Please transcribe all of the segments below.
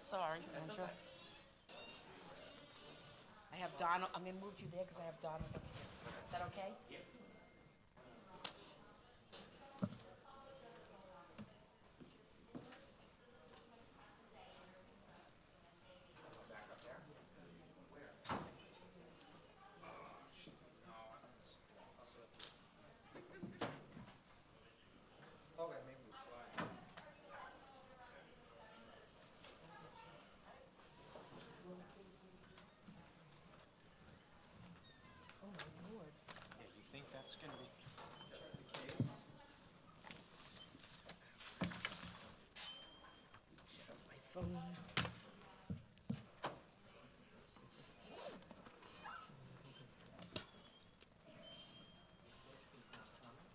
Sorry, Andrew. I have Donald, I'm gonna move you there because I have Donald up here. Is that okay? Yeah. Back up there? Where? Okay, maybe we'll slide. Oh, my Lord. Yeah, you think that's gonna be the case? Shut off my phone. He's not coming.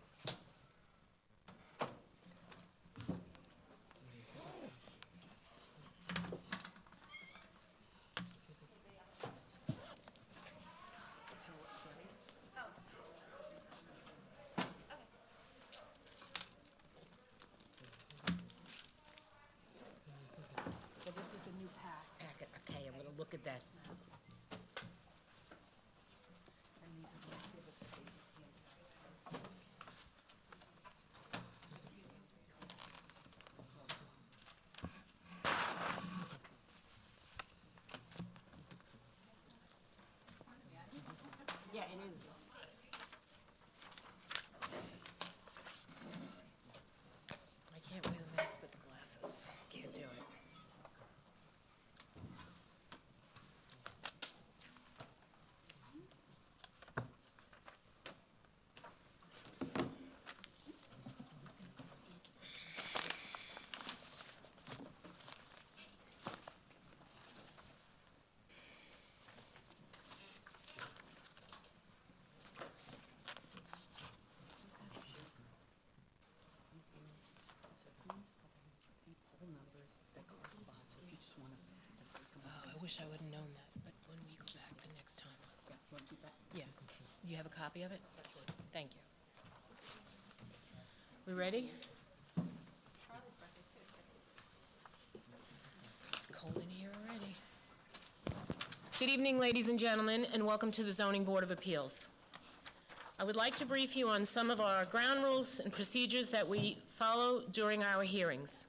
So this is the new packet. Okay, I'm gonna look at that. And these are the exhibits that they just handed out. Yeah, it is. I can't wear the mask with the glasses. Can't do it. So these are the poll numbers that correspond, so if you just want to break them up. I wish I would have known that, but when we go back the next time. Yeah, you want to do that? Yeah. You have a copy of it? Thank you. We ready? It's cold in here already. Good evening, ladies and gentlemen, and welcome to the Zoning Board of Appeals. I would like to brief you on some of our ground rules and procedures that we follow during our hearings.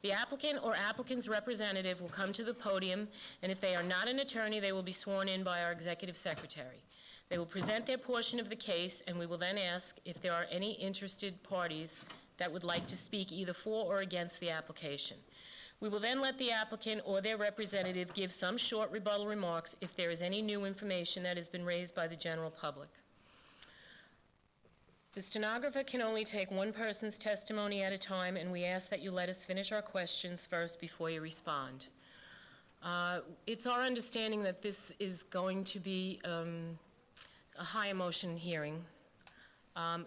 The applicant or applicant's representative will come to the podium, and if they are not an attorney, they will be sworn in by our executive secretary. They will present their portion of the case, and we will then ask if there are any interested parties that would like to speak either for or against the application. We will then let the applicant or their representative give some short rebuttal remarks if there is any new information that has been raised by the general public. The stenographer can only take one person's testimony at a time, and we ask that you let us finish our questions first before you respond. It's our understanding that this is going to be a high-emotion hearing,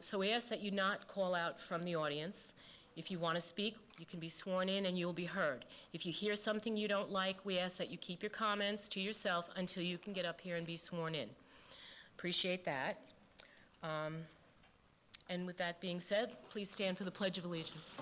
so we ask that you not call out from the audience. If you want to speak, you can be sworn in and you'll be heard. If you hear something you don't like, we ask that you keep your comments to yourself until you can get up here and be sworn in. Appreciate that. And with that being said, please stand for the Pledge of Allegiance.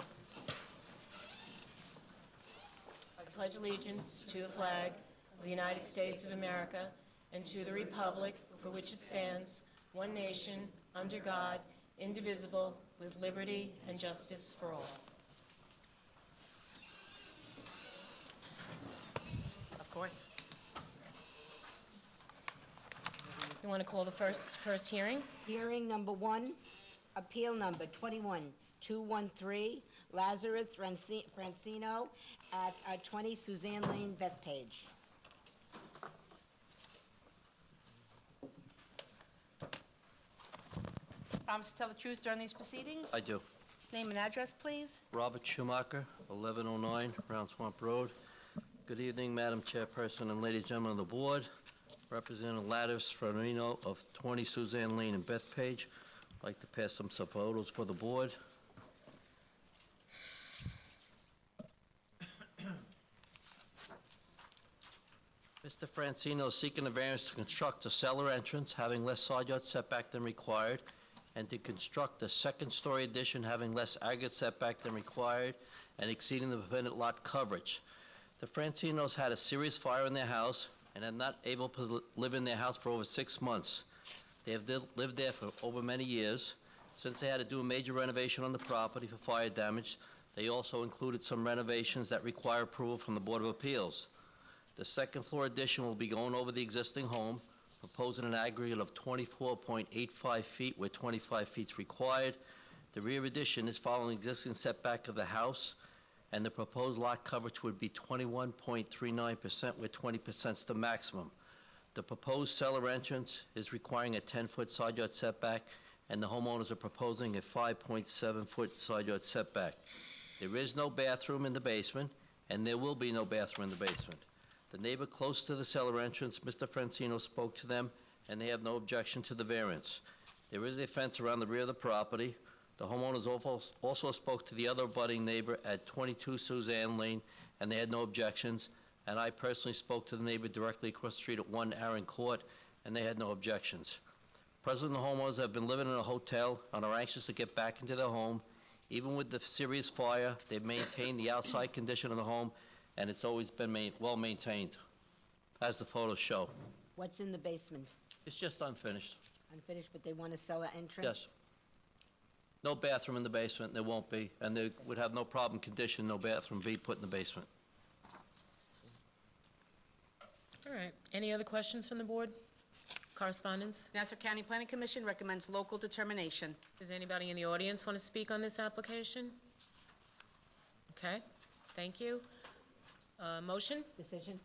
I pledge allegiance to the flag of the United States of America and to the republic for which it stands, one nation, under God, indivisible, with liberty and justice for all. Of course. You want to call the first hearing? Hearing number 1, appeal number 21-213, Lazarus Francino at 20 Suzanne Lane, Bethpage. Promise to tell the truth during these proceedings? I do. Name and address, please. Robert Schumacher, 1109 Round Swamp Road. Good evening, Madam Chairperson and ladies and gentlemen of the board. Representative Lazarus Francino of 20 Suzanne Lane in Bethpage. I'd like to pass some photos for the board. Mr. Francino is seeking a variance to construct a cellar entrance having less side yard setback than required, and to construct a second-story addition having less aggregate setback than required and exceeding the permitted lot coverage. The Francinos had a serious fire in their house and are not able to live in their house for over 6 months. They have lived there for over many years. Since they had to do a major renovation on the property for fire damage, they also included some renovations that require approval from the Board of Appeals. The second-floor addition will be going over the existing home, proposing an aggregate of 24.85 feet, where 25 feet is required. The rear addition is following the existing setback of the house, and the proposed lot coverage would be 21.39%, where 20% is the maximum. The proposed cellar entrance is requiring a 10-foot side yard setback, and the homeowners are proposing a 5.7-foot side yard setback. There is no bathroom in the basement, and there will be no bathroom in the basement. The neighbor close to the cellar entrance, Mr. Francino, spoke to them, and they have no objection to the variance. There is a fence around the rear of the property. The homeowners also spoke to the other abutting neighbor at 22 Suzanne Lane, and they had no objections. And I personally spoke to the neighbor directly across the street at 1 Aaron Court, and they had no objections. Presently, the homeowners have been living in a hotel and are anxious to get back into their home. Even with the serious fire, they've maintained the outside condition of the home, and it's always been well maintained, as the photos show. What's in the basement? It's just unfinished. Unfinished, but they want a cellar entrance? Yes. No bathroom in the basement, there won't be, and they would have no problem condition no bathroom be put in the basement. All right. Any other questions from the board? Correspondence? Nassau County Planning Commission recommends local determination. Does anybody in the audience want to speak on this application? Okay, thank you. Motion? Decision?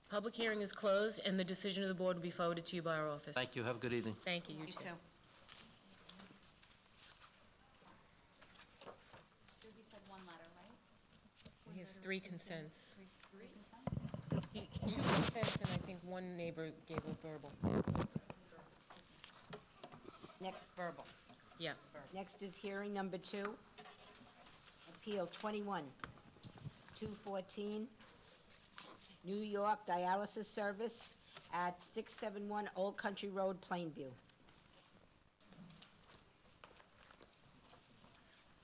Public hearing is closed, and the decision of the board will be forwarded to you by our office. Thank you, have a good evening. Thank you, you You too. too. He said one letter, right? He has 3 consents. He 2 consents, and I think 1 neighbor gave a verbal. Next, Verbal. Yeah. next is hearing number 2. Appeal 21-214, New York Dialysis Service at 671 Old Country Road, Plainview.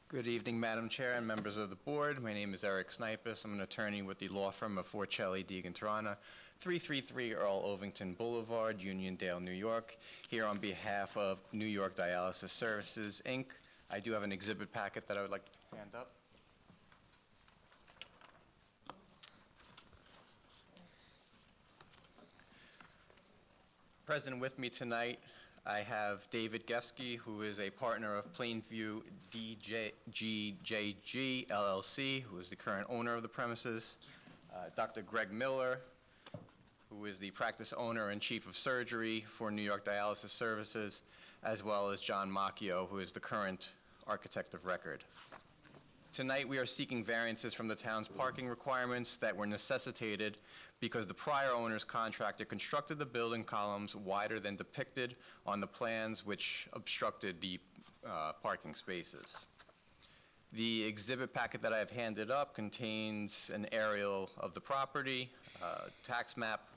Good evening, Madam Chair and members of the board. My name is Eric Snipus. I'm an attorney with the law firm of Forcelli, Deegan, 333 Earl Ovington Boulevard, Uniondale, New York. Here on behalf of New York Dialysis Services, Inc. I do have an exhibit packet that I would like to hand up. Present with me tonight, I have David Gefsky, who is a partner of Plainview DGJG LLC, who is the current owner of the premises, Dr. Greg Miller, who is the practice owner and chief of surgery for New York Dialysis Services, as well as John Macchio, who is the current architect of record. Tonight, we are seeking variances from the town's parking requirements that were necessitated because the prior owner's contractor constructed the building columns wider than depicted on the plans, which obstructed the parking spaces. The exhibit packet that I have handed up contains an aerial of the property, tax map,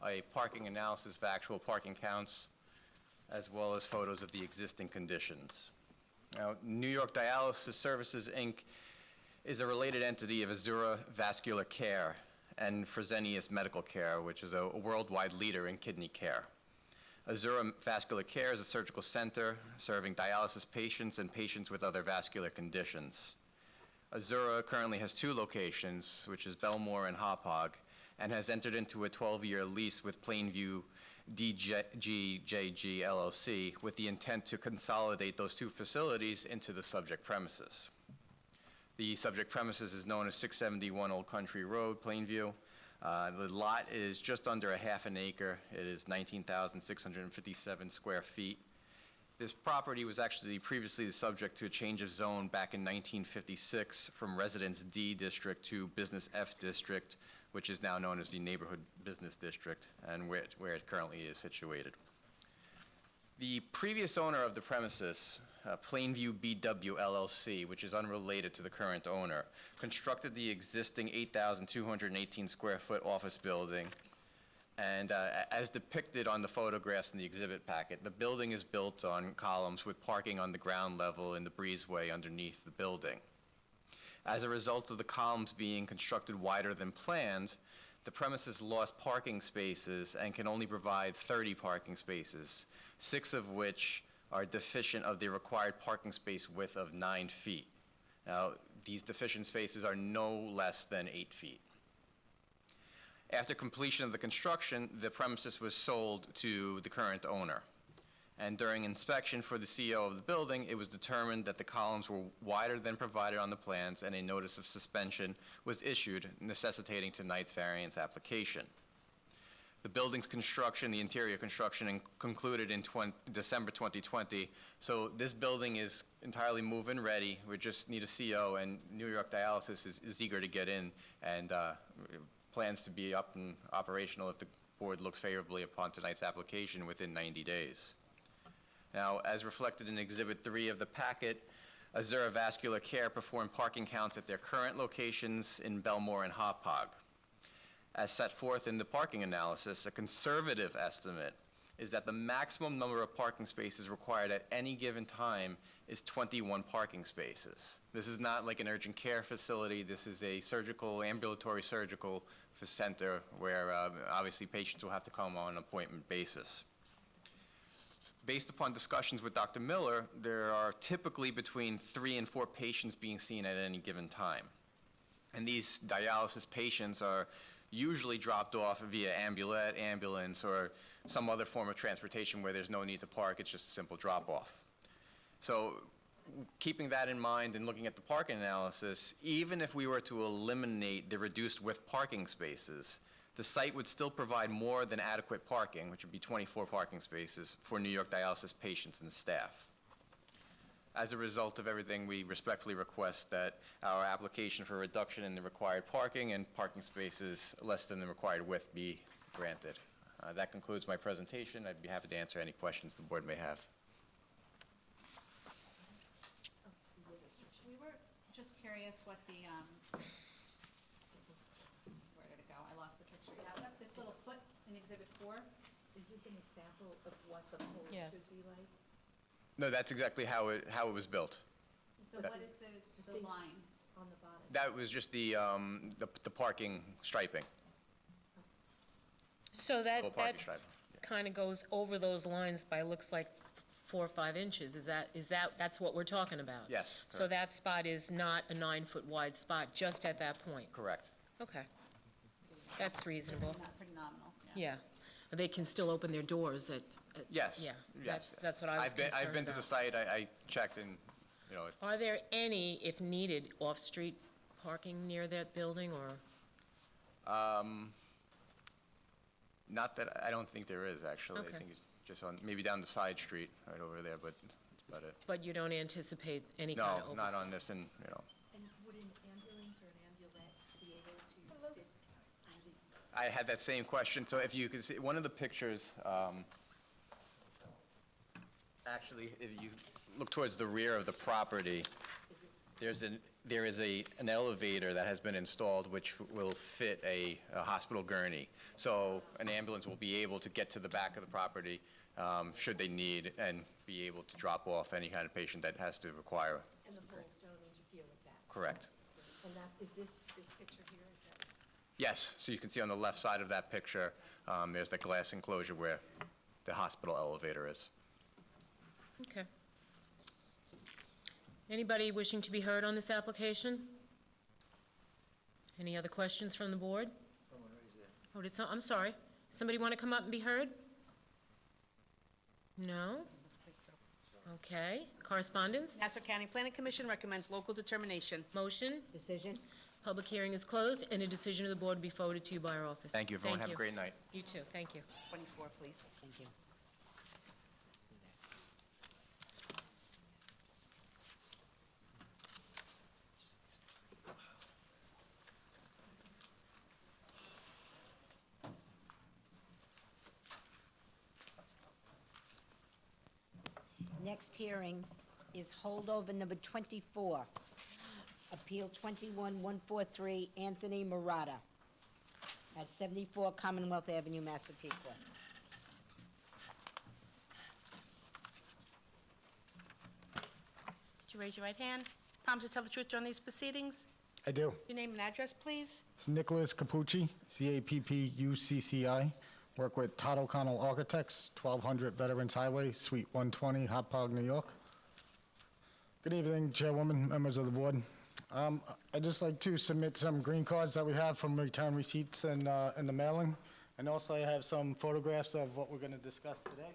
a parking analysis of actual parking counts, as well as photos of the existing conditions. Now, New York Dialysis Services, Inc. is a related entity of Azura Vascular Care and Fresenius Medical Care, which is a worldwide leader in kidney care. Azura Vascular Care is a surgical center serving dialysis patients and patients with other vascular conditions. Azura currently has 2 locations, which is Belmore and Hauppauge, and has entered into a 12-year lease with Plainview DGJG LLC with the intent to consolidate those 2 facilities into the subject premises. The subject premises is known as 671 Old Country Road, Plainview. The lot is just under a half an acre. It is 19,657 square feet. This property was actually previously the subject to a change of zone back in 1956 from Residence D District to Business F District, which is now known as the Neighborhood Business District, and where it currently is situated. The previous owner of the premises, Plainview BW LLC, which is unrelated to the current owner, constructed the existing 8,218 square foot office building. And as depicted on the photographs in the exhibit packet, the building is built on columns with parking on the ground level in the breezeway underneath the building. As a result of the columns being constructed wider than planned, the premises lost parking spaces and can only provide 30 parking spaces, 6 of which are deficient of the required parking space width of 9 feet. Now, these deficient spaces are no less than 8 feet. After completion of the construction, the premises was sold to the current owner. And during inspection for the CEO of the building, it was determined that the columns were wider than provided on the plans, and a notice of suspension was issued, necessitating tonight's variance application. The building's construction, the interior construction, concluded in December 2020, so this building is entirely move-in ready. We just need a CO, and New York Dialysis is eager to get in and plans to be up and operational if the board looks favorably upon tonight's application within 90 days. Now, as reflected in Exhibit 3 of the packet, Azura Vascular Care performed parking counts at their current locations in Belmore and Hauppauge. As set forth in the parking analysis, a conservative estimate is that the maximum number of parking spaces required at any given time is 21 parking spaces. This is not like an urgent care facility. This is a ambulatory surgical center where obviously patients will have to come on an appointment basis. Based upon discussions with Dr. Miller, there are typically between 3 and 4 patients being seen at any given time. And these dialysis patients are usually dropped off via ambulance, or some other form of transportation where there's no need to park. It's just a simple drop-off. So keeping that in mind and looking at the parking analysis, even if we were to eliminate the reduced width parking spaces, the site would still provide more than adequate parking, which would be 24 parking spaces, for New York Dialysis patients and staff. As a result of everything, we respectfully request that our application for reduction in the required parking and parking spaces less than the required width be granted. That concludes my presentation. I'd be happy to answer any questions the board may have. We were just curious what the, where did it go? I lost the picture. Yeah, this little foot in Exhibit 4. Is this an example of what the pole Yes. should be like? No, that's exactly how it was built. So what is the line? On the bottom? That was just the parking striping, So full that parking striping. kind of goes over those lines by, looks like 4 or 5 inches. That's what we're talking about? Yes, So correct. that spot is not a 9-foot wide spot, just at that point? Correct. Okay. That's reasonable. It's not pretty nominal, yeah. Yeah. They can still open their doors at... Yes. Yeah, Yes. that's what I was concerned about. I've been to the site. I checked, and Are there any, if needed, off-street parking near that building, or? not that I don't think there is actually. Okay. I think it's just on maybe down the side street right over there, but that's about it. But you don't anticipate any kind No, of not on this, and And would an ambulance or an ambulette be able to fit easy? I had that same question. So if you could see one of the pictures, actually, if you look towards the rear of the property, there is an elevator that has been installed which will fit a hospital gurney. So an ambulance will be able to get to the back of the property should they need, and be able to drop off any kind of patient that has to require. And the poles don't interfere with that? Correct. And that, is this picture here, is that? Yes, so you can see on the left side of that picture, there's the glass enclosure where the hospital elevator is. Okay. Anybody wishing to be heard on this application? Any other questions from the board? Someone raised their... I'm sorry. Somebody want to come up and be heard? No? Okay. Correspondence? Nassau County Planning Commission recommends local determination. Motion? Decision? Public hearing is closed, and a decision of the board will be forwarded to you by our office. Thank you, everyone. Have a great night. You too. Thank you. 24, please. Thank you. Next hearing is holdover number 24, Appeal 21-143, Anthony Murata, at 74 Commonwealth Avenue, Massapequa. Would you raise your right hand? Promise to tell the truth during these proceedings? I do. Your name and address, please? It's Nicholas Capucci, Cappucci. Work with Todd O'Connell Architects, 1200 Veterans Highway, Suite 120, Hop Pog, New York. Good evening, Chairwoman, members of the board. I'd just like to submit some green cards that we have from return receipts in the mailing. And also I have some photographs of what we're going to discuss today.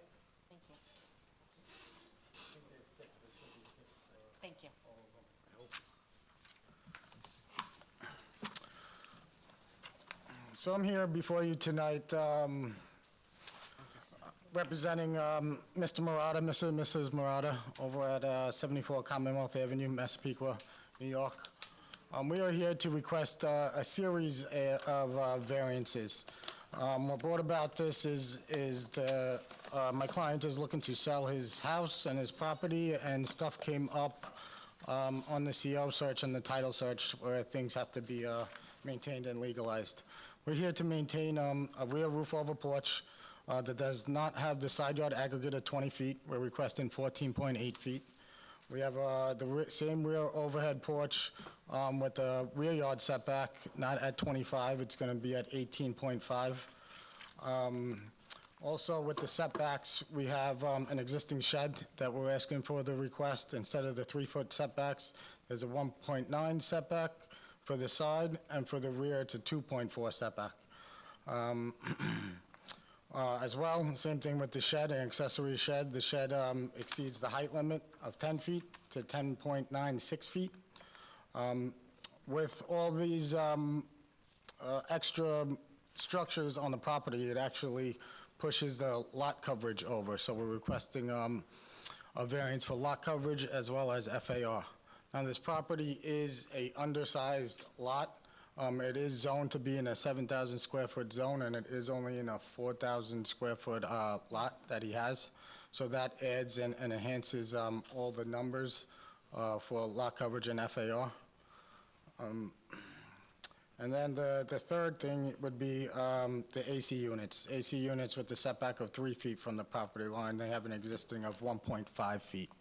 Thank you. Thank you. So I'm here before you tonight representing Mr. Murata, Mr. and Mrs. Murata, over at 74 Commonwealth Avenue, Massapequa, New York. We are here to request a series of variances. What brought about this is my client is looking to sell his house and his property, and stuff came up on the CO search and the title search where things have to be maintained and legalized. We're here to maintain a rear roof over porch that does not have the side yard aggregate of 20 feet. We're requesting 14.8 feet. We have the same rear overhead porch with the rear yard setback, not at 25, it's going to be at 18.5. Also, with the setbacks, we have an existing shed that we're asking for the request. Instead of the 3-foot setbacks, there's a 1.9 setback for the side, and for the rear, it's a 2.4 setback. As well, same thing with the shed, an accessory shed. The shed exceeds the height limit of 10 feet to 10.96 feet. With all these extra structures on the property, it actually pushes the lot coverage over. So we're requesting a variance for lot coverage as well as FAR. Now, this property is a undersized lot. It is zoned to be in a 7,000 square foot zone, and it is only in a 4,000 square foot lot that he has. So that adds and enhances all the numbers for lot coverage and FAR. And then the third thing would be the AC units. AC units with the setback of 3 feet from the property line, they have an existing of 1.5 feet.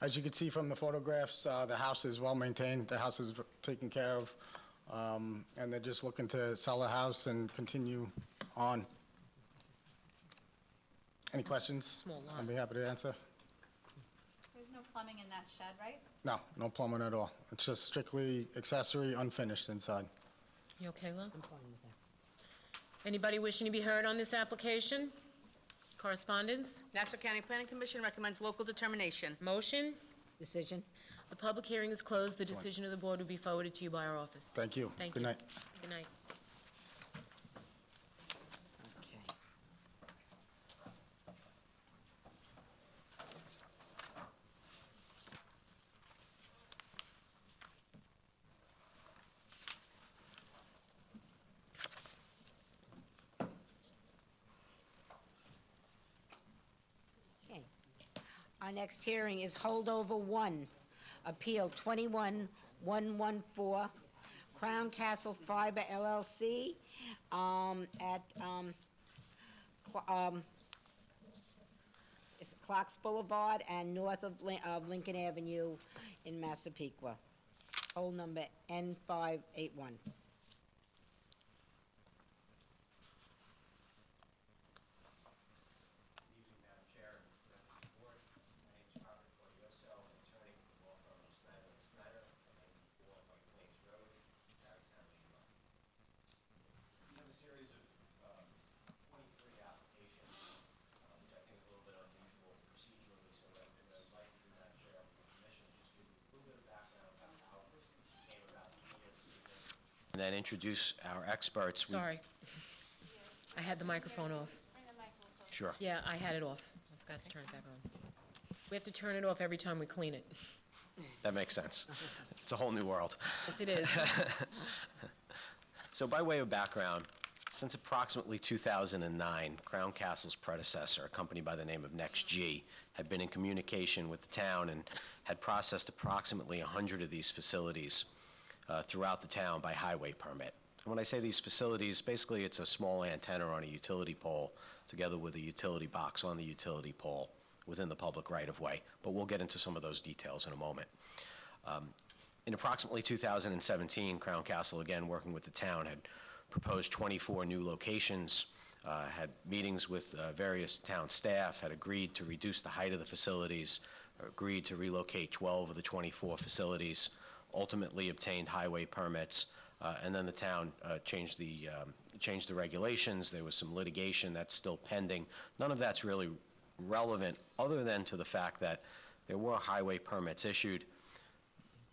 As you can see from the photographs, the house is well maintained, the house is taken care of, and they're just looking to sell the house and continue on. Any questions? Small lot. I'd be happy to answer. There's no plumbing in that shed, right? No, no plumbing at all. It's just strictly accessory, unfinished inside. You okay, Lo? I'm fine with that. Anybody wishing to be heard on this application? Correspondence? Nassau County Planning Commission recommends local determination. Motion? Decision? The public hearing is closed. The decision of the board will be forwarded to you by our office. Thank you. Thank Good you. night. Good night. Okay. Okay. Our next hearing is holdover 1, Appeal 21114, Crown Castle Fiber LLC, at Clocks Boulevard and north of Lincoln Avenue in Massapequa. Hold number N581. Madam Chair, members of the board. My name is Robert Corioso, an attorney with the law firm of Snyder and Snyder, at 94 White Plains Road, Tarrytown, New York. We have a series of 23 applications, which I think is a little bit unusual procedurally, so I'm going to invite you, Madam Chair, with your permission, just give you a little bit of background about how it came about to be here this evening, and then introduce our experts. Sorry. I had the microphone off. Sure. Yeah, I had it off. I forgot to turn it back on. We have to turn it off every time we clean it. That makes sense. It's a whole new world. Yes, it is. So by way of background, since approximately 2009, Crown Castle's predecessor, a company by the name of NextG, had been in communication with the town and had processed approximately 100 of these facilities throughout the town by highway permit. And when I say these facilities, basically it's a small antenna on a utility pole together with a utility box on the utility pole within the public right-of-way, but we'll get into some of those details in a moment. In approximately 2017, Crown Castle, again working with the town, had proposed 24 new locations, had meetings with various town staff, had agreed to reduce the height of the facilities, agreed to relocate 12 of the 24 facilities, ultimately obtained highway permits, and then the town changed the regulations. There was some litigation that's still pending. None of that's really relevant, other than to the fact that there were highway permits issued.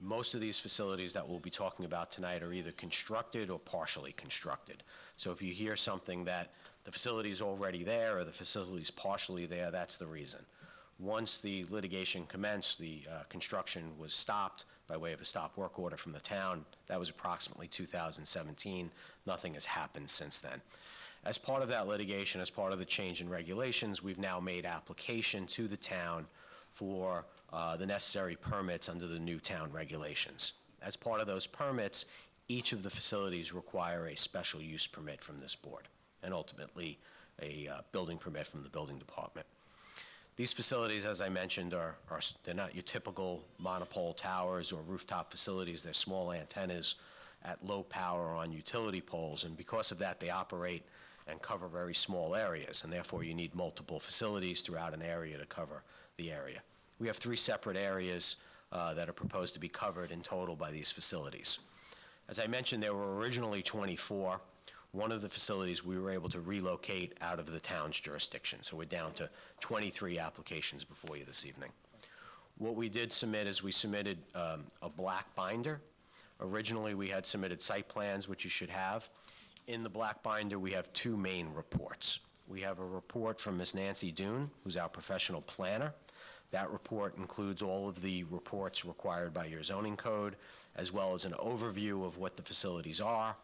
Most of these facilities that we'll be talking about tonight are either constructed or partially constructed. So if you hear something that the facility's already there or the facility's partially there, that's the reason. Once the litigation commenced, the construction was stopped by way of a stop work order from the town. That was approximately 2017. Nothing has happened since then. As part of that litigation, as part of the change in regulations, we've now made application to the town for the necessary permits under the new town regulations. As part of those permits, each of the facilities require a special use permit from this board, and ultimately a building permit from the building department. These facilities, as I mentioned, they're not your typical monopole towers or rooftop facilities. They're small antennas at low power on utility poles, and because of that, they operate and cover very small areas, and therefore you need multiple facilities throughout an area to cover the area. We have 3 separate areas that are proposed to be covered in total by these facilities. As I mentioned, there were originally 24. One of the facilities we were able to relocate out of the town's jurisdiction, so we're down to 23 applications before you this evening. What we did submit is we submitted a black binder. Originally, we had submitted site plans, which you should have. In the black binder, we have 2 main reports. We have a report from Ms. Nancy Dune, who's our professional planner. That report includes all of the reports required by your zoning code, as well as an overview of what the facilities are,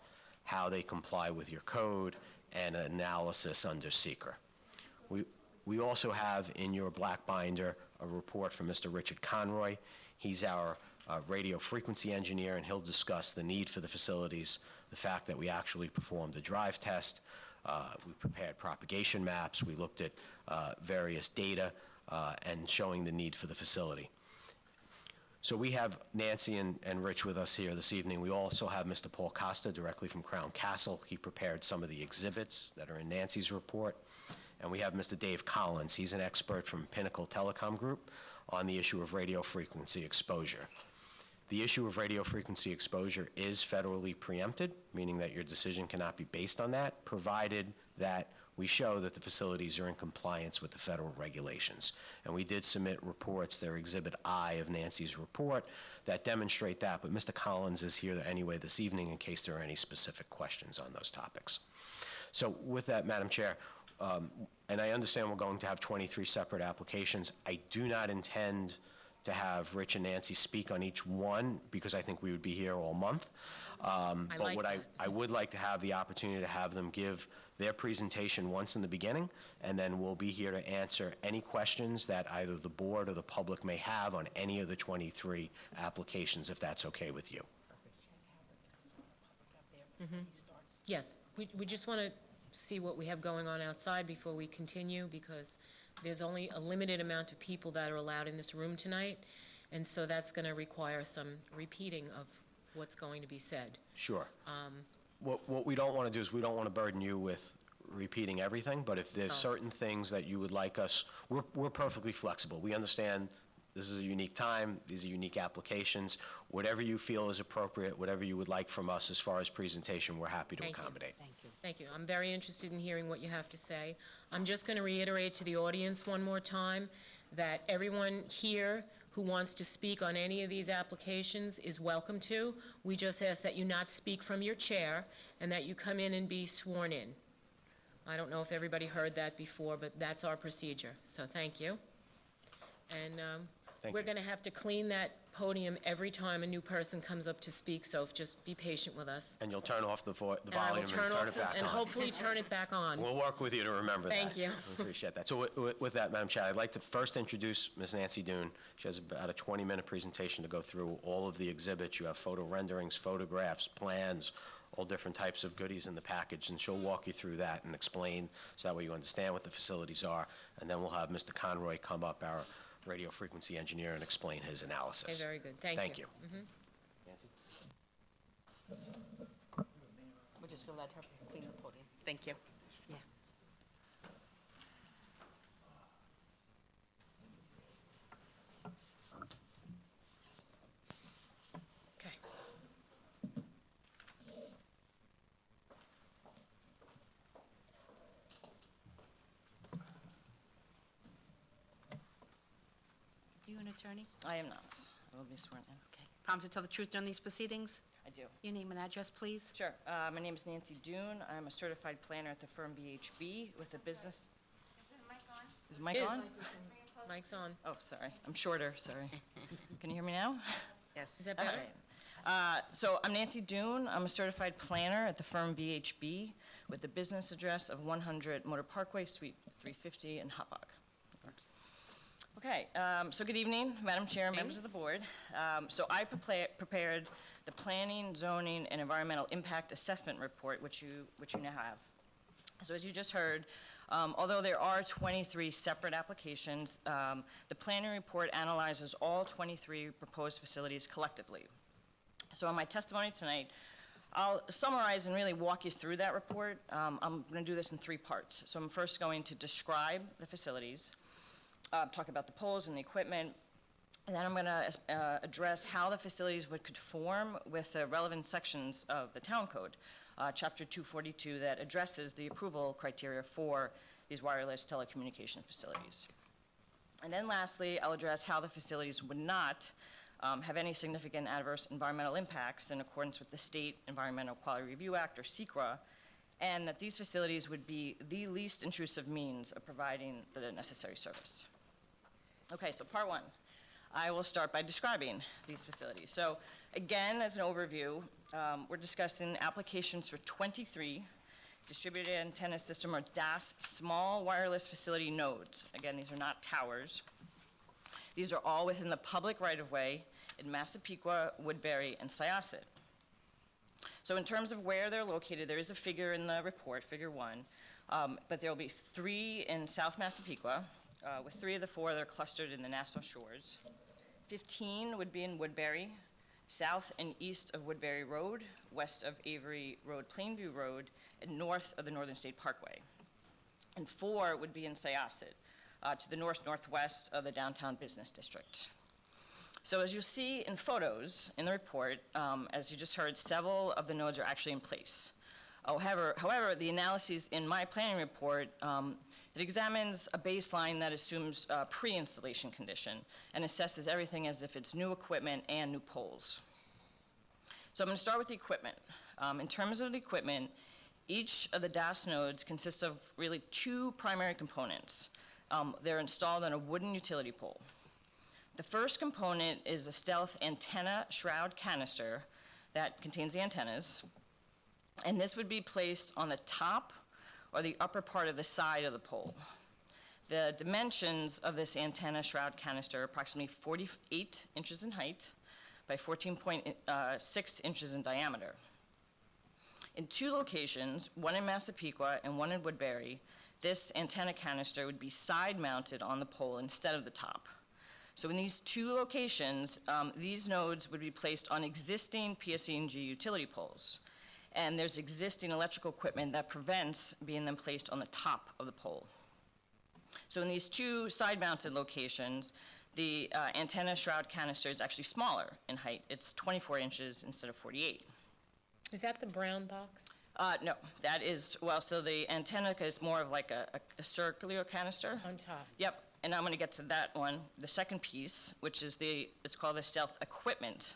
how they comply with your code, and an analysis under SECR. We also have in your black binder a report from Mr. Richard Conroy. He's our radio frequency engineer, and he'll discuss the need for the facilities, the fact that we actually performed a drive test, we prepared propagation maps, we looked at various data, and showing the need for the facility. So we have Nancy and Rich with us here this evening. We also have Mr. Paul Costa directly from Crown Castle. He prepared some of the exhibits that are in Nancy's report. And we have Mr. Dave Collins. He's an expert from Pinnacle Telecom Group on the issue of radio frequency exposure. The issue of radio frequency exposure is federally preempted, meaning that your decision cannot be based on that, provided that we show that the facilities are in compliance with the federal regulations. And we did submit reports, they're Exhibit I of Nancy's report, that demonstrate that, but Mr. Collins is here anyway this evening in case there are any specific questions on those topics. So with that, Madam Chair, and I understand we're going to have 23 separate applications. I do not intend to have Rich and Nancy speak on each one, because I think we would be here all month. But what I would like to have the opportunity to have them give their presentation once in the beginning, and then we'll be here to answer any questions that either the board or the public may have on any of the 23 applications, if that's okay with you. Yes, we just want to see what we have going on outside before we continue, because there's only a limited amount of people that are allowed in this room tonight, and so that's going to require some repeating of what's going to be said. Sure. What we don't want to do is we don't want to burden you with repeating everything, but if there's certain things that you would like us, we're perfectly flexible. We understand this is a unique time, these are unique applications. Whatever you feel is appropriate, whatever you would like from us as far as presentation, we're happy to accommodate. Thank you. Thank you. I'm very interested in hearing what you have to say. I'm just going to reiterate to the audience one more time that everyone here who wants to speak on any of these applications is welcome to. We just ask that you not speak from your chair and that you come in and be sworn in. I don't know if everybody heard that before, but that's our procedure, so thank you. And we're going to have to clean that podium every time a new person comes up to speak, so just be patient with us. And you'll turn off the volume And I will and turn turn off it back on. and hopefully turn it back on. We'll work with you to remember that. Thank you. We appreciate that. So with that, Madam Chair, I'd like to first introduce Ms. Nancy Dune. She has about a 20-minute presentation to go through all of the exhibits. You have photo renderings, photographs, plans, all different types of goodies in the package, and she'll walk you through that and explain so that way you understand what the facilities are. And then we'll have Mr. Conroy come up, our radio frequency engineer, and explain his analysis. Okay, very good. Thank you. Thank you. let her clean the podium. Thank you. Yeah. Okay. You an attorney? I am not. I will be sworn in. Okay. Promise to tell the truth during these proceedings? I do. Your name and address, please? Sure. My name is Nancy Dune. I'm a certified planner at the firm BHB with a business. Is the mic Is. on? Mike's on. Oh, sorry. I'm shorter, sorry. Can you hear me now? Yes. Is that better? Okay. So I'm Nancy Dune. I'm a certified planner at the firm BHB with the business address of 100 Motor Parkway, Suite 350 in Hot Bog. Okay, so good evening, Madam Chair, members of the board. So I prepared the Planning, Zoning, and Environmental Impact Assessment Report, which you now have. So as you just heard, although there are 23 separate applications, the planning report analyzes all 23 proposed facilities collectively. So in my testimony tonight, I'll summarize and really walk you through that report. I'm going to do this in 3 parts. So I'm first going to describe the facilities, talk about the poles and the equipment, and then I'm going to address how the facilities would conform with the relevant sections of the Town Code, Chapter 242, that addresses the approval criteria for these wireless telecommunication facilities. And then lastly, I'll address how the facilities would not have any significant adverse environmental impacts in accordance with the State Environmental Quality Review Act, or SEQRA, and that these facilities would be the least intrusive means of providing the necessary service. Okay, so part 1. I will start by describing these facilities. So again, as an overview, we're discussing applications for 23 distributed antenna system, or DAS, small wireless facility nodes. Again, these are not towers. These are all within the public right-of-way in Massapequa, Woodbury, and Syosset. So in terms of where they're located, there is a figure in the report, figure 1, but there will be 3 in South Massapequa, with 3 of the 4 that are clustered in the Nassau Shores. 15 would be in Woodbury, south and east of Woodbury Road, west of Avery Road, Plainview Road, and north of the Northern State Parkway. And 4 would be in Syosset, to the north-northwest of the downtown business district. So as you'll see in photos in the report, as you just heard, several of the nodes are actually in place. However, the analyses in my planning report, it examines a baseline that assumes pre-installation condition and assesses everything as if it's new equipment and new poles. So I'm going to start with the equipment. In terms of the equipment, each of the DAS nodes consists of really 2 primary components. They're installed on a wooden utility pole. The first component is a stealth antenna shroud canister that contains the antennas, and this would be placed on the top or the upper part of the side of the pole. The dimensions of this antenna shroud canister are approximately 48 inches in height by 14.6 inches in diameter. In 2 locations, one in Massapequa and one in Woodbury, this antenna canister would be side-mounted on the pole instead of the top. So in these 2 locations, these nodes would be placed on existing PSE&G utility poles. And there's existing electrical equipment that prevents being then placed on the top of the pole. So in these 2 side-mounted locations, the antenna shroud canister is actually smaller in height. It's 24 inches instead of 48. Is that the brown box? No, that is, well, so the antenna is more of like a circular canister. On top? Yep, and I'm gonna get to that one. The second piece, which is it's called the stealth equipment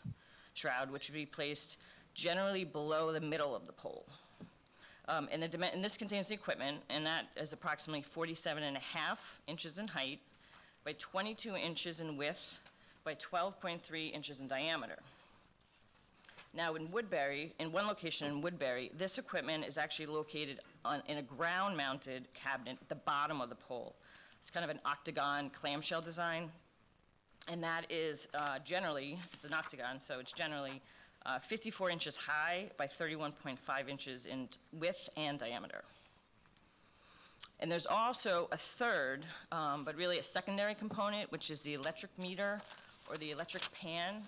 shroud, which would be placed generally below the middle of the pole. And this contains the equipment, and that is approximately 47.5 inches in height by 22 inches in width by 12.3 inches in diameter. Now in Woodbury, in one location in Woodbury, this equipment is actually located in a ground-mounted cabinet at the bottom of the pole. It's kind of an octagon clamshell design, and that is generally, it's an octagon, so it's generally 54 inches high by 31.5 inches in width and diameter. And there's also a third, but really a secondary component, which is the electric meter or the electric pan.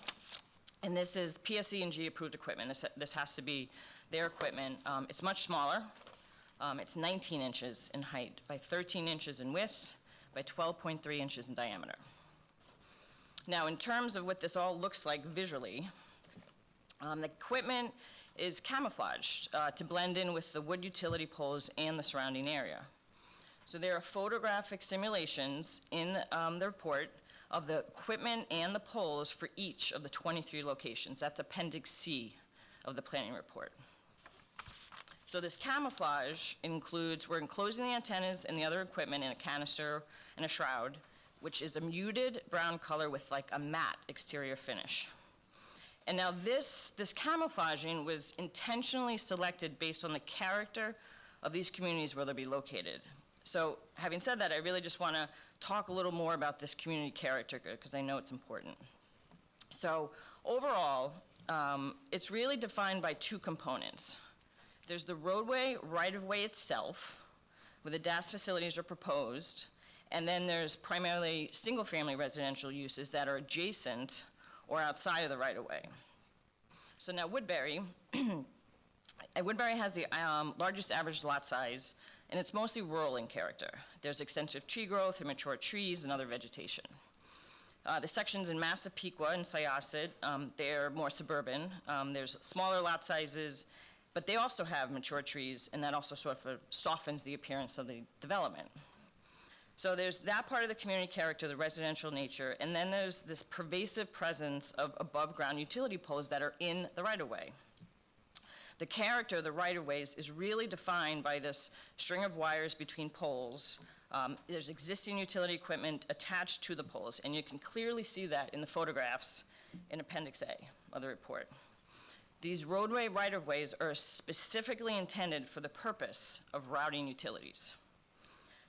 And this is PSE&G approved equipment. This has to be their equipment. It's much smaller. It's 19 inches in height by 13 inches in width by 12.3 inches in diameter. Now, in terms of what this all looks like visually, the equipment is camouflaged to blend in with the wood utility poles and the surrounding area. So there are photographic simulations in the report of the equipment and the poles for each of the 23 locations. That's Appendix C of the planning report. So this camouflage includes, we're enclosing the antennas and the other equipment in a canister and a shroud, which is a muted brown color with like a matte exterior finish. And now this camouflaging was intentionally selected based on the character of these communities where they'll be located. So having said that, I really just want to talk a little more about this community character because I know it's important. So overall, it's really defined by two components. There's the roadway right-of-way itself, where the DAS facilities are proposed, and then there's primarily single-family residential uses that are adjacent or outside of the right-of-way. So now Woodbury, Woodbury has the largest average lot size, and it's mostly rural in character. There's extensive tree growth and mature trees and other vegetation. The sections in Massapequa and Syosset, they're more suburban. There's smaller lot sizes, but they also have mature trees, and that also sort of softens the appearance of the development. So there's that part of the community character, the residential nature, and then there's this pervasive presence of above-ground utility poles that are in the right-of-way. The character of the right-of-ways is really defined by this string of wires between poles. There's existing utility equipment attached to the poles, and you can clearly see that in the photographs in Appendix A of the report. These roadway right-of-ways are specifically intended for the purpose of routing utilities.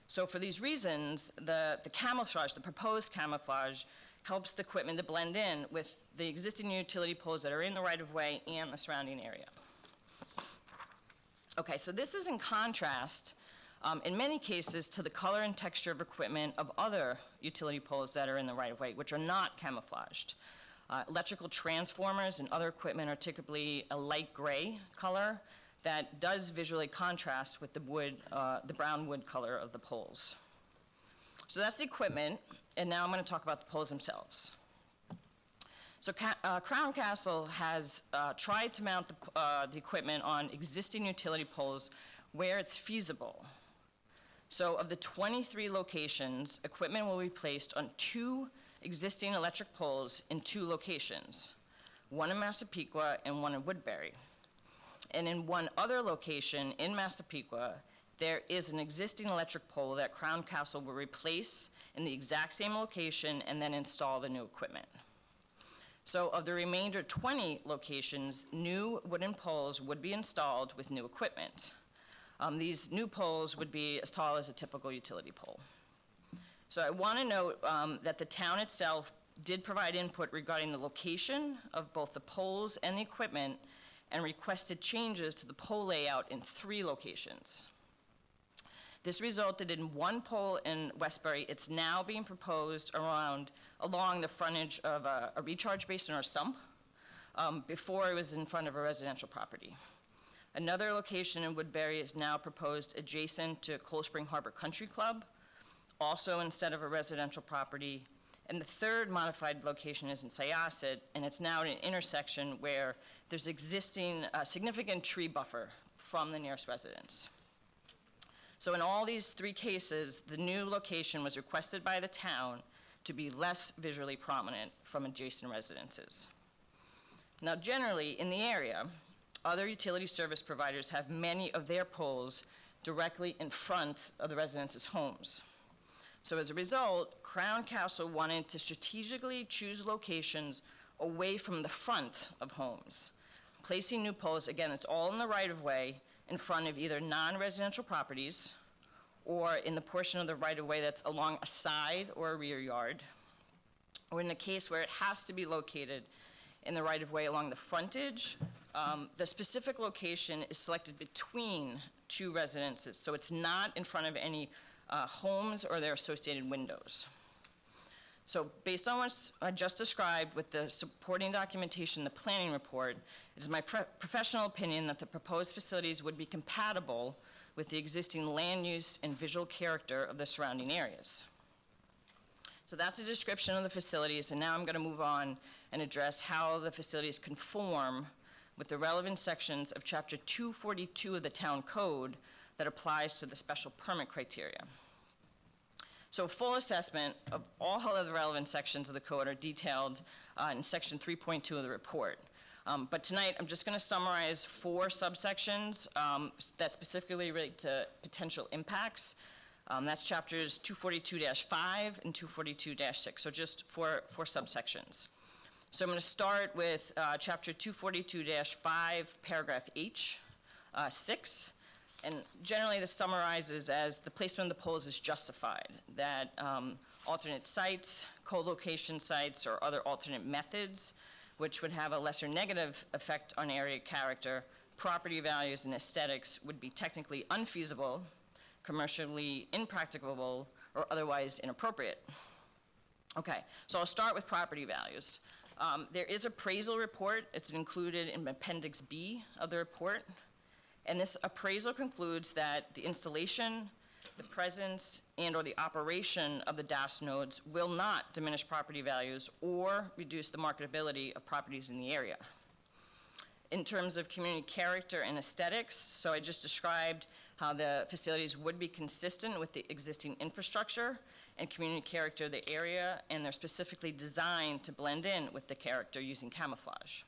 So for these reasons, the camouflage, the proposed camouflage, helps the equipment to blend in with the existing utility poles that are in the right-of-way and the surrounding area. Okay, so this is in contrast, in many cases, to the color and texture of equipment of other utility poles that are in the right-of-way, which are not camouflaged. Electrical transformers and other equipment are typically a light gray color that does visually contrast with the wood, the brown wood color of the poles. So that's the equipment, and now I'm going to talk about the poles themselves. So Crown Castle has tried to mount the equipment on existing utility poles where it's feasible. So of the 23 locations, equipment will be placed on 2 existing electric poles in 2 locations, one in Massapequa and one in Woodbury. And in one other location in Massapequa, there is an existing electric pole that Crown Castle will replace in the exact same location and then install the new equipment. So of the remainder 20 locations, new wooden poles would be installed with new equipment. These new poles would be as tall as a typical utility pole. So I want to note that the town itself did provide input regarding the location of both the poles and the equipment and requested changes to the pole layout in 3 locations. This resulted in 1 pole in Westbury. It's now being proposed along the frontage of a recharge basin or sump. Before it was in front of a residential property. Another location in Woodbury is now proposed adjacent to Cold Spring Harbor Country Club, also instead of a residential property. And the 3rd modified location is in Syosset, and it's now at an intersection where there's existing significant tree buffer from the nearest residence. So in all these 3 cases, the new location was requested by the town to be less visually prominent from adjacent residences. Now, generally, in the area, other utility service providers have many of their poles directly in front of the residents' homes. So as a result, Crown Castle wanted to strategically choose locations away from the front of homes, placing new poles, again, it's all in the right-of-way, in front of either non-residential properties or in the portion of the right-of-way that's along a side or a rear yard, or in the case where it has to be located in the right-of-way along the frontage, the specific location is selected between 2 residences, so it's not in front of any homes or their associated windows. So based on what I just described with the supporting documentation, the planning report, it is my professional opinion that the proposed facilities would be compatible with the existing land use and visual character of the surrounding areas. So that's a description of the facilities, and now I'm going to move on and address how the facilities conform with the relevant sections of Chapter 242 of the Town Code that applies to the special permit criteria. So a full assessment of all of the relevant sections of the code are detailed in Section 3.2 of the report. But tonight, I'm just going to summarize 4 subsections that specifically relate to potential impacts. That's chapters 242-5 and 242-6, so just 4 subsections. So I'm going to start with chapter 242-5, paragraph H, 6. And generally, this summarizes as the placement of the poles is justified, that alternate sites, co-location sites, or other alternate methods, which would have a lesser negative effect on area character, property values, and aesthetics would be technically unfeasible, commercially impracticable, or otherwise inappropriate. Okay, so I'll start with property values. There is appraisal report. It's included in Appendix B of the report. And this appraisal concludes that the installation, the presence, and/or the operation of the DAS nodes will not diminish property values or reduce the marketability of properties in the area. In terms of community character and aesthetics, so I just described how the facilities would be consistent with the existing infrastructure and community character of the area, and they're specifically designed to blend in with the character using camouflage.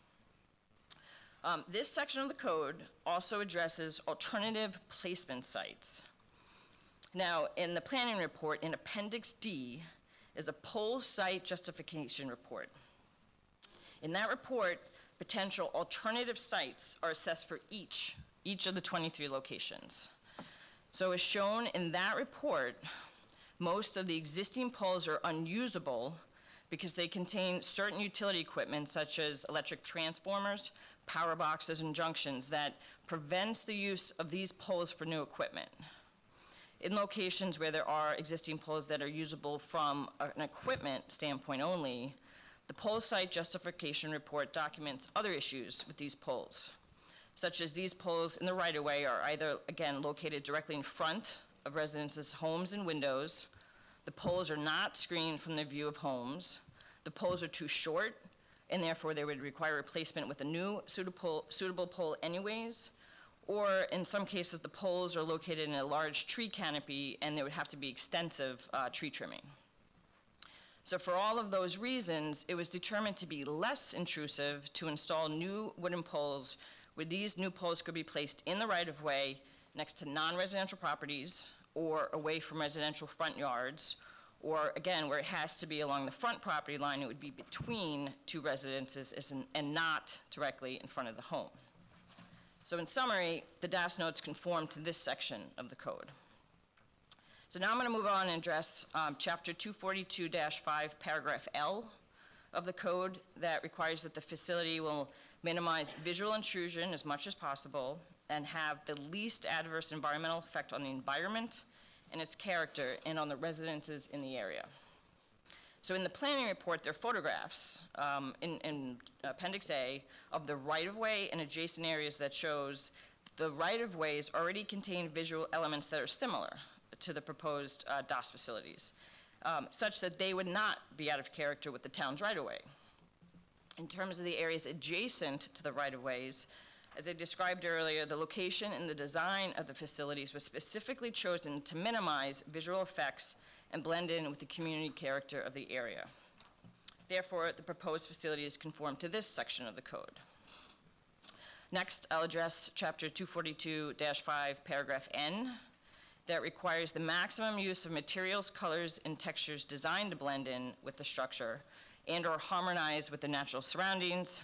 This section of the code also addresses alternative placement sites. Now, in the planning report, in Appendix D, is a pole site justification report. In that report, potential alternative sites are assessed for each of the 23 locations. So as shown in that report, most of the existing poles are unusable because they contain certain utility equipment such as electric transformers, power boxes, and junctions that prevents the use of these poles for new equipment. In locations where there are existing poles that are usable from an equipment standpoint only, the pole site justification report documents other issues with these poles, such as these poles in the right-of-way are either, again, located directly in front of residences' homes and windows. The poles are not screened from the view of homes. The poles are too short, and therefore they would require replacement with a new suitable pole anyways. Or in some cases, the poles are located in a large tree canopy, and there would have to be extensive tree trimming. So for all of those reasons, it was determined to be less intrusive to install new wooden poles where these new poles could be placed in the right-of-way next to non-residential properties or away from residential front yards, or again, where it has to be along the front property line, it would be between 2 residences and not directly in front of the home. So in summary, the DAS nodes conform to this section of the code. So now I'm going to move on and address Chapter 242-5, paragraph L of the code that requires that the facility will minimize visual intrusion as much as possible and have the least adverse environmental effect on the environment and its character and on the residences in the area. So in the planning report, there are photographs in Appendix A of the right-of-way and adjacent areas that shows the right-of-ways already contain visual elements that are similar to the proposed DAS facilities, such that they would not be out of character with the town's right-of-way. In terms of the areas adjacent to the right-of-ways, as I described earlier, the location and the design of the facilities was specifically chosen to minimize visual effects and blend in with the community character of the area. Therefore, the proposed facilities conform to this section of the code. Next, I'll address Chapter 242-5, paragraph N, that requires the maximum use of materials, colors, and textures designed to blend in with the structure and/or harmonize with the natural surroundings.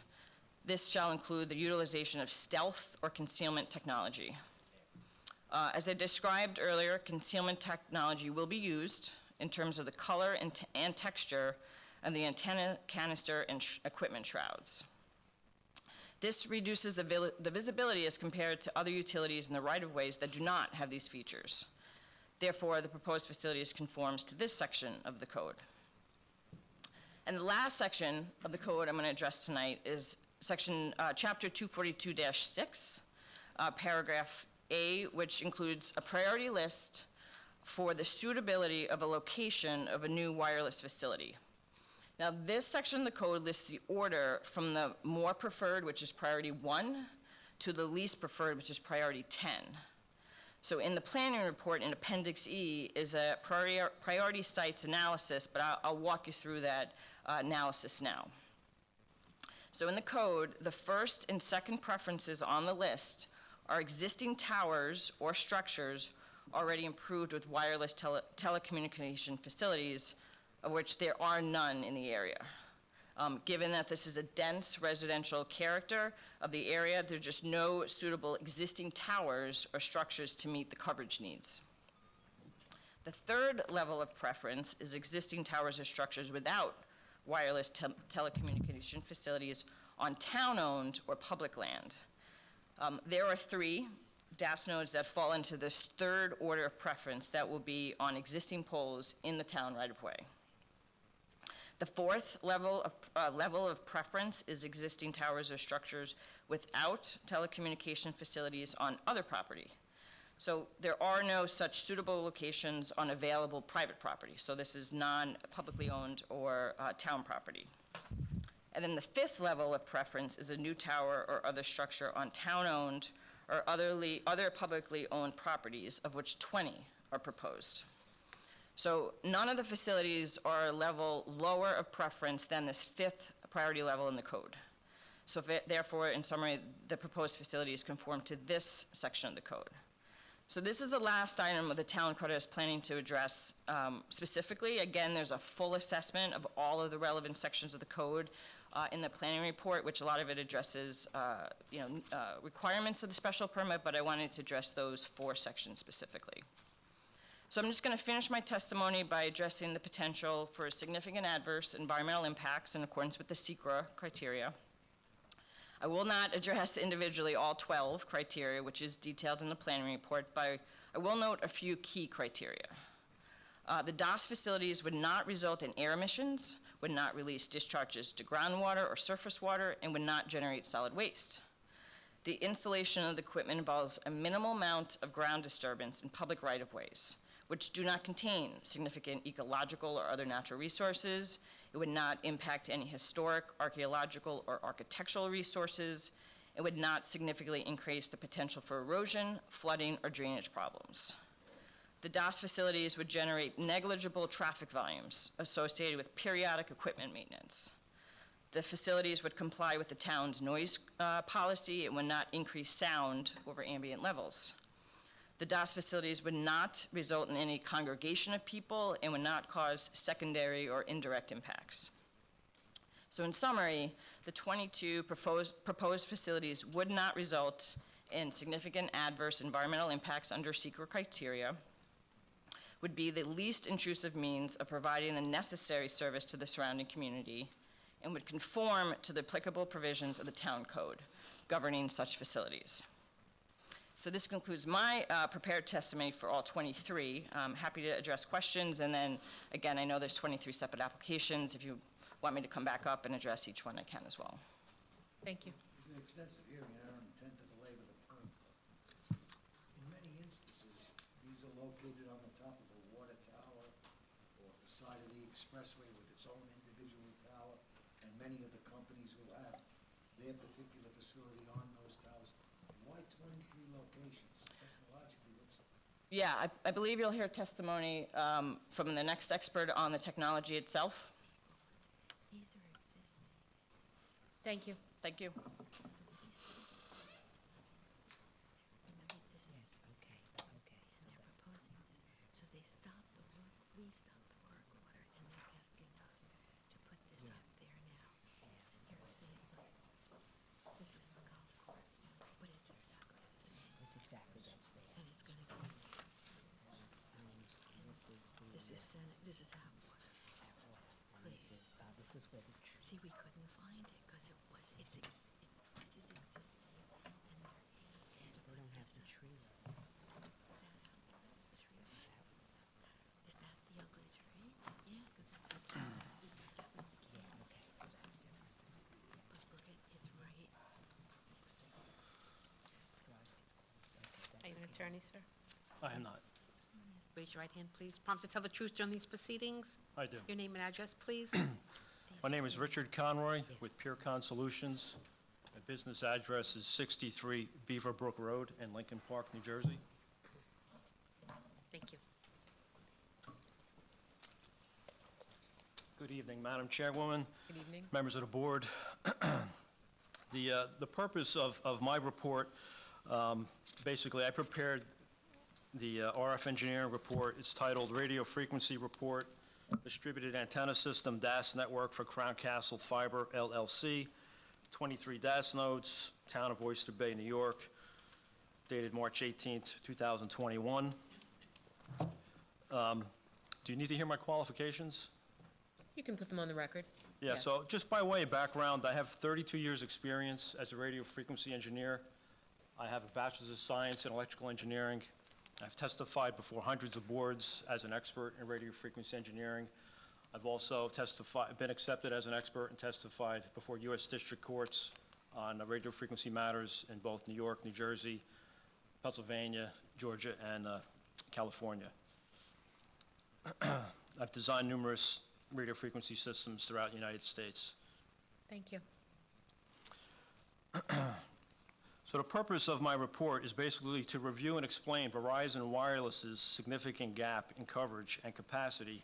This shall include the utilization of stealth or concealment technology. As I described earlier, concealment technology will be used in terms of the color and texture of the antenna, canister, and equipment shrouds. This reduces the visibility as compared to other utilities in the right-of-ways that do not have these features. Therefore, the proposed facilities conforms to this section of the code. And the last section of the code I'm going to address tonight is Chapter 242-6, Paragraph A, which includes a priority list for the suitability of a location of a new wireless facility. Now, this section of the code lists the order from the more preferred, which is priority 1, to the least preferred, which is priority 10. So in the planning report in Appendix E is a priority sites analysis, but I'll walk you through that analysis now. So in the code, the first and second preferences on the list are existing towers or structures already improved with wireless telecommunication facilities, of which there are none in the area. Given that this is a dense residential character of the area, there's just no suitable existing towers or structures to meet the coverage needs. The third level of preference is existing towers or structures without wireless telecommunication facilities on town-owned or public land. There are 3 DAS nodes that fall into this third order of preference that will be on existing poles in the town right-of-way. The fourth level of preference is existing towers or structures without telecommunication facilities on other property. So there are no such suitable locations on available private property. So this is non-publicly owned or town property. And then the fifth level of preference is a new tower or other structure on town-owned or other publicly owned properties, of which 20 are proposed. So none of the facilities are a level lower of preference than this fifth priority level in the code. So therefore, in summary, the proposed facilities conform to this section of the code. So this is the last item of the town code I was planning to address specifically. Again, there's a full assessment of all of the relevant sections of the code in the planning report, which a lot of it addresses requirements of the special permit, but I wanted to address those 4 sections specifically. So I'm just going to finish my testimony by addressing the potential for significant adverse environmental impacts in accordance with the SECRA criteria. I will not address individually all 12 criteria, which is detailed in the planning report, but I will note a few key criteria. The DOS facilities would not result in air emissions, would not release discharges to groundwater or surface water, and would not generate solid waste. The installation of the equipment involves a minimal amount of ground disturbance in public right-of-ways, which do not contain significant ecological or other natural resources. It would not impact any historic, archaeological, or architectural resources. It would not significantly increase the potential for erosion, flooding, or drainage problems. The DOS facilities would generate negligible traffic volumes associated with periodic equipment maintenance. The facilities would comply with the town's noise policy and would not increase sound over ambient levels. The DOS facilities would not result in any congregation of people and would not cause secondary or indirect impacts. So in summary, the 22 proposed facilities would not result in significant adverse environmental impacts under SECRA criteria, would be the least intrusive means of providing the necessary service to the surrounding community, and would conform to the applicable provisions of the town code governing such facilities. So this concludes my prepared testimony for all 23. I'm happy to address questions, and then, again, I know there's 23 separate applications. If you want me to come back up and address each one, I can as well. Thank you. This is an extensive hearing, and I don't intend to belabor the point. In many instances, these are located on the top of a water tower or the side of the expressway with its own individual tower, and many of the companies will have their particular facility on those towers. Why 23 locations? Technologically, what's... Yeah, I believe you'll hear testimony from the next expert on the technology itself. These are existing. Thank you. Thank you. Remember, this is... Yes, okay. So they're proposing this. So they stop the work, we stop the work order, and they're asking us to put this up there now. You're seeing, look, this is the golf course, but it's exactly the same. It's exactly that's there. And it's gonna be, this is our water. Please. This is where the See, we couldn't find it because it was, this is existing, and they're asking to put they don't have this the up. tree. Is that the ugly tree? Yeah, because that's a, that was the key. An attorney, sir? I am not. Raise your right hand, please. Promise to tell the truth during these proceedings? I do. Your name and address, please? My name is Richard Conroy with PureCon Solutions. My business address is 63 Beaver Brook Road in Lincoln Park, New Jersey. Thank you. Good evening, Madam Chairwoman, Good evening. members of the board. The purpose of my report, basically, I prepared the RF engineering report. It's titled Radio Frequency Report, Distributed Antenna System DAS Network for Crown Castle Fiber LLC, 23 DAS nodes, Town of Oyster Bay, New York, dated March 18th, 2021. Do you need to hear my qualifications? You can put them on the record. Yeah, Yes. so just by way of background, I have 32 years' experience as a radio frequency engineer. I have a bachelor's of science in electrical engineering. I've testified before hundreds of boards as an expert in radio frequency engineering. I've also been accepted as an expert and testified before U.S. district courts on radio frequency matters in both New York, New Jersey, Pennsylvania, Georgia, and California. I've designed numerous radio frequency systems throughout the United States. Thank you. So the purpose of my report is basically to review and explain Verizon Wireless's significant gap in coverage and capacity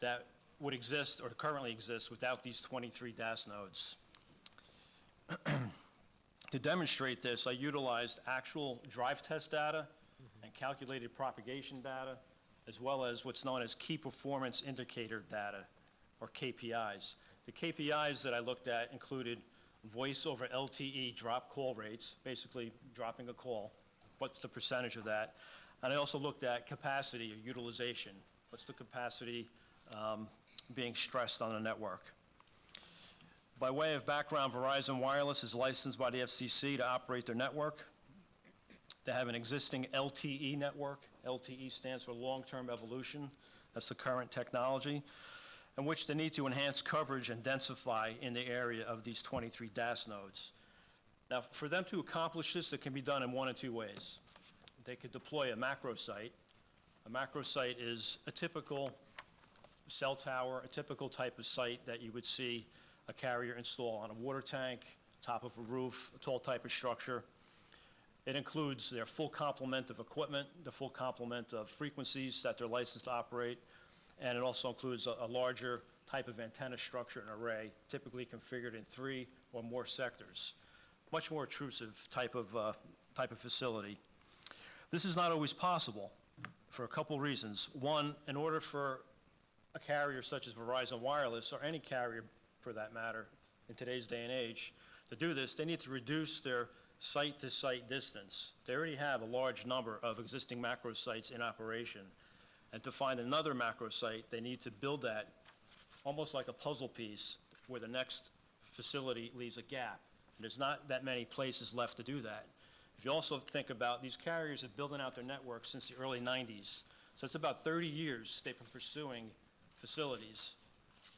that would exist or currently exists without these 23 DAS nodes. To demonstrate this, I utilized actual drive test data and calculated propagation data, as well as what's known as key performance indicator data, or KPIs. The KPIs that I looked at included voice over LTE drop call rates, basically dropping a call. What's the percentage of that? And I also looked at capacity or utilization. What's the capacity being stressed on the network? By way of background, Verizon Wireless is licensed by the FCC to operate their network. They have an existing LTE network. LTE stands for long-term evolution. That's the current technology, in which they need to enhance coverage and densify in the area of these 23 DAS nodes. Now, for them to accomplish this, it can be done in one of two ways. They could deploy a macro site. A macro site is a typical cell tower, a typical type of site that you would see a carrier install on a water tank, top of a roof, a tall type of structure. It includes their full complement of equipment, the full complement of frequencies that they're licensed to operate, and it also includes a larger type of antenna structure and array, typically configured in 3 or more sectors. Much more intrusive type of facility. This is not always possible for a couple reasons. One, in order for a carrier such as Verizon Wireless, or any carrier for that matter, in today's day and age, to do this, they need to reduce their site-to-site distance. They already have a large number of existing macro sites in operation. And to find another macro site, they need to build that almost like a puzzle piece where the next facility leaves a gap. And there's not that many places left to do that. If you also think about these carriers have building out their network since the early 90s. So it's about 30 years they've been pursuing facilities.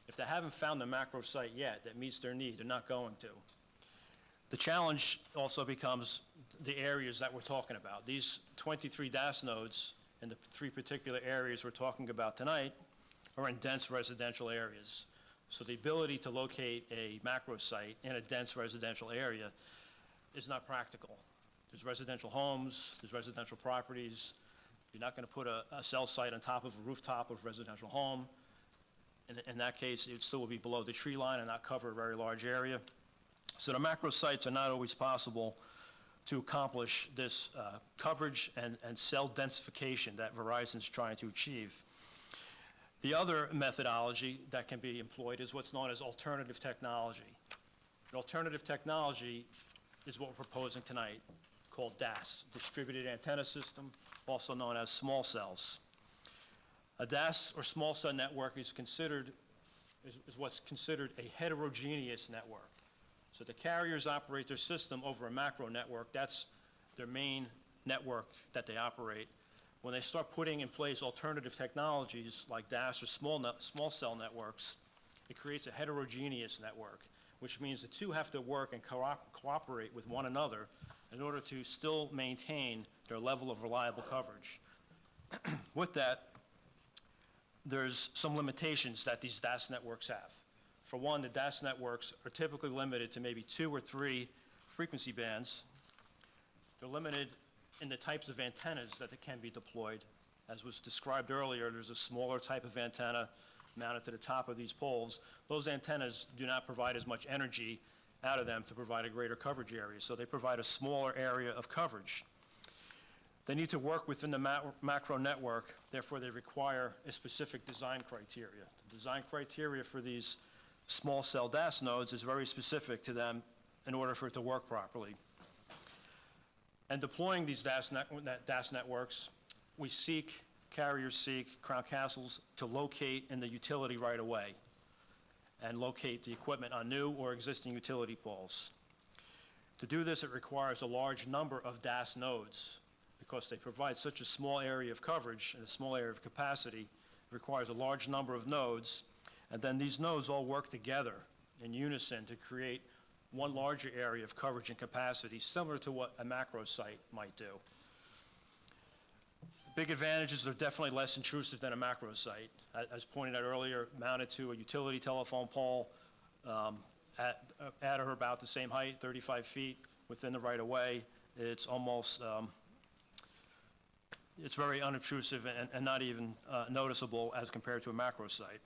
If they haven't found the macro site yet that meets their need, they're not going to. The challenge also becomes the areas that we're talking about. These 23 DAS nodes in the 3 particular areas we're talking about tonight are in dense residential areas. So the ability to locate a macro site in a dense residential area is not practical. There's residential homes, there's residential properties. You're not going to put a cell site on top of a rooftop of a residential home. In that case, it still will be below the tree line and not cover a very large area. So the macro sites are not always possible to accomplish this coverage and cell densification that Verizon's trying to achieve. The other methodology that can be employed is what's known as alternative technology. An alternative technology is what we're proposing tonight, called DAS, Distributed Antenna System, also known as small cells. A DAS, or small cell network, is what's considered a heterogeneous network. So the carriers operate their system over a macro network. That's their main network that they operate. When they start putting in place alternative technologies like DAS or small cell networks, it creates a heterogeneous network, which means the two have to work and cooperate with one another in order to still maintain their level of reliable coverage. With that, there's some limitations that these DAS networks have. For one, the DAS networks are typically limited to maybe 2 or 3 frequency bands. They're limited in the types of antennas that can be deployed. As was described earlier, there's a smaller type of antenna mounted to the top of these poles. Those antennas do not provide as much energy out of them to provide a greater coverage area, so they provide a smaller area of coverage. They need to work within the macro network, therefore they require a specific design criteria. The design criteria for these small cell DAS nodes is very specific to them in order for it to work properly. And deploying these DAS networks, carriers seek Crown Castles to locate in the utility right away and locate the equipment on new or existing utility poles. To do this, it requires a large number of DAS nodes because they provide such a small area of coverage and a small area of capacity. It requires a large number of nodes, and then these nodes all work together in unison to create one larger area of coverage and capacity, similar to what a macro site might do. Big advantages are definitely less intrusive than a macro site. As pointed out earlier, mounted to a utility telephone pole at or about the same height, 35 feet within the right-of-way. It's almost, it's very unobtrusive and not even noticeable as compared to a macro site.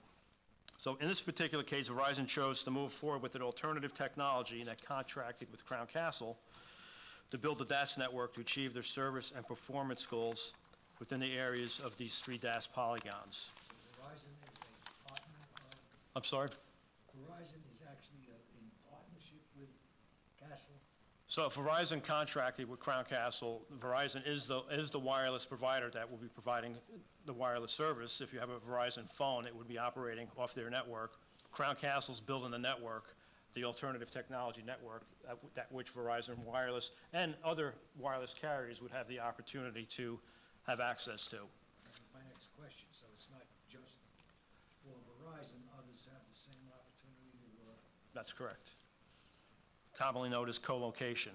So in this particular case, Verizon chose to move forward with an alternative technology and that contracted with Crown Castle to build the DAS network to achieve their service and performance goals within the areas of these 3 DAS polygons. So Verizon is a partner of, I'm sorry? Verizon is actually in partnership with Castle? So Verizon contracted with Crown Castle. Verizon is the wireless provider that will be providing the wireless service. If you have a Verizon phone, it would be operating off their network. Crown Castle's building the network, the alternative technology network, that which Verizon Wireless and other wireless carriers would have the opportunity to have access to. My next question, so it's not just for Verizon, others have the same opportunity to, That's correct. Commonly known as co-location.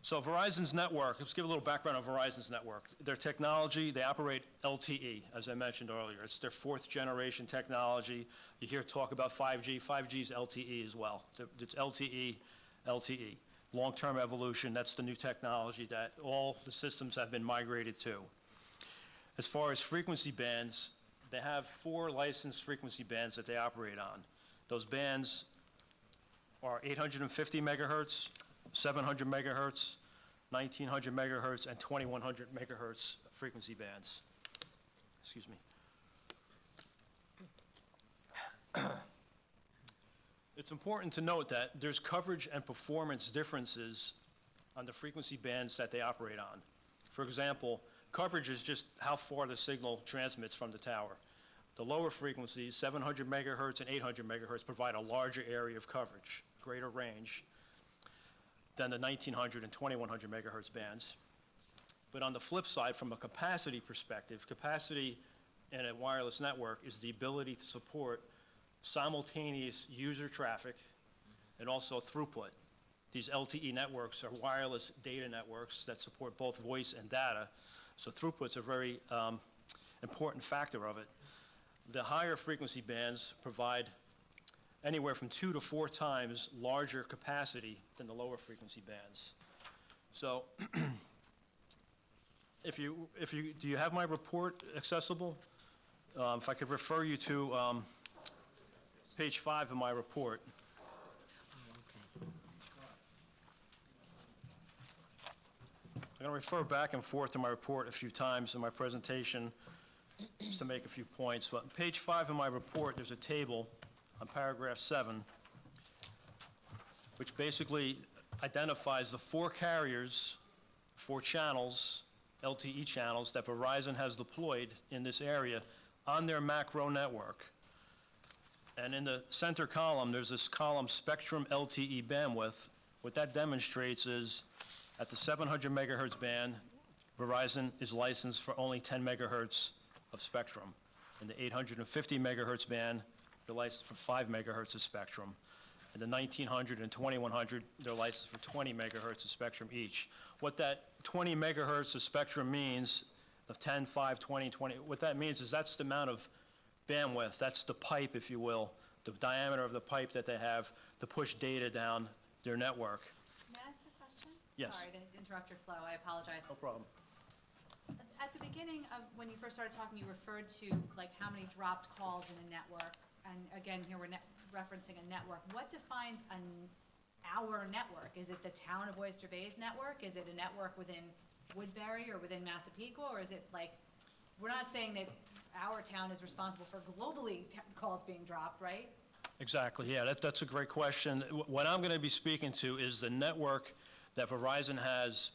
So Verizon's network, let's give a little background on Verizon's network. Their technology, they operate LTE, as I mentioned earlier. It's their 4th generation technology. You hear talk about 5G. 5G is LTE as well. It's LTE. Long-term evolution, that's the new technology that all the systems have been migrated to. As far as frequency bands, they have 4 licensed frequency bands that they operate on. Those bands are 850 megahertz, 700 megahertz, 1900 megahertz, and 2100 megahertz frequency bands. Excuse me. It's important to note that there's coverage and performance differences on the frequency bands that they operate on. For example, coverage is just how far the signal transmits from the tower. The lower frequencies, 700 megahertz and 800 megahertz, provide a larger area of coverage, greater range, than the 1900 and 2100 megahertz bands. But on the flip side, from a capacity perspective, capacity in a wireless network is the ability to support simultaneous user traffic and also throughput. These LTE networks are wireless data networks that support both voice and data, so throughput's a very important factor of it. The higher frequency bands provide anywhere from 2 to 4 times larger capacity than the lower frequency bands. So do you have my report accessible? If I could refer you to page 5 of my report. I'm going to refer back and forth to my report a few times in my presentation just to make a few points. But on page 5 of my report, there's a table on paragraph 7, which basically identifies the 4 carriers, 4 channels, LTE channels, that Verizon has deployed in this area on their macro network. And in the center column, there's this column, Spectrum LTE Bandwidth. What that demonstrates is at the 700 megahertz band, Verizon is licensed for only 10 megahertz of spectrum. In the 850 megahertz band, they're licensed for 5 megahertz of spectrum. and the 1900 and 2100, they're licensed for 20 megahertz of spectrum each. What that 20 megahertz of spectrum means, the 10, 5, 20, 20, what that means is that's the amount of bandwidth, that's the pipe, if you will, the diameter of the pipe that they have to push data down their network. May I ask a question? Yes. Sorry to interrupt your flow, I apologize. No problem. At the beginning of, when you first started talking, you referred to like how many dropped calls in a network. And again, here we're referencing a network. What defines our network? Is it the town of Oyster Bay's network? Is it a network within Woodbury or within Massapequa? Or is it like, we're not saying that our town is responsible for globally calls being dropped, right? Exactly, yeah, that's a great question. What I'm going to be speaking to is the network that Verizon has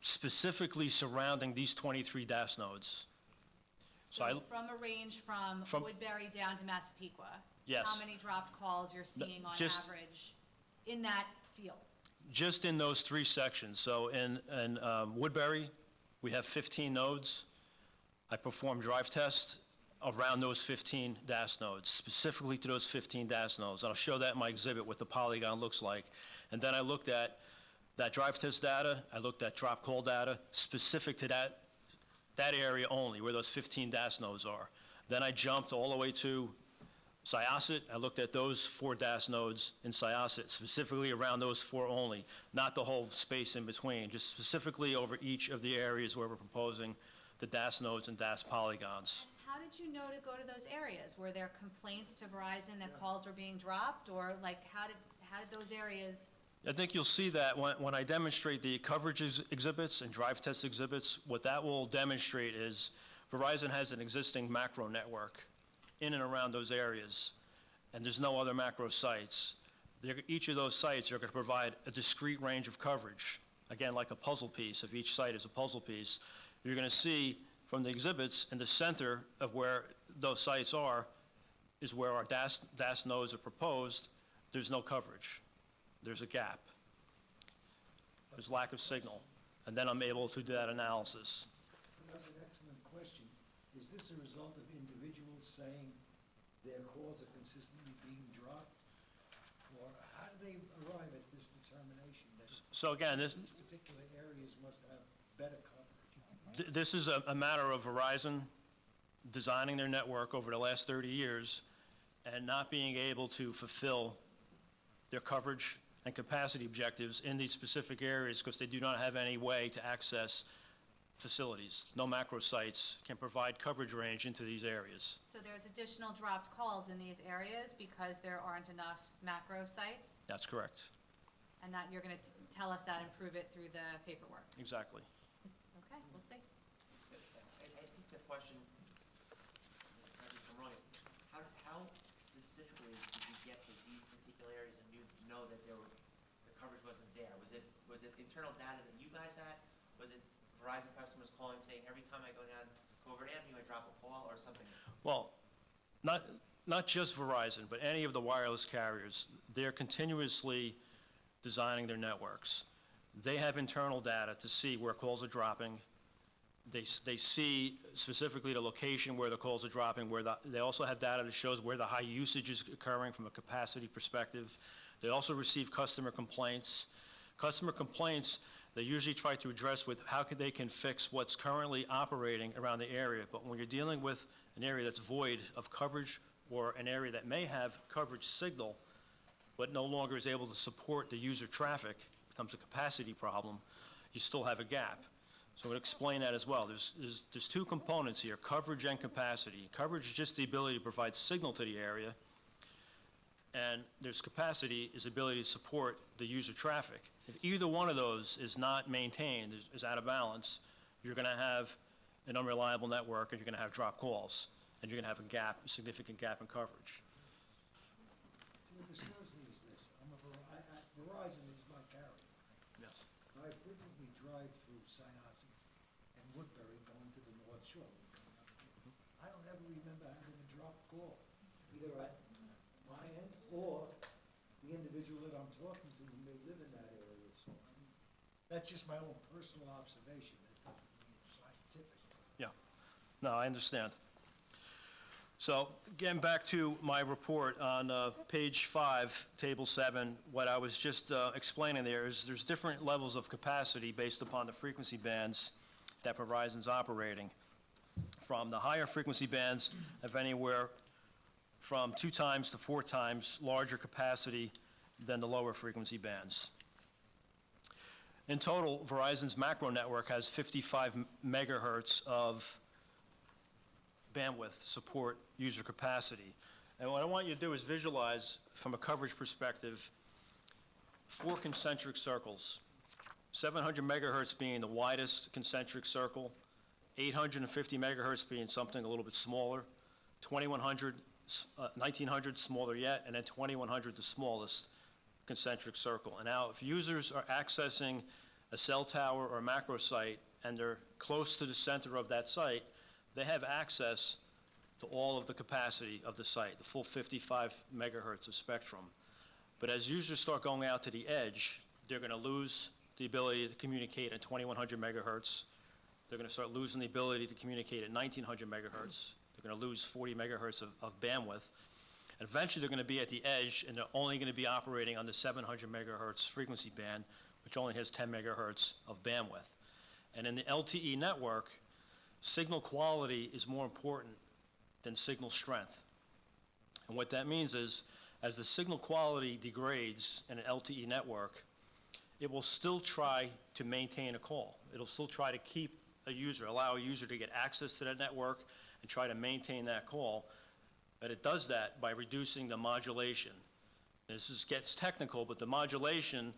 specifically surrounding these 23 DAS nodes. So I, From a range from From- Woodbury down to Massapequa? Yes. How many dropped calls you're seeing on just- average in that field? just in those three sections, so in Woodbury, we have 15 nodes. I perform drive tests around those 15 DAS nodes, specifically to those 15 DAS nodes. I'll show that in my exhibit, what the polygon looks like. And then I looked at that drive test data, I looked at drop call data, specific to that area only, where those 15 DAS nodes are. Then I jumped all the way to Syosset. I looked at those 4 DAS nodes in Syosset, specifically around those 4 only, not the whole space in between, just specifically over each of the areas where we're proposing the DAS nodes and DAS polygons. How did you know to go to those areas? Were there complaints to Verizon that calls were being dropped, or like, how did those areas? I think you'll see that when I demonstrate the coverage exhibits and drive test exhibits, what that will demonstrate is Verizon has an existing macro network in and around those areas, and there's no other macro sites. Each of those sites are going to provide a discrete range of coverage, again, like a puzzle piece. If each site is a puzzle piece, you're going to see from the exhibits in the center of where those sites are is where our DAS nodes are proposed. There's no coverage. There's a gap. There's lack of signal. And then I'm able to do that analysis. That's an excellent question. Is this a result of individuals saying their calls are consistently being dropped? Or how do they arrive at this determination that So again, this these particular areas must have better coverage? this is a matter of Verizon designing their network over the last 30 years and not being able to fulfill their coverage and capacity objectives in these specific areas because they do not have any way to access facilities. No macro sites can provide coverage range into these areas. So there's additional dropped calls in these areas because there aren't enough macro sites? That's correct. And that you're gonna tell us that and prove it through the paperwork? Exactly. Okay, we'll see. I think the question, correct me if I'm wrong, is how specifically did you get to these particular areas and you know that the coverage wasn't there? Was it internal data that you guys had? Was it Verizon customers calling saying, every time I go down Covert Avenue, I drop a call or something? Well, not just Verizon, but any of the wireless carriers, they're continuously designing their networks. They have internal data to see where calls are dropping. They see specifically the location where the calls are dropping, they also have data that shows where the high usage is occurring from a capacity perspective. They also receive customer complaints. Customer complaints, they usually try to address with how they can fix what's currently operating around the area. But when you're dealing with an area that's void of coverage or an area that may have coverage signal, but no longer is able to support the user traffic, becomes a capacity problem, you still have a gap. So I would explain that as well. There's 2 components here, coverage and capacity. Coverage is just the ability to provide signal to the area, and there's capacity is ability to support the user traffic. If either one of those is not maintained, is out of balance, you're going to have an unreliable network, and you're going to have drop calls, and you're going to have a gap, a significant gap in coverage. See, what disturbs me is this, Verizon is my carrier. Yes. I frequently drive through Syosset and Woodbury going to the North Shore. I don't ever remember having a dropped call, either at my end or the individual that I'm talking to who may live in that area. So that's just my own personal observation. That doesn't mean it's scientific. Yeah. No, I understand. So, getting back to my report on page 5, table 7, what I was just explaining there is there's different levels of capacity based upon the frequency bands that Verizon's operating. From the higher frequency bands of anywhere from 2 times to 4 times larger capacity than the lower frequency bands. In total, Verizon's macro network has 55 megahertz of bandwidth support user capacity. And what I want you to do is visualize, from a coverage perspective, 4 concentric circles. 700 megahertz being the widest concentric circle, 850 megahertz being something a little bit smaller, 2100, 1900 smaller yet, and then 2100 the smallest concentric circle. And now, if users are accessing a cell tower or a macro site and they're close to the center of that site, they have access to all of the capacity of the site, the full 55 megahertz of spectrum. But as users start going out to the edge, they're going to lose the ability to communicate at 2100 megahertz. They're going to start losing the ability to communicate at 1900 megahertz. They're going to lose 40 megahertz of bandwidth. And eventually, they're going to be at the edge, and they're only going to be operating on the 700 megahertz frequency band, which only has 10 megahertz of bandwidth. And in the LTE network, signal quality is more important than signal strength. And what that means is, as the signal quality degrades in an LTE network, it will still try to maintain a call. It'll still try to keep a user, allow a user to get access to that network and try to maintain that call. But it does that by reducing the modulation. Gets technical, but the modulation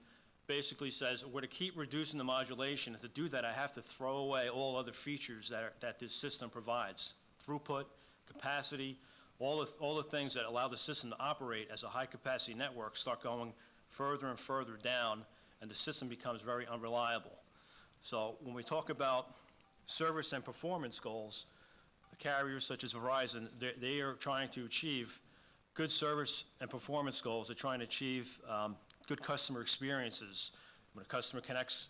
basically says, we're to keep reducing the modulation, and to do that, I have to throw away all other features that this system provides. Throughput, capacity, all the things that allow the system to operate as a high-capacity network start going further and further down, and the system becomes very unreliable. So when we talk about service and performance goals, the carriers such as Verizon, they are trying to achieve good service and performance goals. They're trying to achieve good customer experiences. When a customer connects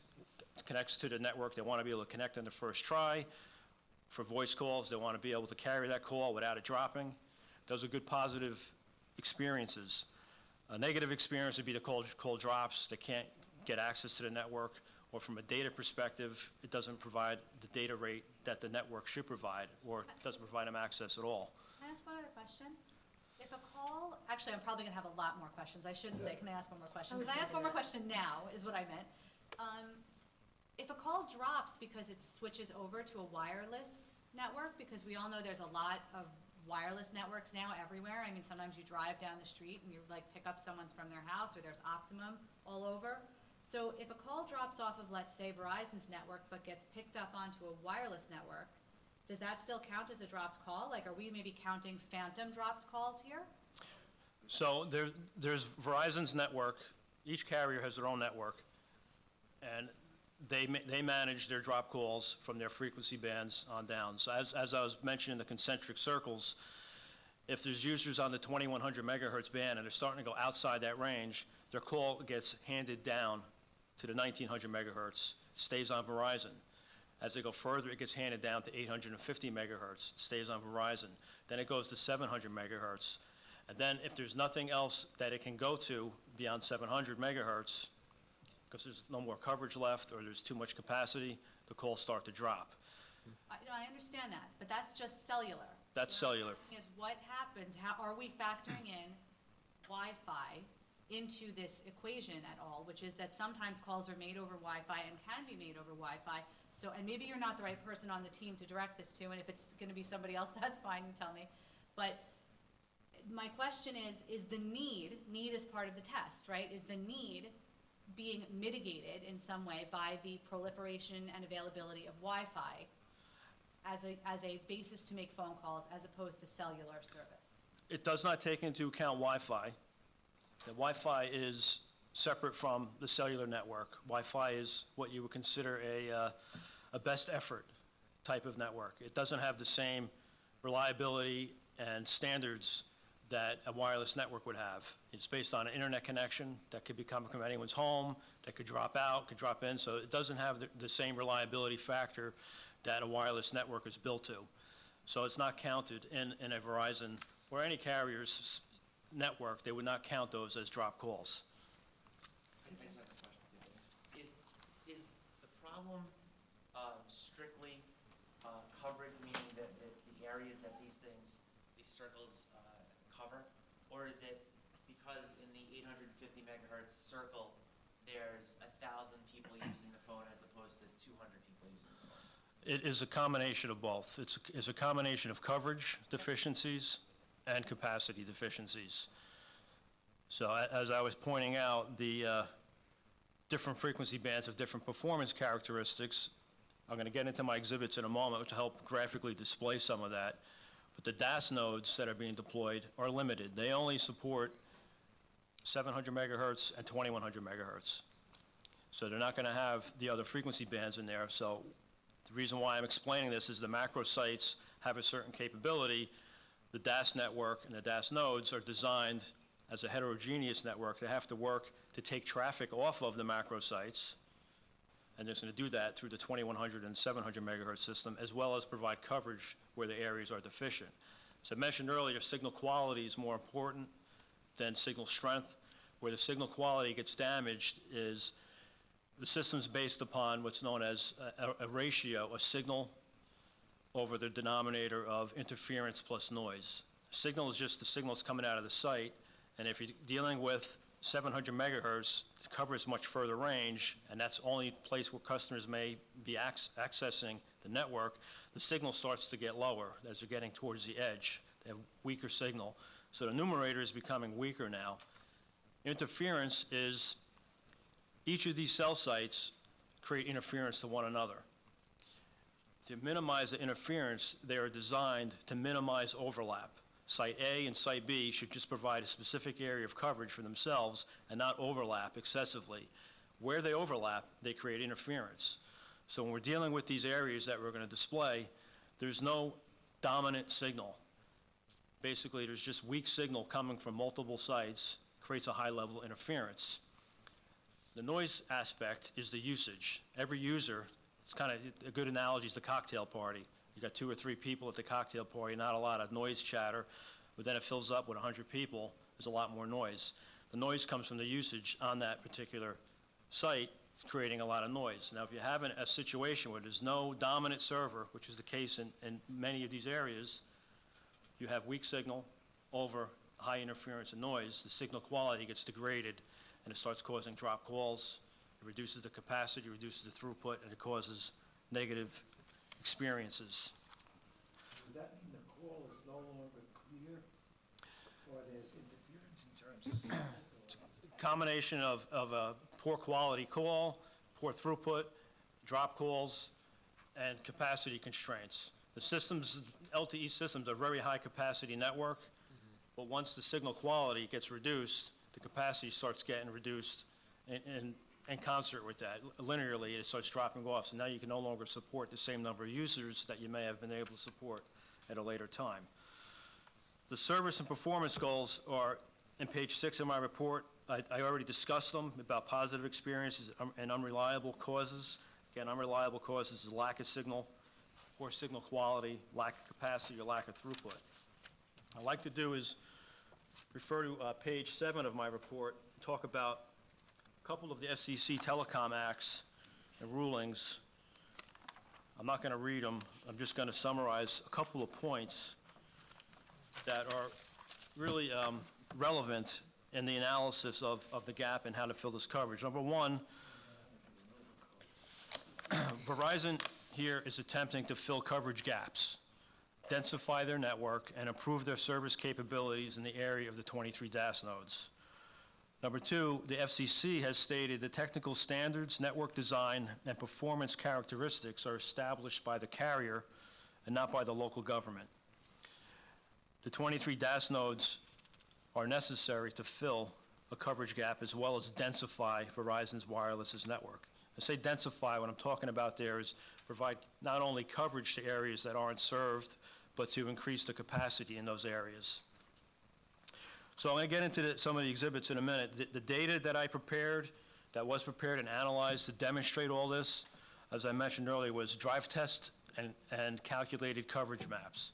to the network, they want to be able to connect on the first try. For voice calls, they want to be able to carry that call without it dropping. Those are good positive experiences. A negative experience would be the call drops. They can't get access to the network, or from a data perspective, it doesn't provide the data rate that the network should provide, or doesn't provide them access at all. Can I ask one other question? If a call, actually, I'm probably gonna have a lot more questions. I shouldn't say, can I ask one more question? Can I ask one more question now, is what I meant. If a call drops because it switches over to a wireless network, because we all know there's a lot of wireless networks now everywhere. I mean, sometimes you drive down the street and you like pick up someone's from their house, or there's Optimum all over. So if a call drops off of, let's say, Verizon's network, but gets picked up onto a wireless network, does that still count as a dropped call? Like, are we maybe counting phantom dropped calls here? So there's Verizon's network. Each carrier has their own network, and they manage their drop calls from their frequency bands on down. So as I was mentioning, the concentric circles, if there's users on the 2100 megahertz band and they're starting to go outside that range, their call gets handed down to the 1900 megahertz, stays on Verizon. As they go further, it gets handed down to 850 megahertz, stays on Verizon. Then it goes to 700 megahertz. And then if there's nothing else that it can go to beyond 700 megahertz, because there's no more coverage left or there's too much capacity, the calls start to drop. I understand that, but that's just cellular. That's cellular. Is what happens, how are we factoring in Wi-Fi into this equation at all, which is that sometimes calls are made over Wi-Fi and can be made over Wi-Fi. So, and maybe you're not the right person on the team to direct this to, and if it's gonna be somebody else, that's fine, you tell me. But my question is the need is part of the test, right? Is the need being mitigated in some way by the proliferation and availability of Wi-Fi as a basis to make phone calls as opposed to cellular service? It does not take into account Wi-Fi. The Wi-Fi is separate from the cellular network. Wi-Fi is what you would consider a best effort type of network. It doesn't have the same reliability and standards that a wireless network would have. It's based on an internet connection that could come from anyone's home, that could drop out, could drop in, so it doesn't have the same reliability factor that a wireless network is built to. So it's not counted in a Verizon or any carrier's network. They would not count those as drop calls. Is the problem strictly coverage, meaning that the areas that these circles cover? Or is it because in the 850 megahertz circle, there's 1,000 people using the phone as opposed to 200 people using the phone? It is a combination of both. It's a combination of coverage deficiencies and capacity deficiencies. So as I was pointing out, the different frequency bands have different performance characteristics. I'm going to get into my exhibits in a moment to help graphically display some of that. But the DAS nodes that are being deployed are limited. They only support 700 megahertz and 2100 megahertz. So they're not going to have the other frequency bands in there. So the reason why I'm explaining this is the macro sites have a certain capability. The DAS network and the DAS nodes are designed as a heterogeneous network. They have to work to take traffic off of the macro sites, and they're going to do that through the 2100 and 700 megahertz system, as well as provide coverage where the areas are deficient. As I mentioned earlier, signal quality is more important than signal strength. Where the signal quality gets damaged is the system's based upon what's known as a ratio of signal over the denominator of interference plus noise. Signal is just the signals coming out of the site, and if you're dealing with 700 megahertz, it covers much further range, and that's the only place where customers may be accessing the network. The signal starts to get lower as they're getting towards the edge. They have weaker signal. So the numerator is becoming weaker now. Interference is each of these cell sites create interference to one another. To minimize the interference, they are designed to minimize overlap. Site A and Site B should just provide a specific area of coverage for themselves and not overlap excessively. Where they overlap, they create interference. So when we're dealing with these areas that we're going to display, there's no dominant signal. Basically, there's just weak signal coming from multiple sites, creates a high level of interference. The noise aspect is the usage. Every user, it's kind of a good analogy is the cocktail party. You got 2 or 3 people at the cocktail party, not a lot of noise chatter, but then it fills up with 100 people, there's a lot more noise. The noise comes from the usage on that particular site, it's creating a lot of noise. Now, if you have a situation where there's no dominant server, which is the case in many of these areas, you have weak signal over high interference and noise, the signal quality gets degraded, and it starts causing drop calls. It reduces the capacity, reduces the throughput, and it causes negative experiences. Does that mean the call is no longer clear, or there's interference in terms of signal? Combination of a poor quality call, poor throughput, drop calls, and capacity constraints. The systems, LTE systems are very high capacity network, but once the signal quality gets reduced, the capacity starts getting reduced in concert with that. Linearly, it starts dropping off, so now you can no longer support the same number of users that you may have been able to support at a later time. The service and performance goals are in page 6 of my report. I already discussed them about positive experiences and unreliable causes. Again, unreliable causes is lack of signal, poor signal quality, lack of capacity, or lack of throughput. What I'd like to do is refer to page 7 of my report, talk about a couple of the FCC telecom acts and rulings. I'm not going to read them. I'm just going to summarize a couple of points that are really relevant in the analysis of the gap and how to fill this coverage. Number one, Verizon here is attempting to fill coverage gaps, densify their network, and improve their service capabilities in the area of the 23 DAS nodes. Number two, the FCC has stated the technical standards, network design, and performance characteristics are established by the carrier and not by the local government. The 23 DAS nodes are necessary to fill a coverage gap as well as densify Verizon's wireless network. I say densify, what I'm talking about there is provide not only coverage to areas that aren't served, but to increase the capacity in those areas. So I'm going to get into some of the exhibits in a minute. The data that I prepared, that was prepared and analyzed to demonstrate all this, as I mentioned earlier, was drive test and calculated coverage maps.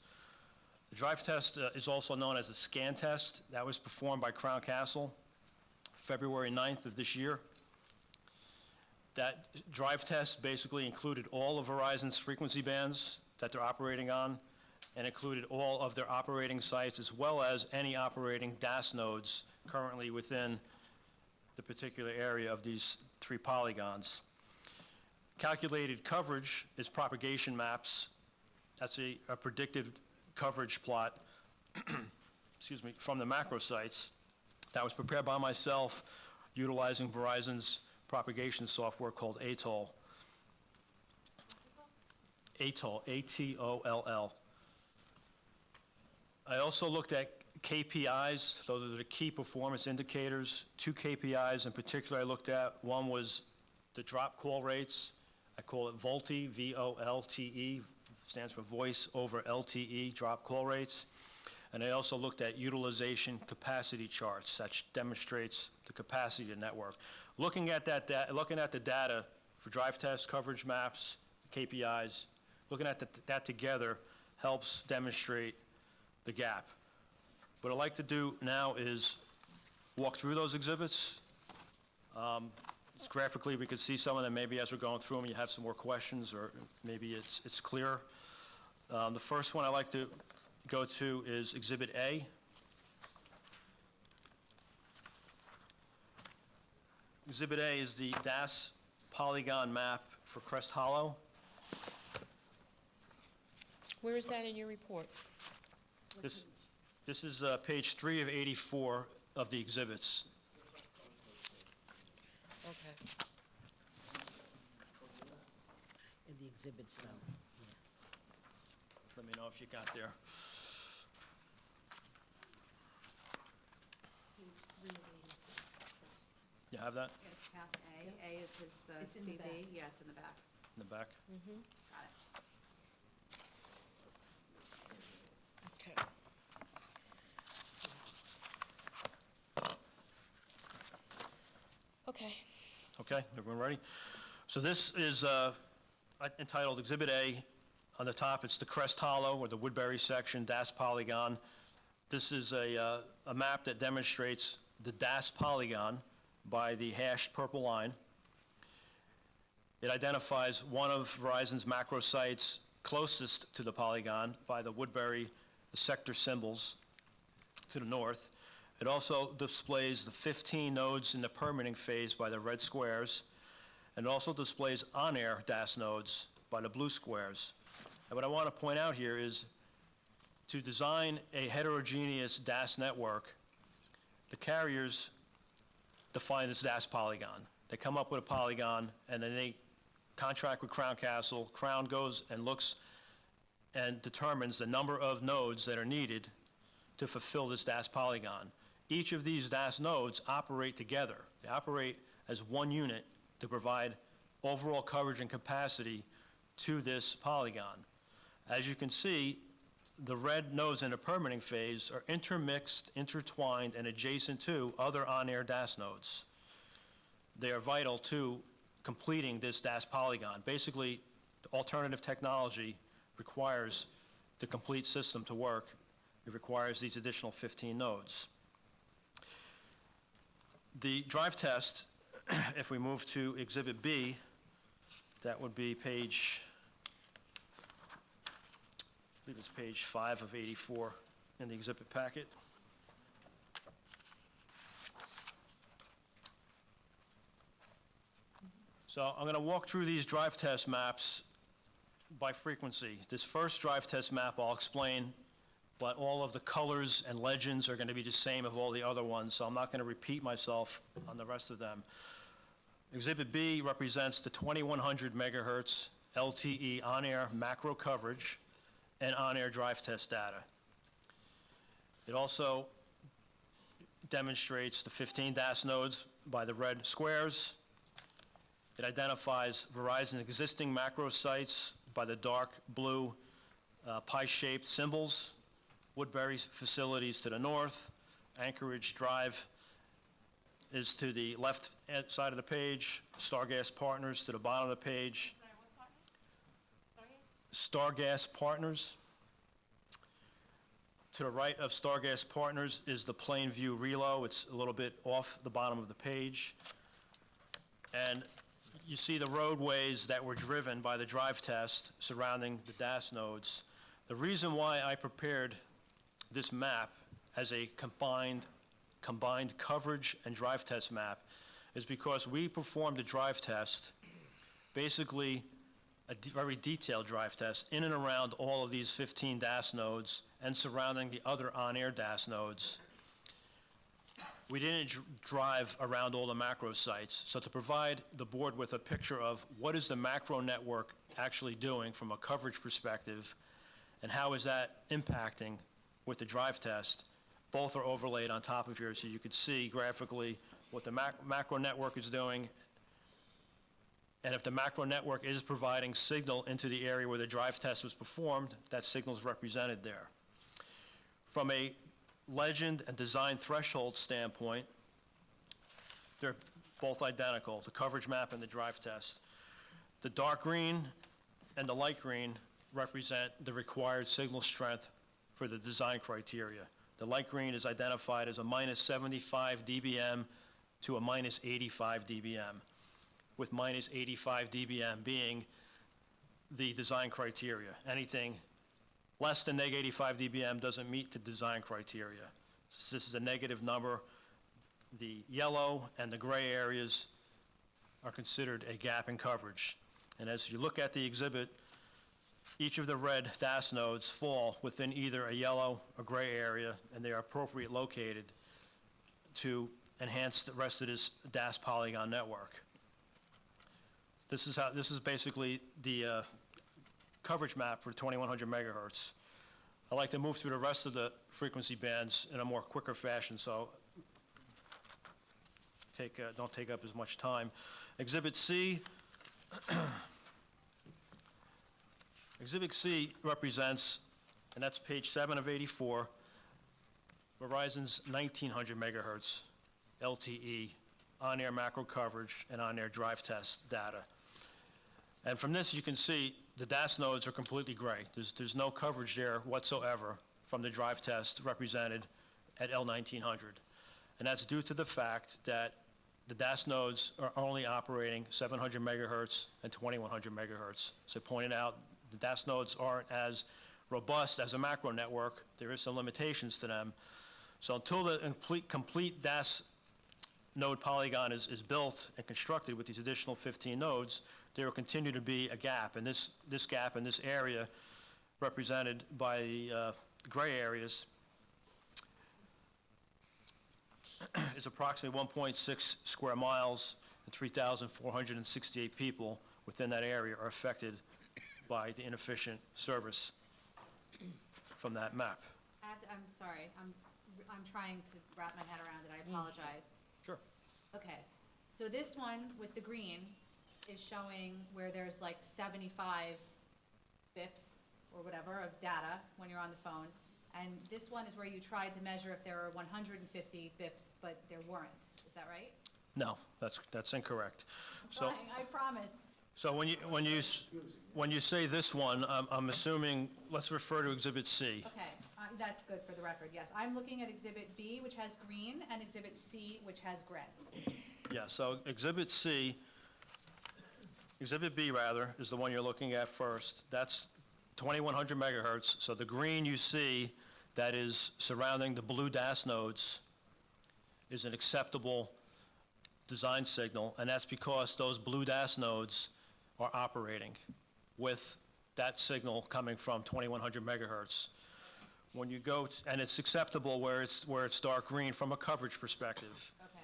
The drive test is also known as a scan test. That was performed by Crown Castle February 9th of this year. That drive test basically included all of Verizon's frequency bands that they're operating on, and included all of their operating sites, as well as any operating DAS nodes currently within the particular area of these 3 polygons. Calculated coverage is propagation maps. That's a predictive coverage plot, excuse me, from the macro sites that was prepared by myself utilizing Verizon's propagation software called ATOL. ATOL, A-T-O-L-L. I also looked at KPIs. Those are the key performance indicators. 2 KPIs in particular I looked at. One was the drop call rates. I call it VoLTE, V-O-L-T-E, stands for Voice over LTE, drop call rates. And I also looked at utilization capacity charts, that demonstrates the capacity of the network. Looking at the data for drive test coverage maps, KPIs, looking at that together helps demonstrate the gap. What I'd like to do now is walk through those exhibits. Graphically, we could see some of them. Maybe as we're going through them, you have some more questions, or maybe it's clear. The first one I'd like to go to is Exhibit A. Exhibit A is the DAS polygon map for Crest Hollow. Where is that in your report? This is page 3 of 84 of the exhibits. Okay. In the exhibits, though. Let me know if you got there. You have that It's past A. A is his It's in the CV. back. Yes, in the back. in the back? Got it. Okay. Okay. Okay, everyone ready? So this is entitled Exhibit A. On the top, it's the Crest Hollow, or the Woodbury section, DAS polygon. This is a map that demonstrates the DAS polygon by the hashed purple line. It identifies one of Verizon's macro sites closest to the polygon by the Woodbury, the sector symbols to the north. It also displays the 15 nodes in the permitting phase by the red squares, and it also displays on-air DAS nodes by the blue squares. And what I want to point out here is to design a heterogeneous DAS network, the carriers define this DAS polygon. They come up with a polygon, and then they contract with Crown Castle. Crown goes and looks and determines the number of nodes that are needed to fulfill this DAS polygon. Each of these DAS nodes operate together. They operate as one unit to provide overall coverage and capacity to this polygon. As you can see, the red nodes in the permitting phase are intermixed, intertwined, and adjacent to other on-air DAS nodes. They are vital to completing this DAS polygon. Basically, alternative technology requires the complete system to work. It requires these additional 15 nodes. The drive test, if we move to Exhibit B, that would be page, I believe it's page 5 of 84 in the exhibit packet. So I'm going to walk through these drive test maps by frequency. This first drive test map I'll explain, but all of the colors and legends are going to be the same of all the other ones, so I'm not going to repeat myself on the rest of them. Exhibit B represents the 2100 megahertz LTE on-air macro coverage and on-air drive test data. It also demonstrates the 15 DAS nodes by the red squares. It identifies Verizon's existing macro sites by the dark blue pie-shaped symbols. Woodbury's facilities to the north. Anchorage Drive is to the left side of the page. Stargas Partners to the bottom of the page. Stargas Partners. To the right of Stargas Partners is the Plainview Relo. It's a little bit off the bottom of the page. And you see the roadways that were driven by the drive test surrounding the DAS nodes. The reason why I prepared this map as a combined coverage and drive test map is because we performed a drive test, basically a very detailed drive test, in and around all of these 15 DAS nodes and surrounding the other on-air DAS nodes. We didn't drive around all the macro sites. So to provide the board with a picture of what is the macro network actually doing from a coverage perspective, and how is that impacting with the drive test, both are overlaid on top of here so you could see graphically what the macro network is doing, and if the macro network is providing signal into the area where the drive test was performed, that signal is represented there. From a legend and design threshold standpoint, they're both identical, the coverage map and the drive test. The dark green and the light green represent the required signal strength for the design criteria. The light green is identified as a minus 75 dBm to a minus 85 dBm, with minus 85 dBm being the design criteria. Anything less than negative 85 dBm doesn't meet the design criteria. So this is a negative number. The yellow and the gray areas are considered a gap in coverage. And as you look at the exhibit, each of the red DAS nodes fall within either a yellow or gray area, and they are appropriately located to enhance the rest of this DAS polygon network. This is basically the coverage map for 2100 megahertz. I'd like to move through the rest of the frequency bands in a more quicker fashion, so don't take up as much time. Exhibit C. Exhibit C represents, and that's page 7 of 84, Verizon's 1900 megahertz LTE on-air macro coverage and on-air drive test data. And from this, you can see the DAS nodes are completely gray. There's no coverage there whatsoever from the drive test represented at L1900. And that's due to the fact that the DAS nodes are only operating 700 megahertz and 2100 megahertz. So pointed out, the DAS nodes aren't as robust as a macro network. There is some limitations to them. So until the complete DAS node polygon is built and constructed with these additional 15 nodes, there will continue to be a gap. And this gap in this area, represented by the gray areas, is approximately 1.6 square miles, and 3,468 people within that area are affected by the inefficient service from that map. I'm sorry, I'm trying to wrap my head around it, I apologize. Sure. Okay, so this one with the green is showing where there's like 75 bips or whatever of data when you're on the phone. And this one is where you tried to measure if there were 150 bips, but there weren't. Is that right? No, that's incorrect. So, Trying, I promise. so when you say this one, I'm assuming, let's refer to Exhibit C. Okay, that's good for the record, yes. I'm looking at Exhibit B, which has green, and Exhibit C, which has gray. Yeah, so Exhibit B rather, is the one you're looking at first. That's 2100 megahertz. So the green you see that is surrounding the blue DAS nodes is an acceptable design signal, and that's because those blue DAS nodes are operating with that signal coming from 2100 megahertz. When you go, and it's acceptable where it's dark green from a coverage perspective. Okay.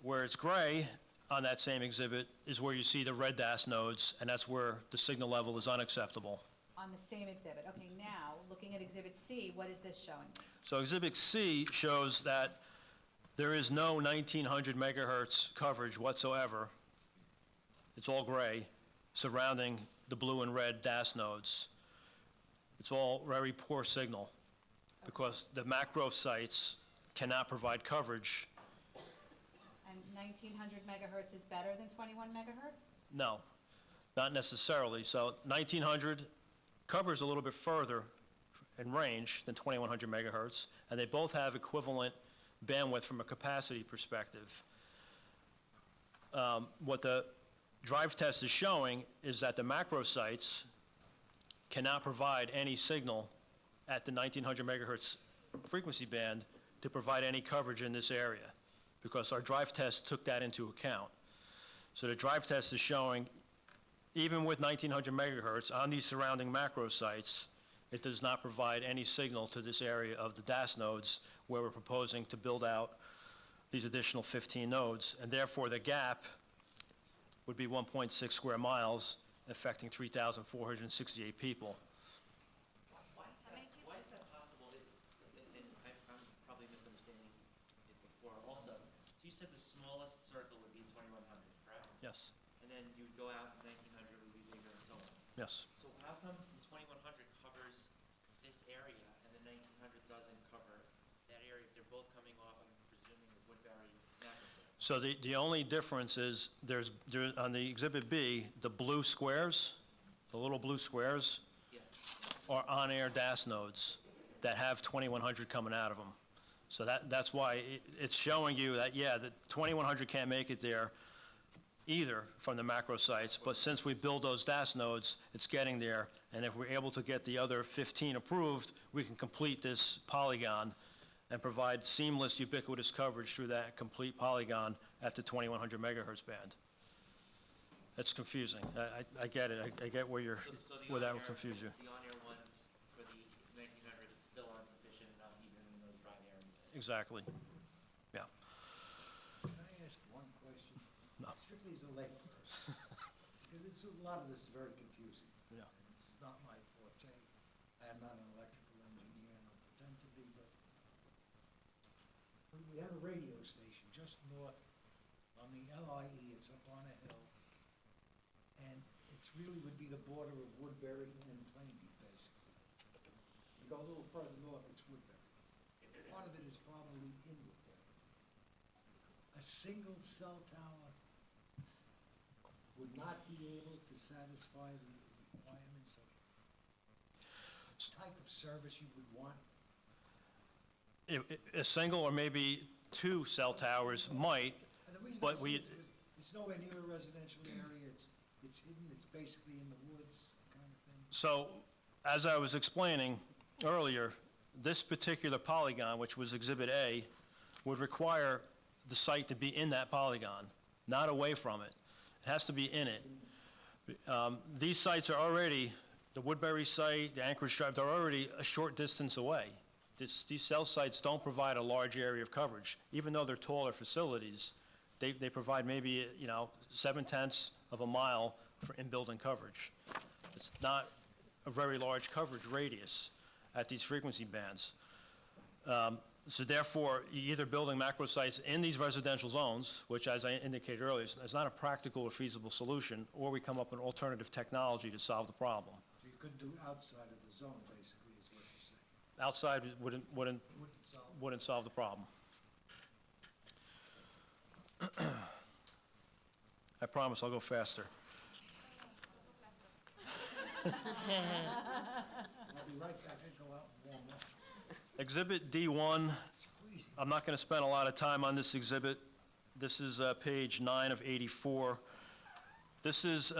Where it's gray on that same exhibit is where you see the red DAS nodes, and that's where the signal level is unacceptable. On the same exhibit. Okay, now, looking at Exhibit C, what is this showing? So Exhibit C shows that there is no 1900 megahertz coverage whatsoever. It's all gray surrounding the blue and red DAS nodes. It's all very poor signal because the macro sites cannot provide coverage. And 1900 megahertz is better than 21 megahertz? No, not necessarily. So 1900 covers a little bit further in range than 2100 megahertz, and they both have equivalent bandwidth from a capacity perspective. What the drive test is showing is that the macro sites cannot provide any signal at the 1900 megahertz frequency band to provide any coverage in this area, because our drive test took that into account. So the drive test is showing, even with 1900 megahertz on these surrounding macro sites, it does not provide any signal to this area of the DAS nodes where we're proposing to build out these additional 15 nodes, and therefore the gap would be 1.6 square miles, affecting 3,468 people. Why is that possible? And I'm probably misunderstanding it before also. So you said the smallest circle would be 2100, correct? Yes, And then you'd go out, 1900 would be bigger and so on. yes. So how come 2100 covers this area and the 1900 doesn't cover that area if they're both coming off, I'm presuming, the Woodbury macro site? So the only difference is on the Exhibit B, the blue squares, the little blue squares Yes. are on-air DAS nodes that have 2100 coming out of them. So that's why it's showing you that, yeah, the 2100 can't make it there either from the macro sites, but since we build those DAS nodes, it's getting there, and if we're able to get the other 15 approved, we can complete this polygon and provide seamless, ubiquitous coverage through that complete polygon at the 2100 megahertz band. It's confusing. I get it. I get where you're, So the where that would on-air- confuse you. The on-air ones for the 1900s still aren't sufficient enough even in those dry areas. Exactly. Yeah. Can I ask one question? No. Strictly as a layperson. Because a lot of this is very confusing. Yeah. And this is not my forte. I am not an electrical engineer, and I don't pretend to be, but we have a radio station just north on the LIE. It's up on a hill. And it's really would be the border of Woodbury and Plainview, basically. You go a little further north, it's Woodbury. Part of it is probably in Woodbury. A single cell tower would not be able to satisfy the requirements of type of service you would want. A single or maybe two cell towers might, And the reason I but say we, is it's nowhere near a residential area, it's hidden, it's basically in the woods, kind of thing. so, as I was explaining earlier, this particular polygon, which was Exhibit A, would require the site to be in that polygon, not away from it. It has to be in it. These sites are already, the Woodbury site, the Anchorage Drive, they're already a short distance away. These cell sites don't provide a large area of coverage. Even though they're taller facilities, they provide maybe, 0.7 of a mile for in-building coverage. It's not a very large coverage radius at these frequency bands. So therefore, you're either building macro sites in these residential zones, which, as I indicated earlier, is not a practical or feasible solution, or we come up with alternative technology to solve the problem. So you couldn't do outside of the zone, basically, is what you're saying. Outside wouldn't Wouldn't solve. wouldn't solve the problem. I promise I'll go faster. I'll be right back, I go out and warm up. Exhibit D1, It's freezing. I'm not going to spend a lot of time on this exhibit. This is page 9 of 84. This is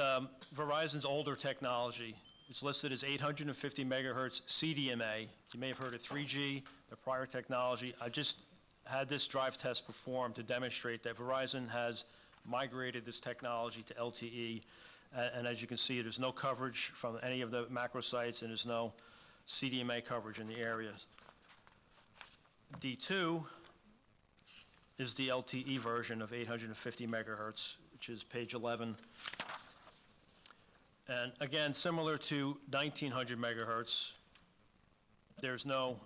Verizon's older technology. It's listed as 850 megahertz CDMA. You may have heard of 3G, the prior technology. I just had this drive test performed to demonstrate that Verizon has migrated this technology to LTE. And as you can see, there's no coverage from any of the macro sites, and there's no CDMA coverage in the areas. D2 is the LTE version of 850 megahertz, which is page 11. And again, similar to 1900 megahertz, there's no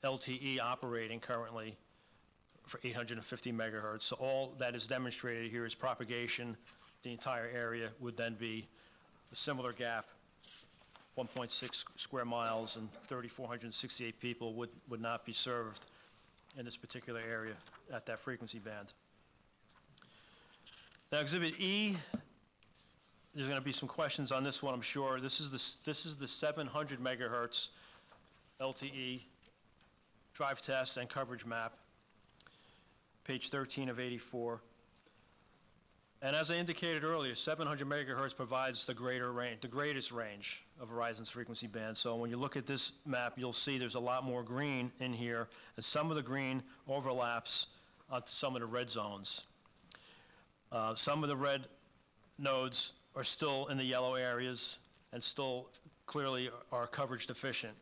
LTE operating currently for 850 megahertz. So all that is demonstrated here is propagation. The entire area would then be a similar gap, 1.6 square miles, and 3,468 people would not be served in this particular area at that frequency band. Now, Exhibit E there's going to be some questions on this one, I'm sure. This is the 700 megahertz LTE drive test and coverage map, page 13 of 84. And as I indicated earlier, 700 megahertz provides the greatest range of Verizon's frequency band. So when you look at this map, you'll see there's a lot more green in here, and some of the green overlaps onto some of the red zones. Some of the red nodes are still in the yellow areas and still clearly are coverage deficient.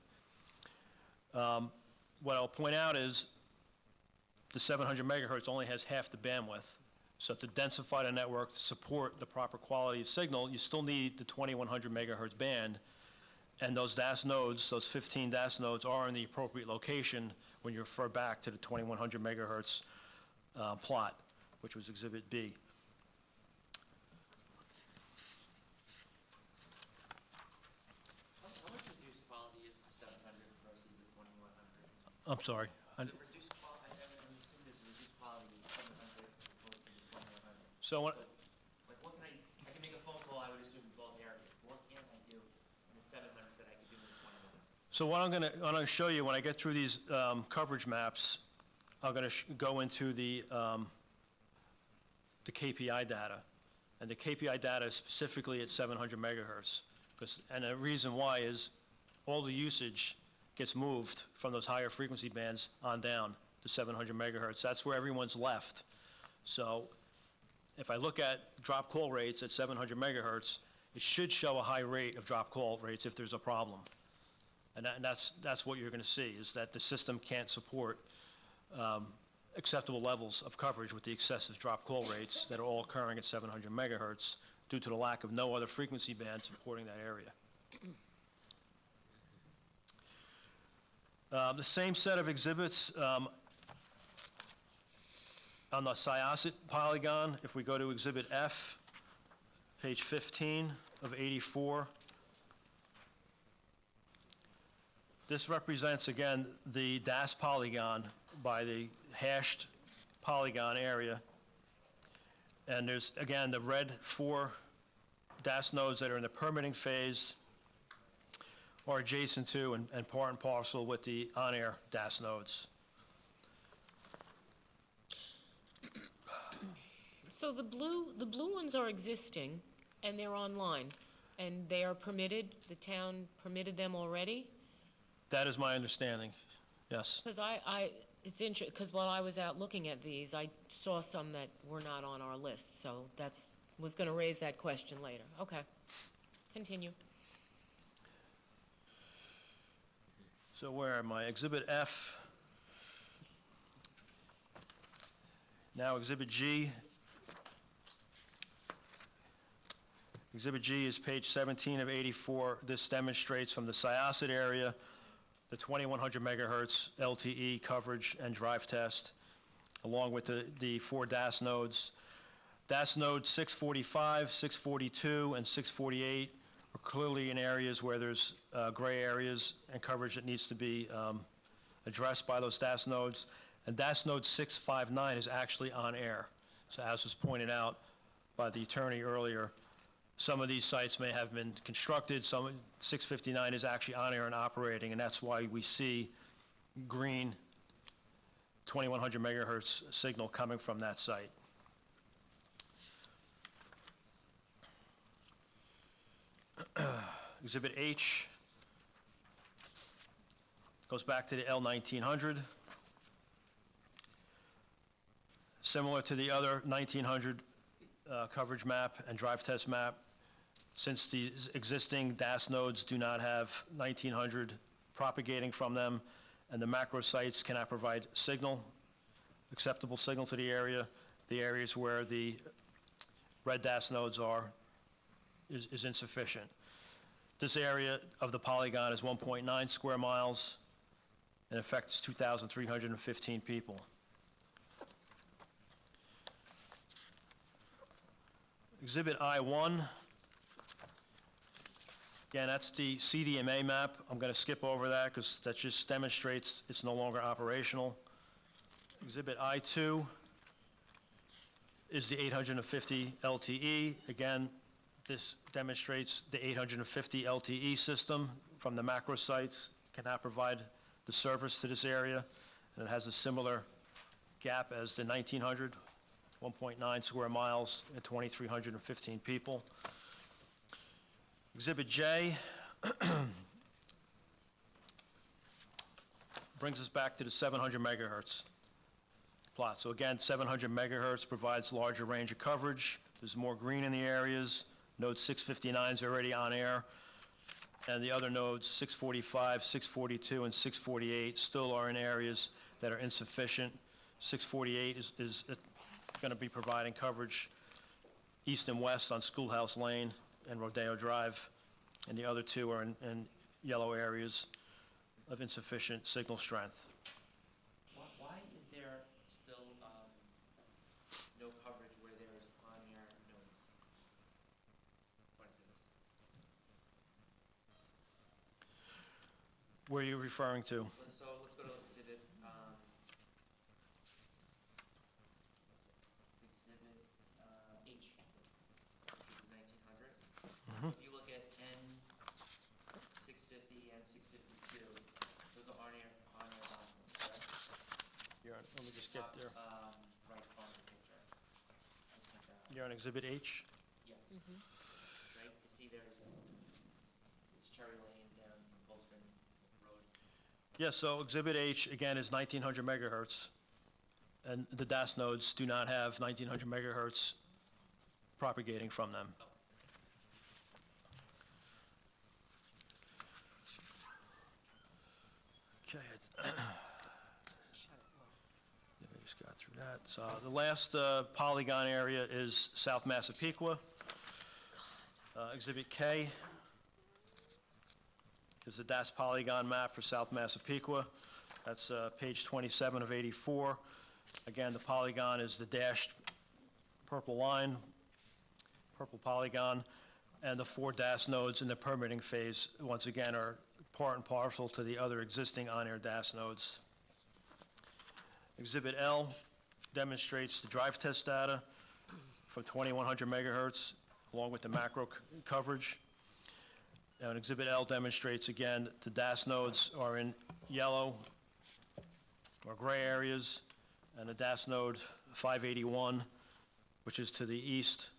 What I'll point out is the 700 megahertz only has half the bandwidth. So to densify the network to support the proper quality of signal, you still need the 2100 megahertz band. And those DAS nodes, those 15 DAS nodes, are in the appropriate location when you refer back to the 2100 megahertz plot, which was Exhibit B. How much reduced quality is the 700 versus the 2100? I'm sorry. The reduced quality, I'm assuming there's reduced quality with 700 as opposed to the 2100. So when, Like, what can I can make a phone call, I would assume, in both areas. What can I do in the 700 that I could do in the 2100? So what I'm going to show you when I get through these coverage maps, I'm going to go into the KPI data. And the KPI data is specifically at 700 megahertz. And the reason why is all the usage gets moved from those higher frequency bands on down to 700 megahertz. That's where everyone's left. So if I look at drop call rates at 700 megahertz, it should show a high rate of drop call rates if there's a problem. And that's what you're going to see, is that the system can't support acceptable levels of coverage with the excessive drop call rates that are all occurring at 700 megahertz due to the lack of no other frequency band supporting that area. The same set of exhibits on the Syosset polygon, if we go to Exhibit F, page 15 of 84, this represents, again, the DAS polygon by the hashed polygon area. And there's, again, the red 4 DAS nodes that are in the permitting phase are adjacent to and part and parcel with the on-air DAS nodes. So the blue ones are existing, and they're online, and they are permitted, the town permitted them already? That is my understanding, yes. Because it's interesting, because while I was out looking at these, I saw some that were not on our list, so was going to raise that question later. Okay, continue. So where am I? Exhibit F. Now Exhibit G. Exhibit G is page 17 of 84. This demonstrates from the Syosset area the 2100 megahertz LTE coverage and drive test, along with the 4 DAS nodes. DAS nodes 645, 642, and 648 are clearly in areas where there's gray areas and coverage that needs to be addressed by those DAS nodes. And DAS node 659 is actually on air. So as was pointed out by the attorney earlier, some of these sites may have been constructed, 659 is actually on air and operating, and that's why we see green 2100 megahertz signal coming from that site. Exhibit H goes back to the L1900. Similar to the other 1900 coverage map and drive test map, since the existing DAS nodes do not have 1900 propagating from them, and the macro sites cannot provide signal, acceptable signal to the areas where the red DAS nodes are is insufficient. This area of the polygon is 1.9 square miles and affects 2,315 people. Exhibit I-1. Again, that's the CDMA map. I'm going to skip over that because that just demonstrates it's no longer operational. Exhibit I-2 is the 850 LTE. Again, This demonstrates the 850 LTE system from the macro sites cannot provide the service to this area, and it has a similar gap as the 1900, 1.9 square miles and 2,315 people. Exhibit J brings us back to the 700 megahertz plot. So again, 700 megahertz provides larger range of coverage. There's more green in the areas. Node 659 is already on air. And the other nodes, 645, 642, and 648, still are in areas that are insufficient. 648 is going to be providing coverage east and west on Schoolhouse Lane and Rodeo Drive. And the other two are in yellow areas of insufficient signal strength. Why is there still no coverage where there's on-air nodes? According to this. Where are you referring to? So let's go to exhibit, H, which is 1900. If you look at N 650 and 652, those are on-air documents, correct? Let me just get there. Right on the picture. I think, You're on Exhibit H? yes. Right, you see it's Cherry Lane down from Coleston Road. Yes, so Exhibit H, again, is 1900 megahertz, and the DAS nodes do not have 1900 megahertz propagating from them. Okay. I just got through that. So the last polygon area is South Massapequa. Exhibit K is the DAS polygon map for South Massapequa. That's page 27 of 84. Again, the polygon is the dashed purple line, purple polygon, and the 4 DAS nodes in the permitting phase, once again, are part and parcel to the other existing on-air DAS nodes. Exhibit L demonstrates the drive test data for 2100 megahertz, along with the macro coverage. And Exhibit L demonstrates, again, the DAS nodes are in yellow or gray areas, and the DAS node 581, which is to the east,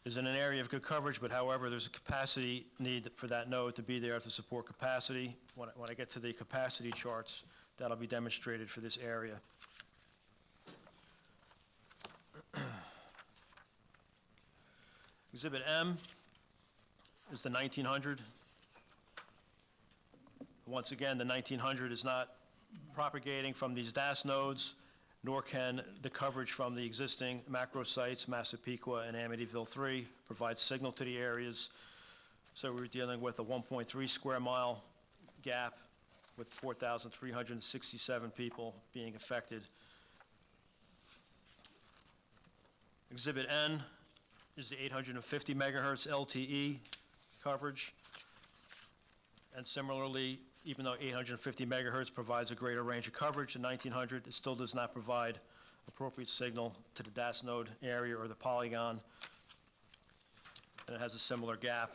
is in an area of good coverage, but however, there's a capacity need for that node to be there to support capacity. When I get to the capacity charts, that'll be demonstrated for this area. Exhibit M is the 1900. Once again, the 1900 is not propagating from these DAS nodes, nor can the coverage from the existing macro sites, Massapequa and Amityville 3, provide signal to the areas. So we're dealing with a 1.3 square mile gap with 4,367 people being affected. Exhibit N is the 850 megahertz LTE coverage. And similarly, even though 850 megahertz provides a greater range of coverage than 1900, it still does not provide appropriate signal to the DAS node area or the polygon. And it has a similar gap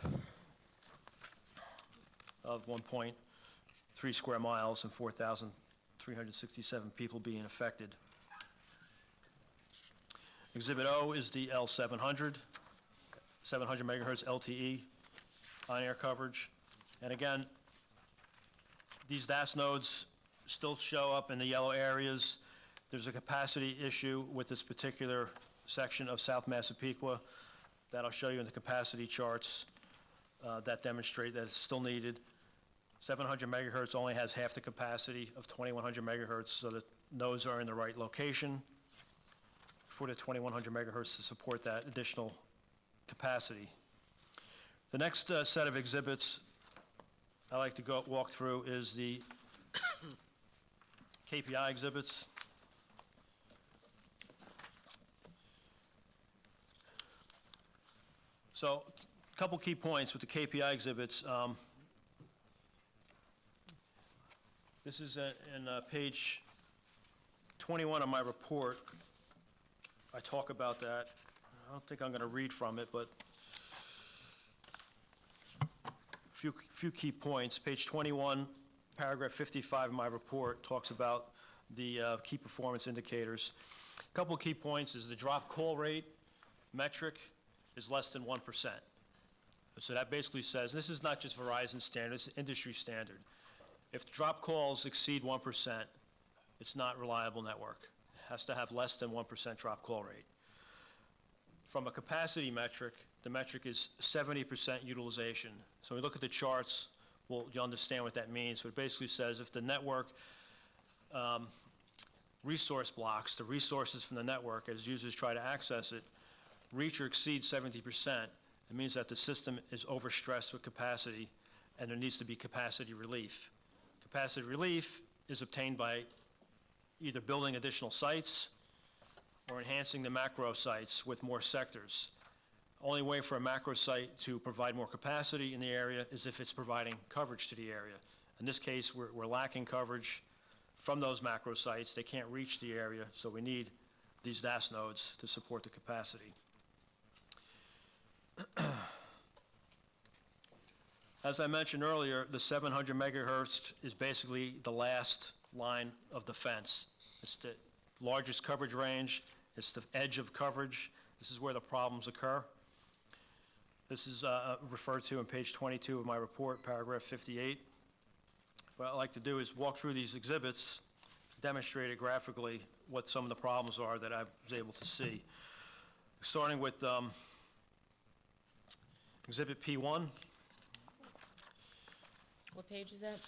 of 1.3 square miles and 4,367 people being affected. Exhibit O is the L700, 700 megahertz LTE on-air coverage. And again, these DAS nodes still show up in the yellow areas. There's a capacity issue with this particular section of South Massapequa that I'll show you in the capacity charts that demonstrate that it's still needed. 700 megahertz only has half the capacity of 2100 megahertz, so the nodes are in the right location for the 2100 megahertz to support that additional capacity. The next set of exhibits I like to walk through is the KPI exhibits. So, a couple key points with the KPI exhibits. This is in page 21 of my report. I talk about that. I don't think I'm going to read from it, but few key points. Page 21, paragraph 55 of my report talks about the key performance indicators. A couple of key points is the drop call rate metric is less than 1%. So that basically says, this is not just Verizon standard, it's industry standard. If drop calls exceed 1%, it's not reliable network. It has to have less than 1% drop call rate. From a capacity metric, the metric is 70% utilization. So when we look at the charts, you'll understand what that means. But it basically says if the network resource blocks, the resources from the network as users try to access it, reach or exceed 70%, it means that the system is overstressed with capacity and there needs to be capacity relief. Capacity relief is obtained by either building additional sites or enhancing the macro sites with more sectors. Only way for a macro site to provide more capacity in the area is if it's providing coverage to the area. In this case, we're lacking coverage from those macro sites. They can't reach the area, so we need these DAS nodes to support the capacity. As I mentioned earlier, the 700 megahertz is basically the last line of defense. It's the largest coverage range. It's the edge of coverage. This is where the problems occur. This is referred to on page 22 of my report, paragraph 58. What I'd like to do is walk through these exhibits, demonstrate it graphically what some of the problems are that I was able to see. Starting with Exhibit P1. What page is that?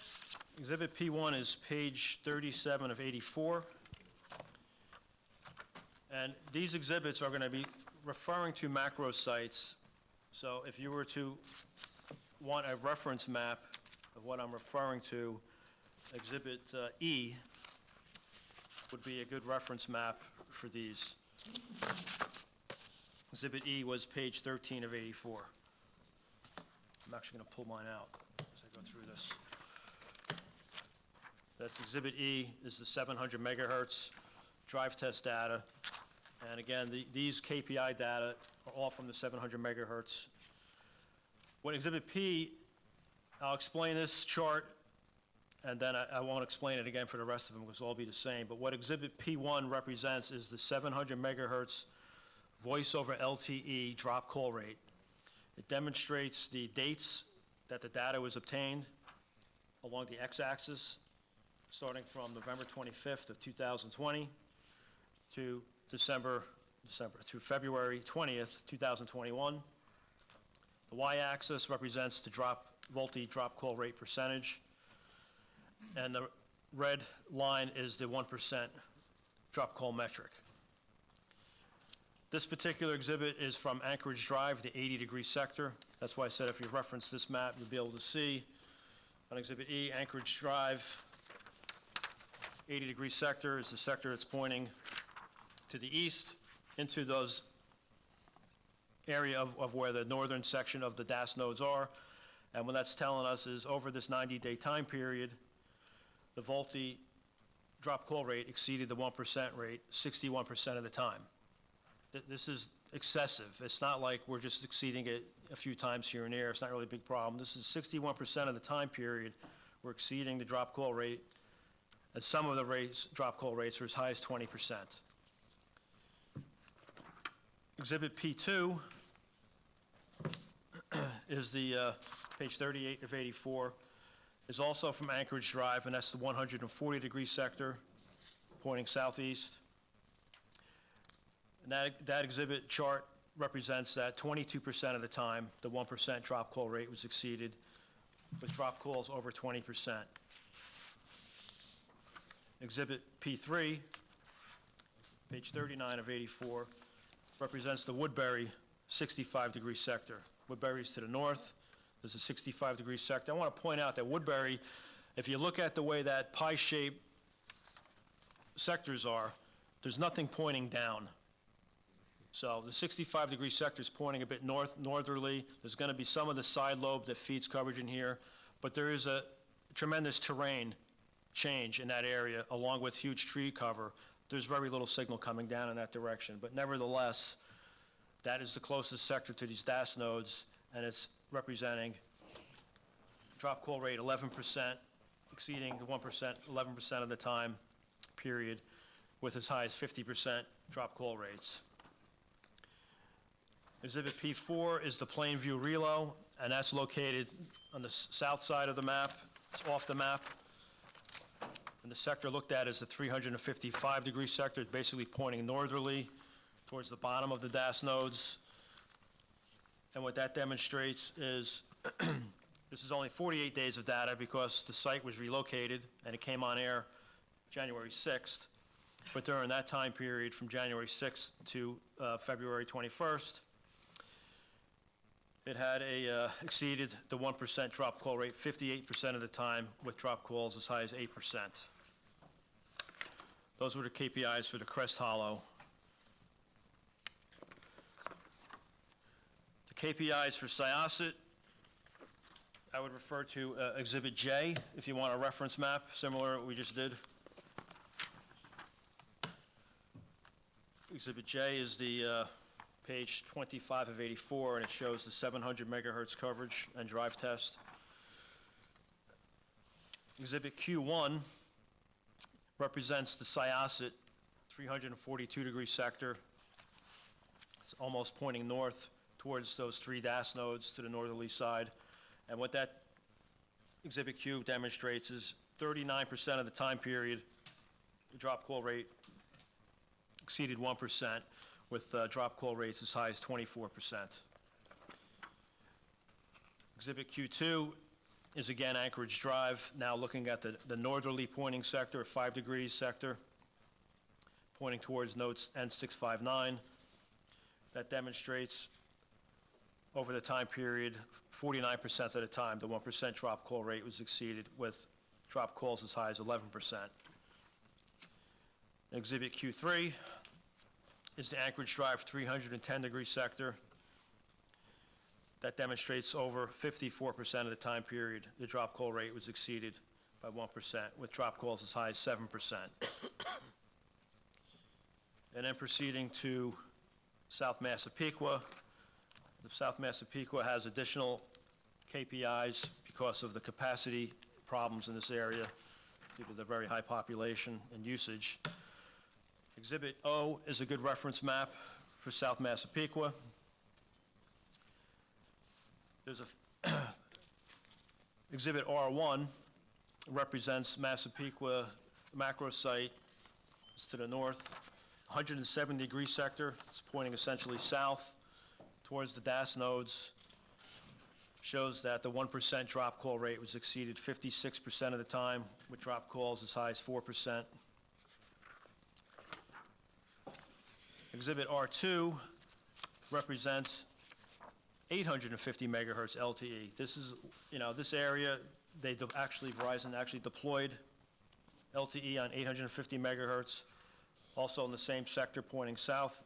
Exhibit P1 is page 37 of 84. And these exhibits are going to be referring to macro sites. So if you were to want a reference map of what I'm referring to, Exhibit E would be a good reference map for these. Exhibit E was page 13 of 84. I'm actually going to pull mine out as I go through this. That's Exhibit E, is the 700 megahertz drive test data. And again, these KPI data are all from the 700 megahertz. When Exhibit P, I'll explain this chart, and then I won't explain it again for the rest of them because it'll all be the same. But what Exhibit P1 represents is the 700 megahertz voice over LTE drop call rate. It demonstrates the dates that the data was obtained along the x-axis, starting from November 25th of 2020 to through February 20th, 2021. The y-axis represents the VoLTE drop call rate percentage, and the red line is the 1% drop call metric. This particular exhibit is from Anchorage Drive, the 80-degree sector. That's why I said if you reference this map, you'll be able to see on Exhibit E, Anchorage Drive, 80-degree sector is the sector that's pointing to the east into those area of where the northern section of the DAS nodes are. And what that's telling us is over this 90-day time period, the VoLTE drop call rate exceeded the 1% rate 61% of the time. This is excessive. It's not like we're just exceeding it a few times here and there. It's not really a big problem. This is 61% of the time period we're exceeding the drop call rate, and some of the drop call rates are as high as 20%. Exhibit P2 is the page 38 of 84, is also from Anchorage Drive, and that's the 140-degree sector pointing southeast. And that exhibit chart represents that 22% of the time, the 1% drop call rate was exceeded, with drop calls over 20%. Exhibit P3, page 39 of 84, represents the Woodbury 65-degree sector. Woodbury's to the north. There's a 65-degree sector. I want to point out that Woodbury, if you look at the way that pie-shaped sectors are, there's nothing pointing down. So the 65-degree sector is pointing a bit northerly. There's going to be some of the side lobe that feeds coverage in here, but there is a tremendous terrain change in that area, along with huge tree cover. There's very little signal coming down in that direction, but nevertheless, that is the closest sector to these DAS nodes, and it's representing drop call rate 11%, exceeding the 1%, 11% of the time period, with as high as 50% drop call rates. Exhibit P4 is the Plainview Relo, and that's located on the south side of the map. It's off the map. And the sector looked at is the 355-degree sector, it's basically pointing northerly towards the bottom of the DAS nodes. And what that demonstrates is, this is only 48 days of data because the site was relocated and it came on air January 6th. But during that time period, from January 6th to February 21st, it had exceeded the 1% drop call rate 58% of the time, with drop calls as high as 8%. Those were the KPIs for the Crest Hollow. The KPIs for Syosset, I would refer to Exhibit J, if you want a reference map, similar to what we just did. Exhibit J is the page 25 of 84, and it shows the 700 megahertz coverage and drive test. Exhibit Q1 represents the Syosset 342-degree sector. It's almost pointing north towards those 3 DAS nodes to the northerly side. And what that Exhibit Q demonstrates is 39% of the time period, the drop call rate exceeded 1%, with drop call rates as high as 24%. Exhibit Q2 is again Anchorage Drive, now looking at the northerly pointing sector, 5 degrees sector, pointing towards nodes N659. That demonstrates over the time period, 49% of the time, the 1% drop call rate was exceeded, with drop calls as high as 11%. Exhibit Q3 is the Anchorage Drive 310-degree sector. That demonstrates over 54% of the time period, the drop call rate was exceeded by 1%, with drop calls as high as 7%. And then proceeding to South Massapequa. South Massapequa has additional KPIs because of the capacity problems in this area due to the very high population and usage. Exhibit O is a good reference map for South Massapequa. There's Exhibit R1 represents Massapequa macro site. It's to the north, 170-degree sector. It's pointing essentially south towards the DAS nodes. Shows that the 1% drop call rate was exceeded 56% of the time, with drop calls as high as 4%. Exhibit R2 represents 850 megahertz LTE. This is, this area, Verizon actually deployed LTE on 850 megahertz, also in the same sector pointing south.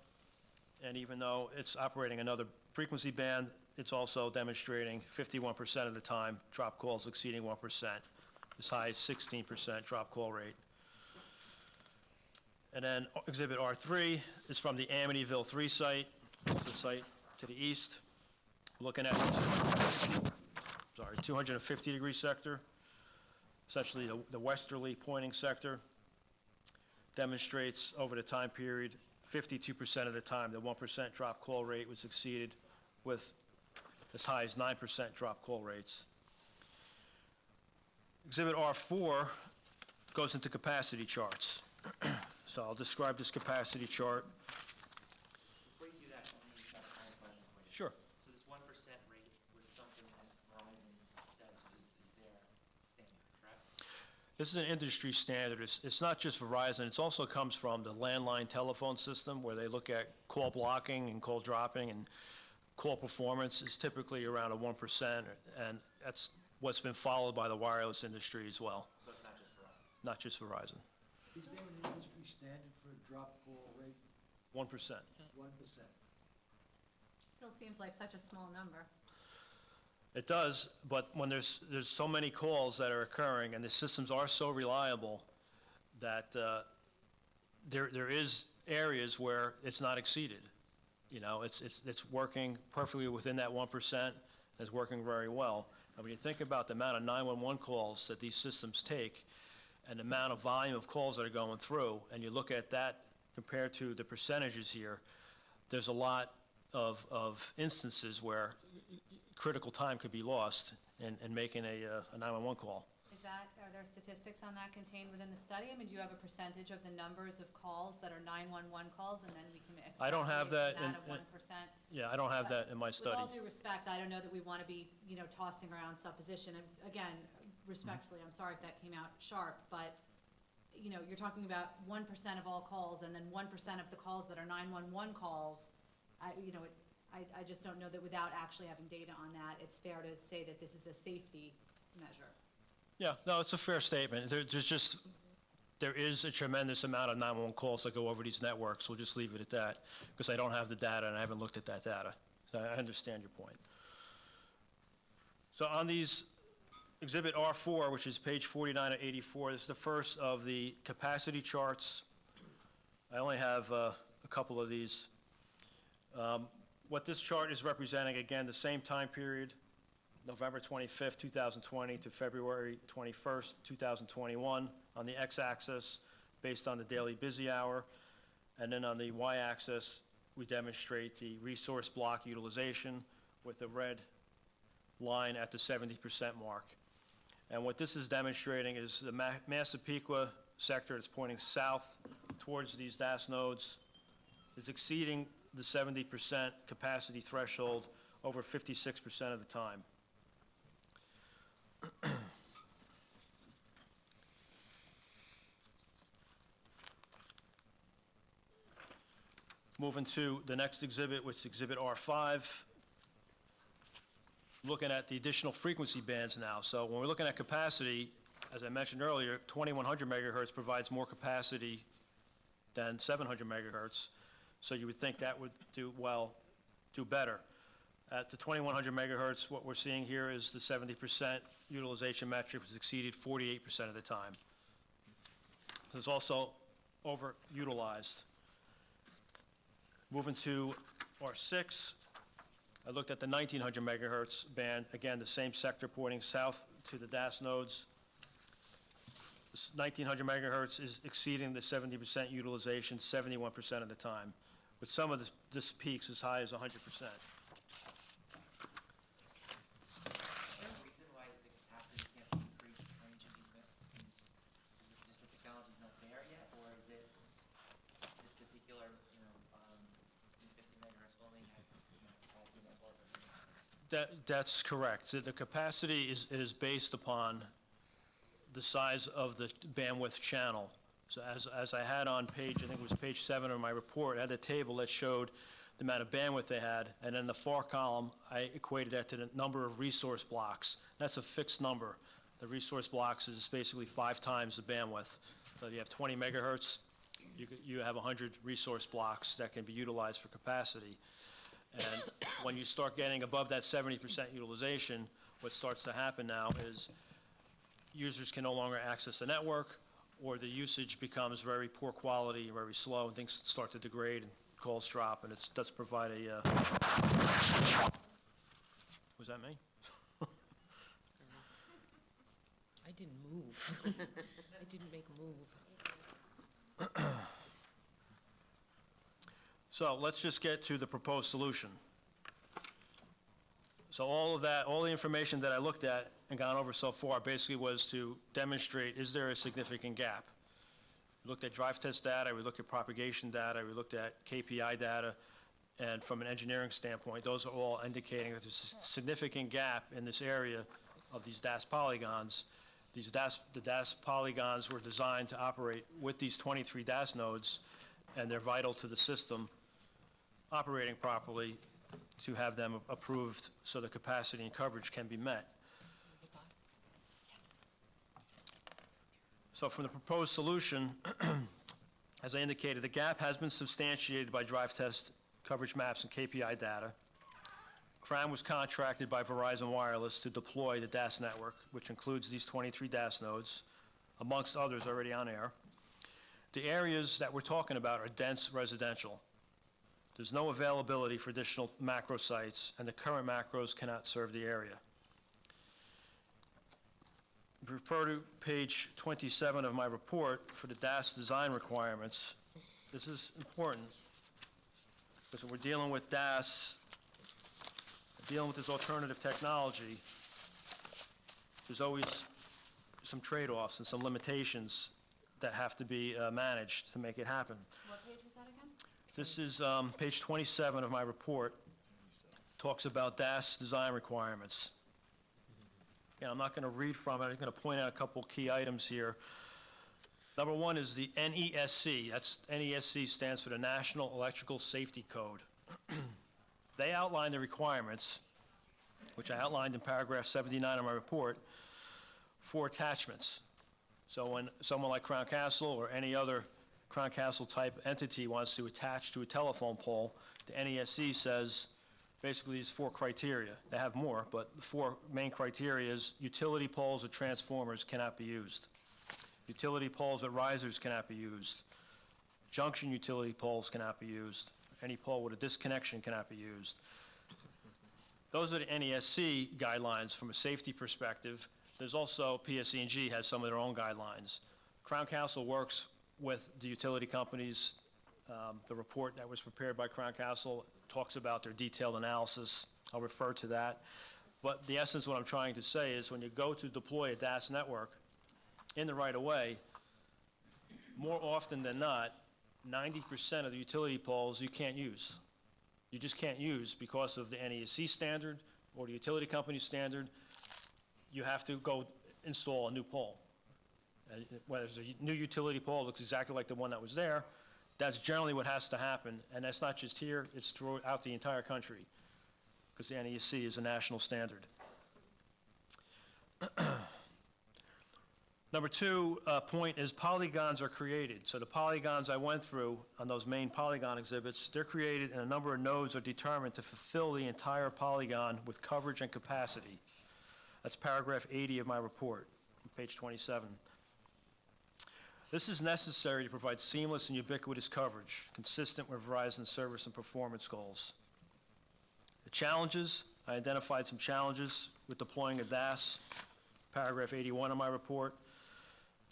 And even though it's operating another frequency band, it's also demonstrating 51% of the time drop calls exceeding 1%, as high as 16% drop call rate. And then Exhibit R3 is from the Amityville 3 site, the site to the east. Looking at 250-degree sector, essentially the westerly pointing sector. Demonstrates over the time period, 52% of the time, the 1% drop call rate was exceeded, with as high as 9% drop call rates. Exhibit R4 goes into capacity charts. So I'll describe this capacity chart. Before you do that, let me just have a question for you. Sure. So this 1% rate was something that Verizon says is their standard, correct? This is an industry standard. It's not just Verizon, it also comes from the landline telephone system, where they look at call blocking and call dropping, and call performance is typically around a 1%, and that's what's been followed by the wireless industry as well. So it's not just Verizon? Not just Verizon. Is there an industry standard for a drop call rate? 1%. 1%. Still seems like such a small number. It does, but when there's so many calls that are occurring, and the systems are so reliable, that there is areas where it's not exceeded. It's working perfectly within that 1%, It's working very well. And when you think about the amount of 911 calls that these systems take and the amount of volume of calls that are going through, and you look at that compared to the percentages here, there's a lot of instances where critical time could be lost in making a 911 call. Are there statistics on that contained within the study? I mean, do you have a percentage of the numbers of calls that are 911 calls, and then we can I don't have extrapolate that from in- that of 1%? Yeah, I don't have that in my study. With all due respect, I don't know that we want to be, tossing around supposition. And again, respectfully, I'm sorry if that came out sharp, but, you're talking about 1% of all calls, and then 1% of the calls that are 911 calls. I just don't know that without actually having data on that, it's fair to say that this is a safety measure. Yeah, no, it's a fair statement. There is a tremendous amount of 911 calls that go over these networks. We'll just leave it at that, because I don't have the data and I haven't looked at that data. So I understand your point. So on these, Exhibit R4, which is page 49 of 84, this is the first of the capacity charts. I only have a couple of these. What this chart is representing, again, the same time period, November 25th, 2020 to February 21st, 2021 on the x-axis based on the daily busy hour. And then on the y-axis, we demonstrate the resource block utilization with the red line at the 70% mark. And what this is demonstrating is the Massapequa sector that's pointing south towards these DAS nodes is exceeding the 70% capacity threshold over 56% of the time. Moving to the next exhibit, which is Exhibit R5, looking at the additional frequency bands now. So when we're looking at capacity, as I mentioned earlier, 2100 megahertz provides more capacity than 700 megahertz. So you would think that would do better. At the 2100 megahertz, what we're seeing here is the 70% utilization metric was exceeded 48% of the time. So it's also overutilized. Moving to R6, I looked at the 1900 megahertz band. Again, the same sector pointing south to the DAS nodes. This 1900 megahertz is exceeding the 70% utilization 71% of the time, with some of this peaks as high as 100%. Is there a reason why the capacity can't be increased for each of these bands? Is it just the technology's not there yet, or is it this particular, 50 megahertz only has this amount of capacity as well as everything? That's correct. So the capacity is based upon the size of the bandwidth channel. So as I had on page, I think it was page 7 of my report, I had a table that showed the amount of bandwidth they had, and in the far column, I equated that to the number of resource blocks. That's a fixed number. The resource blocks is basically 5 times the bandwidth. So if you have 20 megahertz, you have 100 resource blocks that can be utilized for capacity. And when you start getting above that 70% utilization, what starts to happen now is users can no longer access the network, or the usage becomes very poor quality, very slow, and things start to degrade, and calls drop, and it does provide a, was that me? I didn't move. I didn't make a move. So let's just get to the proposed solution. So all of that, all the information that I looked at and gone over so far basically was to demonstrate, is there a significant gap? We looked at drive test data, we looked at propagation data, we looked at KPI data, and from an engineering standpoint, those are all indicating that there's a significant gap in this area of these DAS polygons. The DAS polygons were designed to operate with these 23 DAS nodes, and they're vital to the system operating properly to have them approved so the capacity and coverage can be met. So from the proposed solution, as I indicated, the gap has been substantiated by drive test coverage maps and KPI data. CRAM was contracted by Verizon Wireless to deploy the DAS network, which includes these 23 DAS nodes, amongst others already on air. The areas that we're talking about are dense residential. There's no availability for additional macro sites, and the current macros cannot serve the area. If you refer to page 27 of my report for the DAS design requirements, this is important, because when we're dealing with DAS, dealing with this alternative technology, there's always some trade-offs and some limitations that have to be managed to make it happen. What page was that again? This is page 27 of my report, talks about DAS design requirements. And I'm not going to read from it, I'm going to point out a couple key items here. Number one is the NESC. That's NESC stands for the National Electrical Safety Code. They outline the requirements, which I outlined in paragraph 79 of my report, for attachments. So when someone like Crown Castle or any other Crown Castle type entity wants to attach to a telephone pole, the NESC says basically these 4 criteria. They have more, but the 4 main criteria is utility poles or transformers cannot be used. Utility poles or risers cannot be used. Junction utility poles cannot be used. Any pole with a disconnection cannot be used. Those are the NESC guidelines from a safety perspective. There's also, PSE&G has some of their own guidelines. Crown Castle works with the utility companies. The report that was prepared by Crown Castle talks about their detailed analysis. I'll refer to that. But the essence of what I'm trying to say is when you go to deploy a DAS network in the right-of-way, more often than not, 90% of the utility poles you can't use. You just can't use because of the NESC standard or the utility company standard. You have to go install a new pole. Whether it's a new utility pole, looks exactly like the one that was there, that's generally what has to happen. And that's not just here, it's throughout the entire country, because the NESC is a national standard. Number 2 point is polygons are created. So the polygons I went through on those main polygon exhibits, they're created and a number of nodes are determined to fulfill the entire polygon with coverage and capacity. That's paragraph 80 of my report, page 27. This is necessary to provide seamless and ubiquitous coverage, consistent with Verizon's service and performance goals. The challenges, I identified some challenges with deploying a DAS, paragraph 81 of my report.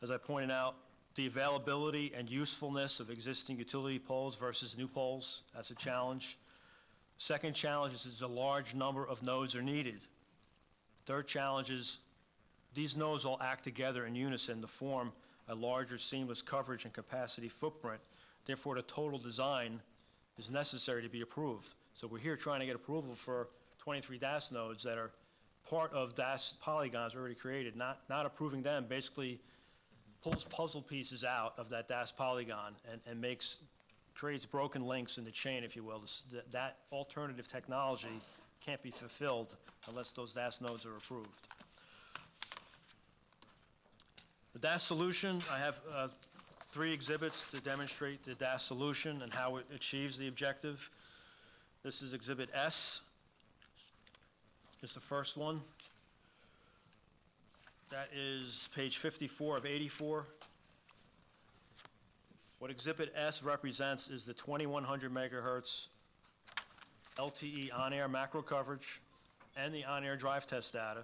As I pointed out, the availability and usefulness of existing utility poles versus new poles, that's a challenge. Second challenge is a large number of nodes are needed. Third challenge is these nodes all act together in unison to form a larger seamless coverage and capacity footprint. Therefore, the total design is necessary to be approved. So we're here trying to get approval for 23 DAS nodes that are part of DAS polygons already created, not approving them basically pulls puzzle pieces out of that DAS polygon and creates broken links in the chain, if you will. That alternative technology can't be fulfilled unless those DAS nodes are approved. The DAS solution, I have 3 exhibits to demonstrate the DAS solution and how it achieves the objective. This is Exhibit S. It's the first one. That is page 54 of 84. What Exhibit S represents is the 2100 megahertz LTE on-air macro coverage and the on-air drive test data,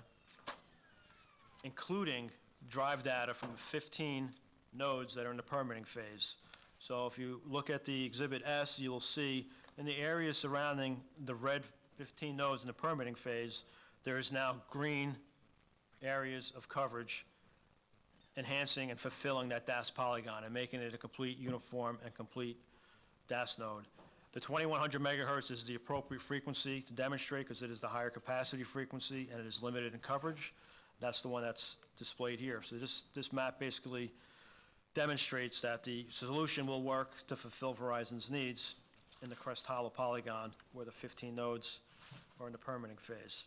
including drive data from 15 nodes that are in the permitting phase. So if you look at the Exhibit S, you will see in the area surrounding the red 15 nodes in the permitting phase, there is now green areas of coverage, enhancing and fulfilling that DAS polygon and making it a complete uniform and complete DAS node. The 2100 megahertz is the appropriate frequency to demonstrate because it is the higher capacity frequency and it is limited in coverage. That's the one that's displayed here. So this map basically demonstrates that the solution will work to fulfill Verizon's needs in the Crest Hollow polygon where the 15 nodes are in the permitting phase.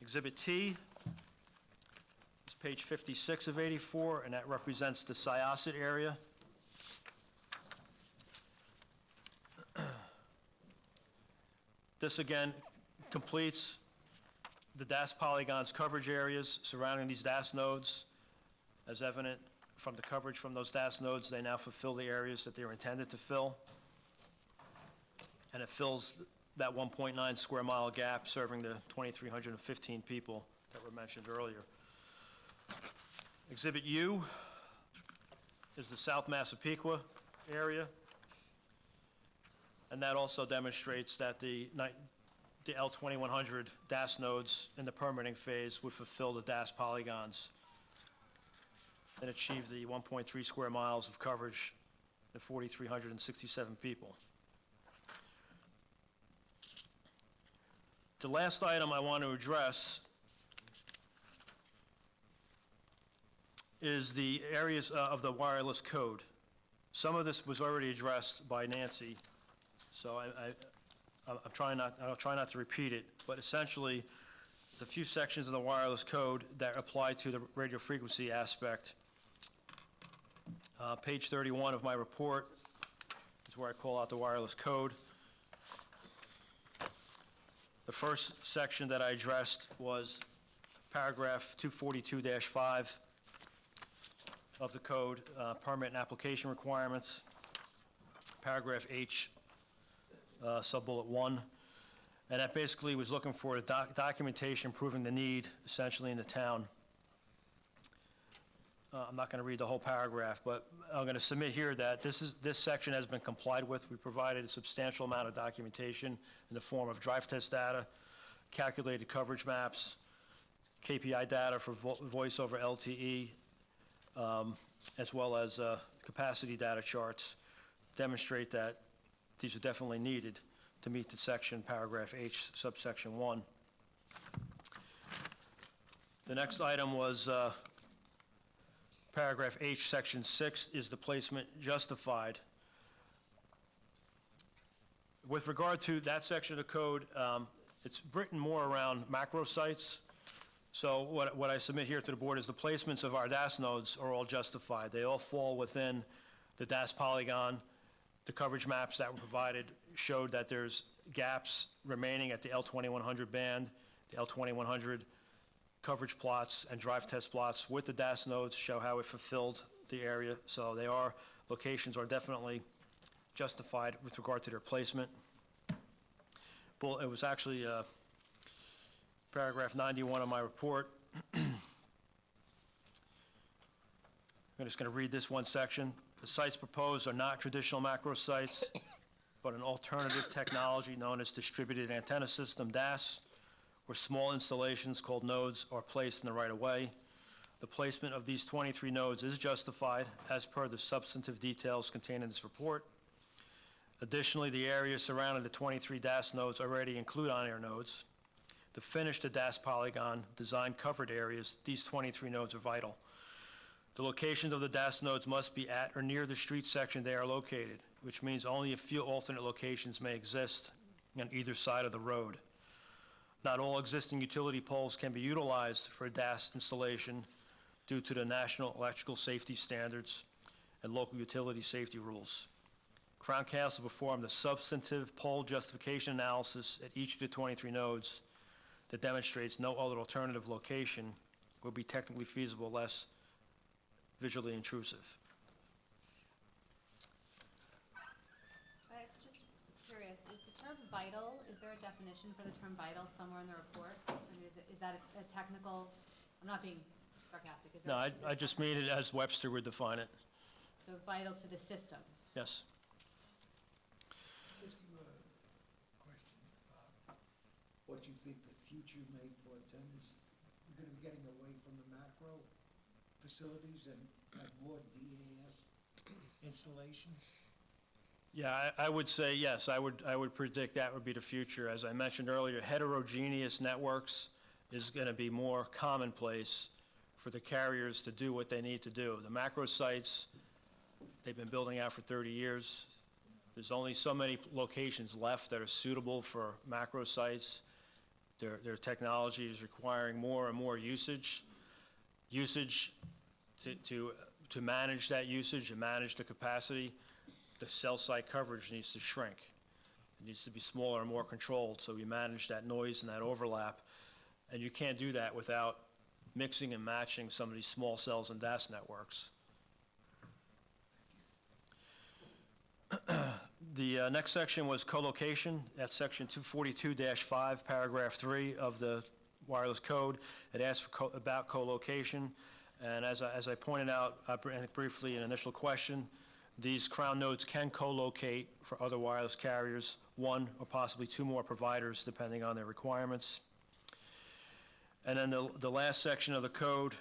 Exhibit T is page 56 of 84, and that represents the Syosset area. This again completes the DAS polygon's coverage areas surrounding these DAS nodes. As evident from the coverage from those DAS nodes, they now fulfill the areas that they were intended to fill. and it fills that 1.9 square mile gap serving the 2,315 people that were mentioned earlier. Exhibit U is the South Massapequa area, and that also demonstrates that the L2100 DAS nodes in the permitting phase would fulfill the DAS polygons and achieve the 1.3 square miles of coverage and 4,367 people. The last item I want to address is the areas of the wireless code. Some of this was already addressed by Nancy, so I'll try not to repeat it, but essentially, the few sections of the wireless code that apply to the radio frequency aspect. Page 31 of my report is where I call out the wireless code. The first section that I addressed was paragraph 242-5 of the code, permit and application requirements. Paragraph H, sub-bullet 1. And that basically was looking for the documentation proving the need, essentially, in the town. I'm not going to read the whole paragraph, but I'm going to submit here that this section has been complied with. We provided a substantial amount of documentation in the form of drive test data, calculated coverage maps, KPI data for voice over LTE, as well as capacity data charts, demonstrate that these are definitely needed to meet the section, paragraph H, subsection 1. The next item was paragraph H, section 6, is the placement justified. With regard to that section of the code, it's written more around macro sites. So what I submit here to the board is the placements of our DAS nodes are all justified. They all fall within the DAS polygon. The coverage maps that were provided showed that there's gaps remaining at the L2100 band, the L2100 coverage plots and drive test plots with the DAS nodes show how it fulfilled the area. So locations are definitely justified with regard to their placement. Well, it was actually paragraph 91 of my report. I'm just going to read this one section. The sites proposed are not traditional macro sites, but an alternative technology known as distributed antenna system, DAS, where small installations called nodes are placed in the right-of-way. The placement of these 23 nodes is justified as per the substantive details contained in this report. Additionally, the areas surrounding the 23 DAS nodes already include on-air nodes. To finish the DAS polygon design covered areas, these 23 nodes are vital. The locations of the DAS nodes must be at or near the street section they are located, which means only a few alternate locations may exist on either side of the road. Not all existing utility poles can be utilized for a DAS installation due to the National Electrical Safety Standards and local utility safety rules. Crown Castle performed a substantive pole justification analysis at each of the 23 nodes that demonstrates no other alternative location would be technically feasible, less visually intrusive. I'm just curious, is the term vital, is there a definition for the term vital somewhere in the report? I mean, is that a technical, I'm not being sarcastic, is there? No, I just mean it as Webster would define it. So vital to the system. Yes. Ask you a question. What you think the future may portend is we're gonna be getting away from the macro facilities and have more DAS installations? Yeah, I would say yes. I would predict that would be the future. As I mentioned earlier, heterogeneous networks is going to be more commonplace for the carriers to do what they need to do. The macro sites, they've been building out for 30 years. There's only so many locations left that are suitable for macro sites. Their technology is requiring more and more usage. To manage that usage and manage the capacity, the cell site coverage needs to shrink. It needs to be smaller and more controlled, so we manage that noise and that overlap. And you can't do that without mixing and matching some of these small cells and DAS networks. The next section was co-location. That's section 242-5, paragraph 3 of the wireless code. It asks for about co-location. And as I pointed out briefly in an initial question, these Crown nodes can co-locate for other wireless carriers, one or possibly two more providers, depending on their requirements. And then the last section of the code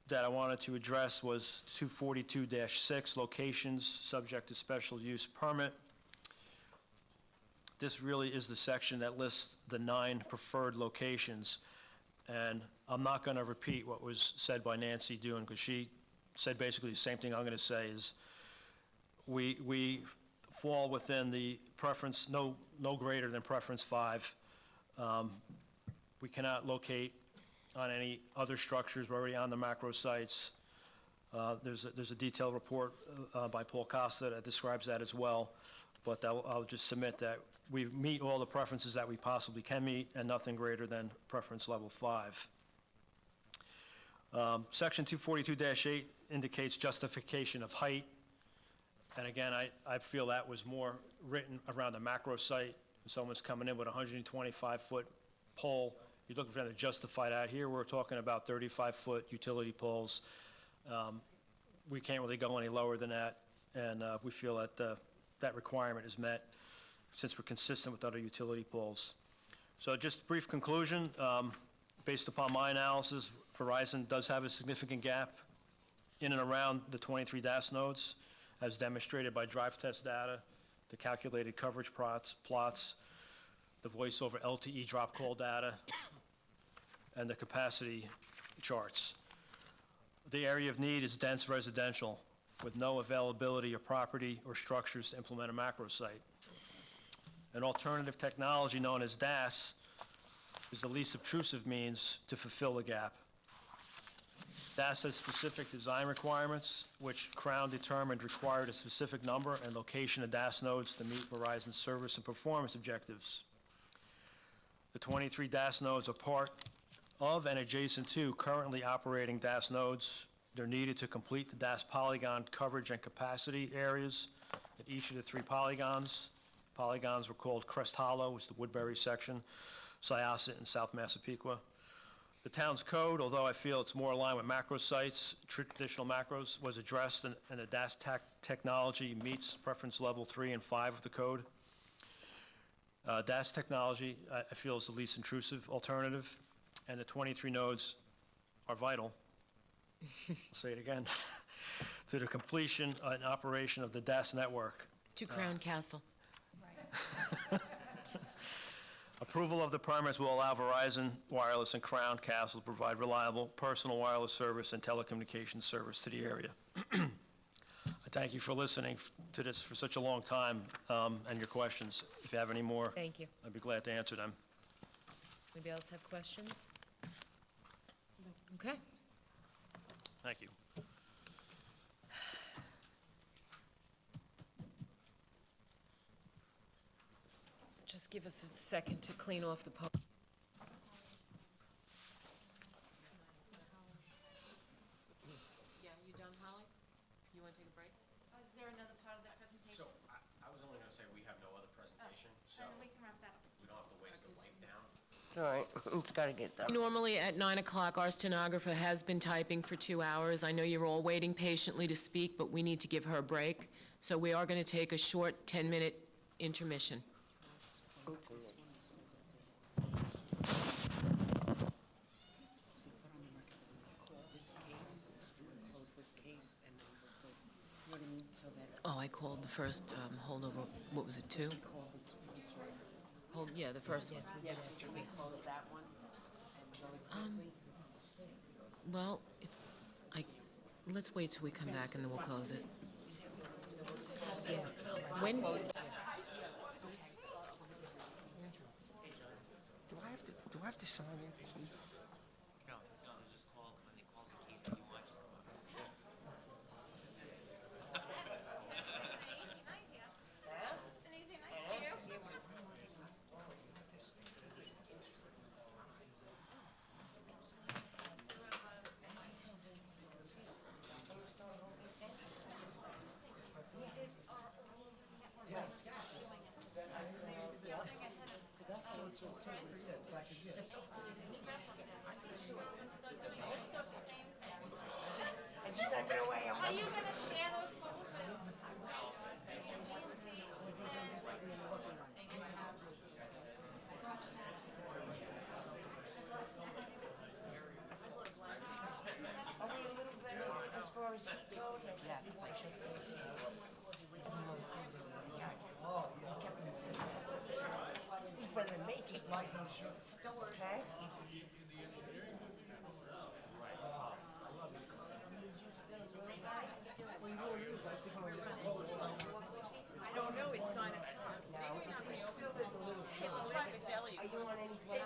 that I wanted to address was 242-6, locations subject to special use permit. This really is the section that lists the 9 preferred locations. And I'm not going to repeat what was said by Nancy Dune, because she said basically the same thing I'm going to say, is we fall within the preference, no greater than preference 5. We cannot locate on any other structures. We're already on the macro sites. There's a detailed report by Paul Costa that describes that as well, but I'll just submit that we meet all the preferences that we possibly can meet, and nothing greater than preference level 5. Section 242-8 indicates justification of height. And again, I feel that was more written around the macro site. If someone's coming in with a 125-foot pole, you're looking for them to justify that. Here, we're talking about 35-foot utility poles. We can't really go any lower than that, and we feel that that requirement is met since we're consistent with other utility poles. So just brief conclusion, based upon my analysis, Verizon does have a significant gap in and around the 23 DAS nodes, as demonstrated by drive test data, the calculated coverage plots, the voice over LTE drop call data, and the capacity charts. The area of need is dense residential with no availability of property or structures to implement a macro site. An alternative technology known as DAS is the least obtrusive means to fulfill the gap. DAS has specific design requirements, which Crown determined required a specific number and location of DAS nodes to meet Verizon's service and performance objectives. The 23 DAS nodes are part of and adjacent to currently operating DAS nodes. They're needed to complete the DAS polygon coverage and capacity areas at each of the 3 polygons. Polygons were called Crest Hollow, which is the Woodbury section, Syosset, and South Massapequa. The town's code, although I feel it's more aligned with macro sites, traditional macros, was addressed, and the DAS technology meets preference level 3 and 5 of the code. DAS technology, I feel, is the least intrusive alternative, and the 23 nodes are vital, I'll say it again, to the completion and operation of the DAS network. To Crown Castle. Approval of the permits will allow Verizon Wireless and Crown Castle to provide reliable personal wireless service and telecommunications service to the area. I thank you for listening to this for such a long time, and your questions. If you have any more, Thank you. I'd be glad to answer them. Anybody else have questions? Okay. Thank you. Just give us a second to clean off the po. Yeah, you done, Holly? You want to take a break? Is there another part of that presentation? So I was only gonna say we have no other presentation, so Then we can wrap that up. we don't have to waste the mic down. All right, it's gotta get done. Normally, at 9 o'clock, our stenographer has been typing for 2 hours. I know you're all waiting patiently to speak, but we need to give her a break. So we are going to take a short 10-minute intermission. Call this case, close this case, and then we'll go, you know what I mean, so that Oh, I called the first holdover, what was it, 2? we call this right. Yeah, the first one. Yes, can we close that one and go exactly? Well, let's wait till we come back and then we'll close it. When? Do I have to sign in? No, just call, when they call the case that you want, just come up. Yes. Okay? I don't know, it's 9 o'clock. They may not be open. Hey, let's try the deli. Are you on any They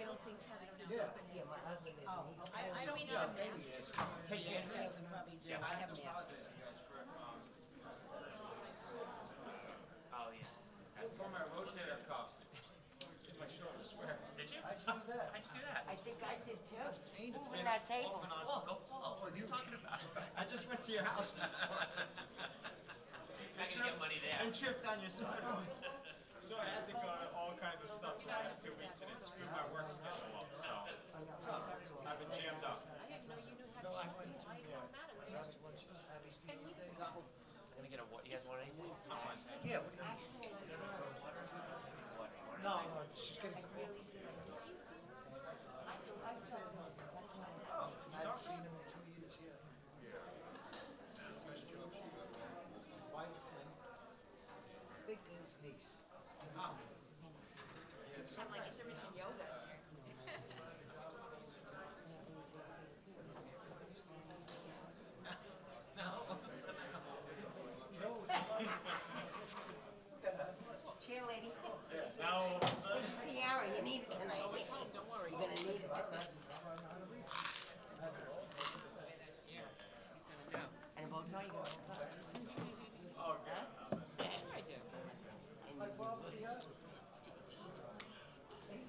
don't think Teddy's is open. Yeah, my husband is. I don't know. Yes, probably do. I have masks. Oh, yeah. I pulled my rotator cuff. My shoulder, swear. Did you? How'd you do that? How'd you do that? I think I did too. That's painful. Moving that table. Fall, go fall. What are you talking about? I just went to your house before. I can get money there. And tripped on your sidewalk. So I had to go to all kinds of stuff the last 2 weeks, and it screwed my work schedule up, so I've been jammed up. I didn't know you knew how to shoot. I don't matter. I was out to lunch 10 weeks ago. Gonna get a what? You guys want anything? I'm fine. Yeah, what do you Water. No, she's getting cold. I haven't seen him in 2 years, yeah. Wife and I think his niece. Sound like intermission yoga here. Chair lady. Now all of a sudden. Tiara, you need it tonight. Don't worry. You're gonna need it. And a bow tie, you got a bow tie? Oh, okay. Sure I do. And you-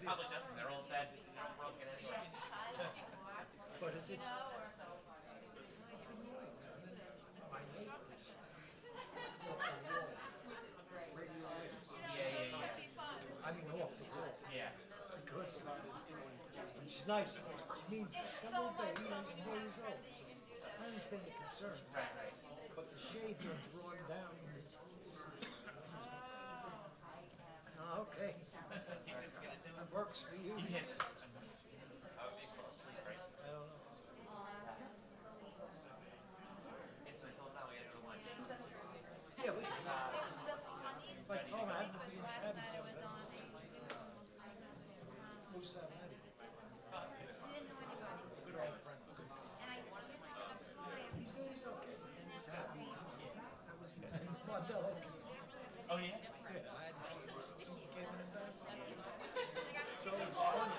Probably doesn't, they're all dead, they're all broken anyway. But it's annoying. My neighbors, off the wall, radio waves. Yeah. I mean, off the wall. Yeah. Because, and she's nice, but she means, come on, baby, you're 4 years old. I understand the concern. Right. But the shades are drawn down in this. Oh, okay. That works for you. Yeah. I would be fall asleep, right? I don't know. It's like, hold on, we gotta go to lunch. Yeah, we can. If I told her I had to be in Tabby's house, I'd Moose Avenue. Good old friend, good guy. He's okay. He's happy. Well, okay. Oh, yeah? Yeah, I hadn't seen him since he became an ambassador. So it's funny.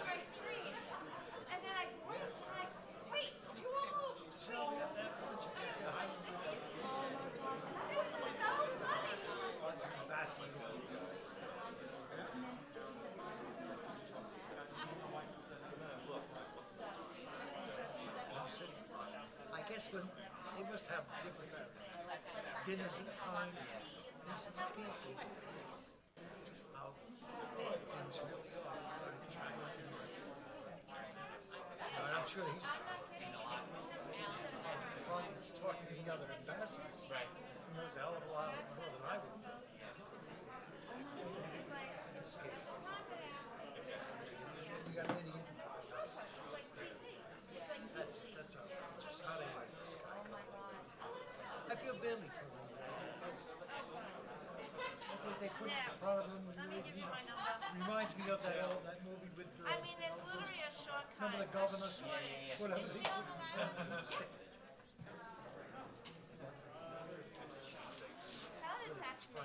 And then I wait, you won't move. So we have that bunch of stuff. I guess when they must have different dinners at times. He's the people. How bad things really are. And I'm sure he's probably talking to the other ambassadors. Right. He knows a hell of a lot more than I would know. It's scary. We got an idiot. That's just how they like this guy. I feel badly for him. They put it in front of him. Reminds me of that movie with the. I mean, there's literally a shortcut. Remember the governor? Whatever. Is They she put on in the front of him. Tell her to text me.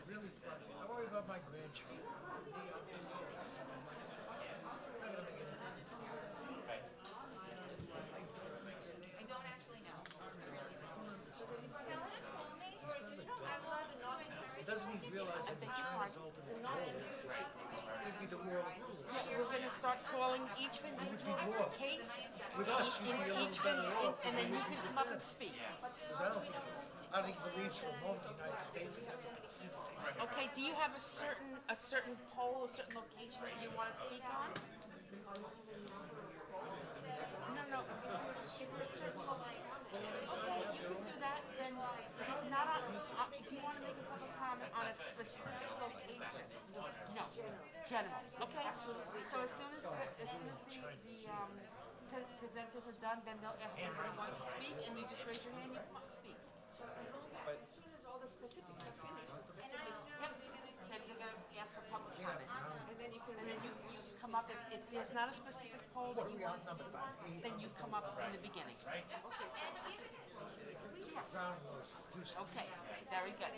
Really funny. I worry about my grandchildren. I'm not gonna make any difference. Right. I don't actually know. Understand. Tell her to call me. He's not an adult. I will have a knowing. Doesn't he realize that China's ultimate goal is to be the world ruler? So We're gonna start calling each it would be individual more. case, With us, you'd be a little better off. and then you can come up and speak. Because I don't think he believes for a moment the United States would ever concede to him. Okay, do you have a certain pole, a certain location that you wanna speak on? No, is there a certain location? Okay, you can do that, then, not on, if you wanna make a public comment on a specific location. No, general, okay? So as soon as the presenters are done, then they'll ask everyone who wants to speak, and you just raise your hand, you come up and speak. As soon as all the specifics are finished. Yep, then you're gonna ask for public comment. And then you come up, if there's not a specific poll that you want to speak on, then you come up in the beginning. Brown was useless. Okay, very good.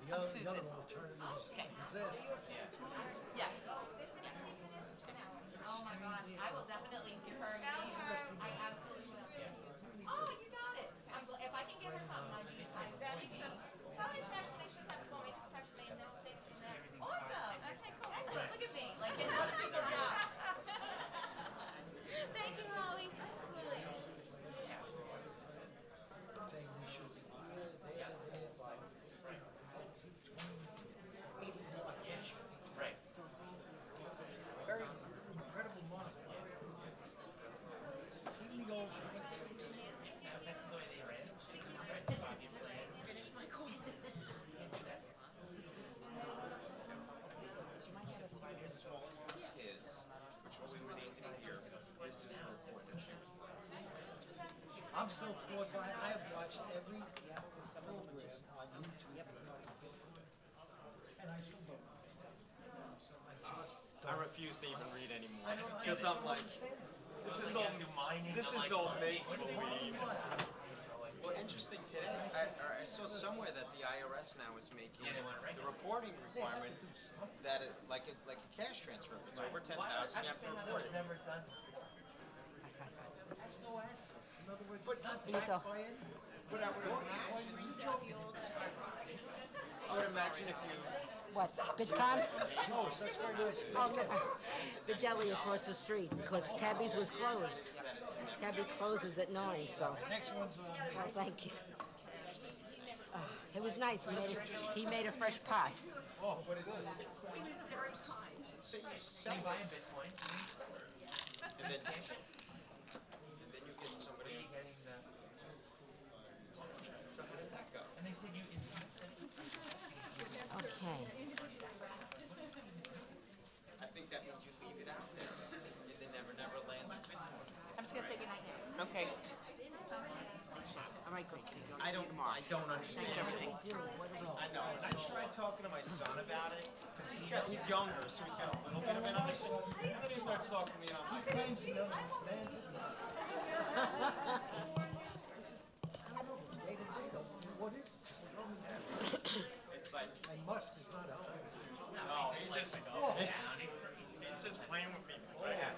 The other Susan. alternative is Okay. disaster. Yes. Oh my gosh, I will definitely give her a name. I absolutely will. Oh, you got it. If I can give her something, I'd be, tell her to text me, she doesn't have to call me, just text me and then we'll take it from there. Awesome, okay, cool, excellent, look at me, like, getting other people's jobs. Thank you, Holly. Saying we should be there by 80 we should be. Right. Very incredible model. Even the old greats. That's the way they ran it. Finish my coffee. I'm still floored by, I have watched every program on YouTube. And I still don't understand. I just I refuse to even read anymore. I don't Because I'm like, understand. this is all make-believe. Well, interesting today, I saw somewhere that the IRS now is making the reporting requirement that it, like a cash transfer, if it's over 10,000, you have to report it. Never done. It has no assets. In other words, But it's not Here you go. backed by any. But I would imagine if you What, Bitcon? Oh, so that's very nice. Oh, the deli across the street, because Tabby's was closed. Tabby closes at 9, so. Next one's on me. Oh, thank you. It was nice, he made a fresh pot. Oh, what is it? So you sell it. And then you get somebody. So how does that go? Okay. I think that means you leave it out there in the never land of Bitcoin. I'm just gonna say goodnight now. Okay. All right, great. I don't understand. Thanks for everything. I know. I tried talking to my son about it, because he's younger, so he's got a little bit of an understanding. And then he starts talking to me, and I'm like, Claims he understands it. Day to day, though, what is, just throw me down. it's like, And Musk is not helping. no, he's just playing with me. Imagine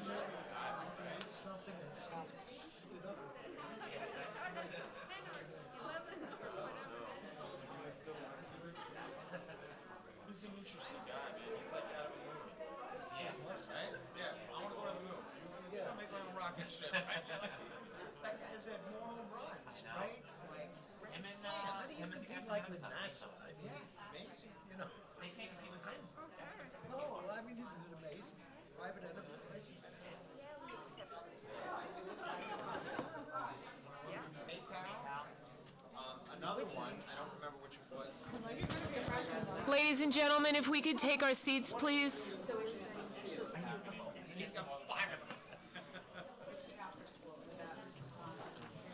you do something and it's going to shoot it up. He's an interesting guy, man. He's like out of a movie. Yeah. Right? Yeah, I want to go to the moon. Yeah. I'll make my own rocket ship, right? That guy's had more home runs, right? Like, How do you compete like with NASA? I mean, amazing. you know. They can't compete with him. No, I mean, isn't it amazing? Private enterprise. Another one, I don't remember which it was. Ladies and gentlemen, if we could take our seats, please. He's got 5 of them.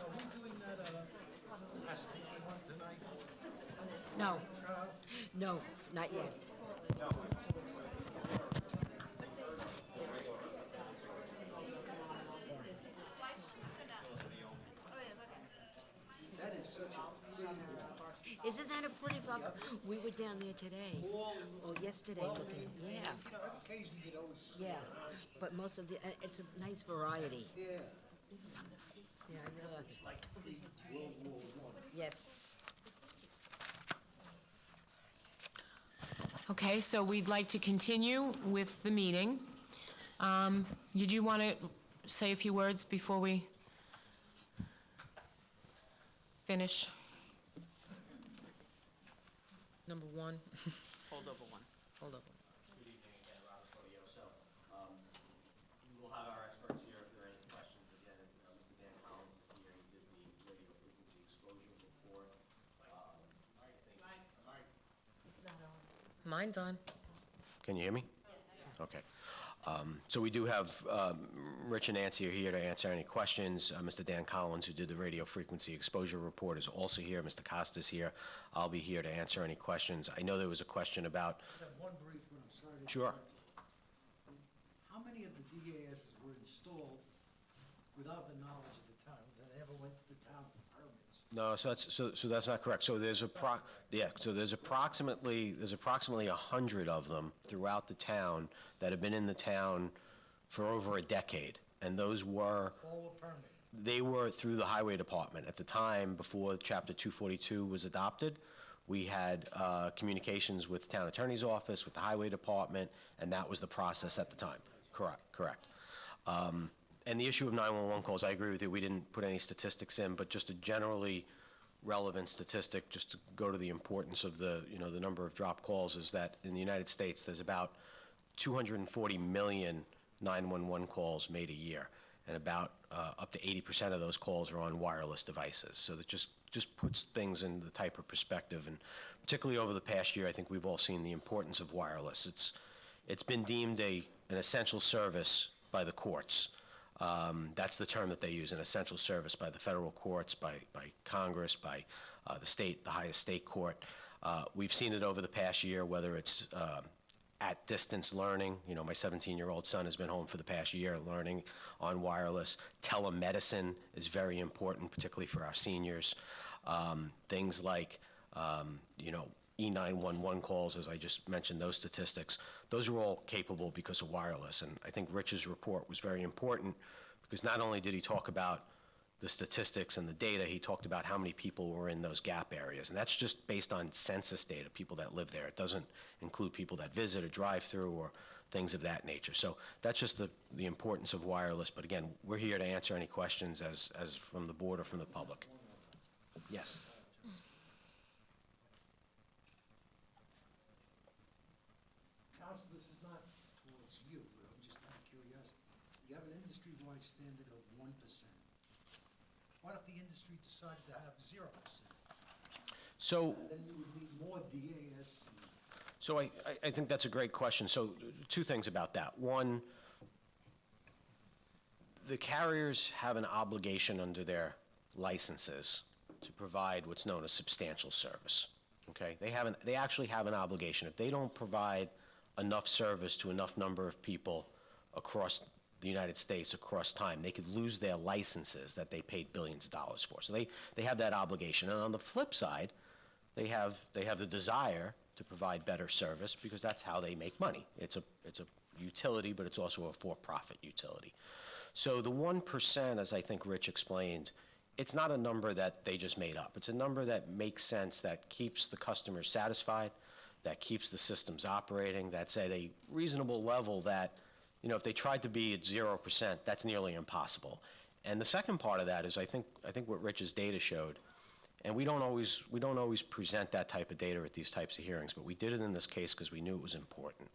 Are we doing that, one tonight? No. No, not yet. That is such a pretty Isn't that a pretty block? We were down there today. Oh, yesterday looking, yeah. You know, occasionally you'd always. Yeah, but most of the, it's a nice variety. Yeah. Yeah, It's like pre-World War I. yes. Okay, so we'd like to continue with the meeting. Did you want to say a few words before we finish? Number 1. Hold over one. Hold over. Good evening again, Robert Codioso. We will have our experts here if there are any questions. Again, Mr. Dan Collins is here, he did the radio frequency exposure report. Mine's on. Can you hear me? Okay. So we do have Rich and Nancy are here to answer any questions. Mr. Dan Collins, who did the radio frequency exposure report, is also here. Mr. Costa's here. I'll be here to answer any questions. I know there was a question about... Just have one brief one, I'm sorry to Sure. interrupt you. How many of the DASs were installed without the knowledge of the town, that ever went to the town for permits? No, so that's not correct. So there's there's approximately 100 of them throughout the town that have been in the town for over a decade. And those were... All were permitted. They were through the Highway Department. At the time, before Chapter 242 was adopted, we had communications with the Town Attorney's Office, with the Highway Department, and that was the process at the time. Correct. And the issue of 911 calls, I agree with you, we didn't put any statistics in, but just a generally relevant statistic, just to go to the importance of the number of drop calls, is that in the United States, there's about 240 million 911 calls made a year, and about up to 80% of those calls are on wireless devices. So that just puts things in the type of perspective, and particularly over the past year, I think we've all seen the importance of wireless. It's been deemed an essential service by the courts. That's the term that they use, an essential service by the federal courts, by Congress, by the highest state court. We've seen it over the past year, whether it's at-distance learning. My 17-year-old son has been home for the past year learning on wireless. Telemedicine is very important, particularly for our seniors. Things like, E911 calls, as I just mentioned, those statistics, those are all capable because of wireless. And I think Rich's report was very important because not only did he talk about the statistics and the data, he talked about how many people were in those gap areas. And that's just based on census data, people that live there. It doesn't include people that visit or drive through or things of that nature. So that's just the importance of wireless. But again, we're here to answer any questions as from the board or from the public. Yes. Council, this is not towards you, but I'm just out of curiosity. You have an industry-wide standard of 1%. What if the industry decided to have 0%? So, Then you would need more DAS. so I think that's a great question. So two things about that. One, the carriers have an obligation under their licenses to provide what's known as substantial service, okay? They actually have an obligation. If they don't provide enough service to enough number of people across the United States, across time, they could lose their licenses that they paid billions of dollars for. So they have that obligation. And on the flip side, they have the desire to provide better service because that's how they make money. It's a utility, but it's also a for-profit utility. So the 1%, as I think Rich explained, it's not a number that they just made up. It's a number that makes sense, that keeps the customers satisfied, that keeps the systems operating, that's at a reasonable level that, you know, if they tried to be at 0%, that's nearly impossible. And the second part of that is I think what Rich's data showed, and we don't always present that type of data at these types of hearings, but we did it in this case because we knew it was important.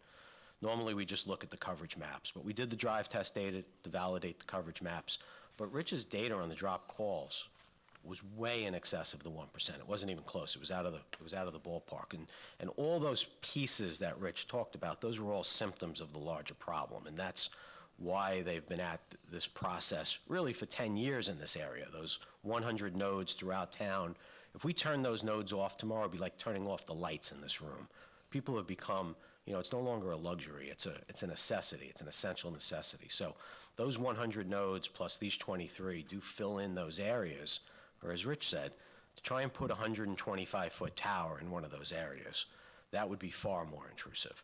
Normally, we just look at the coverage maps, but we did the drive test data to validate the coverage maps. But Rich's data on the drop calls was way in excess of the 1%. It wasn't even close. It was out of the ballpark. And all those pieces that Rich talked about, those were all symptoms of the larger problem. And that's why they've been at this process really for 10 years in this area. Those 100 nodes throughout town. If we turn those nodes off tomorrow, it'd be like turning off the lights in this room. People have become, you know, it's no longer a luxury. It's a necessity. It's an essential necessity. So those 100 nodes plus these 23 do fill in those areas, or as Rich said, to try and put a 125-foot tower in one of those areas, that would be far more intrusive.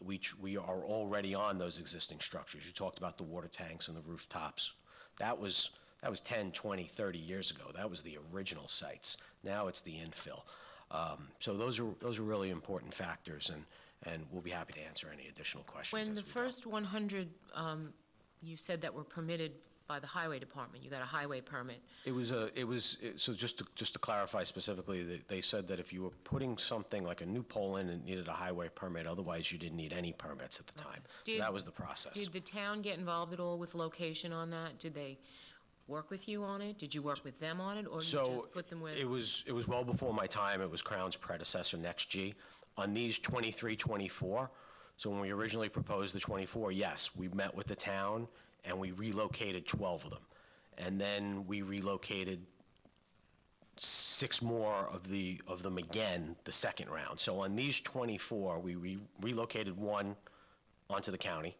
We are already on those existing structures. You talked about the water tanks and the rooftops. That was 10, 20, 30 years ago. That was the original sites. Now it's the infill. So those are really important factors, and we'll be happy to answer any additional questions. When the first 100, you said that were permitted by the highway department, you got a highway permit. So just to clarify specifically, they said that if you were putting something like a new pole in, it needed a highway permit, otherwise you didn't need any permits at the time. So that was the process. Did the town get involved at all with location on that? Did they work with you on it? Did you work with them on it, or you just put them with? It was well before my time. It was Crown's predecessor, NextG. On these 23, 24, so when we originally proposed the 24, yes, we met with the town and we relocated 12 of them. And then we relocated 6 more of them again the second round. So on these 24, we relocated 1 onto the county.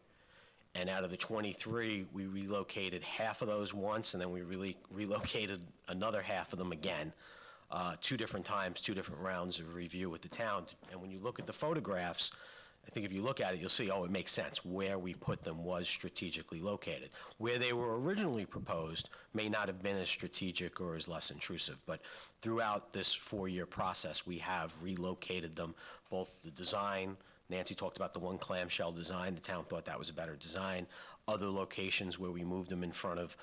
And out of the 23, we relocated half of those once, and then we relocated another half of them again, 2 different times, 2 different rounds of review with the town. And when you look at the photographs, I think if you look at it, you'll see, oh, it makes sense. Where we put them was strategically located. Where they were originally proposed may not have been as strategic or as less intrusive, but throughout this 4-year process, we have relocated them, both the design. Nancy talked about the one clamshell design. The town thought that was a better design. Other locations where we moved them in front of,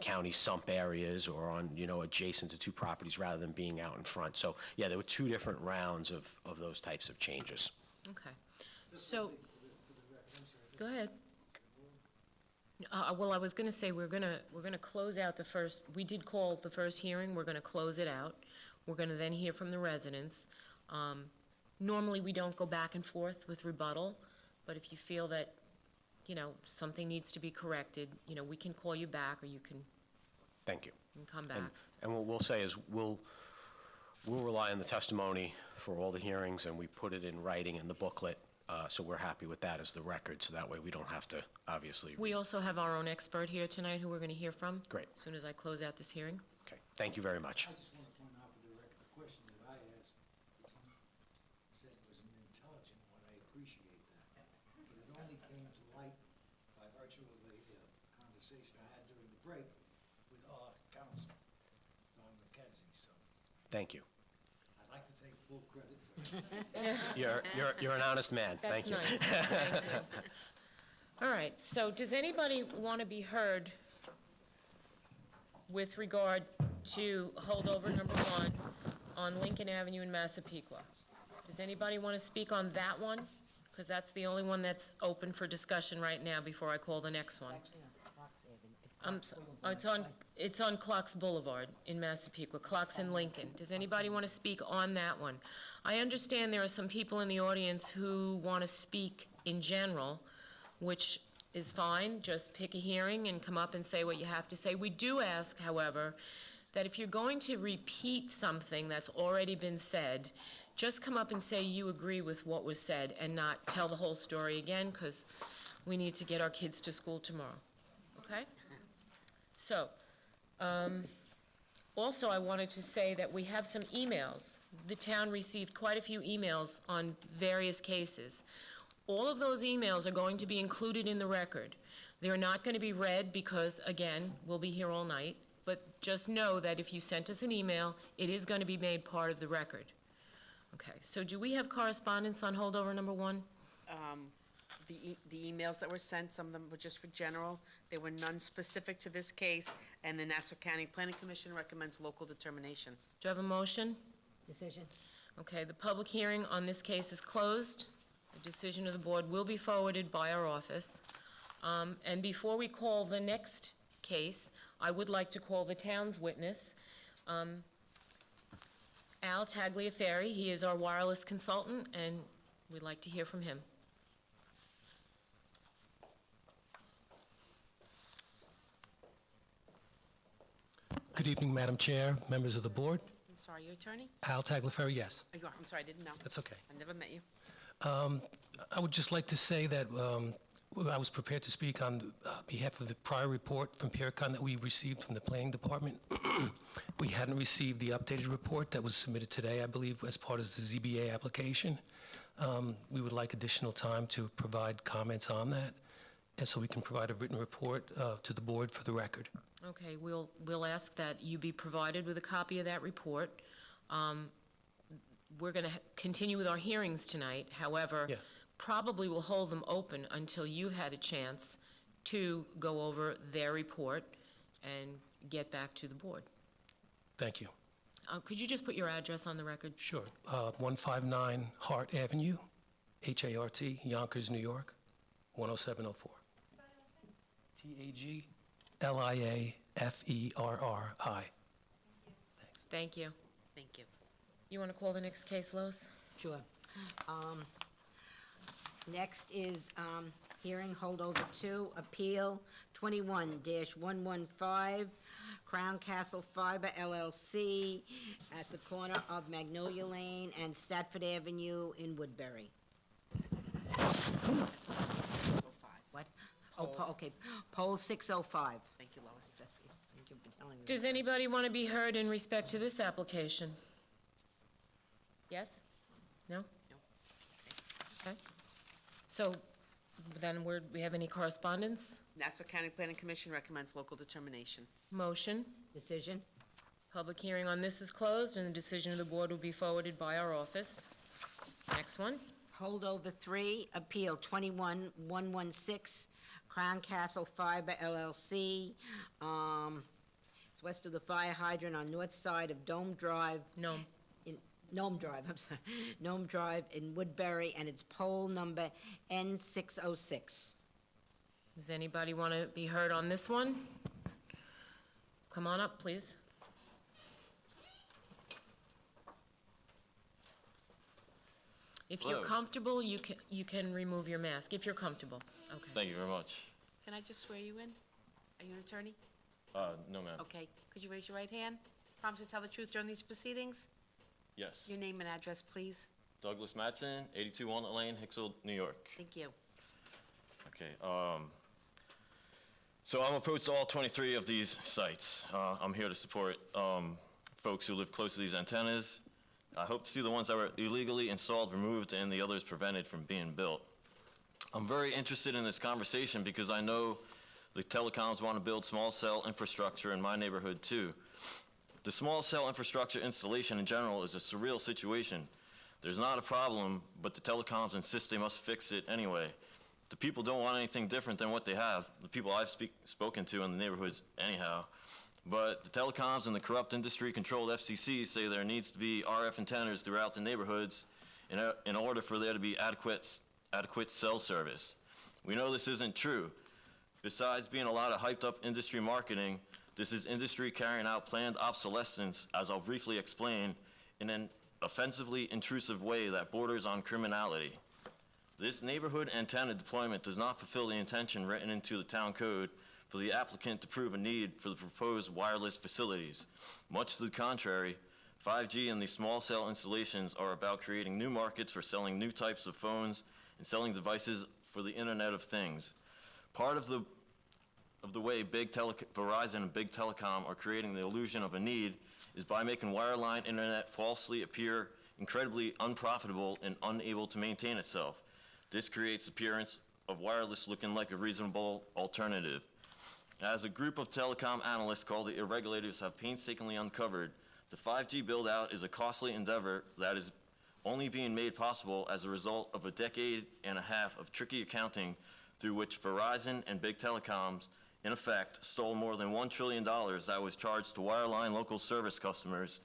county sump areas or on, adjacent to 2 properties rather than being out in front. So, yeah, there were 2 different rounds of those types of changes. Okay. So, go ahead. Well, I was going to say, we're going to close out the first, we did call the first hearing. We're going to close it out. We're going to then hear from the residents. Normally, we don't go back and forth with rebuttal, but if you feel that, something needs to be corrected, we can call you back, or you can. Thank you. Come back. And what we'll say is we'll rely on the testimony for all the hearings, and we put it in writing in the booklet, so we're happy with that as the record, so that way we don't have to, obviously. We also have our own expert here tonight who we're going to hear from. Great. As soon as I close out this hearing. Okay, thank you very much. I just want to point out for the record, the question that I asked, you said was an intelligent one. I appreciate that. But it only came to light by virtue of a conversation I had during the break with Thank you. I'd like to take full credit. You're an honest man. Thank That's you. nice. Thank you. All right, so does anybody want to be heard with regard to holdover number 1 on Lincoln Avenue in Massapequa? Does anybody want to speak on that one? Because that's the only one that's open for discussion right now before I call the next one. It's on Clocks Boulevard in Massapequa, Clocks in Lincoln. Does anybody want to speak on that one? I understand there are some people in the audience who want to speak in general, which is fine. Just pick a hearing and come up and say what you have to say. We do ask, however, that if you're going to repeat something that's already been said, just come up and say you agree with what was said and not tell the whole story again, because we need to get our kids to school tomorrow. Okay? So, also I wanted to say that we have some emails. The town received quite a few emails on various cases. All of those emails are going to be included in the record. They're not going to be read because, again, we'll be here all night, but just know that if you sent us an email, it is going to be made part of the record. Okay, so do we have correspondence on holdover number 1? The emails that were sent, some of them were just for general. There were none specific to this case, and the Nassau County Planning Commission recommends local determination. Do I have a motion? Decision. Okay, the public hearing on this case is closed. The decision of the board will be forwarded by our office. And before we call the next case, I would like to call the town's witness, Al Tagliaferri. He is our wireless consultant, and we'd like to hear from him. Good evening, Madam Chair, members of the board. I'm sorry, your attorney? Al Tagliaferri, yes. Oh, you are, I'm sorry, I didn't know. That's okay. I never met you. I would just like to say that I was prepared to speak on behalf of the prior report from Pearcon that we received from the planning department. We hadn't received the updated report that was submitted today, I believe, as part of the ZBA application. We would like additional time to provide comments on that, and so we can provide a written report to the board for the record. Okay, we'll ask that you be provided with a copy of that report. We're going to continue with our hearings tonight. However, Yes. probably we'll hold them open until you've had a chance to go over their report and get back to the board. Thank you. Could you just put your address on the record? Sure. 159 Hart Avenue, H-A-R-T, Yonkers, New York, 10704. Tagliaferri. Thank you. Thank you. You want to call the next case, Lois? Sure. Next is hearing holdover 2, appeal 21-115, Crown Castle Fiber LLC at the corner of Magnolia Lane and Stratford Avenue in Woodbury. What? Oh, okay, poll 605. Thank you, Lois. That's it. Thank you for telling me. Does anybody want to be heard in respect to this application? Yes? No? No. Okay. So then we have any correspondence? Nassau County Planning Commission recommends local determination. Motion? Decision. Public hearing on this is closed, and the decision of the board will be forwarded by our office. Next one. Holdover 3, appeal 21-116, Crown Castle Fiber LLC. It's west of the fire hydrant on north side of Nome Drive, Nome Drive in Woodbury, and it's poll number N606. Does anybody want to be heard on this one? Come on up, please. If you're Hello. comfortable, you can remove your mask, if you're comfortable. Okay. Thank you very much. Can I just swear you in? Are you an attorney? No, ma'am. Okay. Could you raise your right hand? Promise to tell the truth during these proceedings? Yes. Your name and address, please. Douglas Matson, 82 Walnut Lane, Hicksville, New York. Thank you. Okay, so I'm opposed to all 23 of these sites. I'm here to support folks who live close to these antennas. I hope to see the ones that were illegally installed removed and the others prevented from being built. I'm very interested in this conversation because I know the telecoms want to build small cell infrastructure in my neighborhood too. The small cell infrastructure installation in general is a surreal situation. There's not a problem, but the telecoms insist they must fix it anyway. The people don't want anything different than what they have, the people I've spoken to in the neighborhoods anyhow. But the telecoms and the corrupt industry-controlled FCC say there needs to be RF antennas throughout the neighborhoods in order for there to be adequate cell service. We know this isn't true. Besides being a lot of hyped-up industry marketing, this is industry carrying out planned obsolescence, as I'll briefly explain, in an offensively intrusive way that borders on criminality. This neighborhood antenna deployment does not fulfill the intention written into the town code for the applicant to prove a need for the proposed wireless facilities. Much to the contrary, 5G and these small cell installations are about creating new markets for selling new types of phones and selling devices for the Internet of Things. Part of the way Verizon and Big Telecom are creating the illusion of a need is by making wireline internet falsely appear incredibly unprofitable and unable to maintain itself. This creates appearance of wireless looking like a reasonable alternative. As a group of telecom analysts called the Irregulators have painstakingly uncovered, the 5G build-out is a costly endeavor that is only being made possible as a result of a decade and a half of tricky accounting through which Verizon and Big Telecoms, in effect, stole more than $1 trillion that was charged to wireline local service customers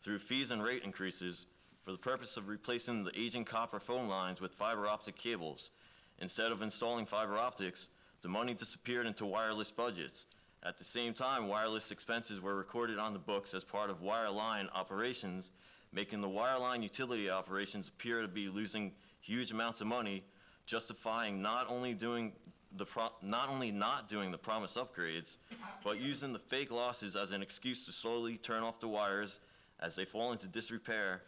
through fees and rate increases for the purpose of replacing the aging copper phone lines with fiber optic cables. Instead of installing fiber optics, the money disappeared into wireless budgets. At the same time, wireless expenses were recorded on the books as part of wireline operations, making the wireline utility operations appear to be losing huge amounts of money, justifying not only not doing the promised upgrades, but using the fake losses as an excuse to slowly turn off the wires as they fall into disrepair,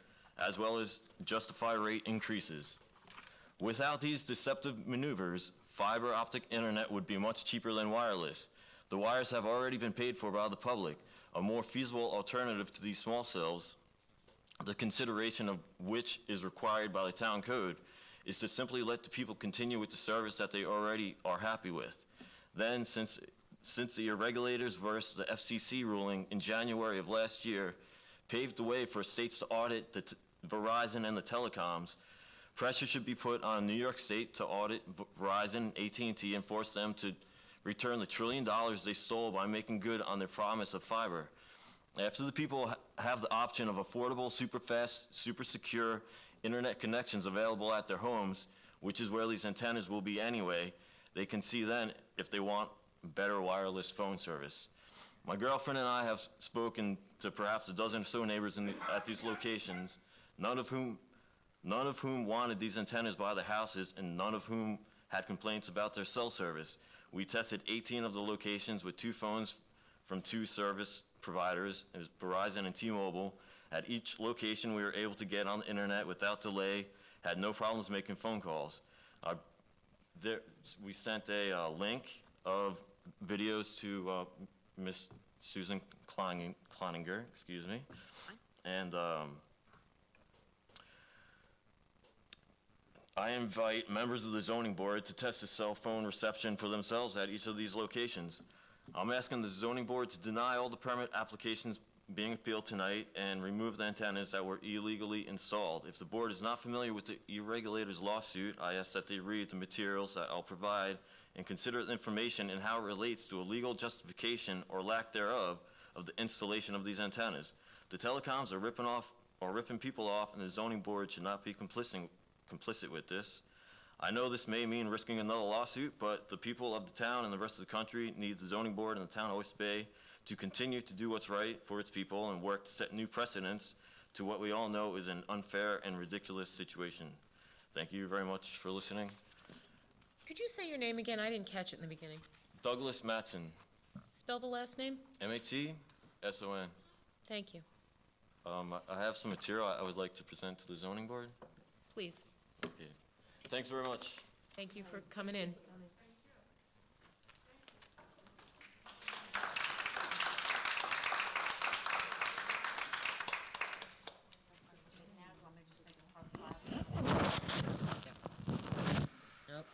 as well as justify rate increases. Without these deceptive maneuvers, fiber optic internet would be much cheaper than wireless. The wires have already been paid for by the public. A more feasible alternative to these small cells, the consideration of which is required by the town code, is to simply let the people continue with the service that they already are happy with. Then, since the Irregulators versus the FCC ruling in January of last year paved the way for states to audit the Verizon and the telecoms, pressure should be put on New York State to audit Verizon and AT&T and force them to return the $1 trillion they stole by making good on their promise of fiber. After the people have the option of affordable, super fast, super secure internet connections available at their homes, which is where these antennas will be anyway, they can see then if they want better wireless phone service. My girlfriend and I have spoken to perhaps a dozen or so neighbors at these locations, none of whom wanted these antennas by their houses and none of whom had complaints about their cell service. We tested 18 of the locations with 2 phones from 2 service providers, it was Verizon and T-Mobile. At each location, we were able to get on the internet without delay, had no problems making phone calls. We sent a link of videos to Miss Susan Kleininger, excuse me, and I invite members of the zoning board to test the cell phone reception for themselves at each of these locations. I'm asking the zoning board to deny all the permit applications being appealed tonight and remove the antennas that were illegally installed. If the board is not familiar with the Irregulators lawsuit, I ask that they read the materials that I'll provide and consider the information and how it relates to a legal justification or lack thereof of the installation of these antennas. The telecoms are ripping people off, and the zoning board should not be complicit with this. I know this may mean risking another lawsuit, but the people of the town and the rest of the country need the zoning board and the town of Oyster Bay to continue to do what's right for its people and work to set new precedents to what we all know is an unfair and ridiculous situation. Thank you very much for listening. Could you say your name again? I didn't catch it in the beginning. Douglas Matson, Spell the last name? M-A-T-S-O-N. Thank you. I have some material I would like to present to the zoning board. Please. Okay. Thanks very much. Thank you for coming in. Yep.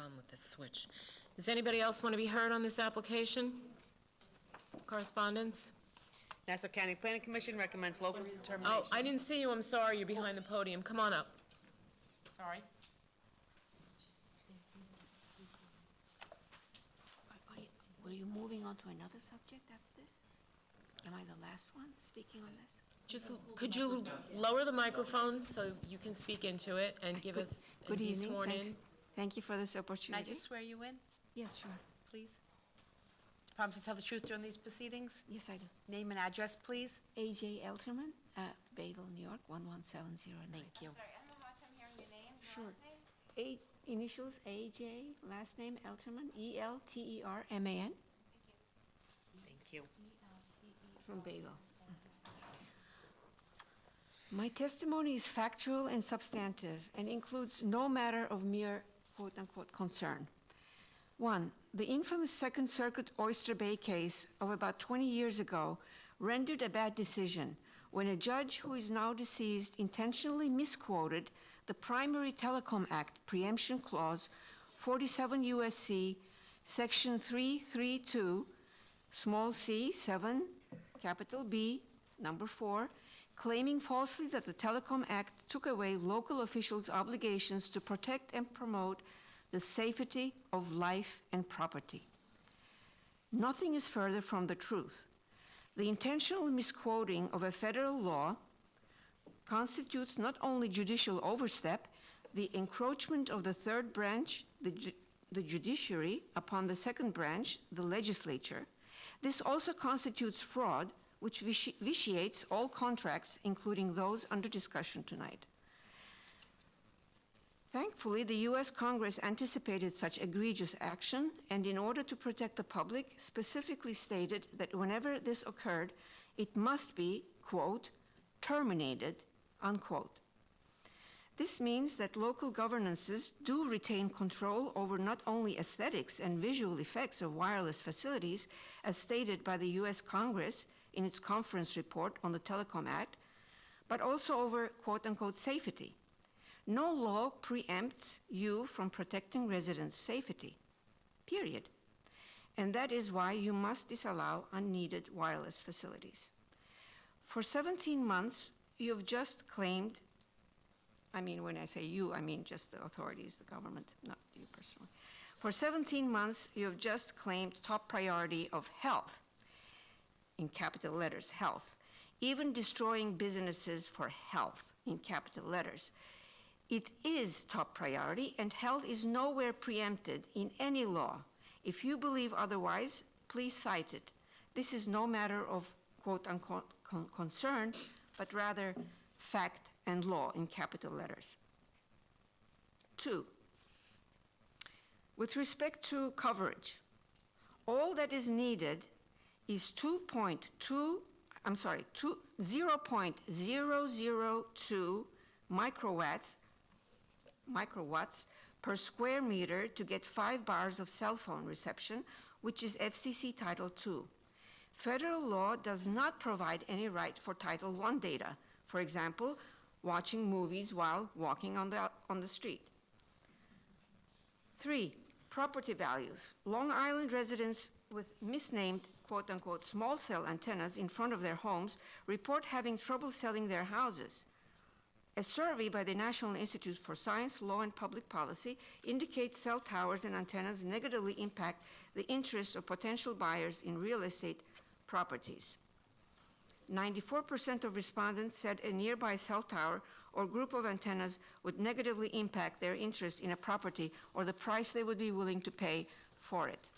problem with this switch. Does anybody else want to be heard on this application? Correspondence? Nassau County Planning Commission recommends local determination. Oh, I didn't see you, I'm sorry, you're behind the podium. Come on up. Sorry. Were you moving on to another subject after this? Am I the last one speaking on this? Just, could you lower the microphone so you can speak into it and give us, and Good be evening. sworn Thanks. in? Thank you for this Can I opportunity. just swear you in, Yes, sure. please? Promise to tell the truth during these proceedings? Yes, I do. Name and address, please. A.J. Elterman, Bayville, New York, 11709. Thank you. Sorry, I don't know how I'm hearing your name, Sure. Initials A.J., last name Elterman, E-L-T-E-R-M-A-N, Thank you. from Bayville. My testimony is factual and substantive and includes no matter of mere quote-unquote concern. One, the infamous Second Circuit Oyster Bay case of about 20 years ago rendered a bad decision when a judge who is now deceased intentionally misquoted the Primary Telecom Act preemption clause 47 U.S.C. section 332, small c, 7, capital B, number 4, claiming falsely that the Telecom Act took away local officials' obligations to protect and promote the safety of life and property. Nothing is further from the truth. The intentional misquoting of a federal law constitutes not only judicial overstep, the encroachment of the third branch, the judiciary, upon the second branch, the legislature. This also constitutes fraud, which vitiates all contracts, including those under discussion tonight. Thankfully, the U.S. Congress anticipated such egregious action, and in order to protect the public, specifically stated that whenever this occurred, it must be, quote, terminated, unquote. This means that local governances do retain control over not only aesthetics and visual effects of wireless facilities, as stated by the U.S. Congress in its conference report on the Telecom Act, but also over, quote unquote, safety. No law preempts you from protecting residents' safety, period. And that is why you must disallow unneeded wireless facilities. For 17 months, you have just claimed, I mean, when I say you, I mean just the authorities, the government, not you personally. For 17 months, you have just claimed top priority of health, in capital letters, health, even destroying businesses for health, in capital letters. It is top priority, and health is nowhere preempted in any law. If you believe otherwise, please cite it. This is no matter of quote-unquote concern, but rather fact and law in capital letters. 2, with respect to coverage, all that is needed is 0.002 microwatts per square meter to get 5 bars of cell phone reception, which is FCC Title II. Federal law does not provide any right for Title I data, for example, watching movies while walking on the street. 3, property values. Long Island residents with misnamed quote-unquote small cell antennas in front of their homes report having trouble selling their houses. A survey by the National Institute for Science, Law, and Public Policy indicates cell towers and antennas negatively impact the interest of potential buyers in real estate properties. 94% of respondents said a nearby cell tower or group of antennas would negatively impact their interest in a property or the price they would be willing to pay for it.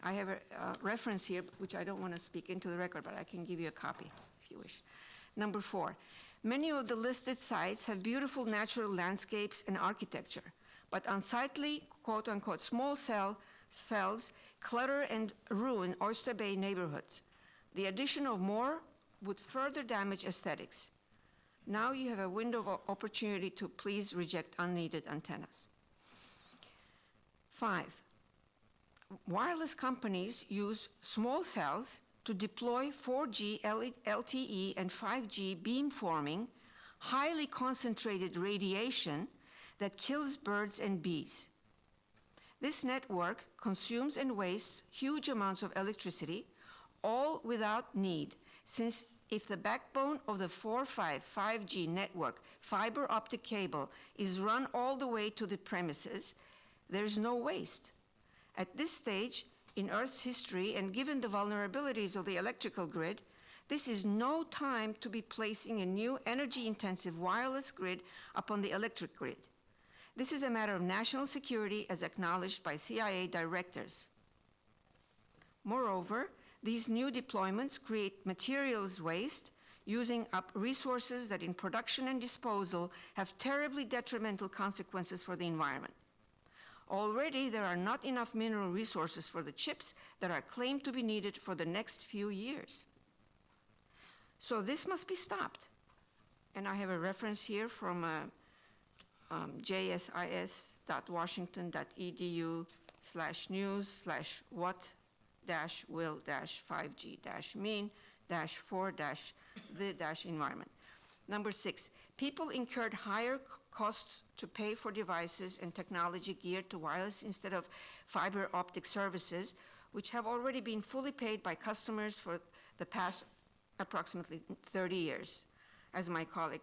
I have a reference here, which I don't want to speak into the record, but I can give you a copy if you wish. Number 4, many of the listed sites have beautiful natural landscapes and architecture, but unsightly, quote-unquote, small cells clutter and ruin Oyster Bay neighborhoods. The addition of more would further damage aesthetics. Now you have a window of opportunity to please reject unneeded antennas. 5, wireless companies use small cells to deploy 4G LTE and 5G beamforming, highly concentrated radiation that kills birds and bees. This network consumes and wastes huge amounts of electricity, all without need, since if the backbone of the 5G network, fiber optic cable, is run all the way to the premises, there's no waste. At this stage in Earth's history, and given the vulnerabilities of the electrical grid, this is no time to be placing a new energy-intensive wireless grid upon the electric grid. This is a matter of national security as acknowledged by CIA directors. Moreover, these new deployments create materials waste, using up resources that in production and disposal have terribly detrimental consequences for the environment. Already, there are not enough mineral resources for the chips that are claimed to be needed for the next few years. So this must be stopped. And I have a reference here from jsis.washington.edu/news/what-will-5G-mean-for-the-environment. Number 6, people incurred higher costs to pay for devices and technology geared to wireless instead of fiber optic services, which have already been fully paid by customers for the past approximately 30 years, as my colleague,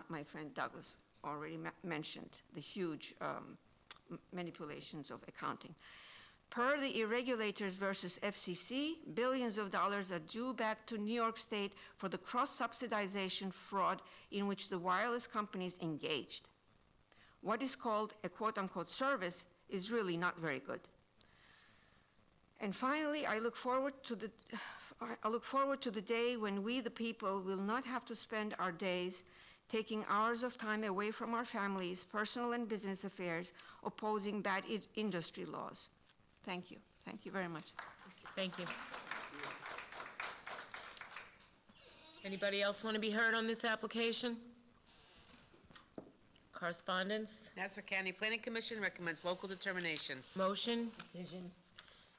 my friend Douglas already mentioned, the huge manipulations of accounting. Per the Irregulators versus FCC, billions of dollars are due back to New York State for the cross-subsidization fraud in which the wireless companies engaged. What is called a quote-unquote service is really not very good. And finally, I look forward to the day when we, the people, will not have to spend our days taking hours of time away from our families, personal and business affairs, opposing bad industry laws. Thank you. Thank you very much. Thank you. Anybody else want to be heard on this application? Correspondence? Nassau County Planning Commission recommends local determination. Motion? Decision.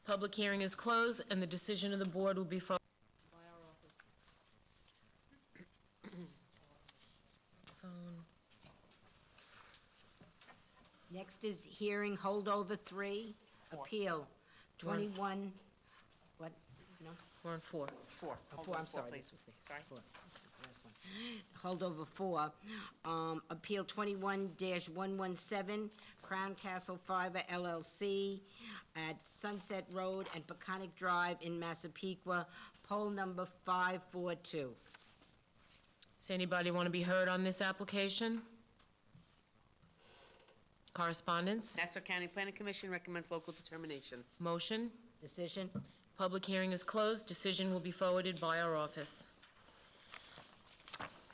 Public hearing is closed, and the decision of the board will be followed by our office. Phone. Next is hearing holdover 3, appeal 21, what, no? We're on 4. 4. Oh, 4, I'm sorry, please. this was 6. Sorry. 4. That's the last one. Holdover 4, appeal 21-117, Crown Castle Fiber LLC at Sunset Road and Peconic Drive in Massapequa, poll number 542. Does anybody want to be heard on this application? Correspondence? Nassau County Planning Commission recommends local determination. Motion? Decision. Public hearing is closed. Decision will be forwarded by our office.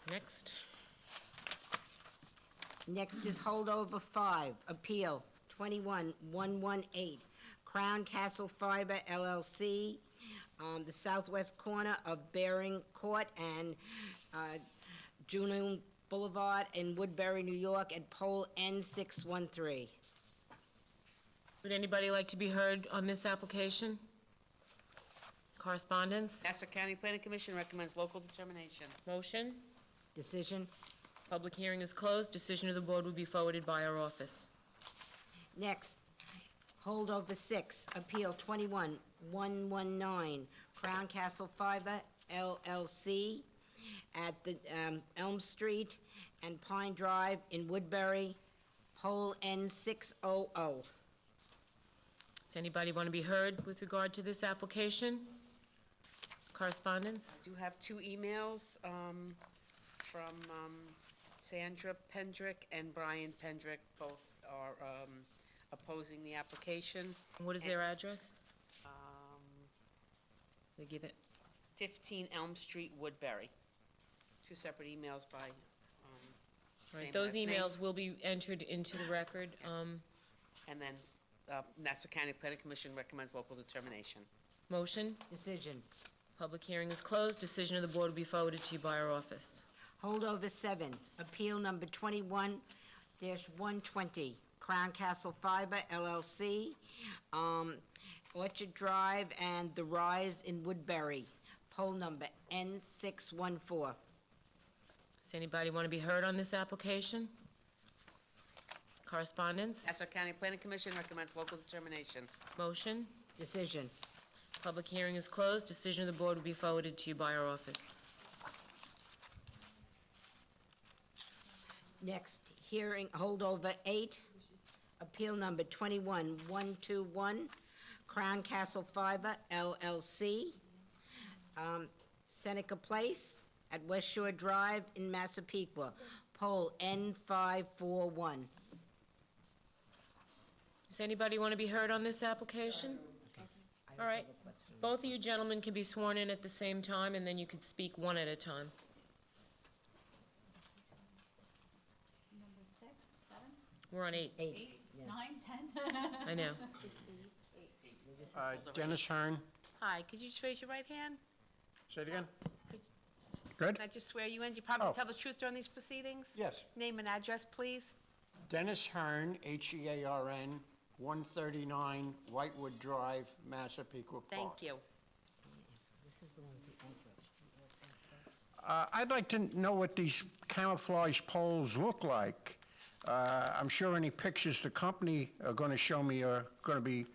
Next. Next is holdover 5, appeal 21-118, Crown Castle Fiber LLC, the southwest corner of Bering Court and Juneau Boulevard in Woodbury, New York, at poll N613. Would anybody like to be heard on this application? Correspondence? Nassau County Planning Commission recommends local determination. Motion? Decision. Public hearing is closed. Decision of the board will be forwarded by our office. Next, holdover 6, appeal 21-119, Crown Castle Fiber LLC at the Elm Street and Pine Drive in Woodbury, poll N600. Does anybody want to be heard with regard to this application? Correspondence? Do have 2 emails from Sandra Pendrick and Brian Pendrick. Both are opposing the application. What is their address? Um, They give it. 15 Elm Street, Woodbury. 2 separate emails by All same right, those last name. emails will be entered into the record. And then Nassau County Planning Commission recommends local determination. Motion? Decision. Public hearing is closed. Decision of the board will be forwarded to you by our office. Holdover 7, appeal number 21-120, Crown Castle Fiber LLC, Orchard Drive and The Rise in Woodbury, poll number N614. Does anybody want to be heard on this application? Correspondence? Nassau County Planning Commission recommends local determination. Motion? Decision. Public hearing is closed. Decision of the board will be forwarded to you by our office. Next, hearing holdover 8, appeal number 21121, Crown Castle Fiber LLC, Seneca Place at West Shore Drive in Massapequa, poll N541. Does anybody want to be heard on this application? All right. Both of you gentlemen can be sworn in at the same time, and then you can speak one at a time. Number 6, 7, We're on 8. 8. 9, 10? I know. Dennis Hearn. Hi, could you just raise your right hand? Say it again. Good? Can I just swear you in? Do you promise Oh. to tell the truth during these proceedings? Yes. Name and address, please. Dennis Hearn, Hearn, 139 Whitewood Drive, Massapequa Park. Thank you. I'd like to know what these camouflage poles look like. I'm sure any pictures the company are going to show me are going to be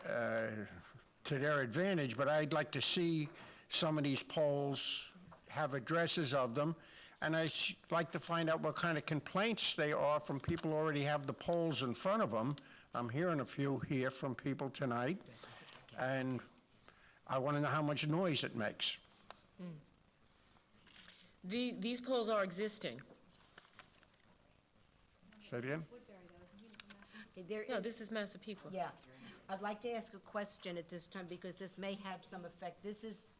to their advantage, but I'd like to see some of these poles, have addresses of them, and I'd like to find out what kind of complaints they are from people who already have the poles in front of them. I'm hearing a few here from people tonight, and I want to know how much noise it makes. These poles are existing. Say it again? Okay, there No, is- this is Massapequa. Yeah. I'd like to ask a question at this time because this may have some effect. This is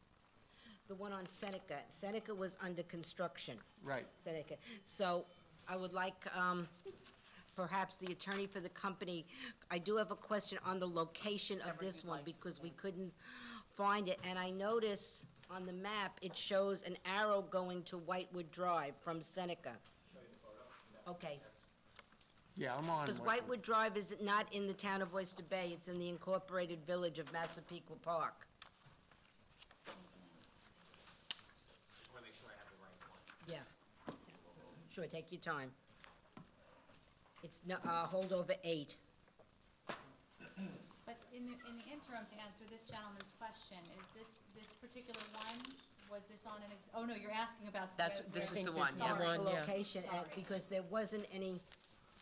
the one on Seneca. Seneca was under construction. Right. Seneca. So I would like, perhaps the attorney for the company, I do have a question on the location of this one because we couldn't find it. And I notice on the map, it shows an arrow going to Whitewood Drive from Seneca. Okay. Yeah, I'm on. Because Whitewood Drive is not in the town of Oyster Bay, it's in the incorporated village of Massapequa Park. Just want to make sure I have the right one. Yeah. Sure, take your time. It's, holdover 8. But in the interim, to answer this gentleman's question, is this particular one, was this on oh, no, you're asking about. That's, this is the one, is the yeah. one. The location, because there wasn't any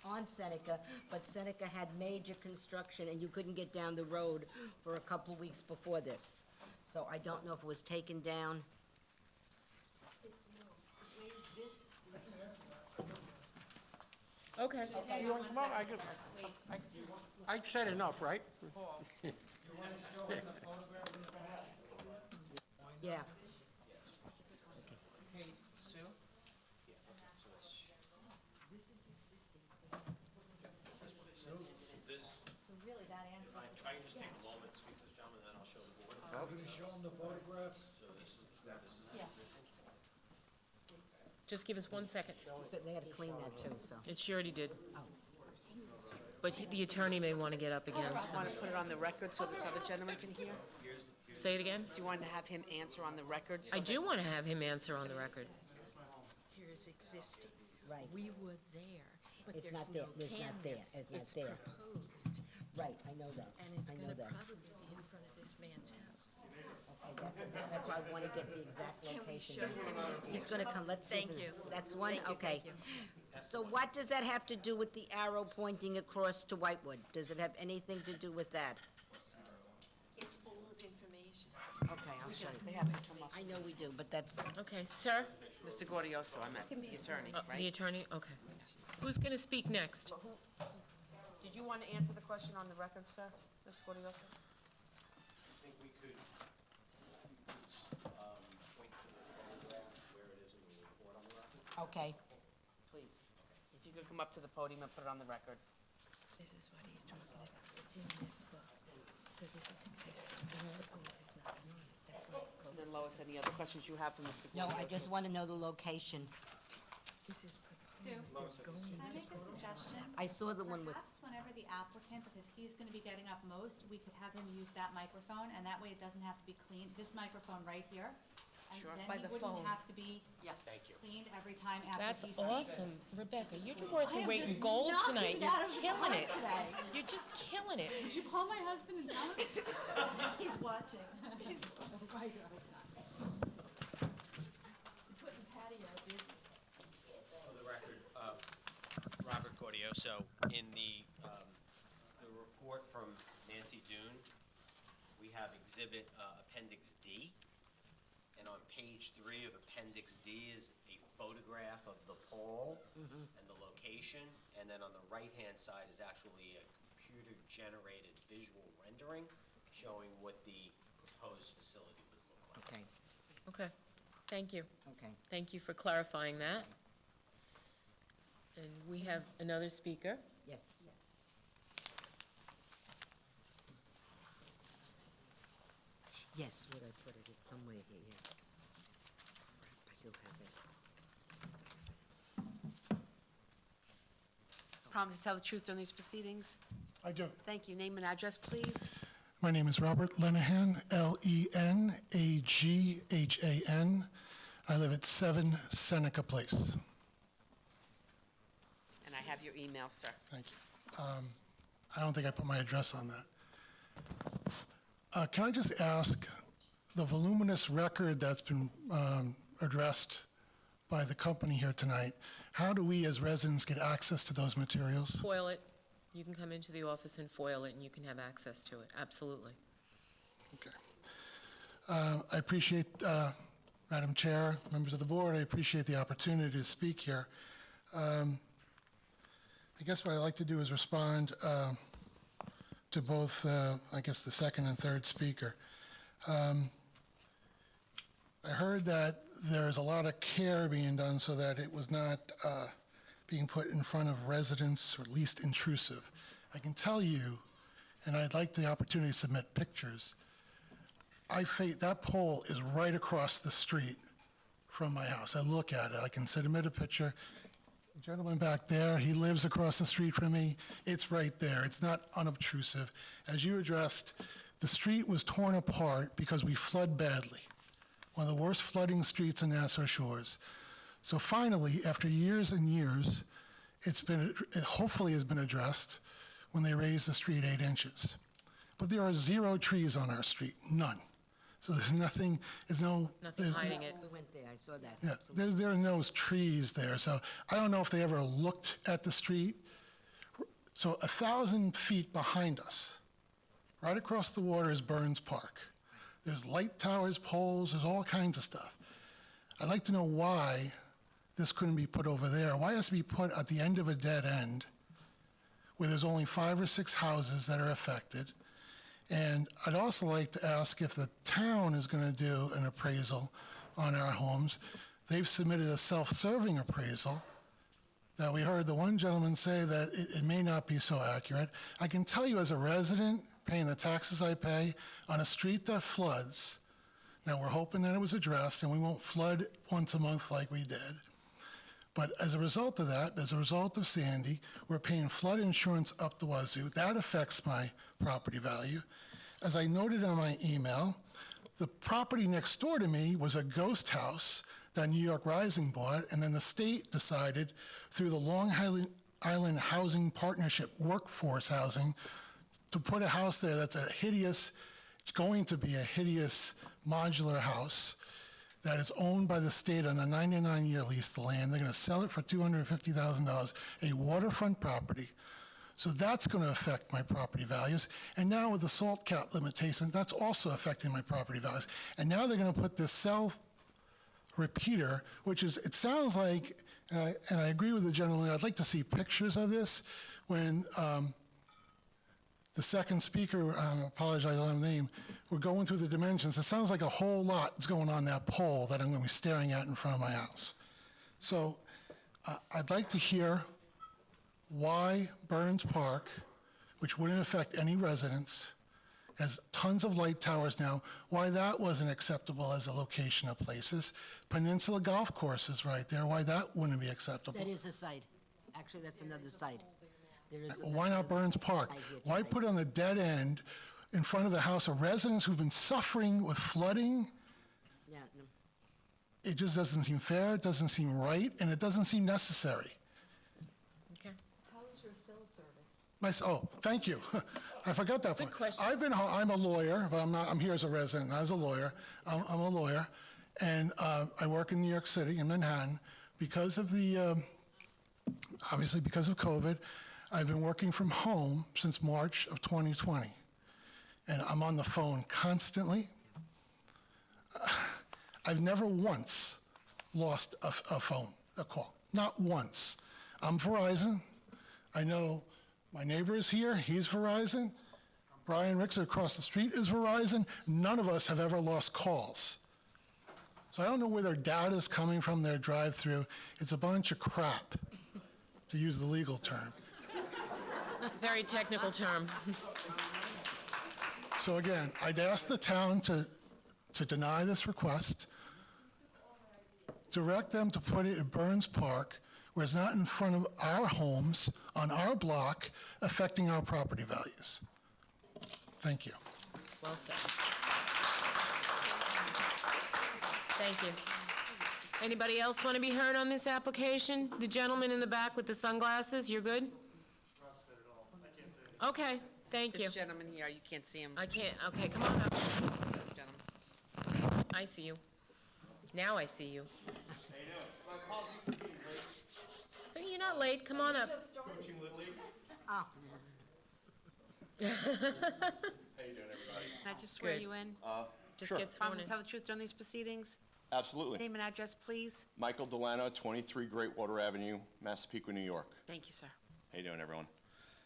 on Seneca, but Seneca had major construction, and you couldn't get down the road for a couple weeks before this. So I don't know if it was taken down. Okay. I said enough, right? Yeah. Hey, Sue? So really, that answers. If I can just take a moment to speak to this gentleman, then I'll show the board. Are you gonna show them the photographs? Yes. Just give us 1 second. But they had to clean that too, so. It she already did. But the attorney may want to get up again, so. Want to put it on the record so this other gentleman can hear? Say it again? Do you want to have him answer on the record? so I that- do want to have him answer on the record. Here is existing. Right. We were there, but It's there's not no there. can It's not there. It's not there. proposed, Right, I know that. and it's I know gonna that. probably be in front of this man's house. Okay, that's why I want to get the exact Can we location. show him his He's gonna come, let's see. if Thank it- you. That's one, Thank you, okay. thank you. So what does that have to do with the arrow pointing across to Whitewood? Does it have anything to do with that? It's old information. Okay, I'll show They you. have to come up. I know we do, but that's, Okay, sir? Mr. Gaudioso, I meant, the attorney, The right? attorney, okay. Who's going to speak next? Did you want to answer the question on the record, sir, Mr. Gaudioso? I think we could, point to the photograph where it is in the report on the record. okay. Please, if you could come up to the podium and put it on the record. This is what he's talking about. It's in this book. So this is existing. The point is not on it. That's why it And then goes. Lois, any other questions you have for Mr. No, Gaudioso? I just want to know the location. This is proposed. They're going Can I to make a suggestion? I saw the one with, Perhaps whenever the applicant, because he's gonna be getting up most, we could have him use that microphone, and that way it doesn't have to be clean, this microphone right here, and Sure. then By he the wouldn't phone. have to be Thank you. cleaned every time after That's he speaks. awesome. Rebecca, you're worth I your am weight in just gold knocking tonight. it You're out of the killing park it. today. You're just killing it. Would you call my husband and tell him? He's watching. He's watching. Oh my God. Putting patio business. For the record, Robert Gaudioso, in the report from Nancy Dune, we have Exhibit Appendix D, and on page 3 of Appendix D is a photograph of the pole and the location, and then on the right-hand side is actually a computer-generated visual rendering showing what the proposed facility would look like. Okay, Okay, thank you. okay. Thank you for clarifying that. And we have another speaker. Yes. Yes, would I put it? It's somewhere here, yeah. I do have it. Promise to tell the truth during these proceedings? I do. Thank you. Name and address, please. My name is Robert Lenahan, Lenaghan. I live at 7 Seneca Place. And I have your email, sir. Thank you. I don't think I put my address on that. Can I just ask, the voluminous record that's been addressed by the company here tonight, how do we as residents get access to those materials? Foil it. You can come into the office and foil it, and you can have access to it. Absolutely. Okay. I appreciate, Madam Chair, members of the board, I appreciate the opportunity to speak here. I guess what I'd like to do is respond to both, I guess, the second and third speaker. I heard that there's a lot of care being done so that it was not being put in front of residents, or least intrusive. I can tell you, and I'd like the opportunity to submit pictures, that pole is right across the street from my house. I look at it, I can submit a picture. The gentleman back there, he lives across the street from me. It's right there. It's not unobtrusive. As you addressed, the street was torn apart because we flood badly. One of the worst flooding streets in Nassau Shores. So finally, after years and years, it hopefully has been addressed when they raised the street 8 inches. But there are 0 trees on our street, none. So there's nothing, Nothing hiding it. We went there, I saw that. yeah, Absolutely. there are no trees there, so I don't know if they ever looked at the street. So 1,000 feet behind us, right across the water, is Burns Park. There's light towers, poles, there's all kinds of stuff. I'd like to know why this couldn't be put over there. Why it has to be put at the end of a dead end where there's only 5 or 6 houses that are affected? And I'd also like to ask if the town is going to do an appraisal on our homes. They've submitted a self-serving appraisal that we heard the one gentleman say that it may not be so accurate. I can tell you as a resident, paying the taxes I pay on a street that floods, now we're hoping that it was addressed and we won't flood once a month like we did. But as a result of that, as a result of Sandy, we're paying flood insurance up the wazoo. That affects my property value. As I noted on my email, the property next door to me was a ghost house that New York Rising bought, and then the state decided through the Long Island Housing Partnership Workforce Housing to put a house there that's it's going to be a hideous modular house that is owned by the state on a 99-year lease, the land. They're going to sell it for $250,000, a waterfront property. So that's going to affect my property values. And now with the salt cap limitation, that's also affecting my property values. And now they're going to put this cell repeater, which is, it sounds like, and I agree with the gentleman, I'd like to see pictures of this when the second speaker, I apologize, I don't have a name, we're going through the dimensions. It sounds like a whole lot is going on that pole that I'm going to be staring at in front of my house. So I'd like to hear why Burns Park, which wouldn't affect any residents, has tons of light towers now, why that wasn't acceptable as a location of places. Peninsula Golf Course is right there, why that wouldn't be acceptable. That is a site. Actually, that's another site. There is Why not Burns Park? Why put it on the dead end in front of the house of residents who've been suffering with flooding? Yeah, no. it just doesn't seem fair, it doesn't seem right, and it doesn't seem necessary. Okay. How is your cell service? Oh, thank you. I forgot that part. Good question. I'm a lawyer, but I'm here as a resident, not as a lawyer. I'm a lawyer, and I work in New York City, in Manhattan. Because of obviously because of COVID, I've been working from home since March of 2020. And I'm on the phone constantly. I've never once lost a call, not once. I'm Verizon. I know my neighbor is here, he's Verizon. Brian Ricks across the street is Verizon. None of us have ever lost calls. So I don't know where their data is coming from, their drive-through. It's a bunch of crap, to use the legal term. It's a very technical term. So again, I'd ask the town to deny this request, direct them to put it at Burns Park, where it's not in front of our homes, on our block, affecting our property values. Thank you. Well said. Thank you. Anybody else want to be heard on this application? The gentleman in the back with the sunglasses, you're good? Okay, thank you. This gentleman here, you can't see him. I can't, okay, come on up. Gentleman. I see you. Now I see you. No, you're not late, come on up. Oh. Can I just swear Good. you in? Just Sure. get sworn Promise in. to tell the truth during these proceedings? Absolutely. Name and address, please. Michael Delano, 23 Greatwater Avenue, Massapequa, New York. Thank you, sir. How you doing, everyone?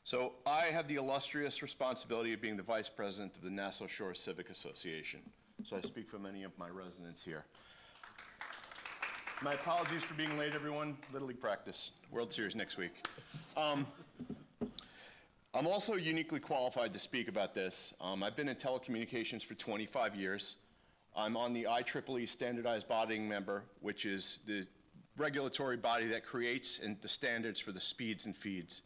So I have the illustrious responsibility of being the vice president of the Nassau Shores Civic Association. So I speak for many of my residents here. My apologies for being late, everyone. Little League practice, World Series next week. I'm also uniquely qualified to speak about this. I've been in telecommunications for 25 years. I'm on the IEEE Standardized Bodying Member, which is the regulatory body that creates the standards for the speeds and feeds.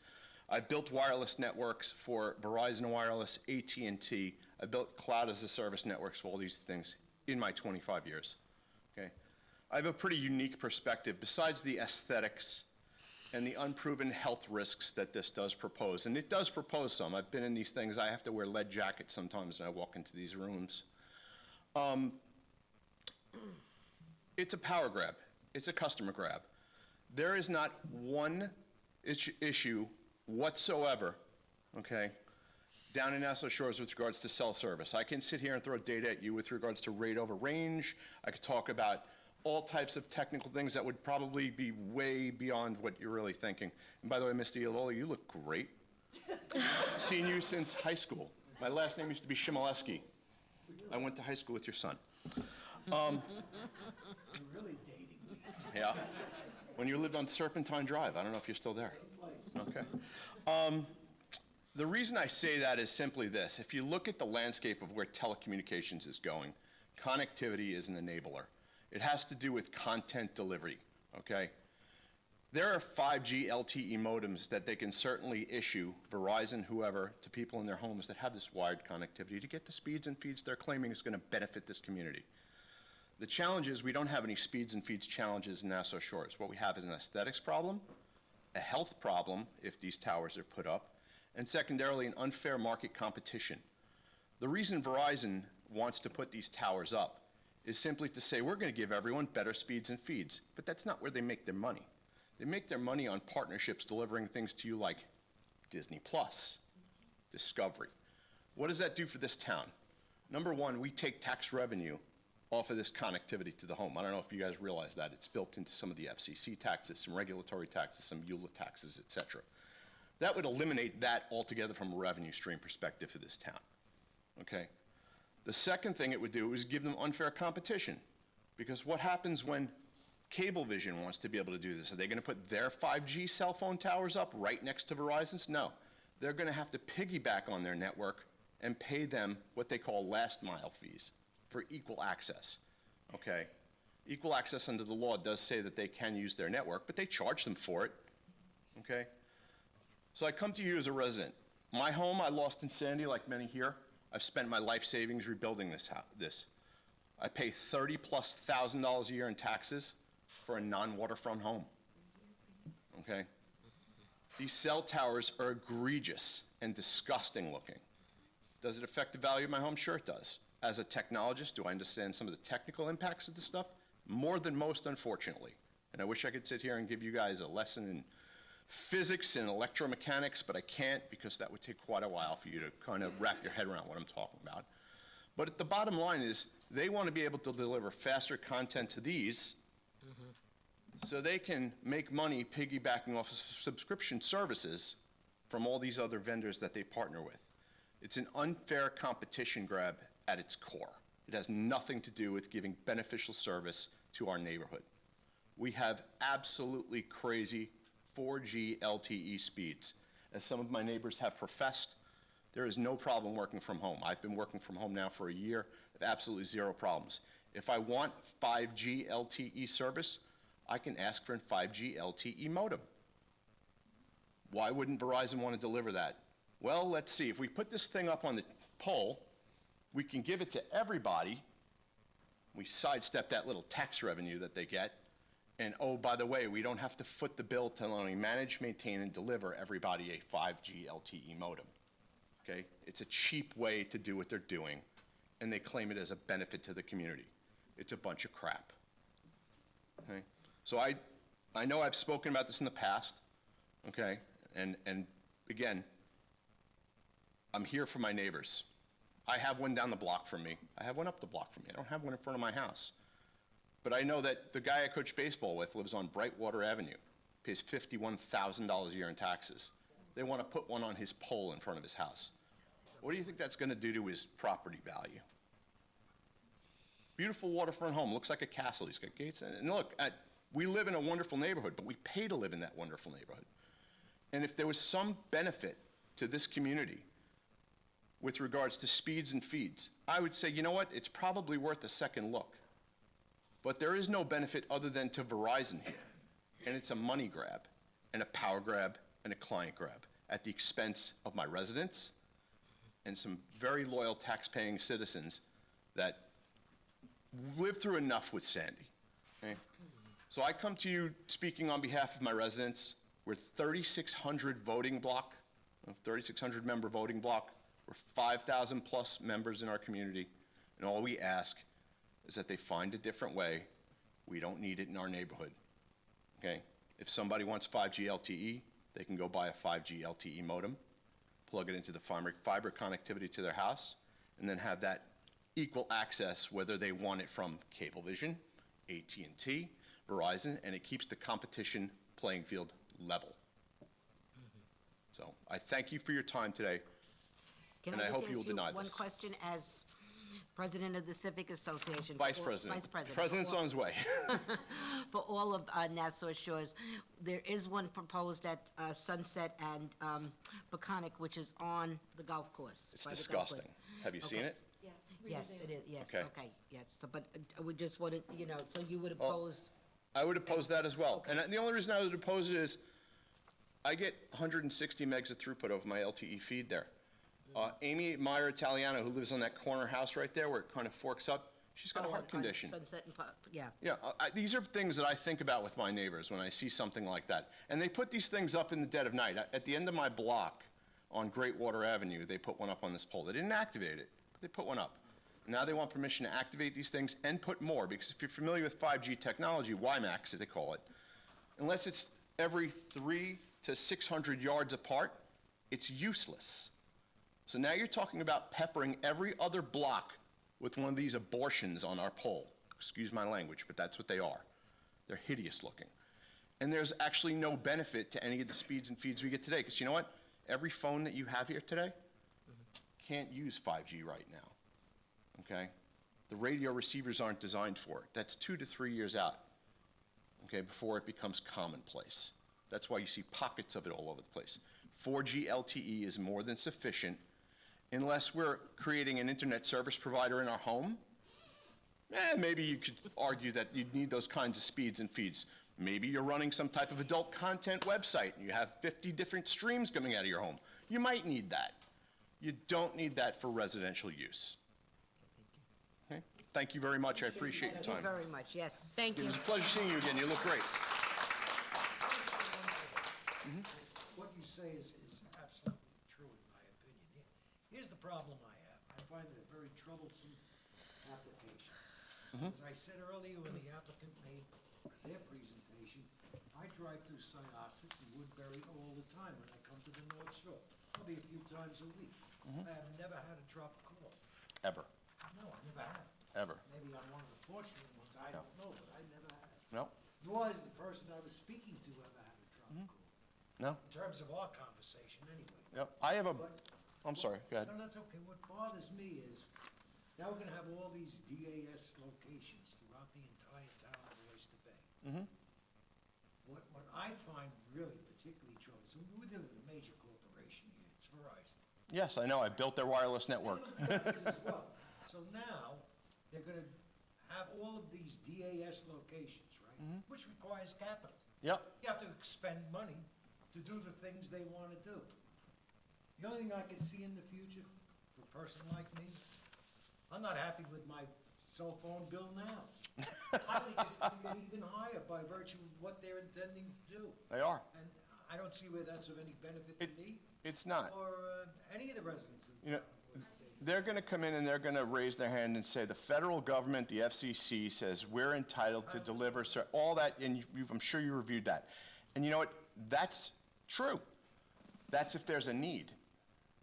I've built wireless networks for Verizon Wireless, AT&T. I built cloud as a service networks for all these things in my 25 years. Okay? I have a pretty unique perspective besides the aesthetics and the unproven health risks that this does propose. And it does propose some. I've been in these things. I have to wear lead jackets sometimes when I walk into these rooms. It's a power grab. It's a customer grab. There is not one issue whatsoever, okay, down in Nassau Shores with regards to cell service. I can sit here and throw data at you with regards to rate over range. I could talk about all types of technical things that would probably be way beyond what you're really thinking. And by the way, Mr. Ialola, you look great. Seen you since high school. My last name used to be Shimoleski. I went to high school with your son. You're really dating me. Yeah. When you lived on Serpentine Drive. I don't know if you're still there. Okay. The reason I say that is simply this. If you look at the landscape of where telecommunications is going, connectivity is an enabler. It has to do with content delivery, okay? There are 5G LTE modems that they can certainly issue, Verizon, whoever, to people in their homes that have this wired connectivity to get the speeds and feeds they're claiming is going to benefit this community. The challenge is we don't have any speeds and feeds challenges in Nassau Shores. What we have is an aesthetics problem, a health problem if these towers are put up, and secondarily, an unfair market competition. The reason Verizon wants to put these towers up is simply to say, we're going to give everyone better speeds and feeds, but that's not where they make their money. They make their money on partnerships delivering things to you like Disney Plus, Discovery. What does that do for this town? Number one, we take tax revenue off of this connectivity to the home. I don't know if you guys realize that. It's built into some of the FCC taxes, some regulatory taxes, some EULA taxes, et cetera. That would eliminate that altogether from a revenue stream perspective for this town, okay? The second thing it would do is give them unfair competition, because what happens when Cablevision wants to be able to do this? Are they going to put their 5G cell phone towers up right next to Verizon's? No. They're going to have to piggyback on their network and pay them what they call last mile fees for equal access, okay? Equal access under the law does say that they can use their network, but they charge them for it, okay? So I come to you as a resident. My home I lost in Sandy, like many here. I've spent my life savings rebuilding this. I pay $30+ thousand a year in taxes for a non-waterfront home. Okay? These cell towers are egregious and disgusting looking. Does it affect the value of my home? Sure it does. As a technologist, do I understand some of the technical impacts of this stuff? More than most, unfortunately. And I wish I could sit here and give you guys a lesson in physics and electromechanics, but I can't because that would take quite a while for you to kind of wrap your head around what I'm talking about. But the bottom line is they want to be able to deliver faster content to these so they can make money piggybacking off of subscription services from all these other vendors that they partner with. It's an unfair competition grab at its core. It has nothing to do with giving beneficial service to our neighborhood. We have absolutely crazy 4G LTE speeds. As some of my neighbors have professed, there is no problem working from home. I've been working from home now for a year, with absolutely zero problems. If I want 5G LTE service, I can ask for a 5G LTE modem. Why wouldn't Verizon want to deliver that? Well, let's see. If we put this thing up on the pole, we can give it to everybody. We sidestep that little tax revenue that they get. And oh, by the way, we don't have to foot the bill to only manage, maintain, and deliver everybody a 5G LTE modem. Okay? It's a cheap way to do what they're doing, and they claim it as a benefit to the community. It's a bunch of crap. Okay? So I know I've spoken about this in the past, okay? And again, I'm here for my neighbors. I have one down the block from me. I have one up the block from me. I don't have one in front of my house. But I know that the guy I coach baseball with lives on Brightwater Avenue, pays $51,000 a year in taxes. They want to put one on his pole in front of his house. What do you think that's going to do to his property value? Beautiful waterfront home, looks like a castle. He's got gates. And look, we live in a wonderful neighborhood, but we pay to live in that wonderful neighborhood. And if there was some benefit to this community with regards to speeds and feeds, I would say, you know what, it's probably worth a second look. But there is no benefit other than to Verizon here. And it's a money grab, and a power grab, and a client grab at the expense of my residents and some very loyal tax-paying citizens that lived through enough with Sandy. Okay? So I come to you speaking on behalf of my residents. We're 3,600 voting block, 3,600 member voting block. We're 5,000 plus members in our community, and all we ask is that they find a different way. We don't need it in our neighborhood, okay? If somebody wants 5G LTE, they can go buy a 5G LTE modem, plug it into the fiber connectivity to their house, and then have that equal access whether they want it from Cablevision, AT&T, Verizon, and it keeps the competition playing field level. So I thank you for your time today, and I hope you will deny this. Can I just ask you one question as President of the Civic Association? Vice President. Vice President. President's on his way. For all of Nassau Shores, there is one proposed at Sunset and Peconic, which is on the golf course. It's by the golf disgusting. course. Have you seen Okay. it? Yes, it is, yes, Okay. okay, yes. So, but we just wanted, you know, so you would oppose, I would oppose that as well. And the only reason I would oppose it is I get 160 megs of throughput over my LTE feed there. Amy Meyer Italiano, who lives on that corner house right there where it kind of forks up, she's got a heart condition. Sunset and, yeah. Yeah, these are things that I think about with my neighbors when I see something like that. And they put these things up in the dead of night. At the end of my block on Greatwater Avenue, they put one up on this pole. They didn't activate it, but they put one up. Now they want permission to activate these things and put more, because if you're familiar with 5G technology, WiMAX, as they call it, unless it's every 300 to 600 yards apart, it's useless. So now you're talking about peppering every other block with one of these abortions on our pole. Excuse my language, but that's what they are. They're hideous looking. And there's actually no benefit to any of the speeds and feeds we get today, because you know what? Every phone that you have here today can't use 5G right now. Okay? The radio receivers aren't designed for it. That's 2 to 3 years out, okay, before it becomes commonplace. That's why you see pockets of it all over the place. 4G LTE is more than sufficient unless we're creating an internet service provider in our home. Maybe you could argue that you'd need those kinds of speeds and feeds. Maybe you're running some type of adult content website and you have 50 different streams coming out of your home. You might need that. You don't need that for residential use. Okay? Thank you very much. I appreciate your Thank you time. very much, yes. Thank It you. was a pleasure seeing you again. You look great. What you say is absolutely true, in my opinion. Here's the problem I have. I find it a very troublesome application. As I said earlier, when the applicant made their presentation, I drive through Syosset and Woodbury all the time when I come to the North Shore, probably a few times a week. I have never had a dropped call. Ever. No, I never have. Ever. Maybe I'm one of the fortunate ones, I don't know, but I never had. No? Nor has the person I was speaking to ever had a dropped call. No? In terms of our conversation, anyway. Yep. I have a, I'm sorry, go ahead. No, that's okay. What bothers me is, now we're gonna have all these DAS locations throughout the entire town of Oyster Bay. What I find really particularly troublesome, we're dealing with a major corporation here, it's Verizon. Yes, I know. I built their wireless network. Verizon as well. So now, they're gonna have all of these DAS locations, right? Which requires capital. Yep. You have to expend money to do the things they wanna do. The only thing I can see in the future for a person like me, I'm not happy with my cell phone bill now. I think it's gonna get even higher by virtue of what they're intending to do. They are. And I don't see where that's of any benefit to me It's not. or any of the residents of the You know, town of Oyster Bay. they're going to come in and they're going to raise their hand and say, the federal government, the FCC, says we're entitled to deliver, all that, and I'm sure you reviewed that. And you know what? That's true. That's if there's a need.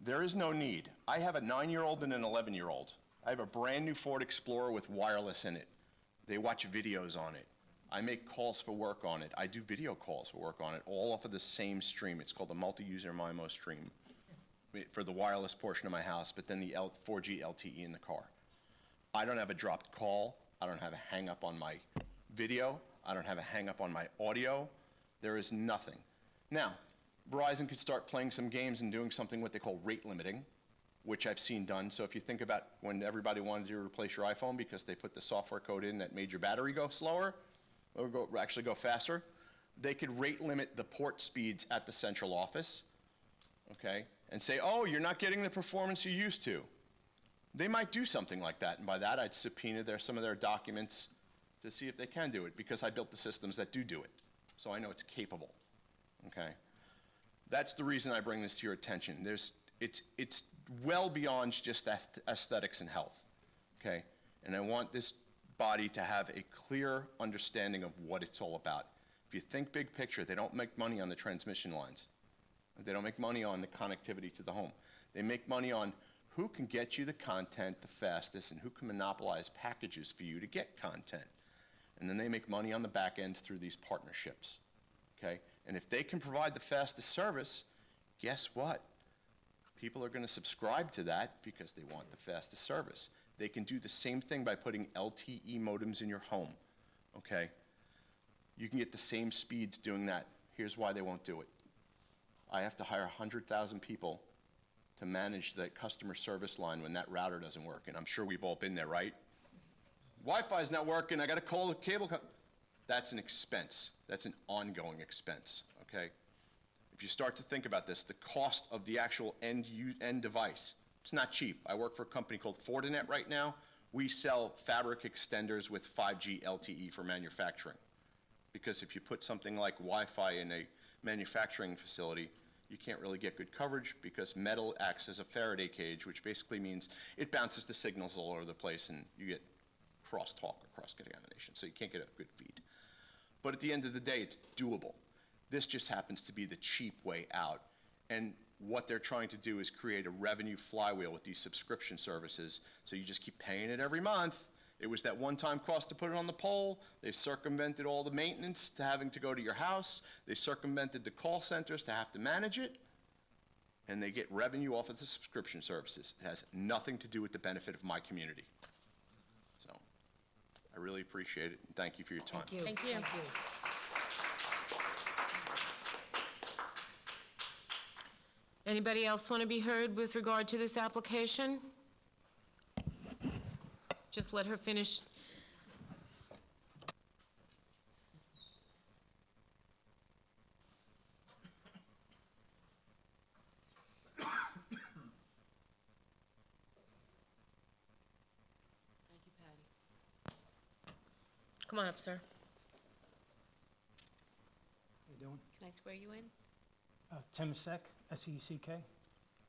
There is no need. I have a 9-year-old and an 11-year-old. I have a brand-new Ford Explorer with wireless in it. They watch videos on it. I make calls for work on it. I do video calls for work on it, all off of the same stream. It's called the multi-user MIMO stream for the wireless portion of my house, but then the 4G LTE in the car. I don't have a dropped call. I don't have a hang-up on my video. I don't have a hang-up on my audio. There is nothing. Now, Verizon could start playing some games and doing something what they call rate limiting, which I've seen done. So if you think about when everybody wanted to replace your iPhone because they put the software code in that made your battery go slower, or actually go faster, they could rate limit the port speeds at the central office, okay, and say, oh, you're not getting the performance you used to. They might do something like that, and by that I'd subpoena some of their documents to see if they can do it, because I built the systems that do it, so I know it's capable, okay? That's the reason I bring this to your attention. It's well beyond just aesthetics and health, okay? And I want this body to have a clear understanding of what it's all about. If you think big picture, they don't make money on the transmission lines. They don't make money on the connectivity to the home. They make money on who can get you the content the fastest and who can monopolize packages for you to get content. And then they make money on the back end through these partnerships, okay? And if they can provide the fastest service, guess what? People are going to subscribe to that because they want the fastest service. They can do the same thing by putting LTE modems in your home, okay? You can get the same speeds doing that. Here's why they won't do it. I have to hire 100,000 people to manage the customer service line when that router doesn't work, and I'm sure we've all been there, right? Wi-Fi's not working, I gotta call the cable That's an expense. That's an ongoing expense, okay? If you start to think about this, the cost of the actual end device, it's not cheap. I work for a company called Fortinet right now. We sell fabric extenders with 5G LTE for manufacturing. Because if you put something like Wi-Fi in a manufacturing facility, you can't really get good coverage because metal acts as a Faraday cage, which basically means it bounces the signals all over the place and you get crosstalk or cross-contamination, so you can't get a good feed. But at the end of the day, it's doable. This just happens to be the cheap way out. And what they're trying to do is create a revenue flywheel with these subscription services, so you just keep paying it every month. It was that one-time cost to put it on the pole. They circumvented all the maintenance to having to go to your house. They circumvented the call centers to have to manage it. And they get revenue off of the subscription services. It has nothing to do with the benefit of my community. So I really appreciate it, and thank you for your time. Thank you. Thank you. Thank you. Anybody else want to be heard with regard to this application? Just let her finish. Thank you, Patty. Come on up, sir. How you doing? Can I swear you in? Tim Seck, S-E-C-K.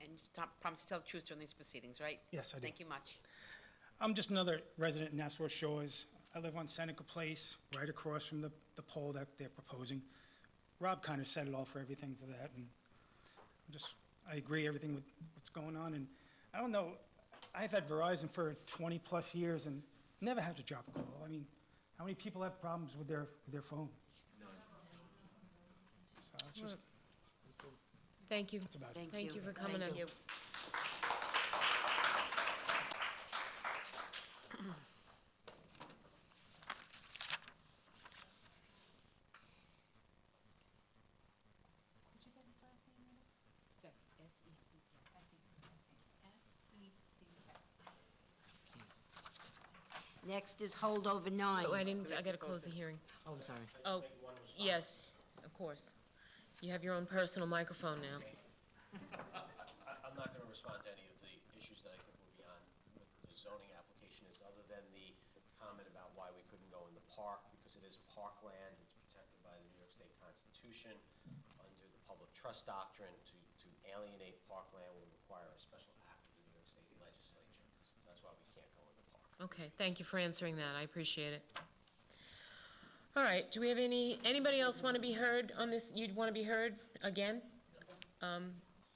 And you promise to tell the truth during these proceedings, right? Yes, I do. Thank you much. I'm just another resident in Nassau Shores. I live on Seneca Place, right across from the pole that they're proposing. Rob kind of said it all for everything for that, and I agree everything with what's going on, and I don't know, I've had Verizon for 20-plus years and never had to drop a call. I mean, how many people have problems with their phone? So it's just, Thank you. that's about it. Thank you for coming in. Thank you. Next is holdover 9. Oh, I gotta close the hearing. Oh, I'm sorry. Oh, yes, of course. You have your own personal microphone now. I'm not going to respond to any of the issues that I think will be on with the zoning application, other than the comment about why we couldn't go in the park, because it is parkland, it's protected by the New York State Constitution. Under the public trust doctrine, to alienate parkland would require a special act of the New York State Legislature. That's why we can't go in the park. Okay, thank you for answering that, I appreciate it. All right, do we have anybody else want to be heard on this? You'd want to be heard again?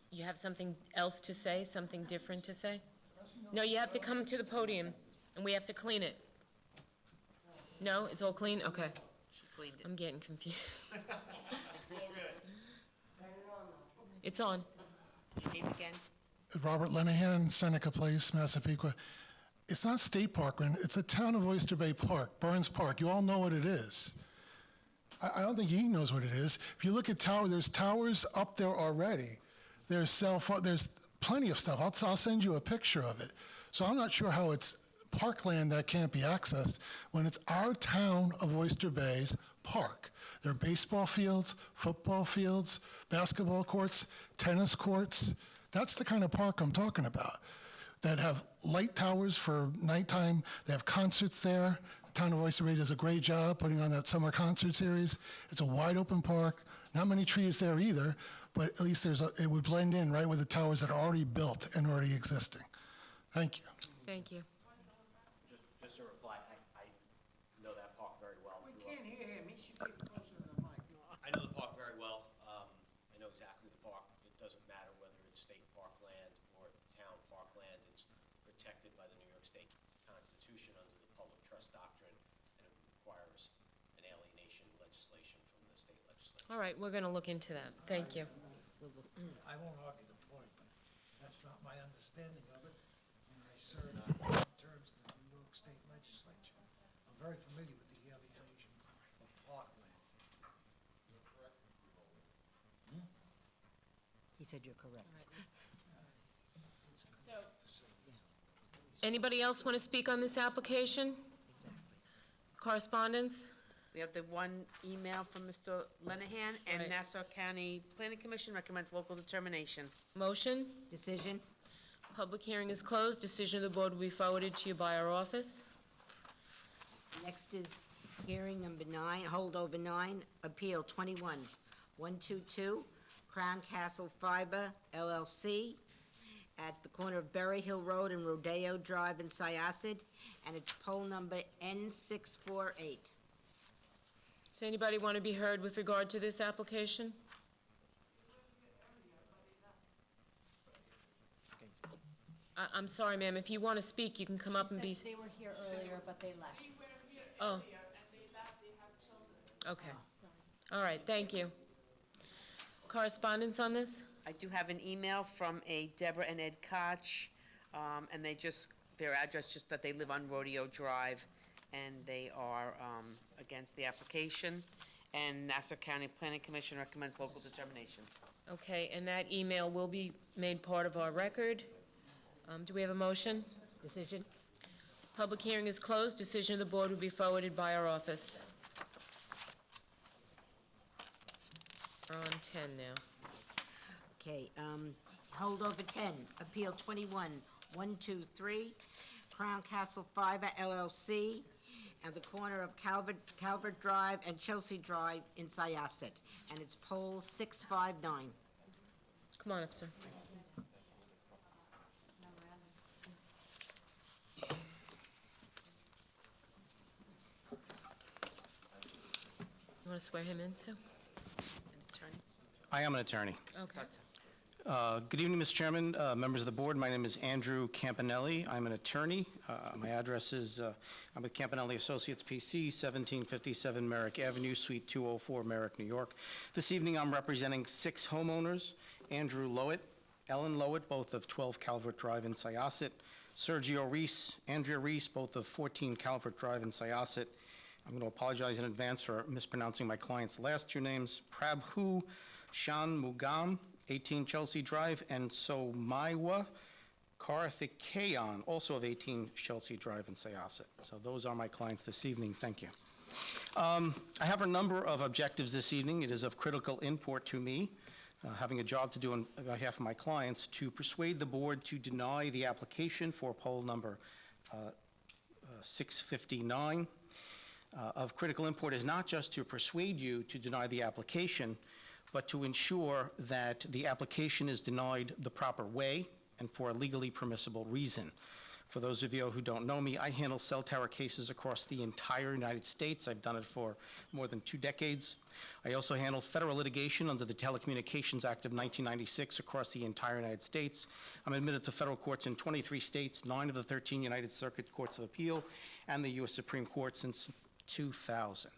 You have something else to say, something different to say? No, you have to come to the podium, and we have to clean it. No, it's all clean? Okay. She cleaned it. I'm getting confused. It's on. Your name again? Robert Lenahan, Seneca Place, Massapequa. It's not state parkland, it's the town of Oyster Bay Park, Burns Park. You all know what it is. I don't think he knows what it is. If you look at there's towers up there already. There's cell phone, there's plenty of stuff. I'll send you a picture of it. So I'm not sure how it's parkland that can't be accessed when it's our town of Oyster Bay's park. There are baseball fields, football fields, basketball courts, tennis courts. That's the kind of park I'm talking about, that have light towers for nighttime. They have concerts there. The town of Oyster Bay does a great job putting on that summer concert series. It's a wide open park. Not many trees there either, but at least it would blend in right with the towers that are already built and already existing. Thank you. Thank you. Just a reply, I know that park very well. We can't hear him, he should get closer to the mic. I know the park very well. I know exactly the park. It doesn't matter whether it's state parkland or town parkland. It's protected by the New York State Constitution under the public trust doctrine, and it requires an alienation legislation from the state legislature. All right, we're going to look into that. Thank you. I won't argue the point, but that's not my understanding of it. And I served in terms of the New York State Legislature. I'm very familiar with the alienation of parkland. He said you're correct. Anybody else want to speak on this application? Correspondence? We have the one email from Mr. Lenahan, and Right. Nassau County Planning Commission recommends local determination. Motion? Decision? Public hearing is closed. Decision of the board will be forwarded to you by our office. Next is hearing number 9, holdover 9, appeal 21-122, Crown Castle Fiber LLC at the corner of Berry Hill Road and Rodeo Drive in Syosset, and it's poll number N648. Does anybody want to be heard with regard to this application? I'm sorry, ma'am, if you want to speak, you can come up and be... They were here earlier, but they left. Oh. Okay. All right, thank you. Correspondence on this? I do have an email from a Deborah and Ed Koch, and their address, just that they live on Rodeo Drive, and they are against the application, and Nassau County Planning Commission recommends local determination. Okay, and that email will be made part of our record. Do we have a motion? Decision? Public hearing is closed. Decision of the board will be forwarded by our office. We're on 10 now. Okay, holdover 10, appeal 21-123, Crown Castle Fiber LLC at the corner of Calvert Drive and Chelsea Drive in Syosset, and it's pole 659. Come on up, sir. You want to swear him in, too? An attorney? I am an attorney. Okay. Good evening, Mr. Chairman, members of the board. My name is Andrew Campanelli. I'm an attorney. My address is, I'm with Campanelli Associates, PC, 1757 Merrick Avenue, Suite 204, Merrick, New York. This evening, I'm representing 6 homeowners: Andrew Lowett, Ellen Lowett, both of 12 Calvert Drive in Syosset; Sergio Reese, Andrea Reese, both of 14 Calvert Drive in Syosset. I'm going to apologize in advance for mispronouncing my client's last 2 names: Prabhu Shanmugam, 18 Chelsea Drive, and Somaiwa Karthikeyan, also of 18 Chelsea Drive in Syosset. So those are my clients this evening. Thank you. I have a number of objectives this evening. It is of critical import to me, having a job to do on behalf of my clients, to persuade the board to deny the application for poll number 659. Of critical import is not just to persuade you to deny the application, but to ensure that the application is denied the proper way and for a legally permissible reason. For those of you who don't know me, I handle cell tower cases across the entire United States. I've done it for more than 2 decades. I also handle federal litigation under the Telecommunications Act of 1996 across the entire United States. I'm admitted to federal courts in 23 states, 9 of the 13 United Circuit Courts of Appeal, and the U.S. Supreme Court since 2000.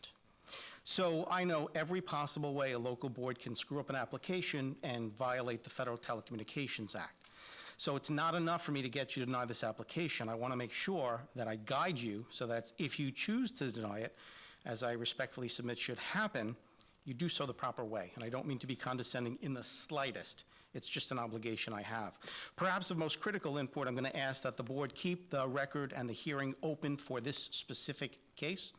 So I know every possible way a local board can screw up an application and violate the Federal Telecommunications Act. So it's not enough for me to get you to deny this application. I want to make sure that I guide you so that if you choose to deny it, as I respectfully submit should happen, you do so the proper way. And I don't mean to be condescending in the slightest. It's just an obligation I have. Perhaps of most critical import, I'm going to ask that the board keep the record and the hearing open for this specific case.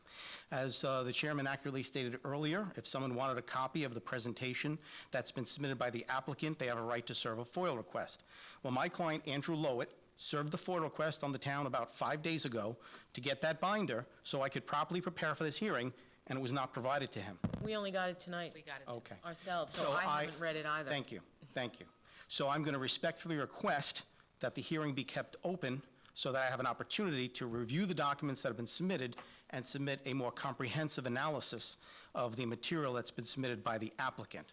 As the chairman accurately stated earlier, if someone wanted a copy of the presentation that's been submitted by the applicant, they have a right to serve a FOIL request. Well, my client, Andrew Lowett, served the FOIL request on the town about 5 days ago to get that binder so I could properly prepare for this hearing, and it was not provided to him. We only got it tonight. We got it Okay. ourselves, so I haven't read it either. Thank you, thank you. So I'm going to respectfully request that the hearing be kept open so that I have an opportunity to review the documents that have been submitted and submit a more comprehensive analysis of the material that's been submitted by the applicant.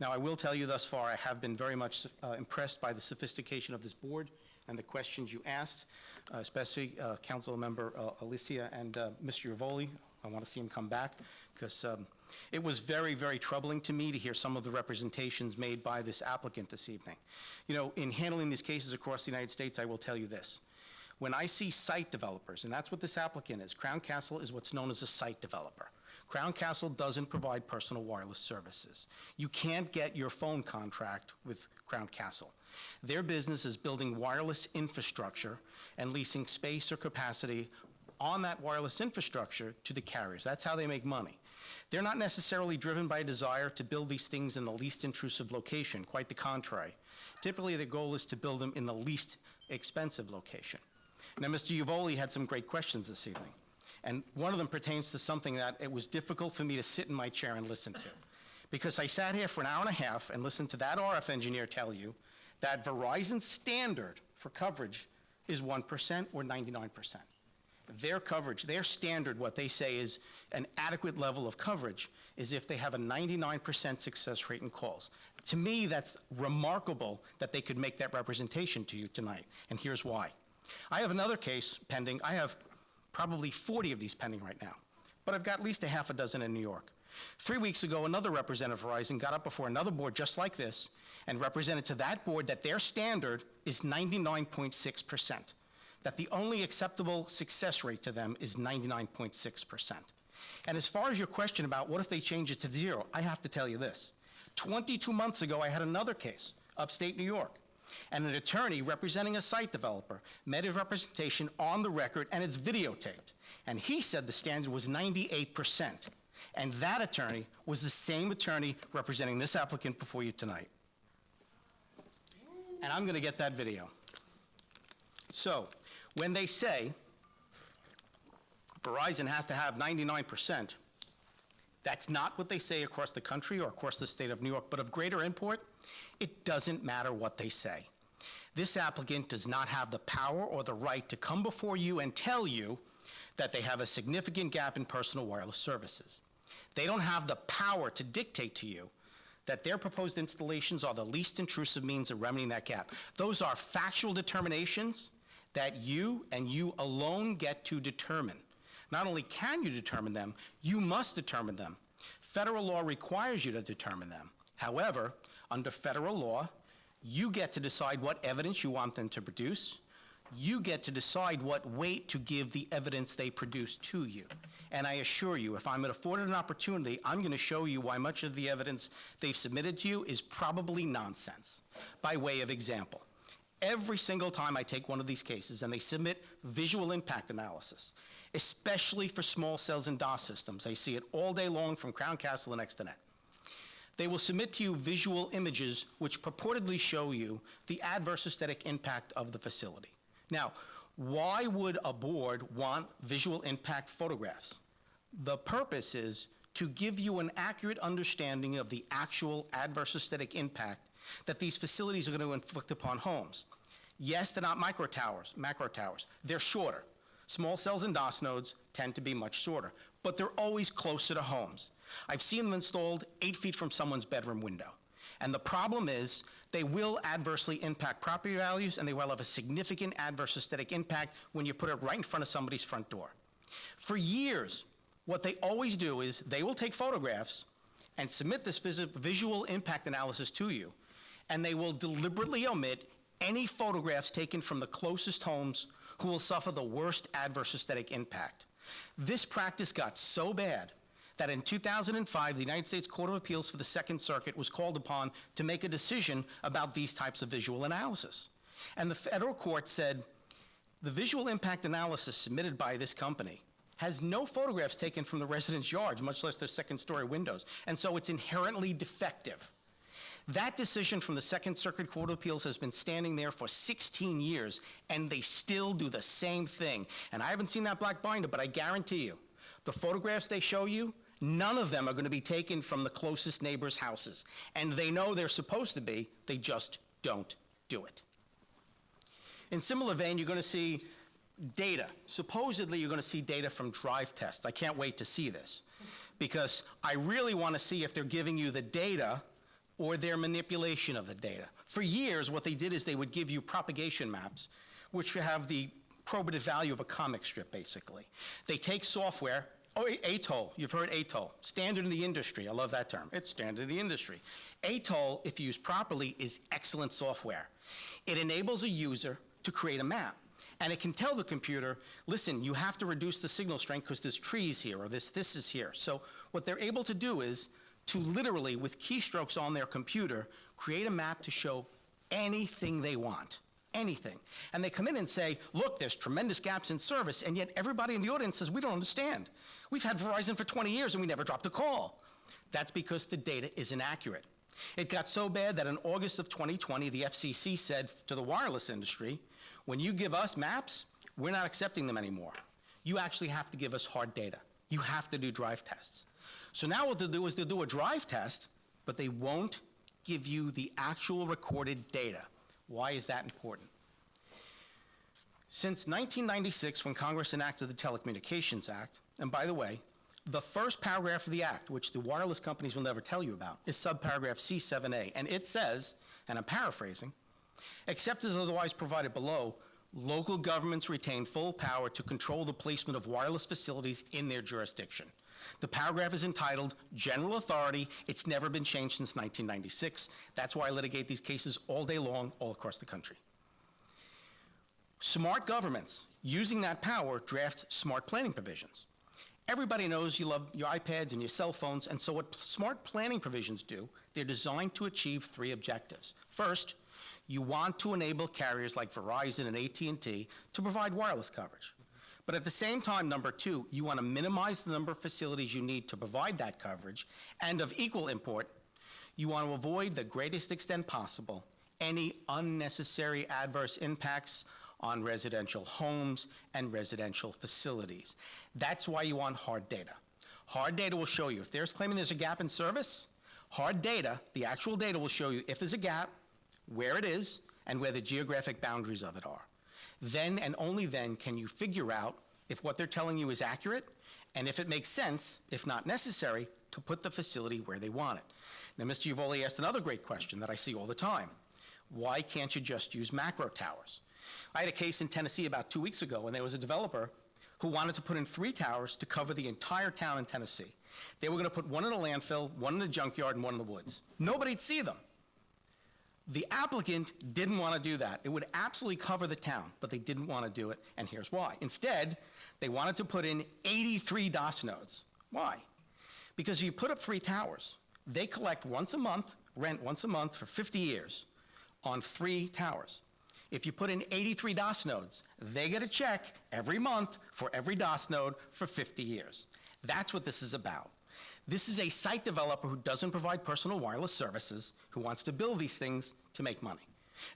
Now, I will tell you thus far, I have been very much impressed by the sophistication of this board and the questions you asked, especially Council Member Alicia and Mr. Uvoli. I want to see him come back because it was very, very troubling to me to hear some of the representations made by this applicant this evening. You know, in handling these cases across the United States, I will tell you this. When I see site developers, and that's what this applicant is, Crown Castle is what's known as a site developer. Crown Castle doesn't provide personal wireless services. You can't get your phone contract with Crown Castle. Their business is building wireless infrastructure and leasing space or capacity on that wireless infrastructure to the carriers. That's how they make money. They're not necessarily driven by a desire to build these things in the least intrusive location, quite the contrary. Typically, their goal is to build them in the least expensive location. Now, Mr. Uvoli had some great questions this evening, and one of them pertains to something that it was difficult for me to sit in my chair and listen to, because I sat here for an hour and a half and listened to that RF engineer tell you that Verizon's standard for coverage is 1% or 99%. Their coverage, their standard, what they say is an adequate level of coverage, is if they have a 99% success rate in calls. To me, that's remarkable that they could make that representation to you tonight, and here's why. I have another case pending. I have probably 40 of these pending right now, but I've got at least a half a dozen in New York. 3 weeks ago, another representative of Verizon got up before another board just like this and represented to that board that their standard is 99.6%, that the only acceptable success rate to them is 99.6%. And as far as your question about what if they change it to 0, I have to tell you this. 22 months ago, I had another case, upstate New York, and an attorney representing a site developer made his representation on the record, and it's videotaped. And he said the standard was 98%. And that attorney was the same attorney representing this applicant before you tonight. And I'm going to get that video. So, when they say Verizon has to have 99%. That's not what they say across the country or across the state of New York, but of greater import, it doesn't matter what they say. This applicant does not have the power or the right to come before you and tell you that they have a significant gap in personal wireless services. They don't have the power to dictate to you that their proposed installations are the least intrusive means of remedying that gap. Those are factual determinations that you and you alone get to determine. Not only can you determine them, you must determine them. Federal law requires you to determine them. However, under federal law, you get to decide what evidence you want them to produce. You get to decide what weight to give the evidence they produce to you. And I assure you, if I'm afforded an opportunity, I'm going to show you why much of the evidence they've submitted to you is probably nonsense. By way of example, every single time I take one of these cases and they submit visual impact analysis, especially for small cells and DOS systems, I see it all day long from Crown Castle and Extenet. They will submit to you visual images which purportedly show you the adverse aesthetic impact of the facility. Now, why would a board want visual impact photographs? The purpose is to give you an accurate understanding of the actual adverse aesthetic impact that these facilities are going to inflict upon homes. Yes, they're not macro towers. They're shorter. Small cells and DOS nodes tend to be much shorter, but they're always closer to homes. I've seen them installed 8 feet from someone's bedroom window. And the problem is they will adversely impact property values, and they will have a significant adverse aesthetic impact when you put it right in front of somebody's front door. For years, what they always do is they will take photographs and submit this visual impact analysis to you, and they will deliberately omit any photographs taken from the closest homes who will suffer the worst adverse aesthetic impact. This practice got so bad that in 2005, the United States Court of Appeals for the Second Circuit was called upon to make a decision about these types of visual analysis. And the federal court said, the visual impact analysis submitted by this company has no photographs taken from the residents' yards, much less their second-story windows, and so it's inherently defective. That decision from the Second Circuit Court of Appeals has been standing there for 16 years, and they still do the same thing. And I haven't seen that black binder, but I guarantee you, the photographs they show you, none of them are going to be taken from the closest neighbors' houses. And they know they're supposed to be, they just don't do it. In similar vein, you're going to see data. Supposedly, you're going to see data from drive tests. I can't wait to see this, because I really want to see if they're giving you the data or their manipulation of the data. For years, what they did is they would give you propagation maps, which have the probative value of a comic strip, basically. They take software. ATOL, you've heard ATOL, standard in the industry. I love that term. It's standard in the industry. ATOL, if used properly, is excellent software. It enables a user to create a map. And it can tell the computer, listen, you have to reduce the signal strength because there's trees here, or this is here. So what they're able to do is to literally, with keystrokes on their computer, create a map to show anything they want. Anything. And they come in and say, look, there's tremendous gaps in service, and yet everybody in the audience says, we don't understand. We've had Verizon for 20 years and we never dropped a call. That's because the data is inaccurate. It got so bad that in August of 2020, the FCC said to the wireless industry, when you give us maps, we're not accepting them anymore. You actually have to give us hard data. You have to do drive tests. So now what they'll do is they'll do a drive test, but they won't give you the actual recorded data. Why is that important? Since 1996, when Congress enacted the Telecommunications Act, and by the way, the first paragraph of the act, which the wireless companies will never tell you about, is subparagraph C7A, and it says, and I'm paraphrasing, except as otherwise provided below, local governments retain full power to control the placement of wireless facilities in their jurisdiction. The paragraph is entitled General Authority. It's never been changed since 1996. That's why I litigate these cases all day long, all across the country. Smart governments, using that power, draft smart planning provisions. Everybody knows you love your iPads and your cell phones, and so what smart planning provisions do, they're designed to achieve 3 objectives. First, you want to enable carriers like Verizon and AT&T to provide wireless coverage. But at the same time, number 2, you want to minimize the number of facilities you need to provide that coverage, and of equal import, you want to avoid the greatest extent possible any unnecessary adverse impacts on residential homes and residential facilities. That's why you want hard data. Hard data will show you if there's claiming there's a gap in service, hard data, the actual data will show you if there's a gap, where it is, and where the geographic boundaries of it are. Then and only then can you figure out if what they're telling you is accurate, and if it makes sense, if not necessary, to put the facility where they want it. Now, Mr. Uvoli asked another great question that I see all the time. Why can't you just use macro towers? I had a case in Tennessee about 2 weeks ago, and there was a developer who wanted to put in 3 towers to cover the entire town in Tennessee. They were going to put one in a landfill, one in a junkyard, and one in the woods. Nobody'd see them. The applicant didn't want to do that. It would absolutely cover the town, but they didn't want to do it, and here's why. Instead, they wanted to put in 83 DOS nodes. Why? Because if you put up 3 towers, they collect once a month, rent once a month for 50 years on 3 towers. If you put in 83 DOS nodes, they get a check every month for every DOS node for 50 years. That's what this is about. This is a site developer who doesn't provide personal wireless services, who wants to build these things to make money.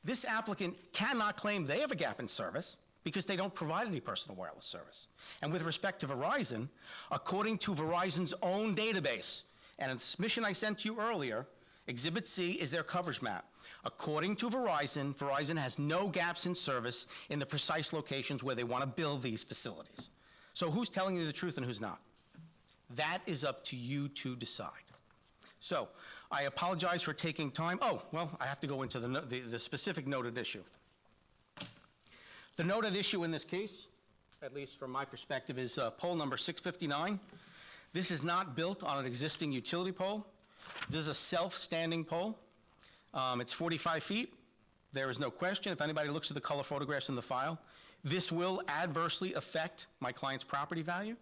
This applicant cannot claim they have a gap in service because they don't provide any personal wireless service. And with respect to Verizon, according to Verizon's own database, and a submission I sent to you earlier, Exhibit C is their coverage map. According to Verizon, Verizon has no gaps in service in the precise locations where they want to build these facilities. So who's telling you the truth and who's not? That is up to you to decide. So I apologize for taking time. Oh, well, I have to go into the specific noted issue. The noted issue in this case, at least from my perspective, is pole number 659. This is not built on an existing utility pole. This is a self-standing pole. It's 45 feet. There is no question, if anybody looks at the color photographs in the file, this will adversely affect my client's property value,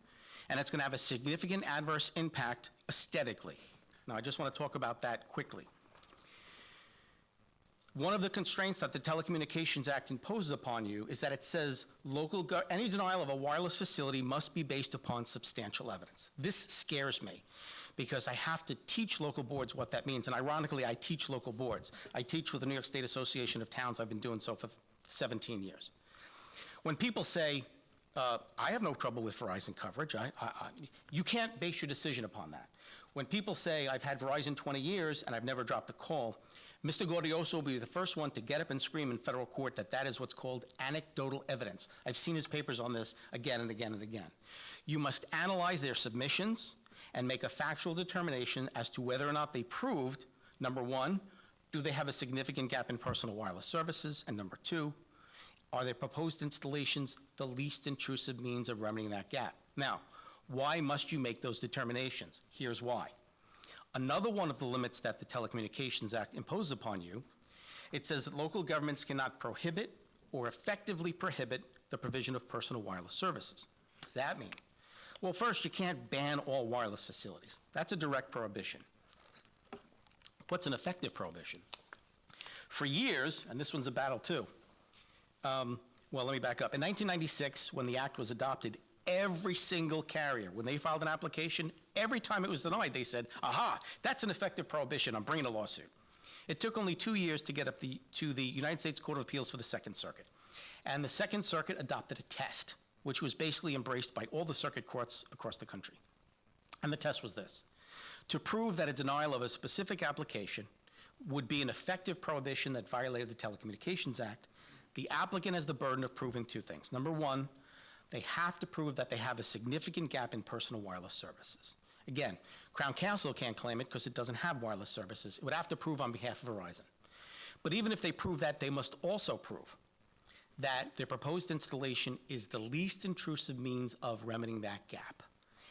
and it's going to have a significant adverse impact aesthetically. Now, I just want to talk about that quickly. One of the constraints that the Telecommunications Act imposes upon you is that it says any denial of a wireless facility must be based upon substantial evidence. This scares me because I have to teach local boards what that means, and ironically, I teach local boards. I teach with the New York State Association of Towns. I've been doing so for 17 years. When people say, I have no trouble with Verizon coverage, you can't base your decision upon that. When people say, I've had Verizon 20 years and I've never dropped a call, Mr. Gaudioso will be the first one to get up and scream in federal court that that is what's called anecdotal evidence. I've seen his papers on this again and again and again. You must analyze their submissions and make a factual determination as to whether or not they proved, number one, do they have a significant gap in personal wireless services? And number two, are their proposed installations the least intrusive means of remedying that gap? Now, why must you make those determinations? Here's why. Another one of the limits that the Telecommunications Act imposes upon you, it says that local governments cannot prohibit or effectively prohibit the provision of personal wireless services. What does that mean? Well, first, you can't ban all wireless facilities. That's a direct prohibition. What's an effective prohibition? For years, and this one's a battle too, well, let me back up. In 1996, when the act was adopted, every single carrier, when they filed an application, every time it was denied, they said, aha, that's an effective prohibition, I'm bringing a lawsuit. It took only 2 years to get up to the United States Court of Appeals for the Second Circuit. And the Second Circuit adopted a test, which was basically embraced by all the circuit courts across the country. And the test was this: to prove that a denial of a specific application would be an effective prohibition that violated the Telecommunications Act, the applicant has the burden of proving 2 things. Number one, they have to prove that they have a significant gap in personal wireless services. Again, Crown Castle can't claim it because it doesn't have wireless services. It would have to prove on behalf of Verizon. But even if they prove that, they must also prove that their proposed installation is the least intrusive means of remedying that gap.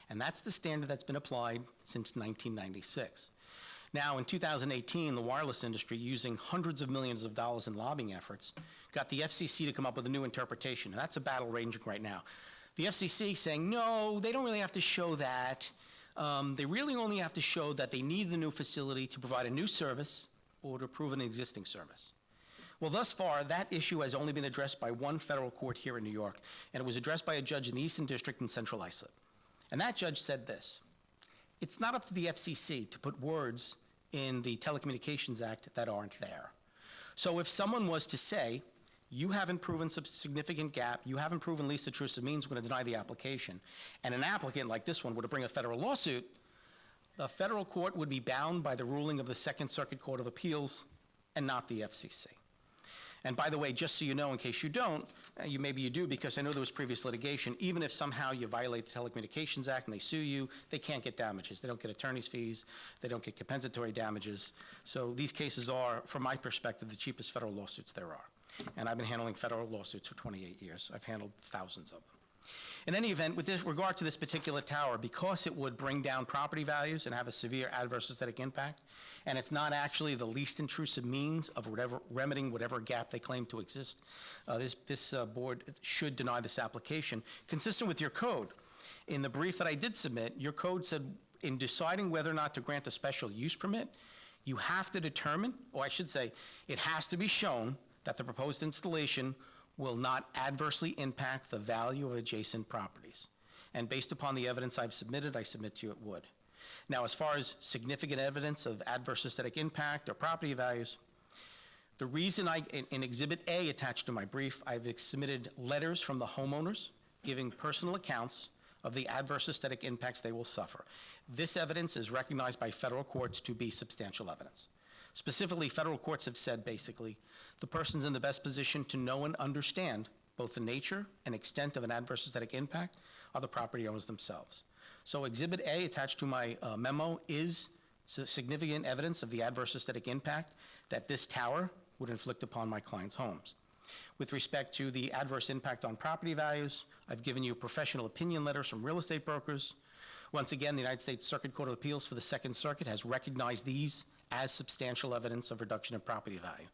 And that's the standard that's been applied since 1996. Now, in 2018, the wireless industry, using hundreds of millions of dollars in lobbying efforts, got the FCC to come up with a new interpretation, and that's a battle raging right now. The FCC saying, no, they don't really have to show that. They really only have to show that they need the new facility to provide a new service or to approve an existing service. Well, thus far, that issue has only been addressed by one federal court here in New York, and it was addressed by a judge in the Eastern District in Central Islip. And that judge said this: it's not up to the FCC to put words in the Telecommunications Act that aren't there. So if someone was to say you haven't proven some significant gap, you haven't proven least intrusive means, we're going to deny the application. And an applicant like this one were to bring a federal lawsuit, the federal court would be bound by the ruling of the Second Circuit Court of Appeals and not the FCC. And by the way, just so you know, in case you don't, maybe you do, because I know there was previous litigation, even if somehow you violate the Telecommunications Act and they sue you, they can't get damages. They don't get attorney's fees, they don't get compensatory damages. So these cases are, from my perspective, the cheapest federal lawsuits there are. And I've been handling federal lawsuits for 28 years. I've handled thousands of them. In any event, with regard to this particular tower, because it would bring down property values and have a severe adverse aesthetic impact, and it's not actually the least intrusive means of remedying whatever gap they claim to exist, this board should deny this application, consistent with your code. In the brief that I did submit, your code said in deciding whether or not to grant a special use permit, you have to determine, or I should say, it has to be shown that the proposed installation will not adversely impact the value of adjacent properties. And based upon the evidence I've submitted, I submit to you it would. Now, as far as significant evidence of adverse aesthetic impact or property values, the reason in Exhibit A attached to my brief, I've submitted letters from the homeowners giving personal accounts of the adverse aesthetic impacts they will suffer. This evidence is recognized by federal courts to be substantial evidence. Specifically, federal courts have said, basically, the person's in the best position to know and understand both the nature and extent of an adverse aesthetic impact are the property owners themselves. So Exhibit A attached to my memo is significant evidence of the adverse aesthetic impact that this tower would inflict upon my clients' homes. With respect to the adverse impact on property values, I've given you professional opinion letters from real estate brokers. Once again, the United States Circuit Court of Appeals for the Second Circuit has recognized these as substantial evidence of reduction in property value.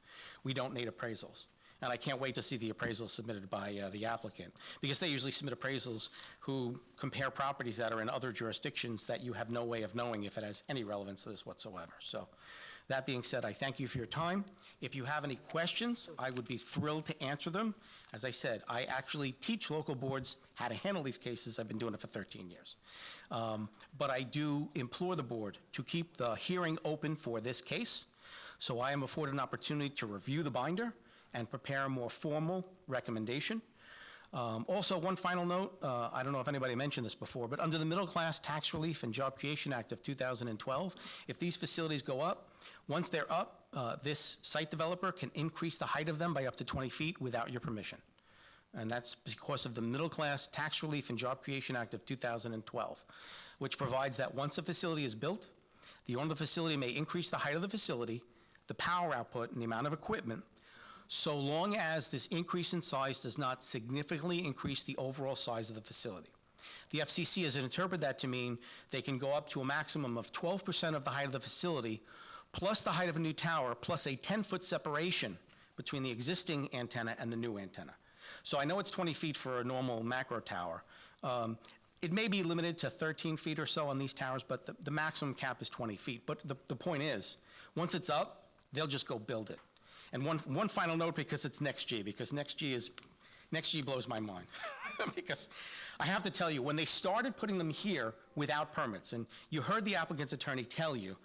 We don't need appraisals. And I can't wait to see the appraisals submitted by the applicant, because they usually submit appraisals who compare properties that are in other jurisdictions that you have no way of knowing if it has any relevance to this whatsoever. So that being said, I thank you for your time. If you have any questions, I would be thrilled to answer them. As I said, I actually teach local boards how to handle these cases. I've been doing it for 13 years. But I do implore the board to keep the hearing open for this case, so I am afforded an opportunity to review the binder and prepare a more formal recommendation. Also, one final note, I don't know if anybody mentioned this before, but under the Middle Class Tax Relief and Job Creation Act of 2012, if these facilities go up, once they're up, this site developer can increase the height of them by up to 20 feet without your permission. And that's because of the Middle Class Tax Relief and Job Creation Act of 2012, which provides that once a facility is built, the owner of the facility may increase the height of the facility, the power output, and the amount of equipment, so long as this increase in size does not significantly increase the overall size of the facility. The FCC has interpreted that to mean they can go up to a maximum of 12% of the height of the facility, plus the height of a new tower, plus a 10-foot separation between the existing antenna and the new antenna. So I know it's 20 feet for a normal macro tower. It may be limited to 13 feet or so on these towers, but the maximum cap is 20 feet. But the point is, once it's up, they'll just go build it. And one final note, because it's NextG, because NextG blows my mind. Because I have to tell you, when they started putting them here without permits, and you heard the applicant's attorney tell you,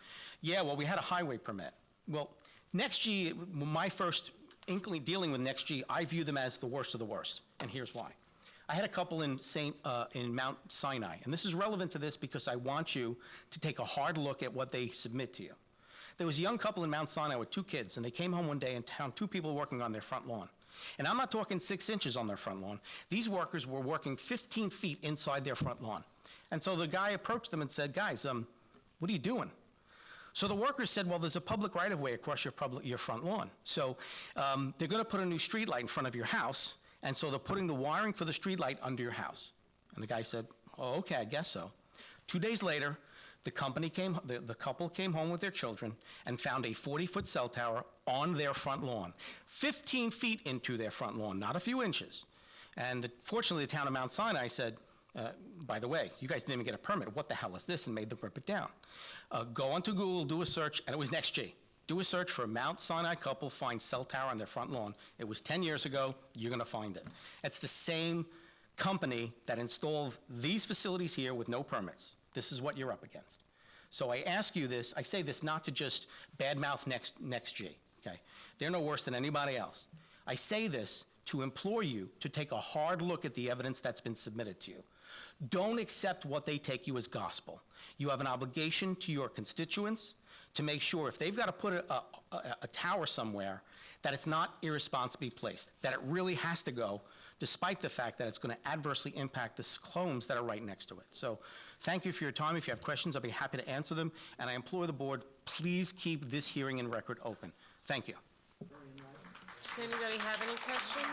yeah, well, we had a highway permit. Well, NextG, my first inkling dealing with NextG, I view them as the worst of the worst, and here's why. I had a couple in Mount Sinai, and this is relevant to this because I want you to take a hard look at what they submit to you. There was a young couple in Mount Sinai with 2 kids, and they came home one day and found 2 people working on their front lawn. And I'm not talking 6 inches on their front lawn. These workers were working 15 feet inside their front lawn. And so the guy approached them and said, guys, what are you doing? So the workers said, well, there's a public right-of-way across your front lawn. So they're going to put a new street light in front of your house, and so they're putting the wiring for the street light under your house. And the guy said, oh, okay, I guess so. 2 days later, the couple came home with their children and found a 40-foot cell tower on their front lawn, 15 feet into their front lawn, not a few inches. And fortunately, the town of Mount Sinai said, by the way, you guys didn't even get a permit. What the hell is this? And made them rip it down. Go onto Google, do a search, and it was NextG. Do a search for Mount Sinai couple find cell tower on their front lawn. It was 10 years ago. You're going to find it. It's the same company that installed these facilities here with no permits. This is what you're up against. So I ask you this, I say this not to just badmouth NextG, okay? They're no worse than anybody else. I say this to implore you to take a hard look at the evidence that's been submitted to you. Don't accept what they take you as gospel. You have an obligation to your constituents to make sure if they've got to put a tower somewhere, that it's not irresponsibly placed, that it really has to go, despite the fact that it's going to adversely impact the homes that are right next to it. So thank you for your time. If you have questions, I'll be happy to answer them. And I implore the board, please keep this hearing and record open. Thank you. Does anybody have any questions?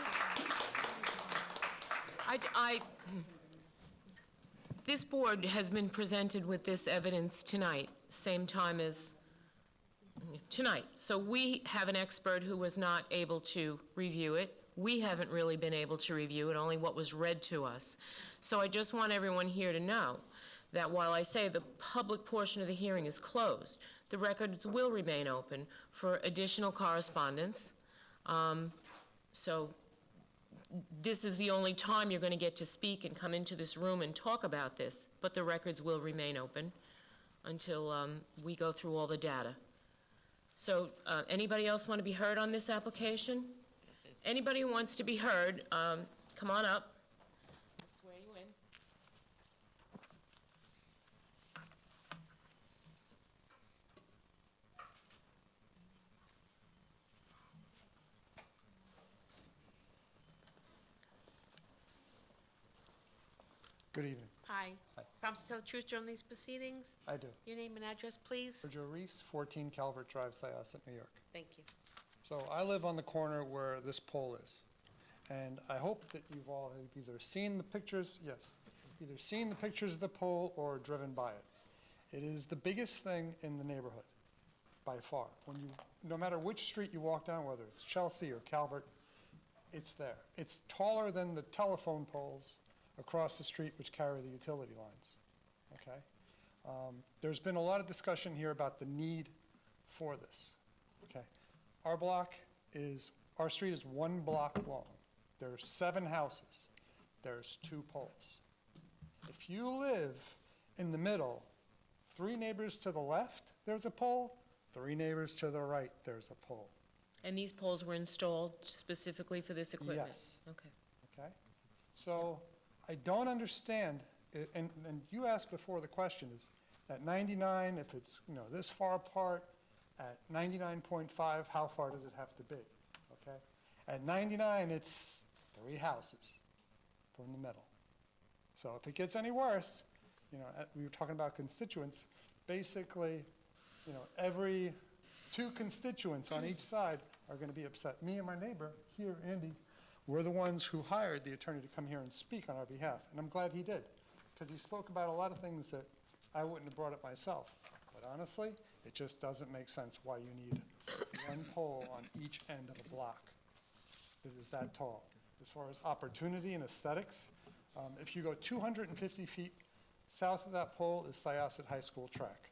This board has been presented with this evidence tonight, same time as tonight. So we have an expert who was not able to review it. We haven't really been able to review it, only what was read to us. So I just want everyone here to know that while I say the public portion of the hearing is closed, the records will remain open for additional correspondence. So this is the only time you're going to get to speak and come into this room and talk about this, but the records will remain open until we go through all the data. So anybody else want to be heard on this application? Anybody who wants to be heard, come on up. I'll swear you in. Good evening. Hi. Promise to tell the truth during these proceedings? I do. Your name and address, please? Sergio Reese, 14 Calvert Drive, Syosset, New York. Thank you. So I live on the corner where this pole is. And I hope that you've all have either seen the pictures, yes, either seen the pictures of the pole or driven by it. It is the biggest thing in the neighborhood, by far. No matter which street you walk down, whether it's Chelsea or Calvert, it's there. It's taller than the telephone poles across the street which carry the utility lines, okay? There's been a lot of discussion here about the need for this, okay? Our street is 1 block long. There's 7 houses. There's 2 poles. If you live in the middle, 3 neighbors to the left, there's a pole. 3 neighbors to the right, there's a pole. And these poles were installed specifically for this equipment? Yes. Okay. Okay? So I don't understand, and you asked before the question is, at 99, if it's, this far apart, at 99.5, how far does it have to be? Okay? At 99, it's 3 houses from the middle. So if it gets any worse, we were talking about constituents, basically, every 2 constituents on each side are going to be upset. Me and my neighbor here, Andy, we're the ones who hired the attorney to come here and speak on our behalf, and I'm glad he did, because he spoke about a lot of things that I wouldn't have brought up myself. But honestly, it just doesn't make sense why you need 1 pole on each end of a block that is that tall. As far as opportunity and aesthetics, if you go 250 feet south of that pole is Syosset High School track,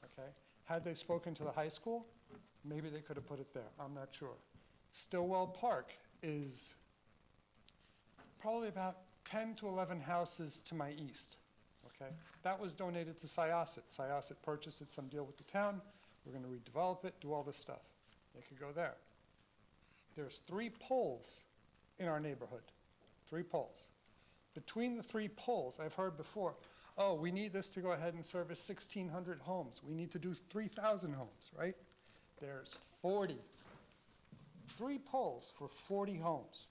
okay? Had they spoken to the high school, maybe they could have put it there, I'm not sure. Stillwell Park is probably about 10 to 11 houses to my east, okay? That was donated to Syosset. Syosset purchased it, some deal with the town. We're going to redevelop it, do all this stuff. They could go there. There's 3 poles in our neighborhood, 3 poles. Between the 3 poles, I've heard before, oh, we need this to go ahead and service 1,600 homes. We need to do 3,000 homes, right? There's 40. 3 poles for 40 homes.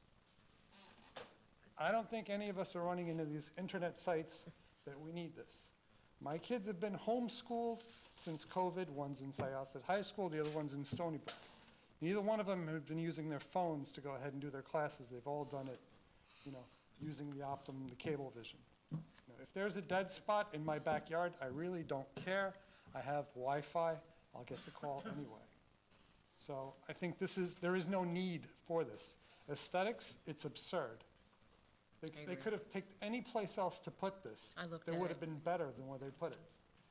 I don't think any of us are running into these internet sites that we need this. My kids have been homeschooled since COVID. One's in Syosset High School, the other one's in Stony Brook. Neither one of them have been using their phones to go ahead and do their classes. They've all done it, using the Optimum, the Cablevision. If there's a dead spot in my backyard, I really don't care. I have Wi-Fi. I'll get the call anyway. So I think there is no need for this. Aesthetics, it's absurd. They could have picked any place else to put this. That would have been better than where they put it.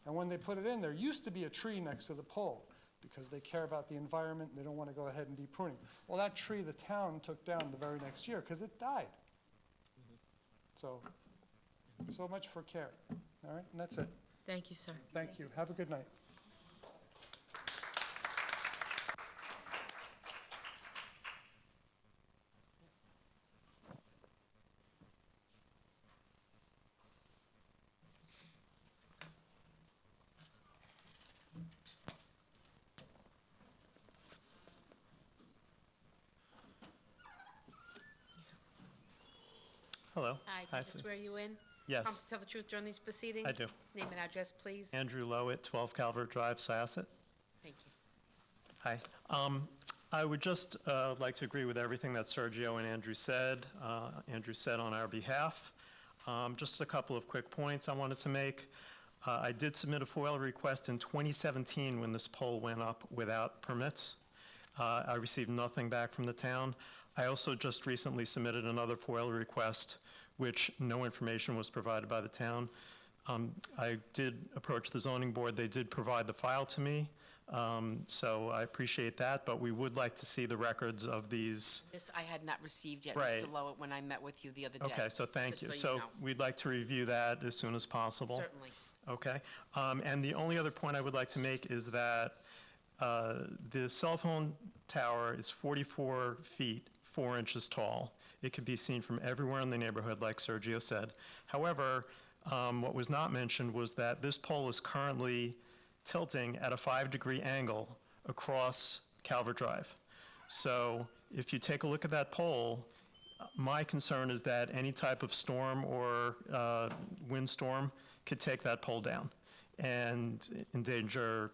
And when they put it in, there used to be a tree next to the pole because they care about the environment and they don't want to go ahead and be pruning. Well, that tree the town took down the very next year because it died. So much for care. All right, and that's it. Thank you, sir. Thank you. Have a good night. Hello. Hi, can I just Sue. swear you in? Yes. Promise to tell the truth during these proceedings? I do. Name and address, please. Andrew Lowett, 12 Calvert Drive, Syosset. Thank you. Hi. I would just like to agree with everything that Sergio and Andrew said. Andrew said on our behalf. Just a couple of quick points I wanted to make. I did submit a FOIL request in 2017 when this pole went up without permits. I received nothing back from the town. I also just recently submitted another FOIL request, which no information was provided by the town. I did approach the zoning board. They did provide the file to me, so I appreciate that, but we would like to see the records of these. This I had not received yet, Right. Mr. Lowett, when I met with you the other day. Okay, so thank just you. so you So know. we'd like to review that as soon as possible. Certainly. Okay. And the only other point I would like to make is that the cell phone tower is 44 feet, 4 inches tall. It could be seen from everywhere in the neighborhood, like Sergio said. However, what was not mentioned was that this pole is currently tilting at a 5-degree angle across Calvert Drive. So if you take a look at that pole, my concern is that any type of storm or windstorm could take that pole down and endanger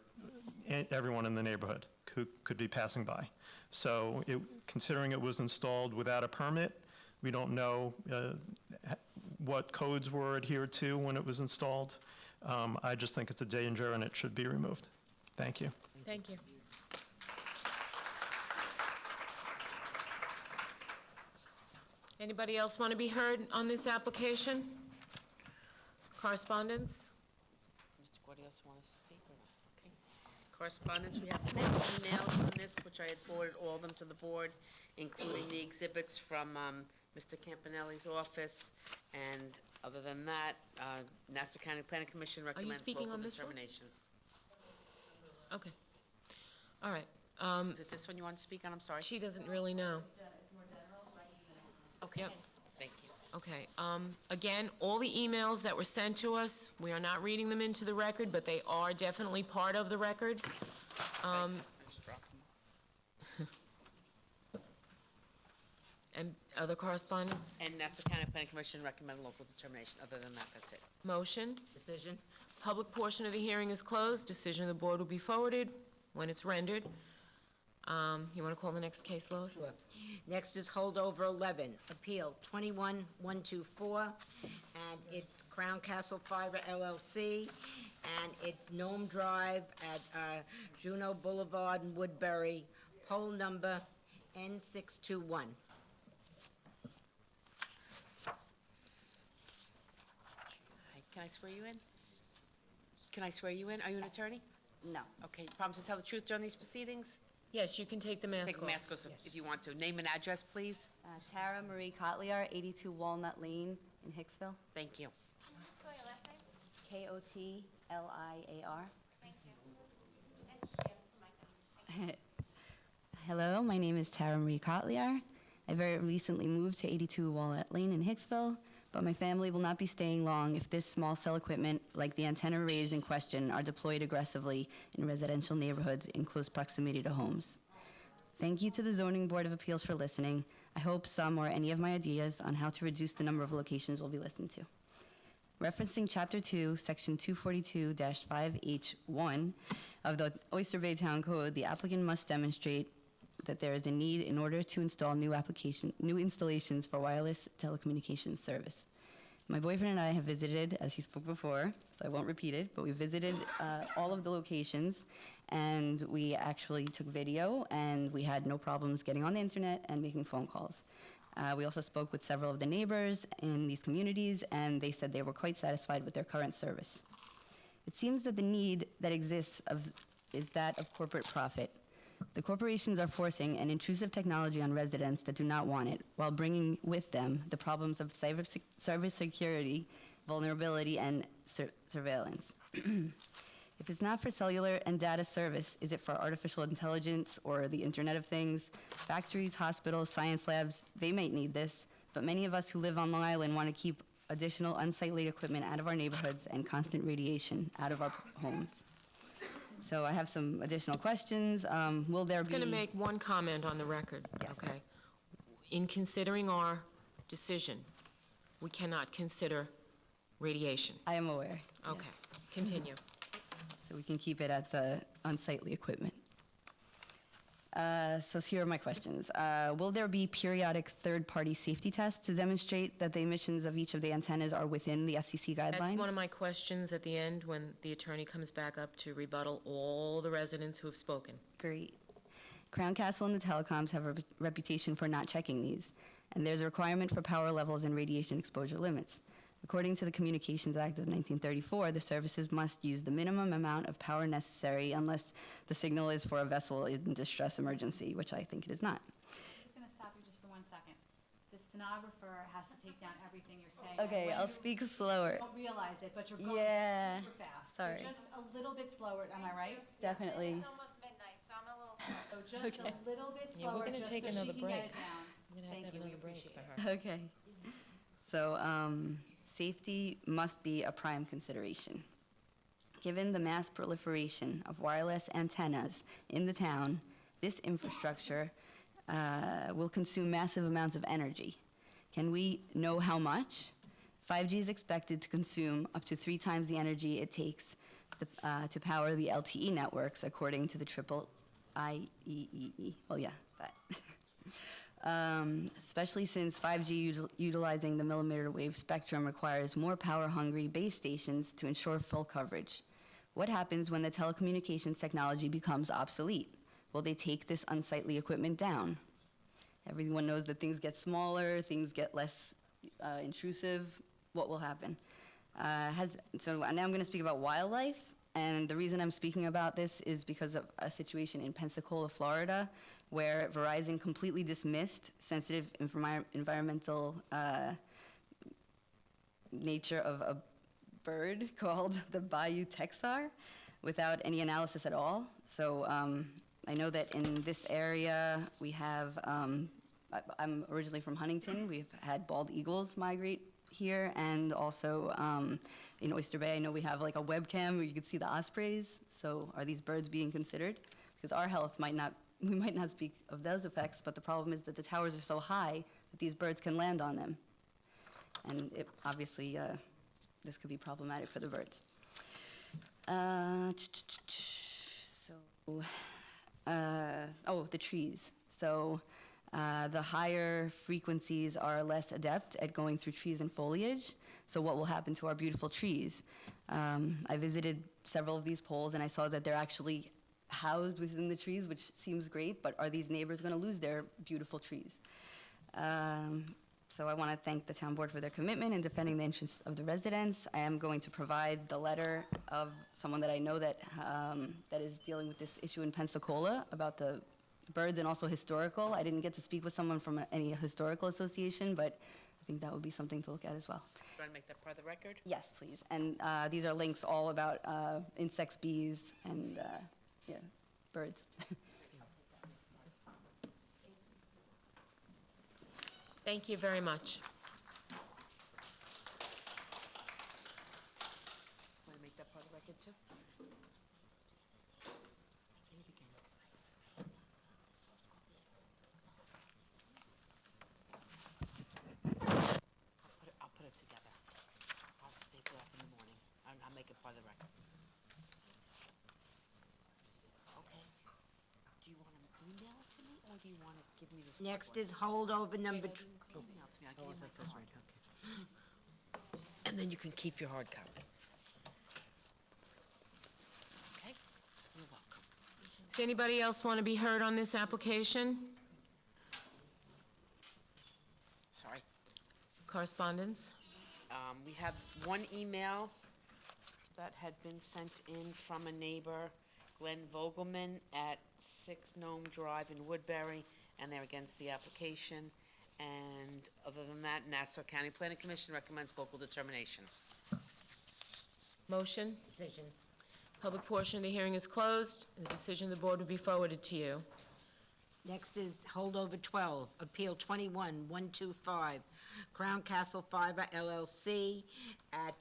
everyone in the neighborhood who could be passing by. So considering it was installed without a permit, we don't know what codes were adhered to when it was installed. I just think it's a danger and it should be removed. Thank you. Thank you. Anybody else want to be heard on this application? Correspondence? Mr. Guardioso want to speak or not? Okay. Correspondence, we have 10 emails on this, which I had forwarded all of them to the board, including the exhibits from Mr. Campanelli's office. And other than that, Nassau County Planning Commission recommends speaking local on this one? determination. Okay. All right. Is it this one you want to speak on? I'm sorry. She doesn't really know. Okay. Yep. Thank you. Okay, again, all the emails that were sent to us, we are not reading them into the record, but they are definitely part of the record. I just dropped them. And other correspondence? And Nassau County Planning Commission recommend local determination. Other than that, that's it. Motion? Decision? Public portion of the hearing is closed. Decision of the board will be forwarded when it's rendered. You want to call the next case, Lois? Sure. Next is holdover 11, Appeal 21124, and it's Crown Castle Fiber LLC, and it's Nome Drive at Juneau Boulevard in Woodbury, poll number N621. Hi, can I swear you in? Can I swear you in? Are you an attorney? No. Okay, promise to tell the truth during these proceedings? Yes, you can take the mask Take off. the mask off if you want to. Name and address, please. Tara Marie Kotliar, 82 Walnut Lane in Hicksville. Thank you. Kotliar. Hello, my name is Tara Marie Kotliar. I very recently moved to 82 Walnut Lane in Hicksville, but my family will not be staying long if this small cell equipment, like the antenna arrays in question, are deployed aggressively in residential neighborhoods in close proximity to homes. Thank you to the Zoning Board of Appeals for listening. I hope some or any of my ideas on how to reduce the number of locations will be listened to. Referencing Chapter 2, Section 242-5H1 of the Oyster Bay Town Code, the applicant must demonstrate that there is a need in order to install new installations for wireless telecommunications service. My boyfriend and I have visited, as he spoke before, so I won't repeat it, but we visited all of the locations, and we actually took video, and we had no problems getting on the internet and making phone calls. We also spoke with several of the neighbors in these communities, and they said they were quite satisfied with their current service. It seems that the need that exists is that of corporate profit. The corporations are forcing an intrusive technology on residents that do not want it, while bringing with them the problems of cybersecurity, vulnerability, and surveillance. If it's not for cellular and data service, is it for artificial intelligence or the Internet of Things? Factories, hospitals, science labs, they might need this, but many of us who live on Long Island want to keep additional unsightly equipment out of our neighborhoods and constant radiation out of our homes. So I have some additional questions. Will there be... It's going to make one comment on the record, okay? In considering our decision, we cannot consider radiation. I am aware. Okay, continue. So we can keep it at the unsightly equipment. So here are my questions. Will there be periodic third-party safety tests to demonstrate that the emissions of each of the antennas are within the FCC guidelines? That's one of my questions at the end when the attorney comes back up to rebuttal all the residents who have spoken. Great. Crown Castle and the telecoms have a reputation for not checking these, and there's a requirement for power levels and radiation exposure limits. According to the Communications Act of 1934, the services must use the minimum amount of power necessary unless the signal is for a vessel in distress emergency, which I think it is not. I'm just gonna stop you just for 1 second. The stenographer has to take down everything you're saying. Okay, I'll speak slower. You don't realize it, but you're going Yeah, super fast. sorry. So just a little bit slower, am I right? Definitely. It's almost midnight, so I'm a little. So just a little bit Yeah, we're slower, gonna just take so she another can break. get it down. We're gonna have to have Thank you, we another break appreciate for it. her. Okay. So, safety must be a prime consideration. Given the mass proliferation of wireless antennas in the town, this infrastructure will consume massive amounts of energy. Can we know how much? 5G is expected to consume up to 3 times the energy it takes to power the LTE networks, according to the IEEE. Well, yeah, that. Especially since 5G utilizing the millimeter wave spectrum requires more power-hungry base stations to ensure full coverage. What happens when the telecommunications technology becomes obsolete? Will they take this unsightly equipment down? Everyone knows that things get smaller, things get less intrusive. What will happen? So now I'm going to speak about wildlife, and the reason I'm speaking about this is because of a situation in Pensacola, Florida, where Verizon completely dismissed sensitive environmental nature of a bird called the Bayou Texar without any analysis at all. So I know that in this area we have, I'm originally from Huntington, we've had bald eagles migrate here, and also in Oyster Bay, I know we have like a webcam where you can see the ospreys. So are these birds being considered? Because our health we might not speak of those effects, but the problem is that the towers are so high that these birds can land on them. And it, obviously, this could be problematic for the birds. The trees. So the higher frequencies are less adept at going through trees and foliage. So what will happen to our beautiful trees? I visited several of these poles, and I saw that they're actually housed within the trees, which seems great, but are these neighbors going to lose their beautiful trees? So I want to thank the town board for their commitment in defending the interests of the residents. I am going to provide the letter of someone that I know that is dealing with this issue in Pensacola about the birds and also historical. I didn't get to speak with someone from any historical association, but I think that would be something to look at as well. Do you want to make that part of the record? Yes, please. And these are links all about insects, bees, and birds. Thank you very much. Want to make that part of the record, too? I'll put it together. I'll staple it up in the morning. I'll make it part of the record. Okay. Do you want to email it to me, or do you want to give me this? Next is holdover number, Email it to me. I'll give you my card. And then you can keep your hard copy. Okay? You're welcome. Does anybody else want to be heard on this application? Sorry. Correspondence? We have one email that had been sent in from a neighbor, Glenn Vogelman, at 6 Nome Drive in Woodbury, and they're against the application. And other than that, Nassau County Planning Commission recommends local determination. Motion? Decision. Public portion of the hearing is closed. The decision of the board will be forwarded to you. next is holdover 12, Appeal 21-125, Crown Castle Fiber LLC at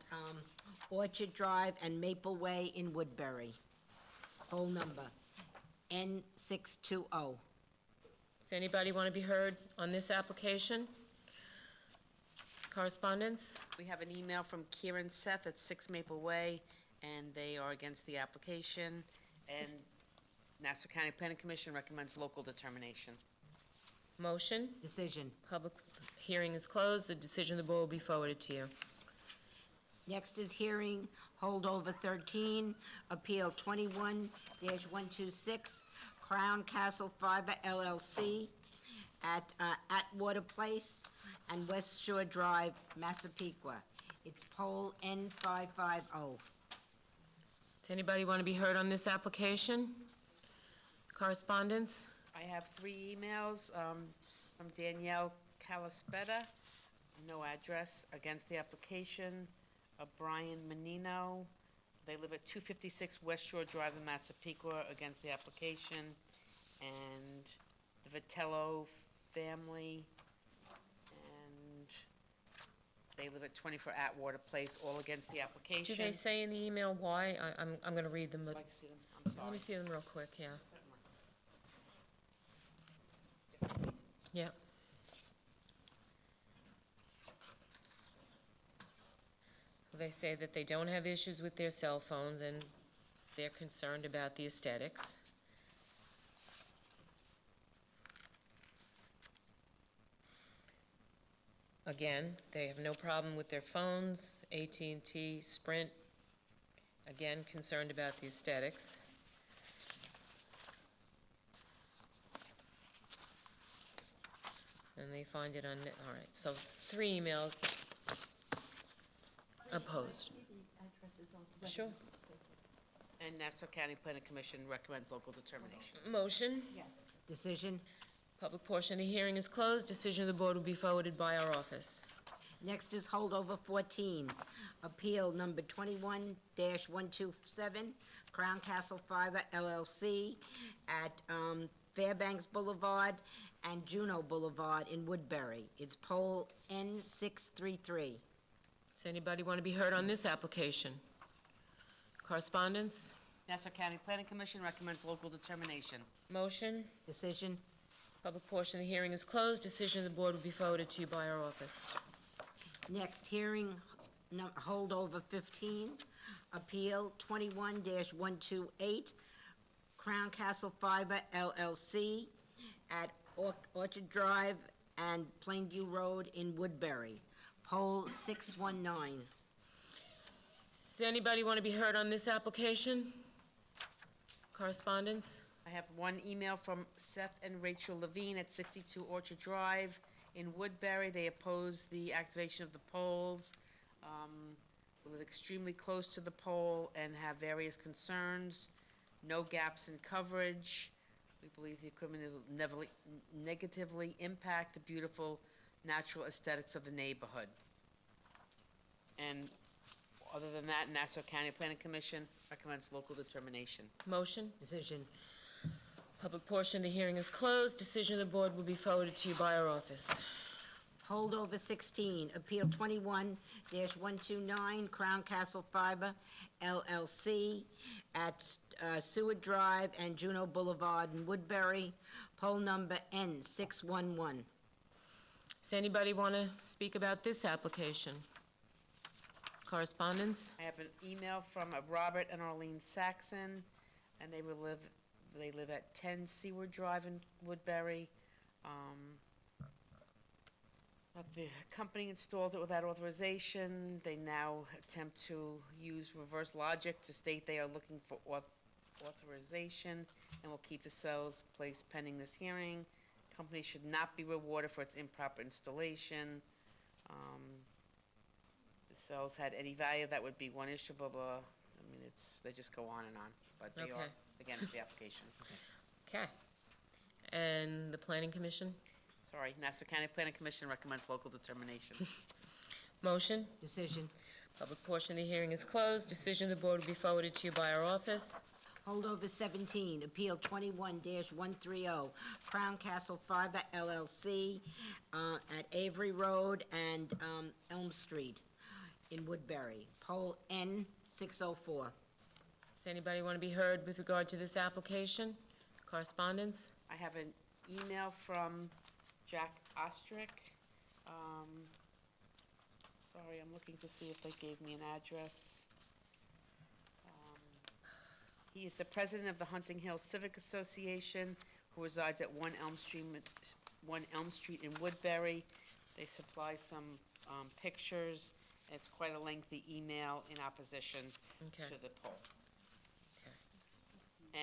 Orchard Drive and Maple Way in Woodbury. Whole number, N620. Does anybody want to be heard on this application? Correspondence? We have an email from Kieran Seth at 6 Maple Way, and they are against the application. And Nassau County Planning Commission recommends local determination. Motion? Decision. Public hearing is closed. The decision of the board will be forwarded to you. Next is hearing holdover 13, Appeal 21-126, Crown Castle Fiber LLC at Atwater Place and West Shore Drive, Massapequa. It's poll N550. Does anybody want to be heard on this application? Correspondence? I have 3 emails from Danielle Calaspetta, no address, against the application. Brian Menino, they live at 256 West Shore Drive in Massapequa, against the application. And the Vitello family, and they live at 24 Atwater Place, all against the application. Do they say in the email why? I'm going to read them, I'd but like to see them, I'm sorry. let me see them real quick, yeah. Certainly. Different reasons. Yep. They say that they don't have issues with their cell phones, and they're concerned about the aesthetics. Again, they have no problem with their phones. AT&T, Sprint, again, concerned about the aesthetics. And they find it on, all right, so 3 emails opposed. Sure. And Nassau County Planning Commission recommends local determination. Motion? Yes. Decision. Public portion of the hearing is closed. Decision of the board will be forwarded by our office. Next is holdover 14, Appeal number 21-127, Crown Castle Fiber LLC at Fairbanks Boulevard and Juneau Boulevard in Woodbury. It's poll N633. Does anybody want to be heard on this application? Correspondence? Nassau County Planning Commission recommends local determination. Motion? Decision. Public portion of the hearing is closed. Decision of the board will be forwarded to you by our office. Next hearing, holdover 15, Appeal 21-128, Crown Castle Fiber LLC at Orchard Drive and Plainview Road in Woodbury. Poll 619. Does anybody want to be heard on this application? Correspondence? I have 1 email from Seth and Rachel Levine at 62 Orchard Drive in Woodbury. They oppose the activation of the poles. We live extremely close to the pole and have various concerns. No gaps in coverage. We believe the equipment will negatively impact the beautiful natural aesthetics of the neighborhood. And other than that, Nassau County Planning Commission recommends local determination. Motion? Decision. Public portion of the hearing is closed. Decision of the board will be forwarded to you by our office. Holdover 16, Appeal 21-129, Crown Castle Fiber LLC at Seward Drive and Juneau Boulevard in Woodbury, poll number N611. Does anybody want to speak about this application? Correspondence? I have an email from Robert and Arlene Saxon, and they live at 10 Seward Drive in Woodbury. The company installed it without authorization. They now attempt to use reverse logic to state they are looking for authorization and will keep the cells placed pending this hearing. Company should not be rewarded for its improper installation. The cells had any value, that would be one issue, blah, blah. I mean, they just go on and on, but they are Okay. against the application. Okay. And the Planning Commission? Sorry, Nassau County Planning Commission recommends local determination. Motion? Decision. Public portion of the hearing is closed. Decision of the board will be forwarded to you by our office. Holdover 17, Appeal 21-130, Crown Castle Fiber LLC at Avery Road and Elm Street in Woodbury, poll N604. Does anybody want to be heard with regard to this application? Correspondence? I have an email from Jack Ostrick. Sorry, I'm looking to see if they gave me an address. He is the president of the Hunting Hill Civic Association, who resides at 1 Elm Street in Woodbury. They supply some pictures. It's quite a lengthy email in opposition Okay. to the poll.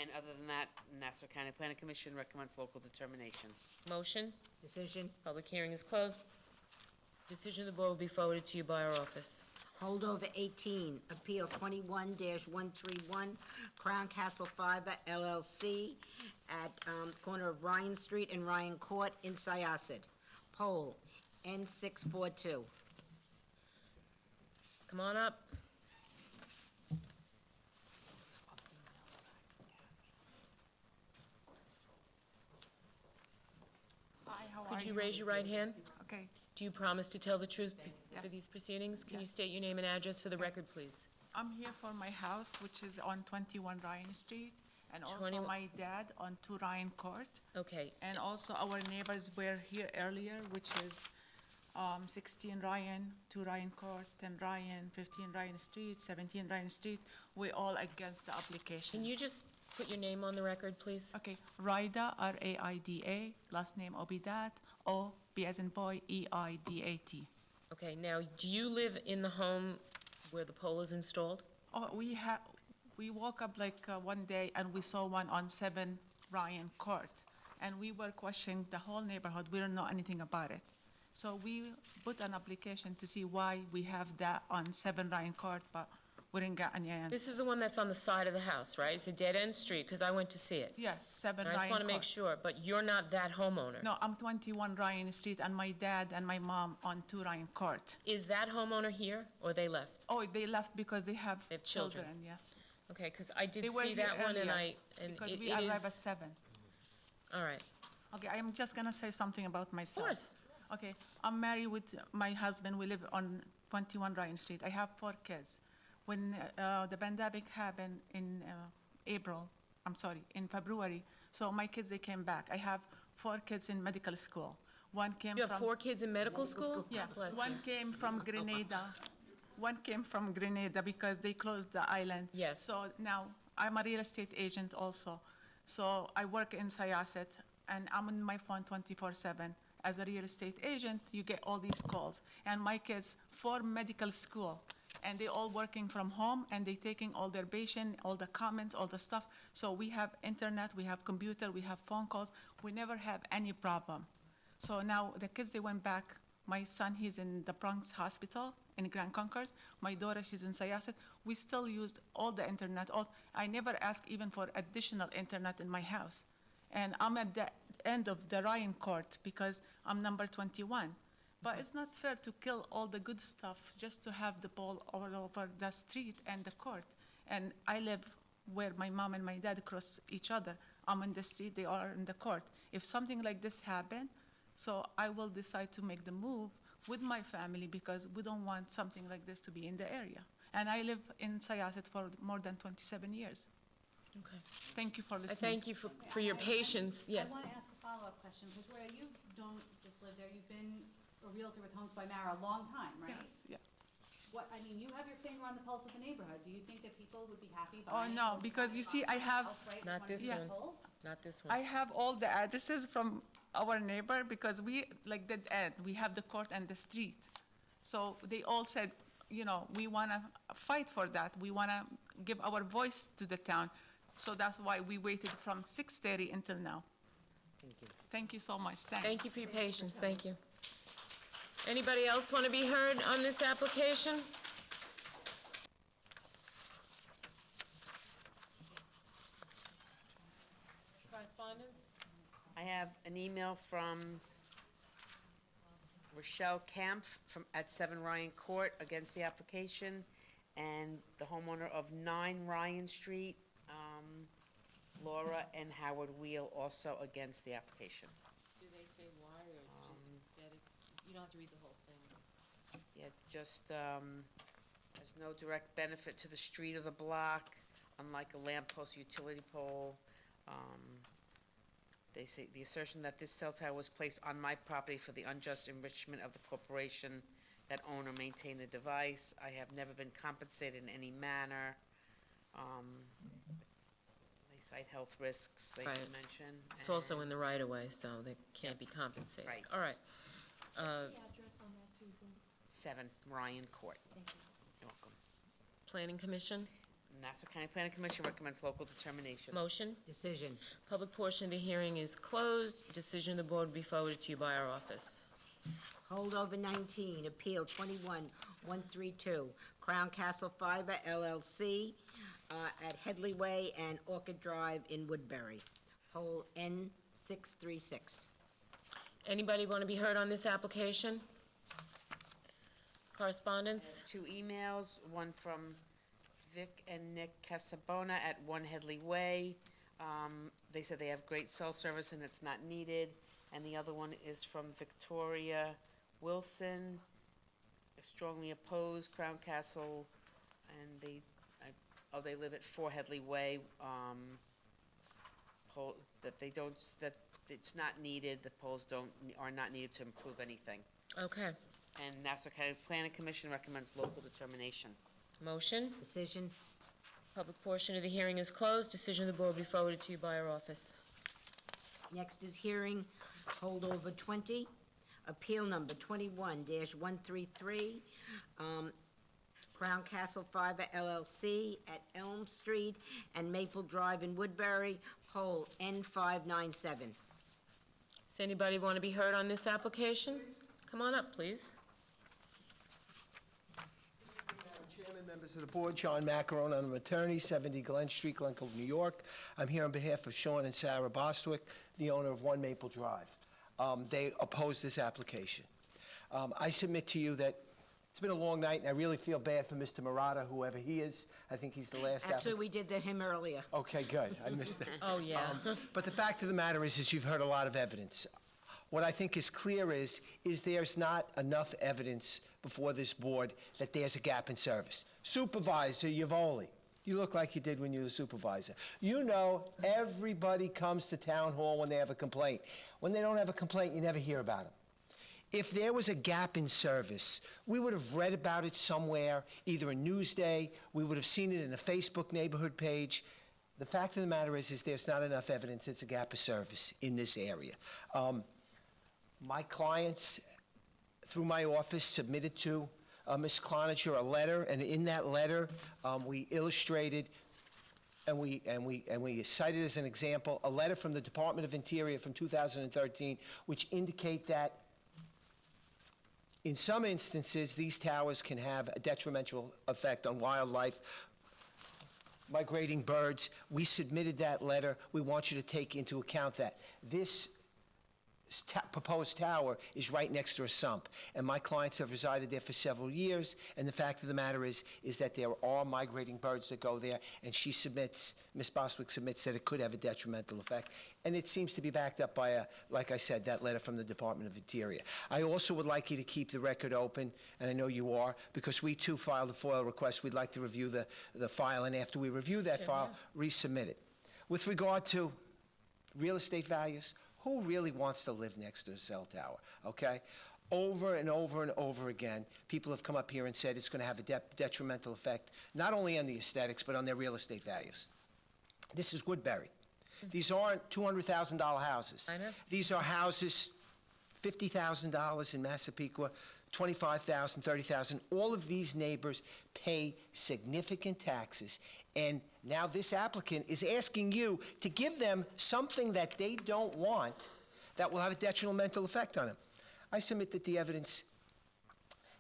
And other than that, Nassau County Planning Commission recommends local determination. Motion? Decision. Public hearing is closed. Decision of the board will be forwarded to you by our office. Holdover 18, Appeal 21-131, Crown Castle Fiber LLC at corner of Ryan Street and Ryan Court in Syosset. Poll N642. Come on up. Hi, how are Could you raise your right hand? Okay. Do you promise to tell the truth for Yes. these proceedings? Can you Yes. state your name and address for the record, please? I'm here for my house, which is on 21 Ryan Street, and also 21 my dad on 2 Ryan Court. Okay. And also our neighbors were here earlier, which is 16 Ryan, 2 Ryan Court, 10 Ryan, 15 Ryan Street, 17 Ryan Street. We're all against the application. Can you just put your name on the record, please? Okay, Raida, R-A-I-D-A, last name Obidat, O, B as in boy, E-I-D-A-T. Okay, now, do you live in the home where the pole is installed? Oh, we woke up like one day and we saw one on 7 Ryan Court. And we were questioning the whole neighborhood. We don't know anything about it. So we put an application to see why we have that on 7 Ryan Court, but we didn't get any answer. This is the one that's on the side of the house, right? It's a dead-end street, because I went to see it. Yes, 7 And I Ryan just want to make Court. sure, but you're not that homeowner. No, I'm 21 Ryan Street and my dad and my mom on 2 Ryan Court. Is that homeowner here, or they left? Oh, they left because they have children. yes. Okay, because I did They were see here that one, and earlier because we arrived at 7. All right. Okay, I'm just gonna say something about myself. Of course. Okay, I'm married with my husband. We live on 21 Ryan Street. I have 4 kids. When the pandemic happened in in February, so my kids, they came back. I have 4 kids in medical school. One came You from... have 4 kids in medical school? Yeah, God bless one you. came from Grenada. One came from Grenada because they closed the island. Yes. So now I'm a real estate agent also. So I work in Syosset and I'm on my phone 24/7. As a real estate agent, you get all these calls. And my kids, 4 medical school, and they all working from home and they taking all their patient, all the comments, all the stuff. So we have internet, we have computer, we have phone calls. We never have any problem. So now the kids, they went back. My son, he's in the Bronx Hospital in Grand Concourse. My daughter, she's in Syosset. We still used all the internet. I never asked even for additional internet in my house. And I'm at the end of the Ryan Court because I'm number 21. But it's not fair to kill all the good stuff just to have the pole all over the street and the court. And I live where my mom and my dad cross each other. I'm in the street, they are in the court. If something like this happen, so I will decide to make the move with my family because we don't want something like this to be in the area. And I live in Syosset for more than 27 years. Okay. Thank you for I listening. thank you for your patience. Yeah. I want to ask a follow-up question, because where you don't just live there, you've been a realtor with Homes by Mara a long time, right? Yes. What, I mean, you have your finger on the pulse of the neighborhood. Do you think that people would be happy Oh, buying? no, because you see, I have, Not this Yeah. one. Not this one. I have all the addresses from our neighbor because we, like dead end, we have the court and the street. So they all said, we want to fight for that. We want to give our voice to the town. So that's why we waited from 6:30 until now. Thank you. Thank you so much. Thanks. Thank you for your patience. Thank you. Anybody else want to be heard on this application? Correspondence? I have an email from Rochelle Camp at 7 Ryan Court against the application, and the homeowner of 9 Ryan Street, Laura and Howard Wheel, also against the application. Do they say why, or instead you don't have to read the whole thing? Yeah, just, there's no direct benefit to the street or the block, unlike a lamppost utility pole. They say, the assertion that this cell tower was placed on my property for the unjust enrichment of the corporation that owner maintain the device. I have never been compensated in any manner. They cite health risks, they Right. mention. It's also in the right-of-way, so they can't be compensated. Right. All right. address on that, Susan? 7 Ryan Court. Thank you. You're welcome. Planning Commission, Nassau County Planning Commission recommends local determination. motion. Decision. Public portion of the hearing is closed. Decision of the board will be forwarded to you by our office. Holdover 19, Appeal 21-132, Crown Castle Fiber LLC at Headley Way and Orchid Drive in Woodbury. Poll N636. Anybody want to be heard on this application? Correspondence? 2 emails, one from Vic and Nick Casabona at 1 Headley Way. They said they have great cell service and it's not needed. And the other one is from Victoria Wilson, strongly opposed Crown Castle, and they live at 4 Headley Way. That it's not needed, the polls are not needed to improve anything. Okay. And Nassau County Planning Commission recommends local determination. Motion. Decision. Public portion of the hearing is closed. Decision of the board will be forwarded to you by our office. Next is hearing holdover 20, appeal number 21-133, Crown Castle Fiber LLC at Elm Street and Maple Drive in Woodbury, poll N597. Does anybody want to be heard on this application? Come on up, please. Madam Chairman, members of the board, John Macarone, I'm an attorney, 70 Glen Street, Glen Cove, New York. I'm here on behalf of Sean and Sarah Bostwick, the owner of 1 Maple Drive. They oppose this application. I submit to you that it's been a long night, and I really feel bad for Mr. Murata, whoever he is. I think he's the last applicant. Actually, we did him earlier. Okay, good. I missed that. Oh, yeah. But the fact of the matter is you've heard a lot of evidence. What I think is clear is there's not enough evidence before this board that there's a gap in service. Supervisor Yavoli, you look like you did when you were supervisor. You know everybody comes to town hall when they have a complaint. When they don't have a complaint, you never hear about them. If there was a gap in service, we would have read about it somewhere, either in Newsday, we would have seen it in a Facebook neighborhood page. The fact of the matter is there's not enough evidence it's a gap of service in this area. My clients, through my office, submitted to Ms. Cloninger a letter, and in that letter, we illustrated and we cited as an example a letter from the Department of Interior from 2013, which indicate that in some instances, these towers can have a detrimental effect on wildlife, migrating birds. We submitted that letter. We want you to take into account that. This proposed tower is right next to a sump, and my clients have resided there for several years, and the fact of the matter is that there are migrating birds that go there, and she submits, Ms. Bostwick submits that it could have a detrimental effect, and it seems to be backed up by, like I said, that letter from the Department of Interior. I also would like you to keep the record open, and I know you are, because we too filed a FOIL request. We'd like to review the file, and after we review that file, resubmit it. With regard to real estate values, who really wants to live next to a cell tower, okay? Over and over and over again, people have come up here and said it's going to have a detrimental effect, not only on the aesthetics, but on their real estate values. This is Woodbury. These aren't $200,000 houses. I know. These are houses, $50,000 in Massapequa, $25,000, $30,000. All of these neighbors pay significant taxes, and now this applicant is asking you to give them something that they don't want that will have a detrimental effect on them. I submit that the evidence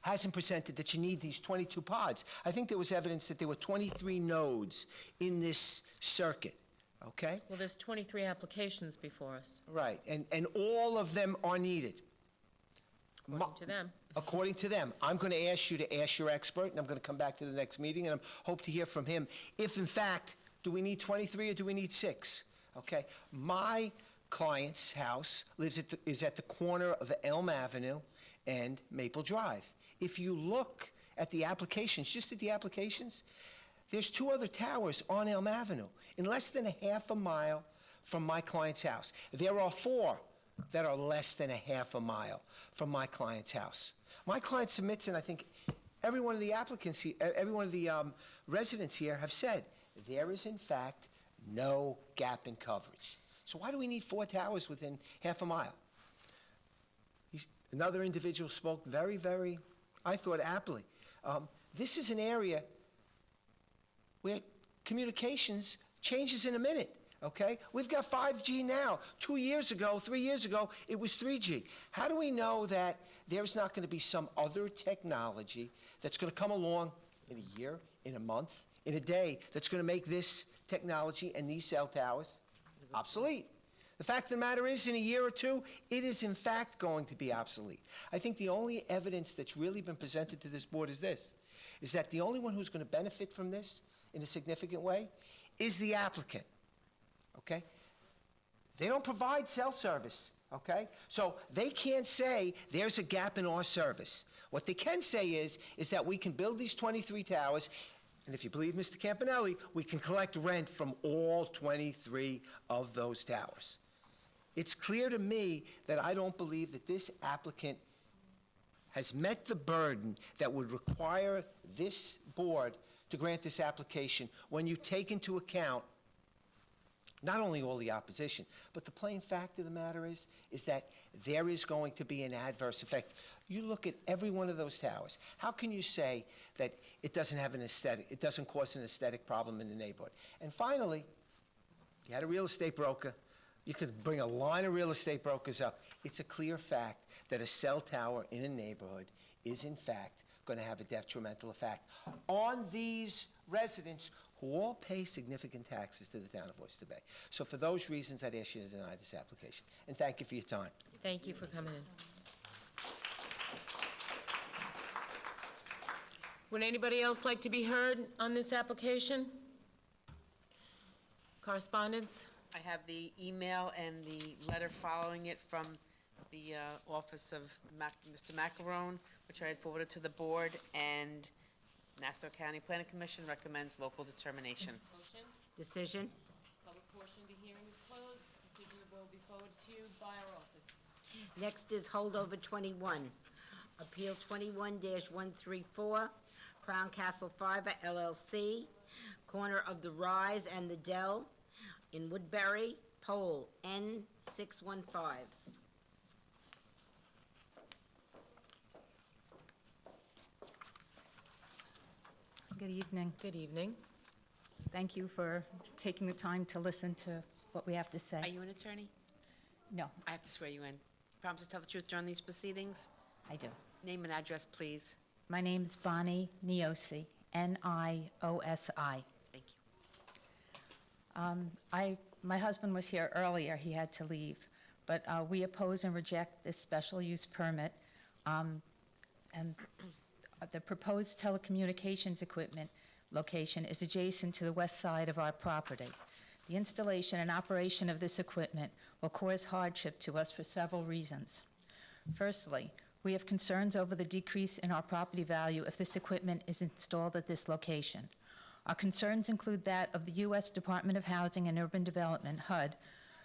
hasn't presented that you need these 22 pods. I think there was evidence that there were 23 nodes in this circuit, okay? Well, there's 23 applications before us, Right, and all of them are needed. according to them. According to them. I'm going to ask you to ask your expert, and I'm going to come back to the next meeting, and I hope to hear from him. If, in fact, do we need 23 or do we need 6? Okay? My client's house is at the corner of Elm Avenue and Maple Drive. If you look at the applications, just at the applications, there's 2 other towers on Elm Avenue in less than a half a mile from my client's house. There are 4 that are less than a half a mile from my client's house. My client submits, and I think every one of the applicants, every one of the residents here have said, there is in fact no gap in coverage. So why do we need 4 towers within half a mile? Another individual spoke very, very, I thought, aptly. This is an area where communications changes in a minute, okay? We've got 5G now. 2 years ago, 3 years ago, it was 3G. How do we know that there's not going to be some other technology that's going to come along in a year, in a month, in a day, that's going to make this technology and these cell towers obsolete? The fact of the matter is, in a year or two, it is in fact going to be obsolete. I think the only evidence that's really been presented to this board is this, is that the only one who's going to benefit from this in a significant way is the applicant, okay? They don't provide cell service, okay? So they can't say there's a gap in our service. What they can say is that we can build these 23 towers, and if you believe Mr. Campanelli, we can collect rent from all 23 of those towers. It's clear to me that I don't believe that this applicant has met the burden that would require this board to grant this application when you take into account not only all the opposition, but the plain fact of the matter is that there is going to be an adverse effect. You look at every one of those towers. How can you say that it doesn't have an aesthetic, it doesn't cause an aesthetic problem in the neighborhood? And finally, you had a real estate broker. You could bring a line of real estate brokers up. It's a clear fact that a cell tower in a neighborhood is in fact going to have a detrimental effect on these residents who all pay significant taxes to the town of Oyster Bay. So for those reasons, I'd ask you to deny this application. And thank you for your time. Thank you for coming in. Would anybody else like to be heard on this application? Correspondence? I have the email and the letter following it from the office of Mr. Macarone, which I had forwarded to the board, and Nassau County Planning Commission recommends local determination. Motion? Decision? Public portion of the hearing is closed. Decision will be forwarded to you by our office. Next is holdover 21. Appeal 21-134, Crown Castle Fiber LLC, corner of the Rise and the Dell in Woodbury, poll N615. Good evening. Good evening. Thank you for taking the time to listen to what we have to say. Are you an attorney? No, I have to swear you in. Promise to tell the truth during these proceedings? I do. Name and address, please. My name's Bonnie Niosi, N-I-O-S-I. Thank you. My husband was here earlier, he had to leave, but we oppose and reject this special use permit. And the proposed telecommunications equipment location is adjacent to the west side of our property. The installation and operation of this equipment will cause hardship to us for several reasons. Firstly, we have concerns over the decrease in our property value if this equipment is installed at this location. Our concerns include that of the U.S. Department of Housing and Urban Development, HUD,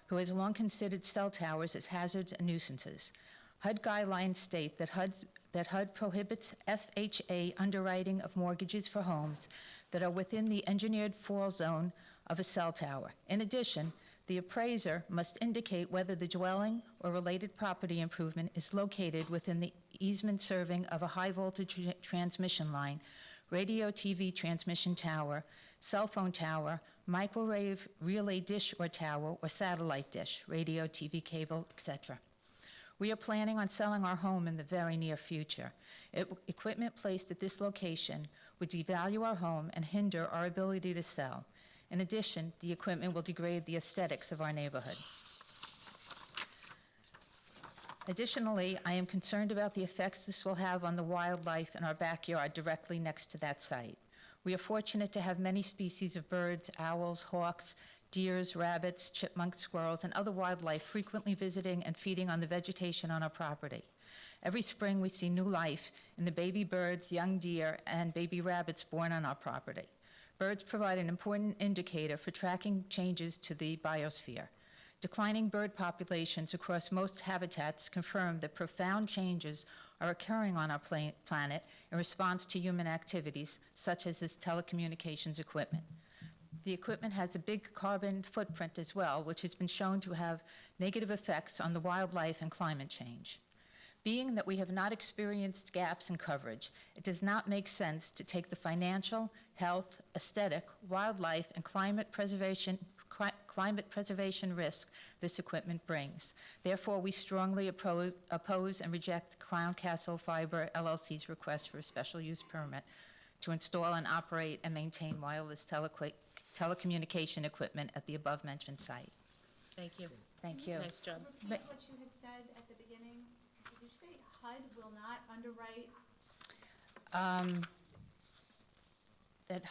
who has long considered cell towers as hazards and nuisances. HUD guidelines state that HUD prohibits FHA underwriting of mortgages for homes that are within the engineered fall zone of a cell tower. In addition, the appraiser must indicate whether the dwelling or related property improvement is located within the easement serving of a high-voltage transmission line, radio TV transmission tower, cell phone tower, microwave relay dish or tower, or satellite dish, radio, TV cable, etc. We are planning on selling our home in the very near future. Equipment placed at this location would devalue our home and hinder our ability to sell. In addition, the equipment will degrade the aesthetics of our neighborhood. Additionally, I am concerned about the effects this will have on the wildlife in our backyard directly next to that site. We are fortunate to have many species of birds, owls, hawks, deers, rabbits, chipmunks, squirrels, and other wildlife frequently visiting and feeding on the vegetation on our property. Every spring, we see new life in the baby birds, young deer, and baby rabbits born on our property. Birds provide an important indicator for tracking changes to the biosphere. Declining bird populations across most habitats confirm that profound changes are occurring on our planet in response to human activities, such as this telecommunications equipment. The equipment has a big carbon footprint as well, which has been shown to have negative effects on the wildlife and climate change. Being that we have not experienced gaps in coverage, it does not make sense to take the financial, health, aesthetic, wildlife, and climate preservation risk this equipment brings. Therefore, we strongly oppose and reject Crown Castle Fiber LLC's request for a special use permit to install and operate and maintain wireless telecommunication equipment at the above-mentioned site. Thank you. Thank you. Nice job. Repeat what you had said at the beginning. Did you say HUD will not underwrite? That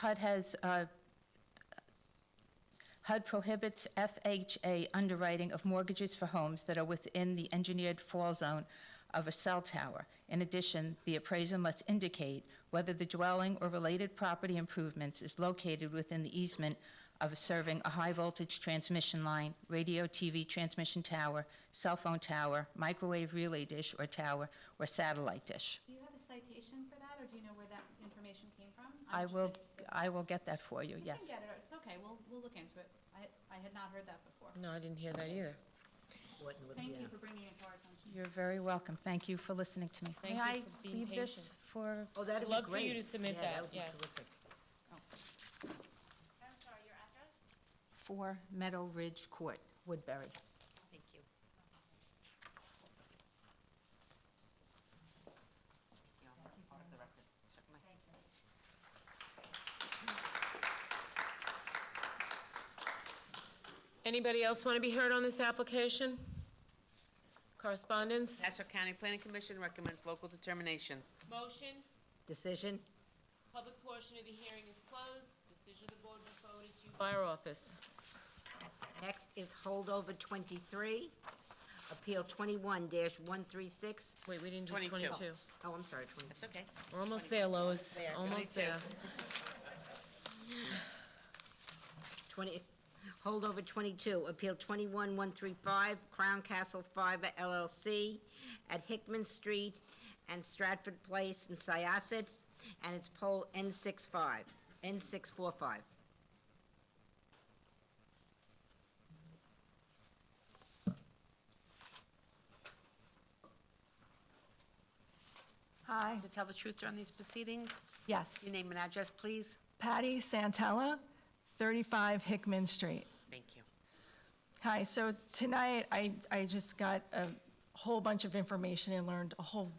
HUD prohibits FHA underwriting of mortgages for homes that are within the engineered fall zone of a cell tower. In addition, the appraiser must indicate whether the dwelling or related property improvements is located within the easement of serving a high-voltage transmission line, radio TV transmission tower, cell phone tower, microwave relay dish or tower, or satellite dish. Do you have a citation for that, or do you know where that information came from? I will get that for you, You yes. can get it, it's okay, we'll look into it. I had not heard that before. No, I didn't hear that either. Thank you for bringing it to our attention. You're very welcome. Thank you for listening to me. Thank May you I for being leave this patient. for? Oh, that'd I'd be love for great. you to submit Yeah, that, would be yes. terrific. I'm sorry, your address? 4 Meadow Ridge Court, Woodbury. Thank you. Part of the record, certainly. Anybody else want to be heard on this application? Correspondence? Nassau County Planning Commission recommends local determination. Motion? Decision? Public portion of the hearing is closed. Decision of the board will be forwarded to you by our office. Next is holdover 23, appeal 21-136. Wait, we didn't do 22. 22. Oh, I'm sorry, 20. That's okay. We're almost there, Lois. There, Almost 22. there. 20, holdover 22, appeal 21-135, Crown Castle Fiber LLC at Hickman Street and Stratford Place in Syosset, and it's pole N645. Hi, To tell the truth during these proceedings, yes. your name and address, please. Patty Santella, 35 Hickman Street. Thank you. Hi, so tonight, I just got a whole bunch of information and learned a whole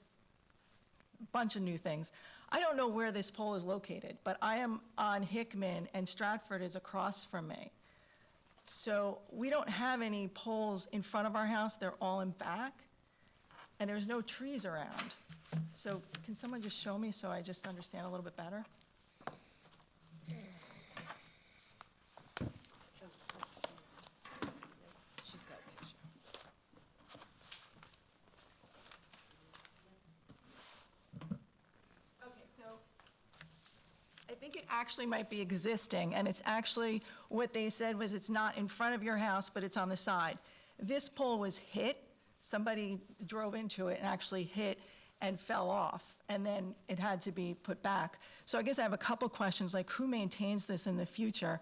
bunch of new things. I don't know where this pole is located, but I am on Hickman, and Stratford is across from me. So we don't have any poles in front of our house, they're all in back, and there's no trees around. So can someone just show me so I just understand a little bit better? She's got a picture. Okay, so I think it actually might be existing, and it's actually, what they said was it's not in front of your house, but it's on the side. This pole was hit, somebody drove into it and actually hit and fell off, and then it had to be put back. So I guess I have a couple questions, like who maintains this in the future?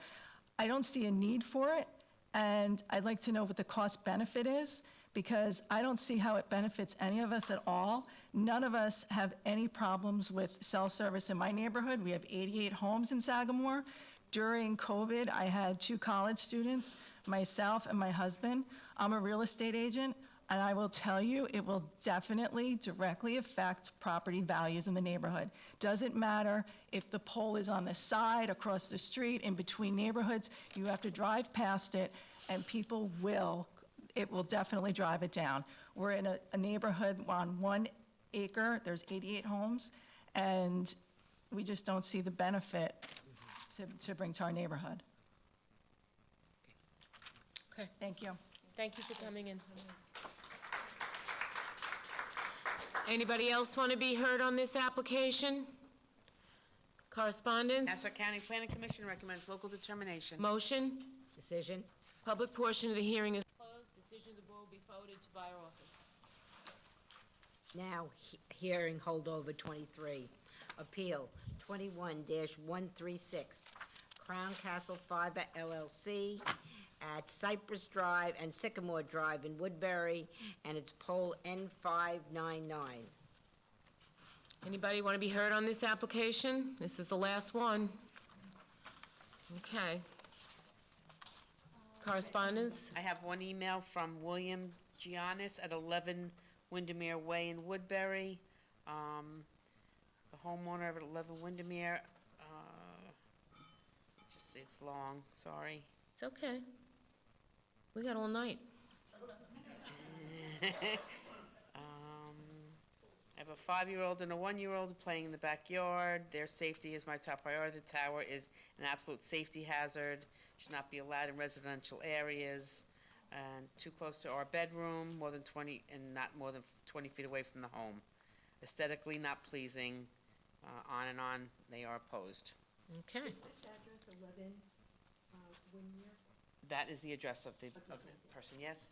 I don't see a need for it, and I'd like to know what the cost benefit is, because I don't see how it benefits any of us at all. None of us have any problems with cell service in my neighborhood. We have 88 homes in Sagamore. During COVID, I had 2 college students, myself and my husband. I'm a real estate agent, and I will tell you, it will definitely directly affect property values in the neighborhood. Doesn't matter if the pole is on the side, across the street, in between neighborhoods, you have to drive past it, and people it will definitely drive it down. We're in a neighborhood on 1 acre, there's 88 homes, and we just don't see the benefit to bring to our neighborhood. Okay. Thank you. Thank you for coming in. Anybody else want to be heard on this application? Correspondence? Nassau County Planning Commission recommends local determination. Motion? Decision? Public portion of the hearing is closed. Forwarded to buyer office. Now, hearing holdover 23, appeal 21-136, Crown Castle Fiber LLC at Cypress Drive and Sycamore Drive in Woodbury, and it's poll N599. Anybody want to be heard on this application? This is the last one. Okay. Correspondence? I have one email from William Giannis at 11 Windermere Way in Woodbury. The homeowner of 11 Windermere, just say it's long, sorry. It's okay. We got all night. I have a 5-year-old and a 1-year-old playing in the backyard. Their safety is my top priority. The tower is an absolute safety hazard, should not be allowed in residential areas, and too close to our bedroom, more than 20, and not more than 20 feet away from the home. Aesthetically not pleasing, on and on, they are opposed. Okay. Is this address 11 Windermere? That is the address of the person, yes.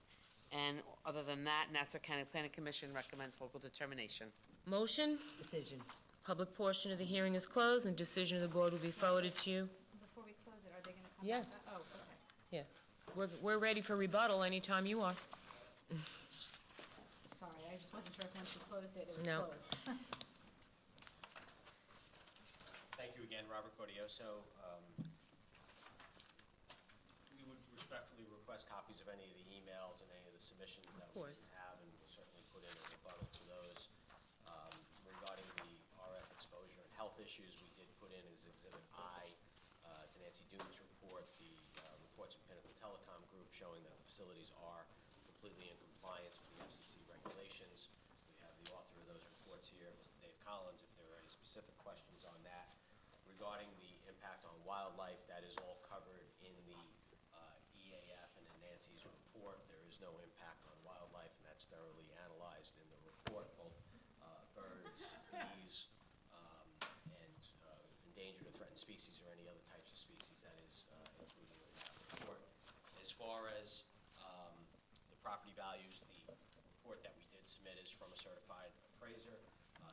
And other than that, Nassau County Planning Commission recommends local determination. Motion? Decision. Public portion of the hearing is closed, and decision of the board will be forwarded to you. Before we close it, are they gonna come back? Yes. Oh, okay. Yeah. We're ready for rebuttal anytime you are. Sorry, I just wasn't sure if once you closed it, it was No. closed. Thank you again, Robert Cortioso. We would respectfully request copies of any of the emails and any of the submissions that we course. have, and we'll certainly put in a rebuttal to those. Regarding the RF exposure and health issues, we did put in as Exhibit I to Nancy Dune's report, the reports from Pinnacle Telecom Group showing that the facilities are completely in compliance with the FCC regulations. We have the author of those reports here, Mr. Dave Collins, if there are any specific questions on that. Regarding the impact on wildlife, that is all covered in the EAF and in Nancy's report. There is no impact on wildlife, and that's thoroughly analyzed in the report, both birds, bees, and endangered or threatened species or any other types of species that is included in that report. As far as the property values, the report that we did submit is from a certified appraiser.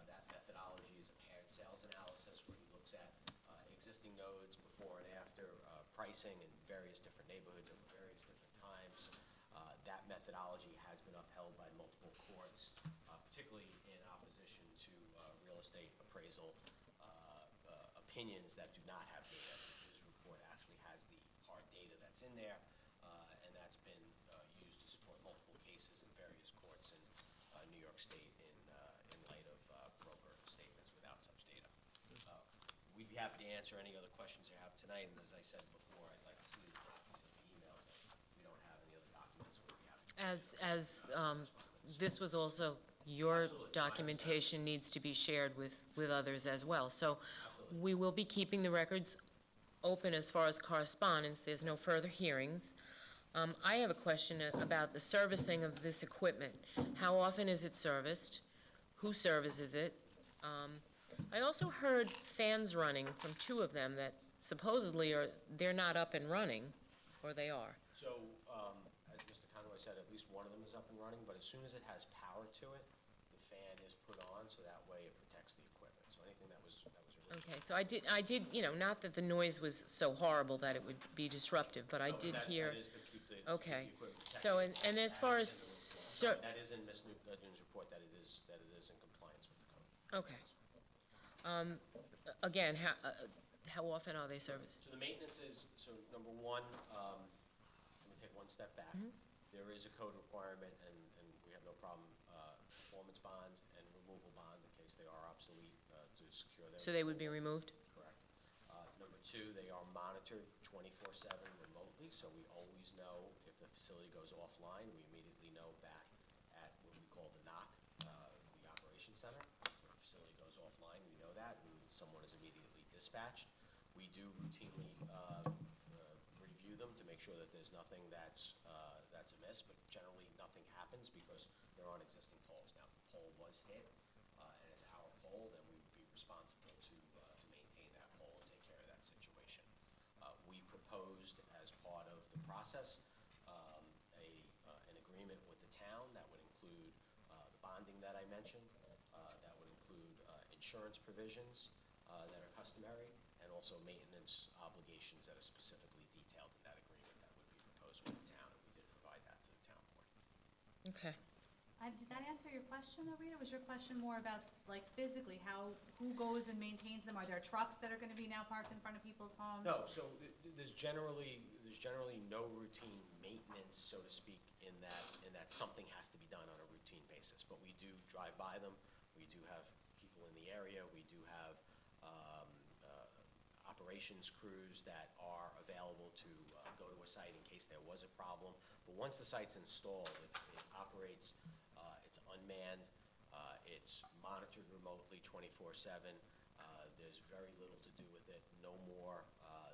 That methodology is a paired sales analysis where he looks at existing nodes before and after pricing in various different neighborhoods at various different times. That methodology has been upheld by multiple courts, particularly in opposition to real estate appraisal opinions that do not have data. His report actually has the hard data that's in there, and that's been used to support multiple cases in various courts in New York State in light of broker statements without such data. We'd be happy to answer any other questions you have tonight, and as I said before, I'd like to see the copies of the emails. If we don't have any other documents, we'd be happy to. This was also, your documentation needs to be shared with others as well. So we will be keeping the records open as far as correspondence. There's no further hearings. I have a question about the servicing of this equipment. How often is it serviced? Who services it? I also heard fans running from 2 of them that supposedly they're not up and running, or they are. So, as Mr. Conroy said, at least one of them is up and running, but as soon as it has power to it, the fan is put on, so that way it protects the equipment. So anything that was originally. Okay, so I did, not that the noise was so horrible that it would be disruptive, but I did hear. That is to keep the Okay, equipment protected. so, and as far as, That is in Ms. Dune's report, that it is in compliance with the code. okay. Again, how often are they serviced? So the maintenance is, so number one, let me take one step back. There is a code requirement, and we have no problem, performance bond and removal bond in case they are obsolete, to secure their. So they would be removed? Correct. Number 2, they are monitored 24/7 remotely, so we always know if the facility goes offline, we immediately know back at what we call the NOC, the operations center. If the facility goes offline, we know that, and someone is immediately dispatched. We do routinely review them to make sure that there's nothing that's amiss, but generally nothing happens because they're on existing poles. Now, if the pole was hit, and it's our pole, then we would be responsible to maintain that pole and take care of that situation. We proposed, as part of the process, an agreement with the town mentioned. That would include insurance provisions that are customary, and also maintenance obligations that are specifically detailed in that agreement that would be proposed with the town, and we did provide that to the town board. Okay. Did that answer your question, though, Rita? Was your question more about, like, physically, who goes and maintains them? Are there trucks that are gonna be now parked in front of people's homes? No, so there's generally no routine maintenance, so to speak, in that something has to be done on a routine basis. But we do drive by them, we do have people in the area, we do have operations crews that are available to go to a site in case there was a problem. But once the site's installed, it operates, it's unmanned, it's monitored remotely 24/7. There's very little to do with it, no more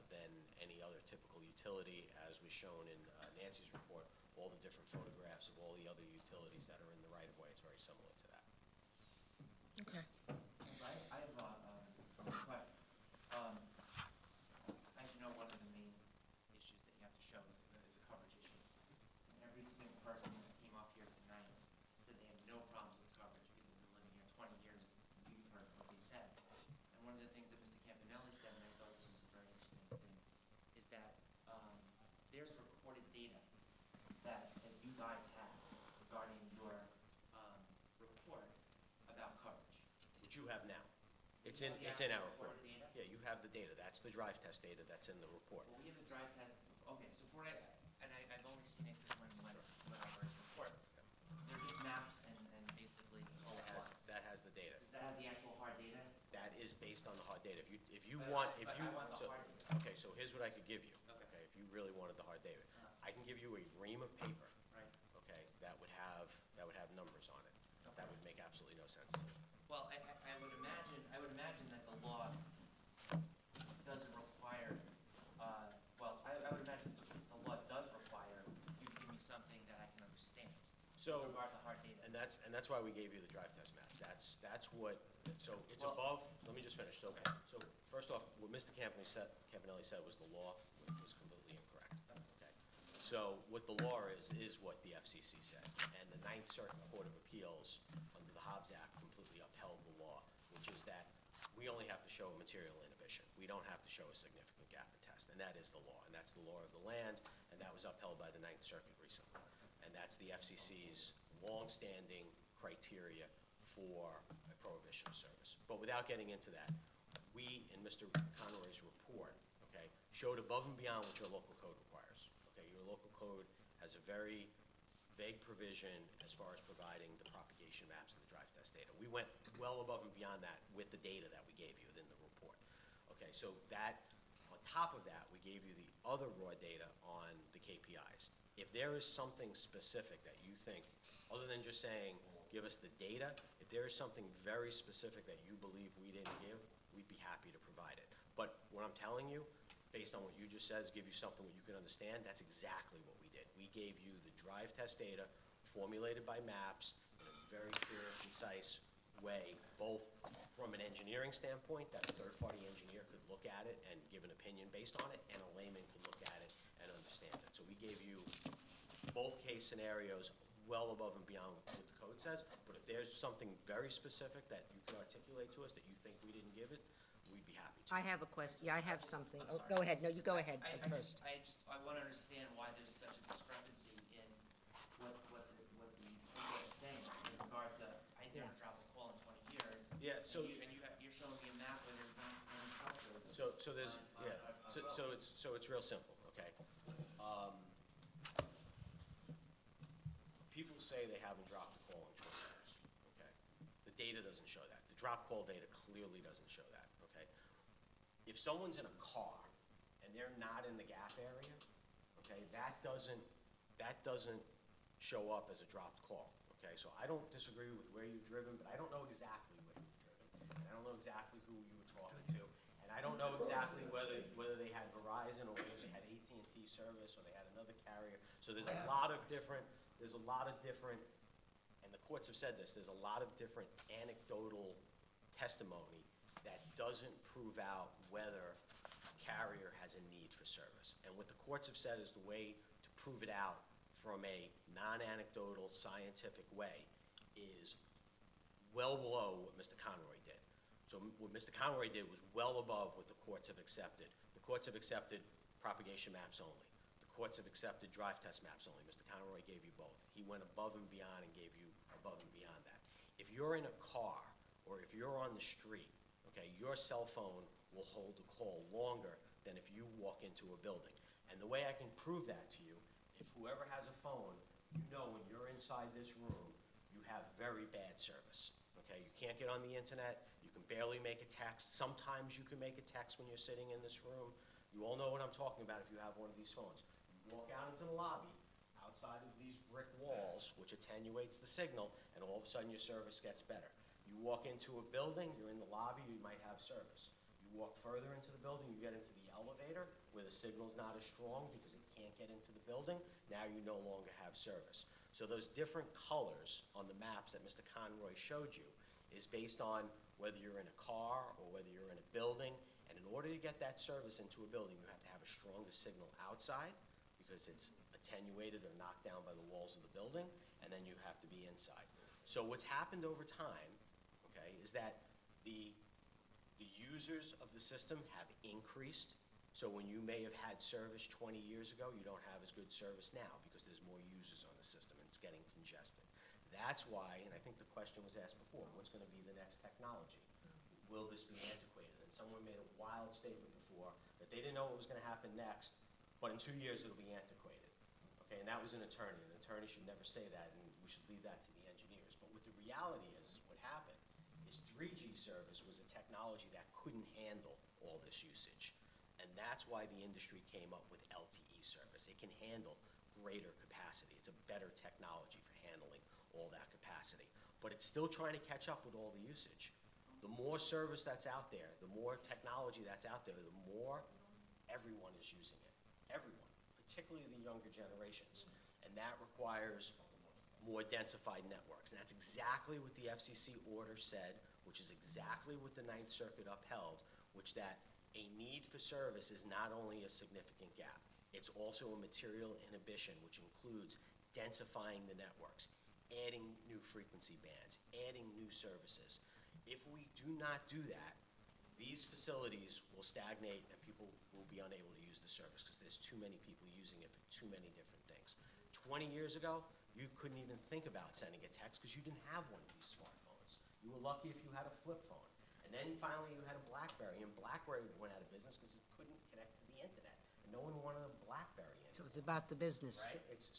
than any other typical utility, as was shown in Nancy's report, all the different photographs of all the other utilities that are in the right-of-way. It's very similar to that. Okay. I have a request. As you know, one of the main issues that you have to show is a coverage issue. And every single person that came up here tonight said they have no problems with coverage. People have been living here 20 years, you've heard what they said. And one of the things that Mr. Campanelli said, and I thought this was a very interesting thing, is that there's recorded data that you guys have regarding your report about coverage. Which you have now. It's in our report. Yeah, you have the data. That's the drive test data that's in the report. Well, we have the drive test, okay, so for it, and I've only seen it when I read his report. They're just maps and basically. That has the data. Does that have the actual hard data? That is based on the hard data. If you But want, I want the hard data. Okay, so here's what I could give you. Okay, if you really wanted the hard data. I can give you a ream of paper. Right. Okay, that would have numbers on it. That would make absolutely no sense to me. Well, I would imagine that the law doesn't require, I would imagine the law does require you to give me something that I can understand. So, With regard to hard data. and that's why we gave you the drive test map. That's what, so it's Well- above, let me just finish. So first off, what Mr. Campanelli said was the law was completely incorrect. Okay. So what the law is what the FCC said. And the Ninth Circuit Court of Appeals, under the Hobbs Act, completely upheld the law, which is that we only have to show a material inhibition. We don't have to show a significant gap in test, and that is the law. And that's the law of the land, and that was upheld by the Ninth Circuit recently. And that's the FCC's longstanding criteria for a prohibition of service. But without getting into that, we, in Mr. Conroy's report, okay, showed above and beyond what your local code requires. Okay, your local code has a very vague provision as far as providing the propagation maps and the drive test data. We went well above and beyond that with the data that we gave you in the report. Okay, so that, on top of that, we gave you the other raw data on the KPIs. If there is something specific that you think, other than just saying, give us the data, if there is something very specific that you believe we didn't give, we'd be happy to provide it. But what I'm telling you, based on what you just said, is give you something that you can understand, that's exactly what we did. We gave you the drive test data formulated by MAPS in a very clear, concise way, both from an engineering standpoint, that a third-party engineer could look at it and give an opinion based on it, and a layman could look at it and understand it. So we gave you both case scenarios well above and beyond what the code says, but if there's something very specific that you can articulate to us that you think we didn't give it, we'd be happy to. I have a question, yeah, I have something. I'm Oh, sorry. go ahead, no, you go ahead I first. want to understand why there's such a discrepancy in what the PA is saying in regard to, I didn't drop a call in 20 years. Yeah, so- And you're showing me a map where there's not any trucks over this. So there's, yeah, so it's real simple, okay? People say they haven't dropped a call in 20 years, okay? The data doesn't show that. The drop call data clearly doesn't show that, okay? If someone's in a car and they're not in the gap area, okay, that doesn't show up as a dropped call, okay? So I don't disagree with where you've driven, but I don't know exactly where you've driven. And I don't know exactly who you were talking to. And I don't know exactly whether they had Verizon or whether they had AT&T service or they had another carrier. So there's a lot of different, and the courts have said this, there's a lot of different anecdotal testimony that doesn't prove out whether a carrier has a need for service. And what the courts have said is the way to prove it out from a non-anecdotal scientific way is well below what Mr. Conroy did. So what Mr. Conroy did was well above what the courts have accepted. The courts have accepted propagation maps only. The courts have accepted drive test maps only. Mr. Conroy gave you both. He went above and beyond and gave you above and beyond that. If you're in a car or if you're on the street, okay, your cell phone will hold a call longer than if you walk into a building. And the way I can prove that to you, if whoever has a phone, you know when you're inside this room, you have very bad service, okay? You can't get on the internet, you can barely make a text. Sometimes you can make a text when you're sitting in this room. You all know what I'm talking about if you have one of these phones. You walk out into the lobby, outside of these brick walls, which attenuates the signal, and all of a sudden your service gets better. You walk into a building, you're in the lobby, you might have service. You walk further into the building, you get into the elevator, where the signal's not as strong because it can't get into the building, now you no longer have service. So those different colors on the maps that Mr. Conroy showed you is based on whether you're in a car or whether you're in a building, and in order to get that service into a building, you have to have a stronger signal outside because it's attenuated or knocked down by the walls of the building, and then you have to be inside. So what's happened over time, okay, is that the users of the system have increased. So when you may have had service 20 years ago, you don't have as good service now because there's more users on the system and it's getting congested. That's why, and I think the question was asked before, what's going to be the next technology? Will this be antiquated? And someone made a wild statement before that they didn't know what was going to happen next, but in 2 years it'll be antiquated. Okay, and that was an attorney. An attorney should never say that, and we should leave that to the engineers. But what the reality is what happened is 3G service was a technology that couldn't handle all this usage. And that's why the industry came up with LTE service. It can handle greater capacity. It's a better technology for handling all that capacity. But it's still trying to catch up with all the usage. The more service that's out there, the more technology that's out there, the more everyone is using it. Everyone, particularly the younger generations. And that requires more densified networks. And that's exactly what the FCC order said, which is exactly what the Ninth Circuit upheld, which that a need for service is not only a significant gap, it's also a material inhibition, which includes densifying the networks, adding new frequency bands, adding new services. If we do not do that, these facilities will stagnate and people will be unable to use the service because there's too many people using it for too many different things. 20 years ago, you couldn't even think about sending a text because you didn't have one of these smartphones. You were lucky if you had a flip phone. And then finally you had a BlackBerry, and BlackBerry went out of business because it couldn't connect to the internet. And no one wanted a BlackBerry anymore. So it's about the business. Right? It's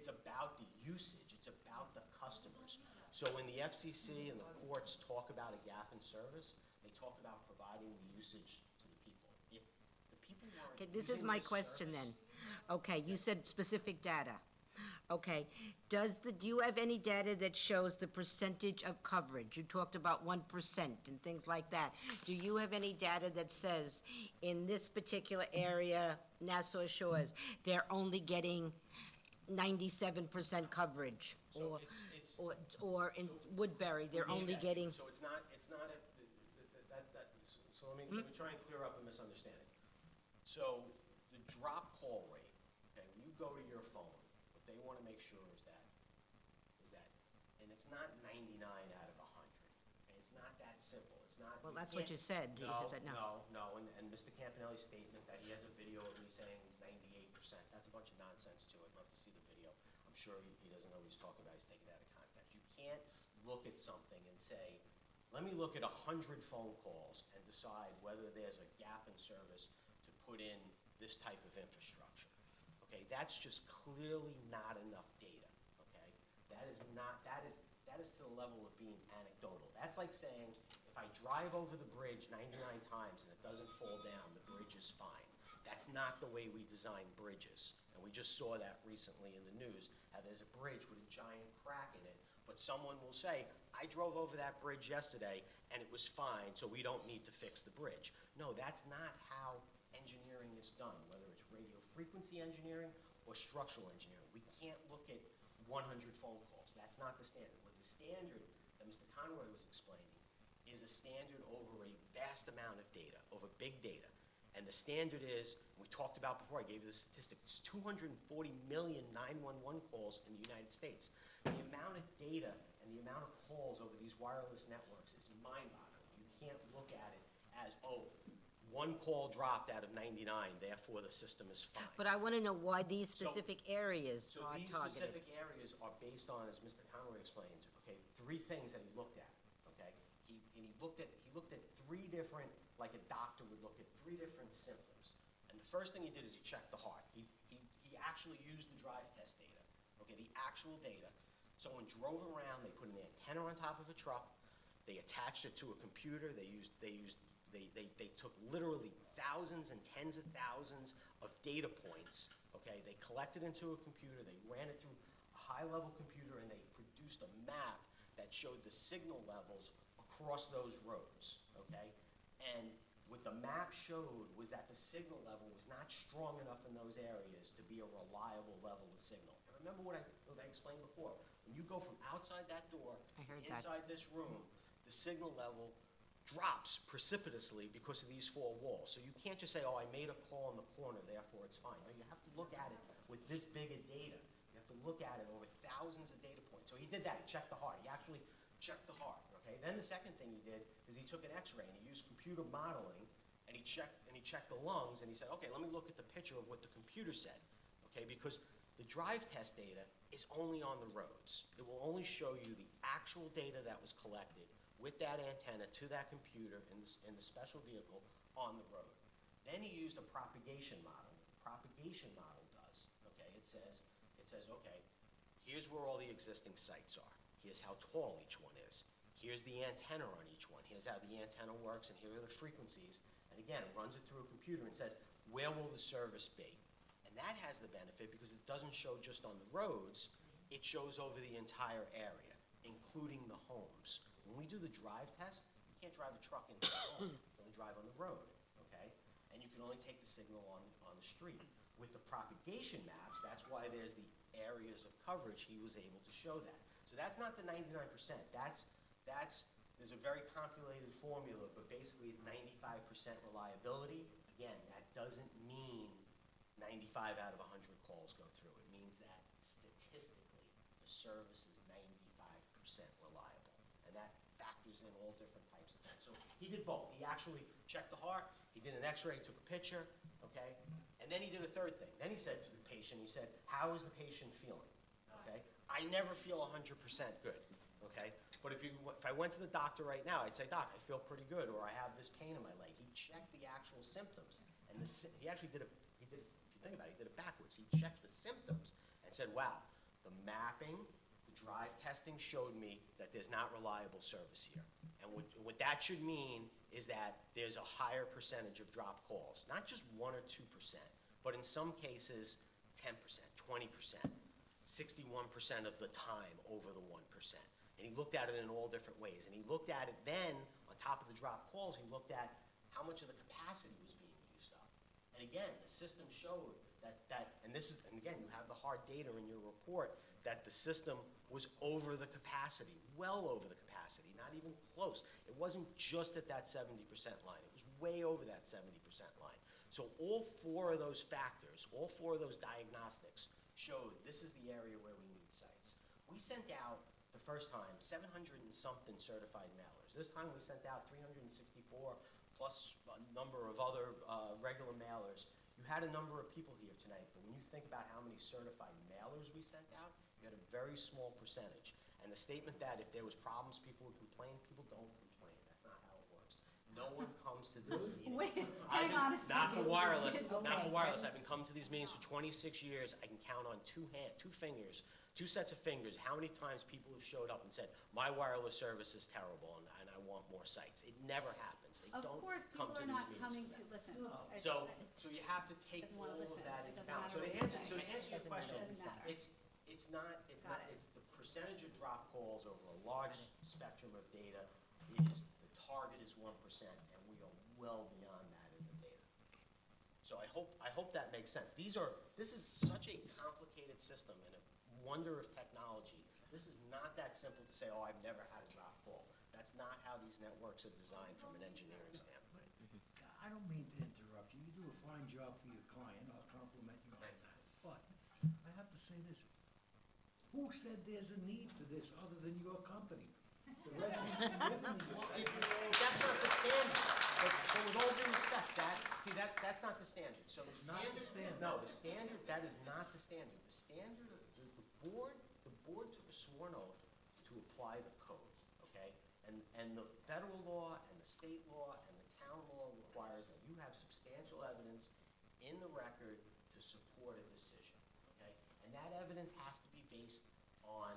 about the usage. It's about the customers. So when the FCC and the courts talk about a gap in service, they talk about providing the usage to the people. If the people weren't Okay, this is using my the question service- then. Okay, you said specific data. Okay, do you have any data that shows the percentage of coverage? You talked about 1% and things like that. Do you have any data that says in this particular area, Nassau Shores, they're only getting 97% coverage? So Or in Woodbury, they're only getting, So it's not so let me try and clear up a misunderstanding. So the drop call rate, okay, when you go to your phone, what they want to make sure is that, and it's not 99 out of 100. Okay, it's not that simple. It's not. Well, that's what you said. No, Is that no? and Mr. Campanelli's statement that he has a video of me saying it's 98%, that's a bunch of nonsense too. I'd love to see the video. I'm sure he doesn't know what he's talking about. He's taking it out of context. You can't look at something and say, let me look at 100 phone calls and decide whether there's a gap in service to put in this type of infrastructure. Okay, that's just clearly not enough data, okay? That is to the level of being anecdotal. That's like saying, if I drive over the bridge 99 times and it doesn't fall down, the bridge is fine. That's not the way we design bridges. And we just saw that recently in the news, how there's a bridge with a giant crack in it, but someone will say, I drove over that bridge yesterday and it was fine, so we don't need to fix the bridge. No, that's not how engineering is done, whether it's radio frequency engineering or structural engineering. We can't look at 100 phone calls. That's not the standard. What the standard that Mr. Conroy was explaining is a standard over a vast amount of data, over big data. And the standard is, we talked about before, I gave you the statistic, it's 240 million 911 calls in the United States. The amount of data and And the amount of calls over these wireless networks is mind-boggling. You can't look at it as, oh, one call dropped out of 99, therefore the system is fine. But I want to know why these specific areas So are these targeted. specific areas are based on, as Mr. Conway explains, okay, 3 things that he looked at, okay? He looked at 3 different, like a doctor would look at 3 different symptoms. And the first thing he did is he checked the heart. He actually used the drive test data, okay, the actual data. Someone drove around, they put an antenna on top of a truck, they attached it to a computer, they took literally thousands and tens of thousands of data points, okay? They collected into a computer, they ran it through a high-level computer, and they produced a map that showed the signal levels across those roads, okay? And what the map showed was that the signal level was not strong enough in those areas to be a reliable level of signal. And remember what I explained before. When you go from outside that door I to heard that. inside this room, the signal level drops precipitously because of these 4 walls. So you can't just say, oh, I made a call in the corner, therefore it's fine. No, you have to look at it with this big of data. You have to look at it over thousands of data points. So he did that, he checked the heart. He actually checked the heart, okay? Then the second thing he did is he took an x-ray and he used computer modeling and he checked the lungs and he said, okay, let me look at the picture of what the computer said, okay? Because the drive test data is only on the roads. It will only show you the actual data that was collected with that antenna to that computer in the special vehicle on the road. Then he used a propagation model. What the propagation model does, okay, it says, okay, here's where all the existing sites are. Here's how tall each one is. Here's the antenna on each one. Here's how the antenna works, and here are the frequencies. And again, it runs it through a computer and says, where will the service be? And that has the benefit because it doesn't show just on the roads, it shows over the entire area, including the homes. When we do the drive test, you can't drive a truck into the home, you only drive on the road, okay? And you can only take the signal on the street. With the propagation maps, that's why there's the areas of coverage, he was able to show that. So that's not the 99%, there's a very calculated formula, but basically it's 95% reliability. Again, that doesn't mean 95 out of 100 calls go through. It means that statistically, the service is 95% reliable. And that factors in all different types of things. So he did both. He actually checked the heart, he did an x-ray, took a picture, okay? And then he did a third thing. Then he said to the patient, he said, how is the patient feeling, okay? I never feel 100% good, okay? But if I went to the doctor right now, I'd say, Doc, I feel pretty good, or I have this pain in my leg. He checked the actual symptoms. And he actually did it, if you think about it, he did it backwards. He checked the symptoms and said, wow, the mapping, the drive testing showed me that there's not reliable service here. And what that should mean is that there's a higher percentage of dropped calls. Not just 1 or 2%, but in some cases, 10%, 20%, 61% of the time over the 1%. And he looked at it in all different ways. And he looked at it then, on top of the dropped calls, he looked at how much of the capacity was being used up. And again, the system showed that and again, you have the hard data in your report, that the system was over the capacity, well over the capacity, not even close. It wasn't just at that 70% line. It was way over that 70% line. So all 4 of those factors, all 4 of those diagnostics showed this is the area where we need sites. We sent out, the first time, 700 and something certified mailers. This time we sent out 364 plus a number of other regular mailers. You had a number of people here tonight, but when you think about how many certified mailers we sent out, you had a very small percentage. And the statement that if there was problems, people would complain, people don't complain. That's not how it works. No one comes to these meetings. Wait, hang on a second. Not for wireless, Okay, not for wireless. I've been coming to these meetings for 26 years. I can count on 2 fingers, 2 sets of fingers, how many times people have showed up and said, my wireless service is terrible and I want more sites. It never happens. They Of don't course, come people to are these not meetings coming for to that. listen. So you have to take Doesn't all wanna of listen. that It into doesn't account. So matter to what answer you say. your question, Doesn't matter. it's not, it's the percentage of drop calls over a large spectrum of data the target is 1%, and we are well beyond that in the data. So I hope that makes sense. This is such a complicated system and a wonder of technology. This is not that simple to say, oh, I've never had a drop call. That's not how these networks are designed from an engineering standpoint. I don't mean to interrupt you. You do a fine job for your client. I'll compliment you on that. But I have to say this. Who said there's a need for this other than your company? The residents who live in the area. That's not the standard. But with all due respect, that's not the standard. So It's not the standard. No, the standard, that is not the standard. The standard, the board took a sworn oath to apply the code, okay? And the federal law and the state law and the town law requires that you have substantial evidence in the record to support a decision, okay? And that evidence has to be based on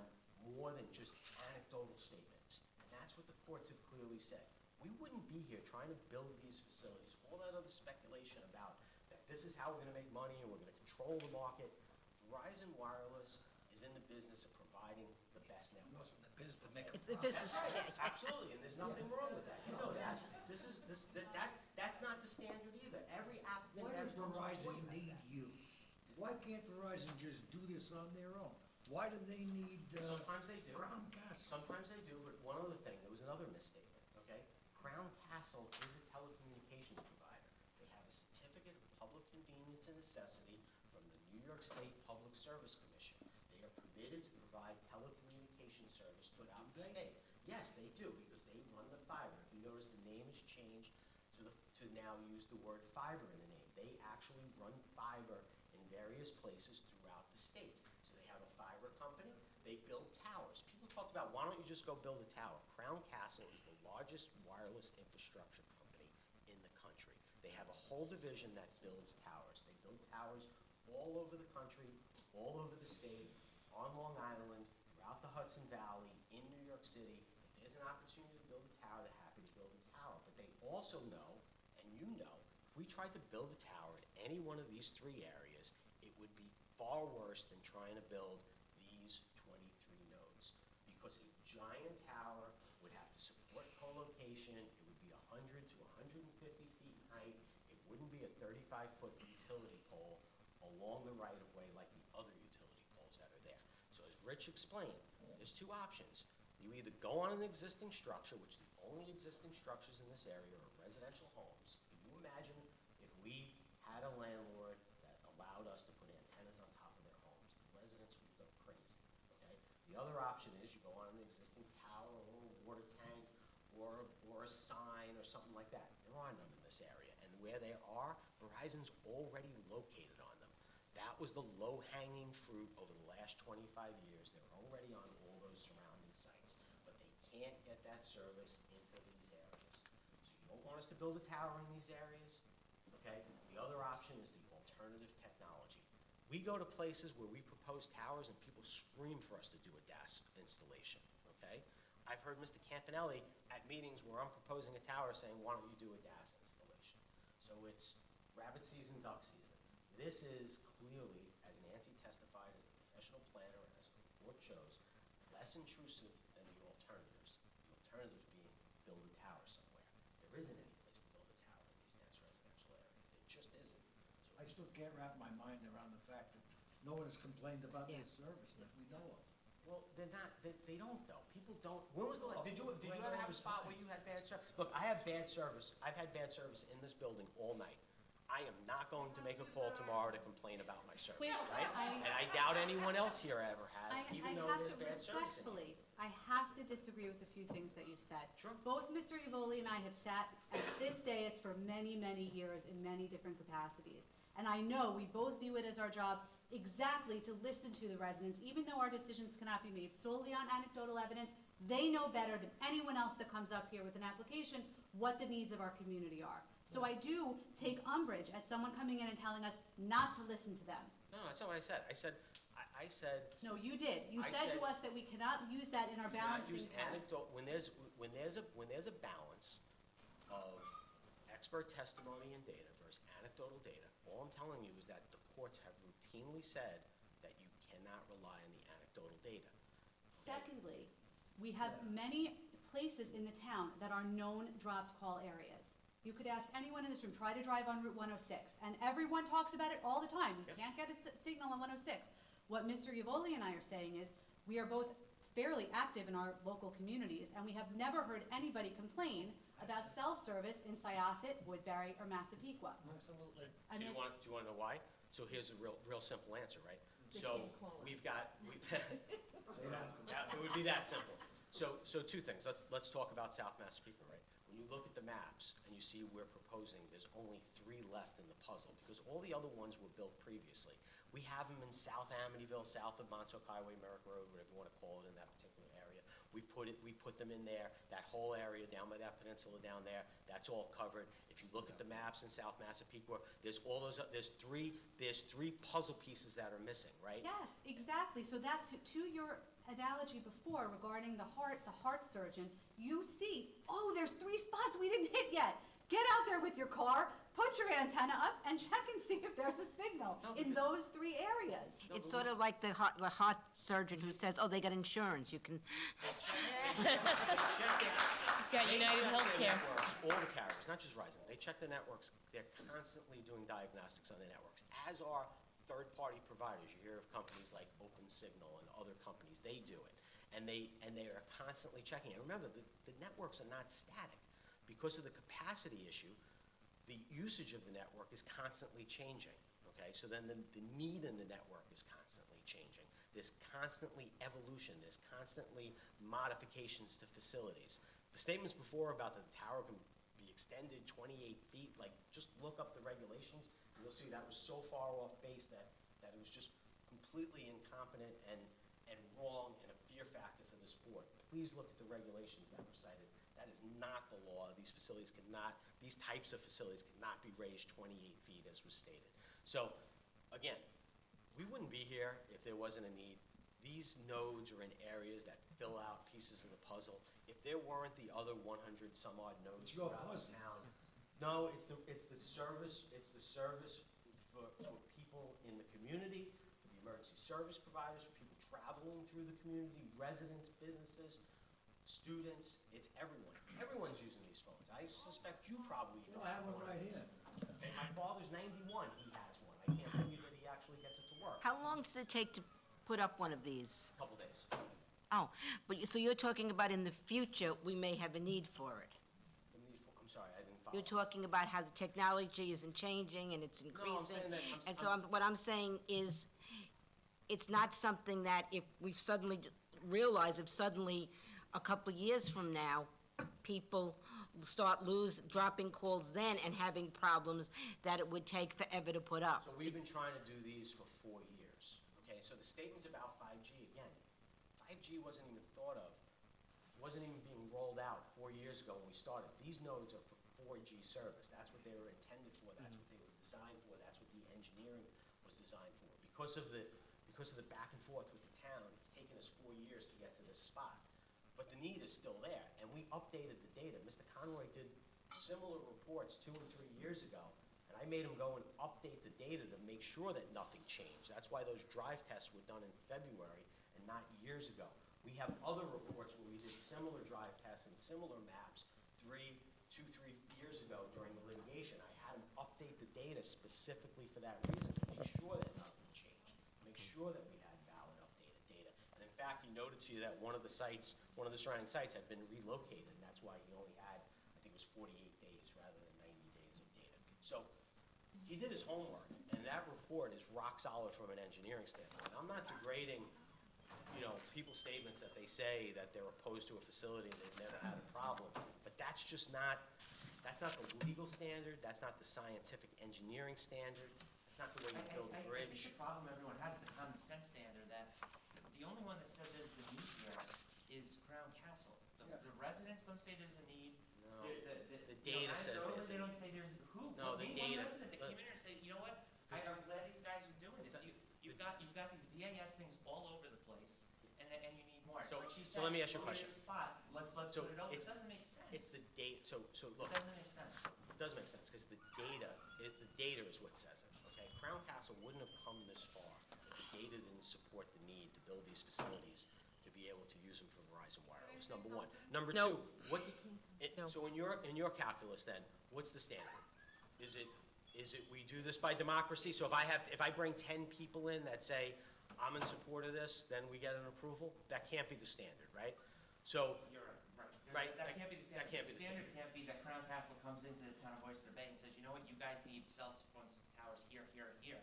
more than just anecdotal statements. And that's what the courts have clearly said. We wouldn't be here trying to build these facilities, all that other speculation about that this is how we're gonna make money and we're gonna control the market. Verizon Wireless is in the business of providing the best network. Also in the business to make a It's the business. Absolutely, and there's nothing wrong with that. You know that. That's not the standard either. Every applicant Why has does rules Verizon to need you? Why can't Verizon just do this on their own? Why do they need, Sometimes they do. Crown Castle? Sometimes they do, but one other thing, there was another misstatement, okay? Crown Castle is a telecommunications provider. They have a certificate of public convenience and necessity from the New York State Public Service Commission. They are permitted to provide telecommunication service throughout the state. Yes, they do, because they run the fiber. If you notice, the name has changed to now use the word fiber in the name. They actually run fiber in various places throughout the state. So they have a fiber company, they build towers. People talked about, why don't you just go build a tower? Crown Castle is the largest wireless infrastructure company in the country. They have a whole division that builds towers. They build towers all over the country, all over the state, on Long Island, throughout the Hudson Valley, in New York City. If there's an opportunity to build a tower, they're happy to build a tower. But they also know, and you know, if we tried to build a tower in any one of these three areas, it would be far worse than trying to build these 23 nodes. Because a giant tower would have to support co-location, it would be 100 to 150 feet in height, it wouldn't be a 35-foot utility pole along the right-of-way like the other utility poles that are there. So as Rich explained, there's two options. You either go on an existing structure, which the only existing structures in this area are residential homes. Can you imagine if we had a landlord that allowed us to put antennas on top of their homes? The residents would go crazy, okay? The other option is you go on an existing tower or a water tank or a sign or something like that. There are none in this area. And where they are, Verizon's already located on them. That was the low-hanging fruit over the last 25 years. They're already on all those surrounding sites. But they can't get that service into these areas. So you don't want us to build a tower in these areas, okay? The other option is the alternative technology. We go to places where we propose towers and people scream for us to do a DAS installation, okay? I've heard Mr. Campanelli at meetings where I'm proposing a tower saying, why don't you do a DAS installation? So it's rabbit season, duck season. This is clearly, as Nancy testified, as the professional planner and as the report shows, less intrusive than the alternatives. The alternatives being build a tower somewhere. There isn't any place to build a tower in these dense residential areas. There just isn't. I still can't wrap my mind around the fact that no one has complained about this service that we know of. Well, they're not, they don't though. People don't, when was the last, did you Complain ever all have a the spot time. where you had bad service? Look, I have bad service. I've had bad service in this building all night. I am not going to make a call tomorrow to complain about my service, Please, right? And I doubt anyone else here ever has, even though there's bad service in here. I have to disagree with a few things that you said. Sure. Both Mr. Evoli and I have sat at this dais for many, many years in many different capacities. And I know we both view it as our job exactly to listen to the residents, even though our decisions cannot be made solely on anecdotal evidence. They know better than anyone else that comes up here with an application what the needs of our community are. So I do take umbrage at someone coming in and telling us not to listen to them. No, that's not what I said. I said, No, you did. You I said to said- us that we cannot use that in our do not balancing use test. anecdote, when there's a balance of expert testimony and data versus anecdotal data, all I'm telling you is that the courts have routinely said that you cannot rely on the anecdotal data. Secondly, we have many places in the town that are known dropped call areas. You could ask anyone in this room, try to drive on Route 106, and everyone talks about it all the time. You can't get a signal on 106. What Mr. Evoli and I are saying is, we are both fairly active in our local communities, and we have never heard anybody complain about cell service in Syosset, Woodbury, or Massapequa. Absolutely. So do you want to know why? So here's a real simple answer, right? So we've got, it would be that simple. So two things. Let's talk about South Massapequa, right? When you look at the maps and you see we're proposing, there's only 3 left in the puzzle because all the other ones were built previously. We have them in South Amityville, south of Montauk Highway, Merrick Road, whatever you want to call it in that particular area. We put them in there, that whole area down by that peninsula down there, that's all covered. If you look at the maps in South Massapequa, there's three puzzle pieces that are missing, right? Yes, exactly. So that's to your analogy before regarding the heart surgeon. You see, oh, there's 3 spots we didn't hit yet. Get out there with your car, put your antenna up, and check and see if there's a signal in those 3 areas. It's sort of like the heart surgeon who says, oh, they got insurance, you can. He's got United Healthcare. All the carriers, not just Verizon, they check the networks. They're constantly doing diagnostics on the networks, as are third-party providers. You hear of companies like OpenSignal and other companies, they do it. And they are constantly checking it. Remember, the networks are not static. Because of the capacity issue, the usage of the network is constantly changing, okay? So then the need in the network is constantly changing. There's constantly evolution. There's constantly modifications to facilities. The statements before about that the tower can be extended 28 feet, like, just look up the regulations, and you'll see that was so far off base that it was just completely incompetent and wrong and a fear factor for this board. Please look at the regulations that were cited. That is not the law. These types of facilities cannot be raised 28 feet as was stated. So, again, we wouldn't be here if there wasn't a need. These nodes are in areas that fill out pieces of the puzzle. If there weren't the other 100 some odd nodes It's your throughout the puzzle. town. No, it's the service for people in the community, for the emergency service providers, for people traveling through the community, residents, businesses, students, it's everyone. Everyone's using these phones. I suspect you probably even I have one right here. Okay, my father's 91, he has one. I can't believe that he actually gets it to work. How long does it take to put up one of these? Couple days. Oh, so you're talking about in the future, we may have a need for it? I'm sorry, I didn't follow. You're talking about how the technology isn't changing and it's increasing. saying that And so what I'm saying is, it's not something that if we've suddenly realized, if suddenly a couple of years from now, people start dropping calls then and having problems that it would take forever to put up. So we've been trying to do these for 4 years, okay? So the statements about 5G, again, 5G wasn't even thought of, wasn't even being rolled out 4 years ago when we started. These nodes are for 4G service. That's what they were intended for. That's what they were designed for. That's what the engineering was designed for. Because of the back and forth with the town, it's taken us 4 years to get to this spot. But the need is still there, and we updated the data. Mr. Conroy did similar reports 2 and 3 years ago, and I made him go and update the data to make sure that nothing changed. That's why those drive tests were done in February and not years ago. We have other reports where we did similar drive tests and similar maps 2, 3 years ago during the litigation. I had him update the data specifically for that reason, to make sure that nothing changed, make sure that we had valid updated data. And in fact, he noted to you that one of the surrounding sites had been relocated, and that's why he only had, I think it was 48 days rather than 90 days of data. So he did his homework, and that report is rock solid from an engineering standpoint. I'm not degrading, people's statements that they say that they're opposed to a facility and they've never had a problem, but that's not the legal standard, that's not the scientific engineering standard, that's not the way you build a I think bridge. the problem everyone has is the common sense standard that the only one that says there's a need here is Crown Castle. The residents don't say there's a need. No, the data says there's a They don't need. say there's, who? No, the Name data. one resident that came in here and said, you know what, I'm glad these guys are doing this. You've got these DAS things all over the place, and you need more. So- Like she so said, let me ask you a we'll question. get a spot, let's So put it over. It it's- doesn't make sense. It's the data, so look. It doesn't make sense. It does make sense, because the data is what says it, okay? Crown Castle wouldn't have come this far if the data didn't support the need to build these facilities to be able to use them for Verizon Wireless, number one. Number No. two, so in your calculus then, what's the standard? Is it we do this by democracy? So if I bring 10 people in that say, I'm in support of this, then we get an approval? That can't be the standard, right? So, You're right. Right, That can't be the standard. that can't be the The standard can't be that Crown Castle comes into the town of Oyster Bay and says, you know what, you guys need cell phone towers here, here, and here,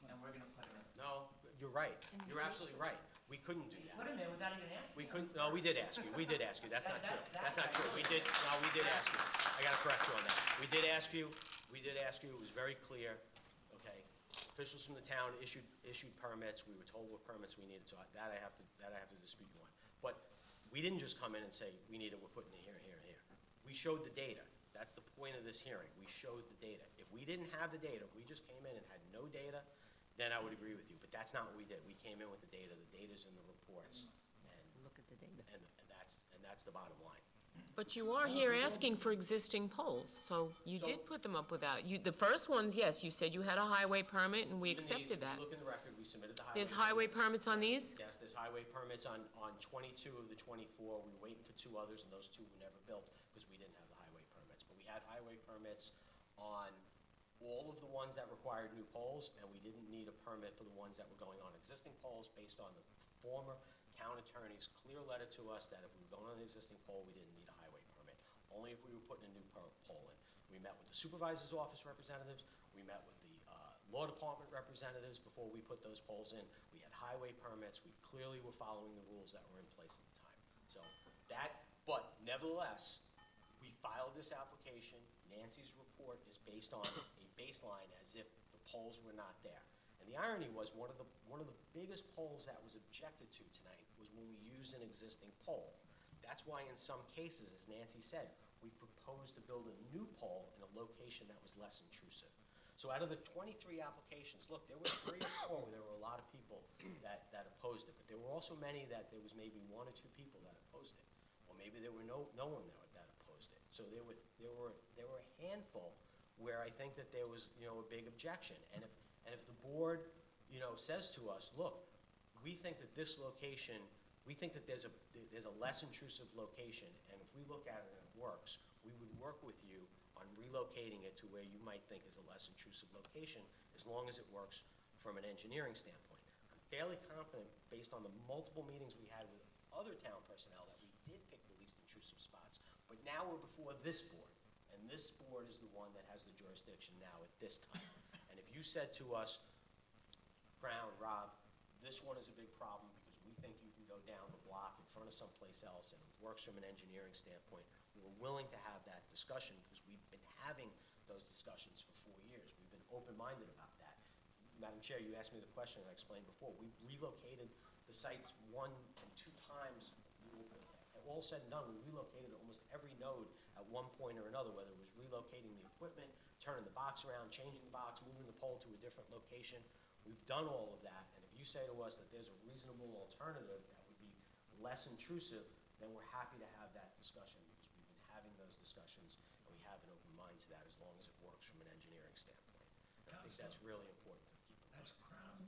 and we're gonna put them in. no, you're right. You're absolutely right. We couldn't do that. Put him in without even asking. We couldn't, no, we did ask you. We did ask you. That's not true. That's not true. We did ask you. I gotta correct you on that. We did ask you. It was very clear, okay? Officials from the town issued permits. We were told what permits we needed, so that I have to dispute you on. But we didn't just come in and say, we need it, we're putting it here, here, and here. We showed the data. That's the point of this hearing. We showed the data. If we didn't have the data, if we just came in and had no data, then I would agree with you. But that's not what we did. We came in with the data. The data's in the reports. Look at the data. And that's the bottom line. But you are here asking for existing poles, so you did put them up without, the first ones, yes, you said you had a highway permit, and we Even these, accepted that. If you look in the record, we submitted the highway. There's highway permits on these? Yes, there's highway permits on 22 of the 24. We were waiting for 2 others, and those 2 were never built because we didn't have the highway permits. But we had highway permits on all of the ones that required new poles, and we didn't need a permit for the ones that were going on existing poles based on the former town attorney's clear letter to us that if we were going on the existing pole, we didn't need a highway permit, only if we were putting a new pole in. We met with the supervisor's office representatives, we met with the law department representatives before we put those poles in. We had highway permits, we clearly were following the rules that were in place at the time. So but nevertheless, we filed this application. Nancy's report is based on a baseline as if the poles were not there. And the irony was, one of the biggest poles that was objected to tonight was when we used an existing pole. That's why in some cases, as Nancy said, we proposed to build a new pole in a location that was less intrusive. So out of the 23 applications, look, there were 3 or 4 where there were a lot of people that opposed it, but there were also many that there was maybe 1 or 2 people that opposed it. Or maybe there were no one that opposed it. So there were a handful where I think that there was, a big objection. And if the board, says to us, look, we think that this location, we think that there's a less intrusive location, and if we look at it and it works, we would work with you on relocating it to where you might think is a less intrusive location, as long as it works from an engineering standpoint. I'm fairly confident, based on the multiple meetings we had with other town personnel, that we did pick the least intrusive spots, but now we're before this board, and this board is the one that has the jurisdiction now at this time. And if you said to us, Crown, Rob, this one is a big problem because we think you can go down the block in front of someplace else and it works from an engineering standpoint, we're willing to have that discussion because we've been having those discussions for 4 years. We've been open-minded about that. Madam Chair, you asked me the question I explained before. We relocated the sites 1 and 2 times. All said and done, we relocated almost every node at one point or another, whether it was relocating the equipment, turning the box around, changing the box, moving the pole to a different location. We've done all of that, and if you say to us that there's a reasonable alternative that would be less intrusive, then we're happy to have that discussion, because we've been having those discussions, and we have an open mind to that as long as it works from an engineering standpoint. And I think that's really important to keep in mind. Has Crown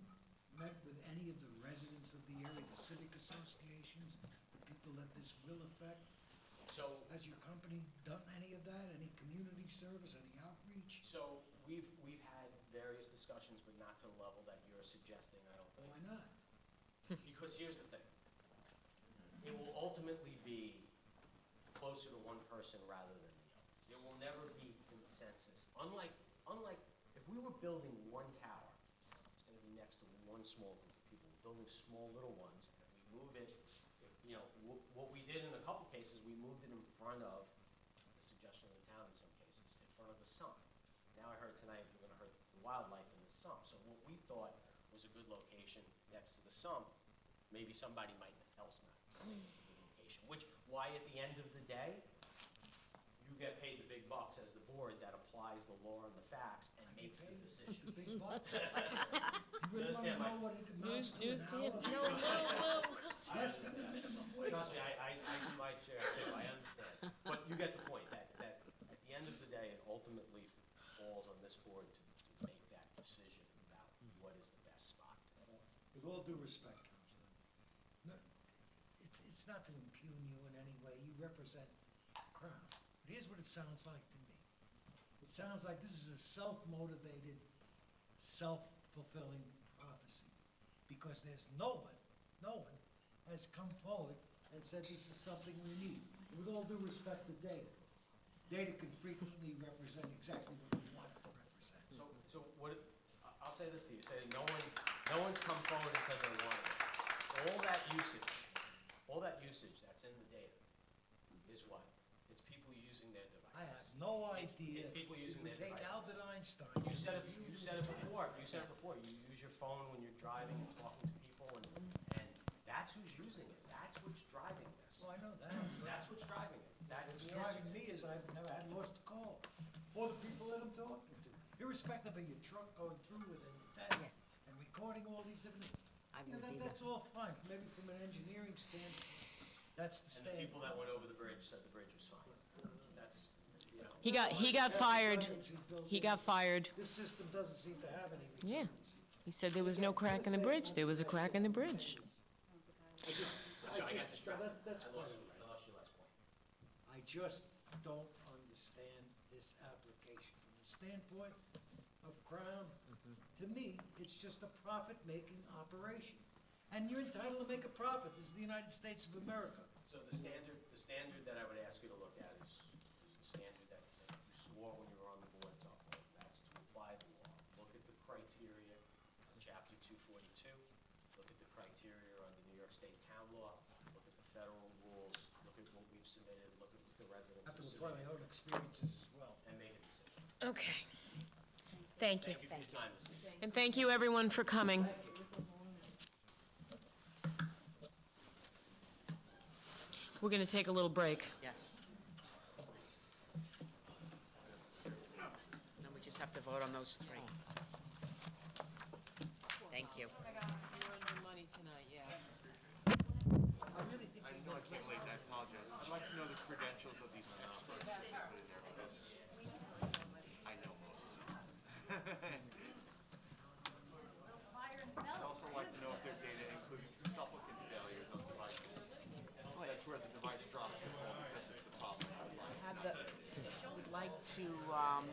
met with any of the residents of the area, the civic associations, the people that this will affect? So, has your company done any of that? Any community service, any outreach? So we've had various discussions, but not to the level that you're suggesting, I don't think. Why not? Because here's the thing. It will ultimately be closer to one person rather than the other. There will never be consensus. Unlike if we were building one tower, it's gonna be next to one small group of people. We're building small little ones, and if we move it, what we did in a couple cases, we moved it in front of the suggestion of the town in some cases, in front of the sump. Now I heard tonight we're gonna hurt the wildlife in the sump. So what we thought was a good location next to the sump, maybe somebody else not think is a good location. Why at the end of the day, you get paid the big bucks as the board that applies the law and the facts and makes the decision. The big bucks? You really wanna know what it amounts to News to him. an hour? No. Less than the minimum wage. Trust me, I do my share too, I understand. But you get the point, that at the end of the day, it ultimately falls on this board to make that decision about what is the best spot. With all due respect, Counselor, no, it's not to impugn you in any way. You represent Crown. But here's what it sounds like to me. It sounds like this is a self-motivated, self-fulfilling prophecy. Because there's no one has come forward and said this is something we need. With all due respect to data, data can frequently represent exactly what we want it to represent. So what, I'll say this to you, say no one No one's come forward and said they wanted it. All that usage that's in the data is what? It's people using their I have devices. no It's idea. people using It would their take devices. Albert Einstein. You said it before, you use your phone when you're driving and talking to people, and that's who's using it, that's what's driving this. Well, I know that. That's what's driving it, that's What's the answer driving to me is I've never had lost a call, or the people that I'm talking to, irrespective of your truck going through it and that, and recording all these different, that's all fine, maybe from an engineering standpoint, that's the And the standpoint. people that went over the bridge said the bridge was fine. That's, you know. He got fired. He got fired. This system doesn't seem to have any Yeah. redundancy. He said there was no crack in the bridge. There was a crack in the bridge. That's quite all right. I lost your last point. I just don't understand this application from the standpoint of Crown. To me, it's just a profit-making operation. And you're entitled to make a profit. This is the United States of America. So the standard that I would ask you to look at is the standard that you swore when you were on the board to uphold. That's to apply the law. Look at the criteria on chapter 242. Look at the criteria under New York State town law. Look at the federal rules. Look at what we've submitted. Look at what the residents I have have to apply submitted. my own experiences as well. And make a decision. Okay. Thank you. Thank you for your time this evening. And thank you, everyone, for coming. We're going to take a little break. Yes. Then we just have to vote on those three. Thank you. money tonight, yeah. I really think I know I came late, I apologize. I'd like to know the credentials of these experts that you put in there, because I know most of them. I'd also like to know if their data includes supplicant failures of devices. That's where the device drops the phone because it's the problem with the device. Have the, we'd like to,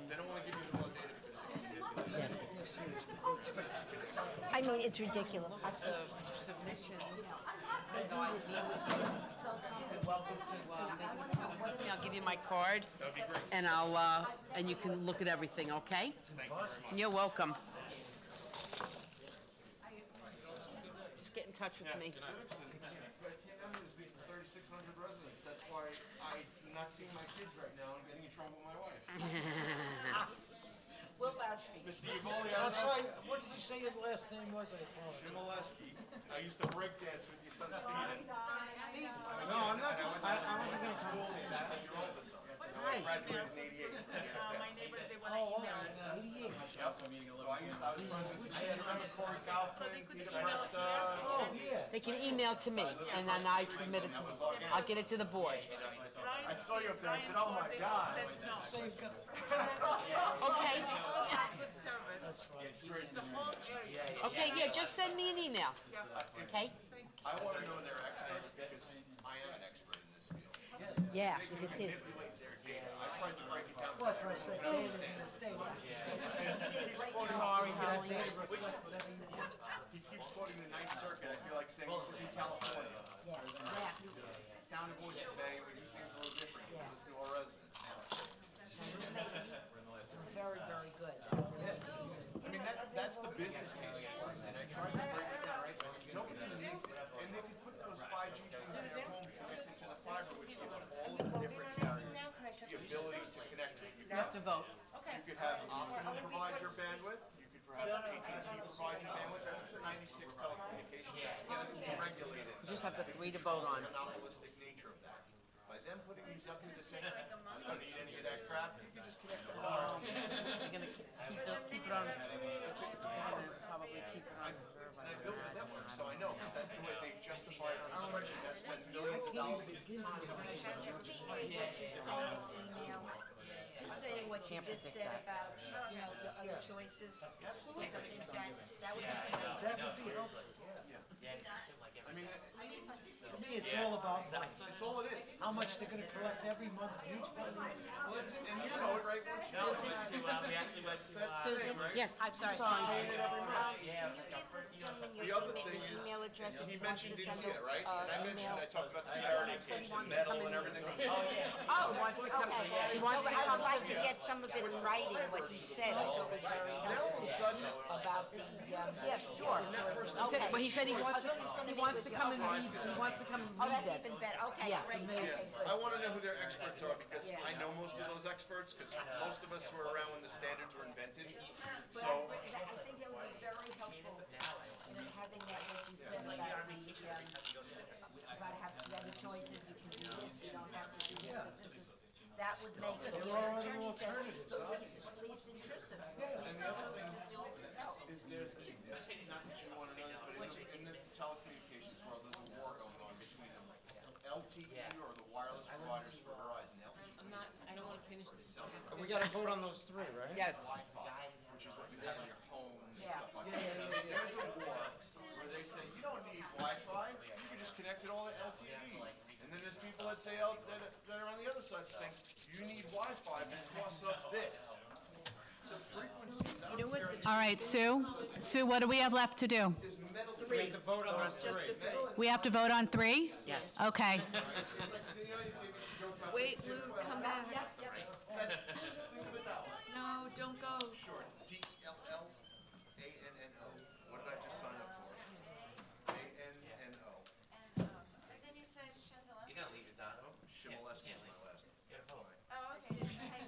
They don't want to give you the raw data because it's manipulated. I mean, it's ridiculous. look at the submissions. And I meet with you. You're welcome to, maybe I'll give you my card. That'd be great. And and you can look at everything, okay? Thank you very much. You're welcome. Just get in touch with me. There's 3,600 residents. That's why I'm not seeing my kids right now and getting in trouble with my wife. We'll vouch for you. Mr. Yvoli, I'm sorry, what did you say your last name was? I apologize. Jim Oleski. I used to break dance with your son Steven. No, I'm not, I wasn't gonna School come. is that your oldest son. Hi. I graduated in '88. My neighbors, they wanna email it. Yep. So I was friends with, I remember Corey Kaufman, Peter Presta. Oh, yeah. They can email to me, and then I submit it to, I'll get it to the board. I saw you up there, I said, oh my God. Same guy. Okay? Good service. That's fine. The whole area. Okay, yeah, just send me an email, okay? I want to know they're experts because I am an expert in this field. Yeah, They if can it's it. manipulate their data. I tried to break it down. Well, that's what I said, Sorry, that data reflect whatever you want. He keeps quoting the Ninth Circuit. I feel like saying this is in California. Sound of voice today, we do things a little different because it's to our residents. Very, very good. I mean, that's the business case for it, and I tried to break it down, right? Nobody needs it, and they can put those 5G things in their home connected to the fiber, which gives all of the different carriers the ability to connect to it. You have to vote. You could have Optimum provide your bandwidth, you could have AT&T provide your bandwidth, that's what the 96 telecommunications act is regulated. You just have the three to vote on. Monopolistic nature of that. By them putting these up here to say, you don't need any of that crap, you can just connect to the wires. They're gonna keep it on, they're gonna probably keep it on reserve. And I built the network, so I know, because that's the way they justify it on the spreadsheet, I spent millions of dollars. Just saying what you Can't just predict said that. about, you know, the other choices. Absolutely. That would be great. That would be helpful, yeah. I mean, To me, it's all about money. it's all it is. How much they're gonna collect every month from each one of these. Well, it's, and you know it, right? Once you We actually went to, Susan? Yes. I'm sorry. Sorry. Can you get this gentleman The your other email, thing the is, email address if he he wants to mentioned send India, right? And I mentioned, I talked about the heritage and metal and everything. Oh, okay. He wants No, to I come would like to to get some of it in writing, what he said. I thought was very helpful. of a sudden, About the, Yeah, sure. choices. He said- But he said he Okay. wants, Oh, so he's gonna he meet wants with to you. come and Okay. read, he wants to come and Oh, read that's this. even better, okay, Yeah. great. yeah, Okay, good. I wanna know who their experts are, because Yeah. I know most of those experts, because most of us were around when the standards were invented. But So, I think it would be very helpful, having that, what you said about about having the other choices, you can do this, you don't have to do this, 'cause this is, that would make the attorney say, least intrusive. Least intrusive is do it yourself. is there's, not that you wanna know this, but in the telecommunications world, there's a war going on between LTE or the wireless providers for Verizon, LTE. I don't want to finish this. We gotta vote on those three, right? Yes. Wi-Fi, which is what you have in your homes and Yeah. stuff like that. There's a war where they say, you don't need Wi-Fi, you can just connect it all to LTE. And then there's people that say, that are on the other side saying, you need Wi-Fi because of this. The frequencies. All right, Sue? Sue, what do we have left to do? There's metal. We have to vote on those three. We have to vote on 3? Yes. Okay. Wait, Lou, come back. That's, think of it that way. No, don't go. Sure, it's DELLANNO. What did I just sign up for? ANNO. You gotta leave it, Dono. Shimoleski is my last name.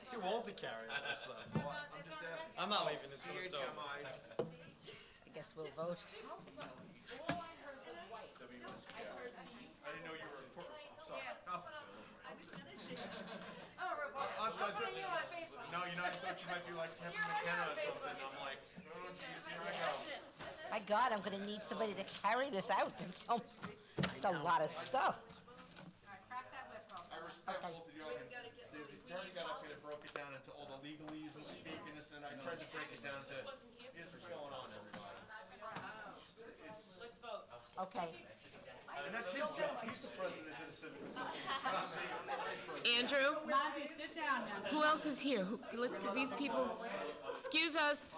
Too old to carry all this stuff. Well, I'm just asking. I'm not leaving until it's over. CHMI, I guess we'll vote. WSK. I didn't know you were important. I'm sorry. No, you know, I thought you might be like Kevin McKenna or something. I'm like, oh, geez, here I go. My God, I'm gonna need somebody to carry this out. It's a lot of stuff. I respect both of you. The attorney got up here and broke it down into all the legalese and speak and this, and I tried to break it down to, here's what's going on, everybody. Let's vote. Okay. And that's his job. He's the president of the Civic Association. Not me. I'm the vice president. Andrew? Monty, sit down now. Who else is here? Let's give these people, excuse us,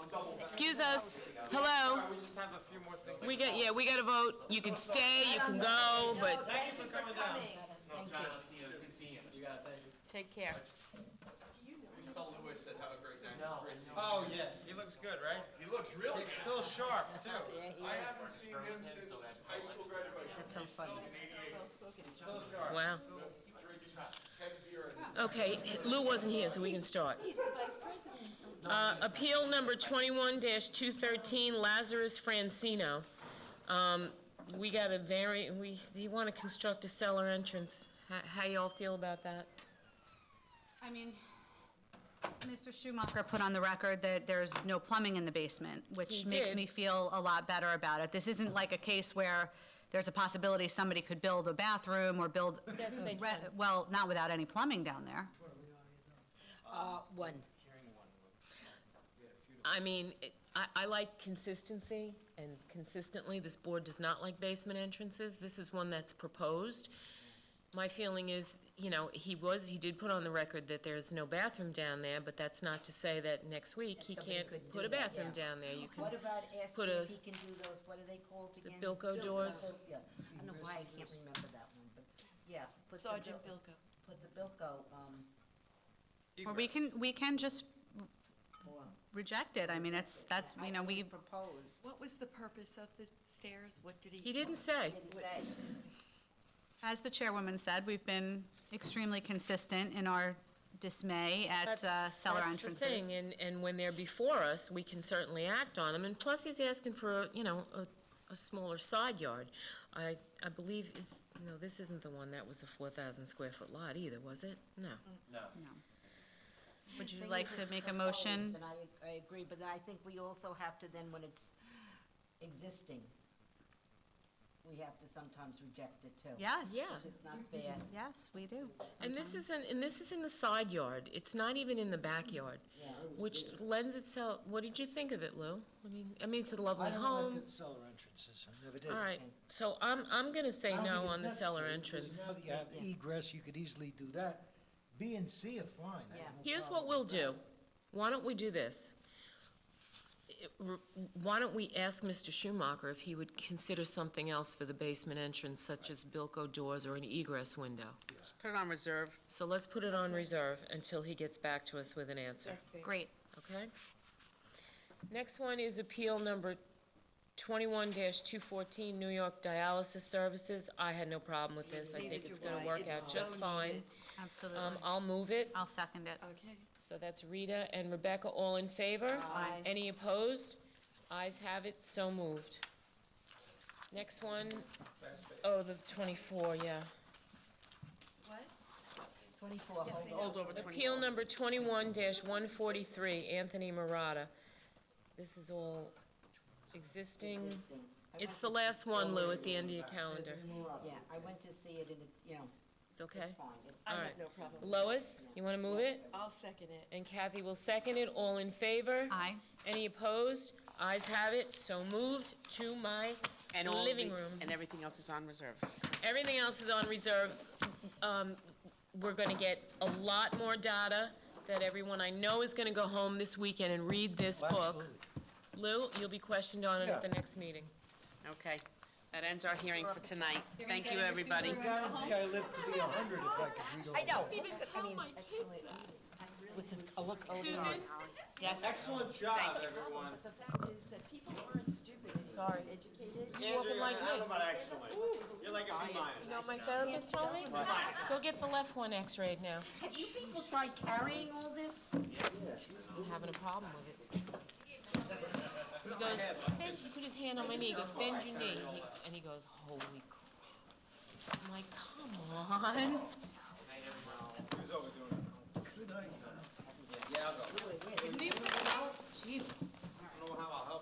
hello? We just have a few more things. We got to vote. You can stay, you can go, but Thank you for coming down. Take care. Please tell Louis that have a great day. It was great seeing him. Oh, yeah, he looks good, right? He looks really He's good. still sharp, too. I haven't seen him since high school graduation. That's so funny. Still sharp. wow. Drinking 10 beer and Okay, Lou wasn't here, so we can start. He's the vice president. Appeal number 21-213, Lazarus Francino. We got a they want to construct a cellar entrance. How y'all feel about that? I mean, Mr. Schumacher put on the record that there's no plumbing in the basement, which He makes did. me feel a lot better about it. This isn't like a case where there's a possibility somebody could build a bathroom or build, Yes, they can. well, not without any plumbing down there. One. I mean, I like consistency, and consistently, this board does not like basement entrances. This is one that's proposed. My feeling is, you know, he did put on the record that there's no bathroom down there, but that's not to say that next week he Somebody can't could put do a that, bathroom yeah. down there. You can What about put asking a, if he can do those, what are they called the again? Bilko doors. Yeah, I don't know why I can't remember that one, but, yeah. put the Sergeant Bil- Bilko. Put the Bilko, Or we can just reject it. I mean, it's, that, you know, we, proposed. What was the purpose of the stairs? What did he? He didn't say. Didn't say. as the chairwoman said, we've been extremely consistent in our dismay at cellar entrances. That's the thing, and when they're before us, we can certainly act on them, and plus he's asking for, you know, a smaller side yard. I believe this isn't the one that was a 4,000 square foot lot either, was it? No. No. Would you Thing like is, to it's make a proposed, motion? And I agree, but I think we also have to then, when it's existing, we have to sometimes reject it too. Yes. Yeah. Because it's not fair. Yes, we do. And this is in the side yard, it's not even in the backyard, Yeah. which lends itself, what did you think of it, Lou? I mean, it's a lovely I don't home. look at cellar entrances, I never did. All right, so I'm gonna say I don't no think it's on the cellar necessary, because entrance. Now that you have egress, you could easily do that. B and C are fine. I have no Here's problem what we'll with that. do. Why don't we do this? Why don't we ask Mr. Schumacher if he would consider something else for the basement entrance, such as Bilko doors or an egress window? Put it on reserve. So let's put it on reserve until he gets back to us with an answer, Great. okay? Next one is appeal number 21-214, New York Dialysis Services. I had no problem with this. I think it's gonna work out just fine. Absolutely. I'll move it. I'll second it. Okay. So that's Rita and Rebecca, all in favor? Aye. Any opposed? Ayes have it, so moved. Next one, oh, the 24, yeah. What? 24, Hold over Appeal number 21-143, Anthony Murata. This is all existing. It's the last one, Lou, at the end of your calendar. Yeah, I went to see it and it's, you know, It's okay? it's fine. It's I All have right. no problem. Lois, you want to move it? I'll second it. And Kathy will second it. All in favor? Aye. Any opposed? Ayes have it, so moved to my And all living the- room. And everything else is on reserve. Everything else is on reserve. We're gonna get a lot more data that everyone I know is gonna go home this weekend and read this book. Lou, you'll be questioned on it at the next meeting. Okay, that ends our hearing for tonight. Thank you, everybody. I live to be 100 if I could read all I know. that. With his color code. Susan? Yes. Excellent job, everyone. The fact is that people aren't stupid, and Sorry. educated. You walking like I don't know me. about excellent. You're like a B minus. You know what my therapist told me? Go get the left one x-rayed now. Have you people tried carrying all this? I'm having a problem with it. He goes, bend, he put his hand on my knee, he goes, bend your knee, and he goes, holy crap. I'm like, come on. Who's overdoing it? Yeah, I'll go. Jesus. I don't know how I'll help.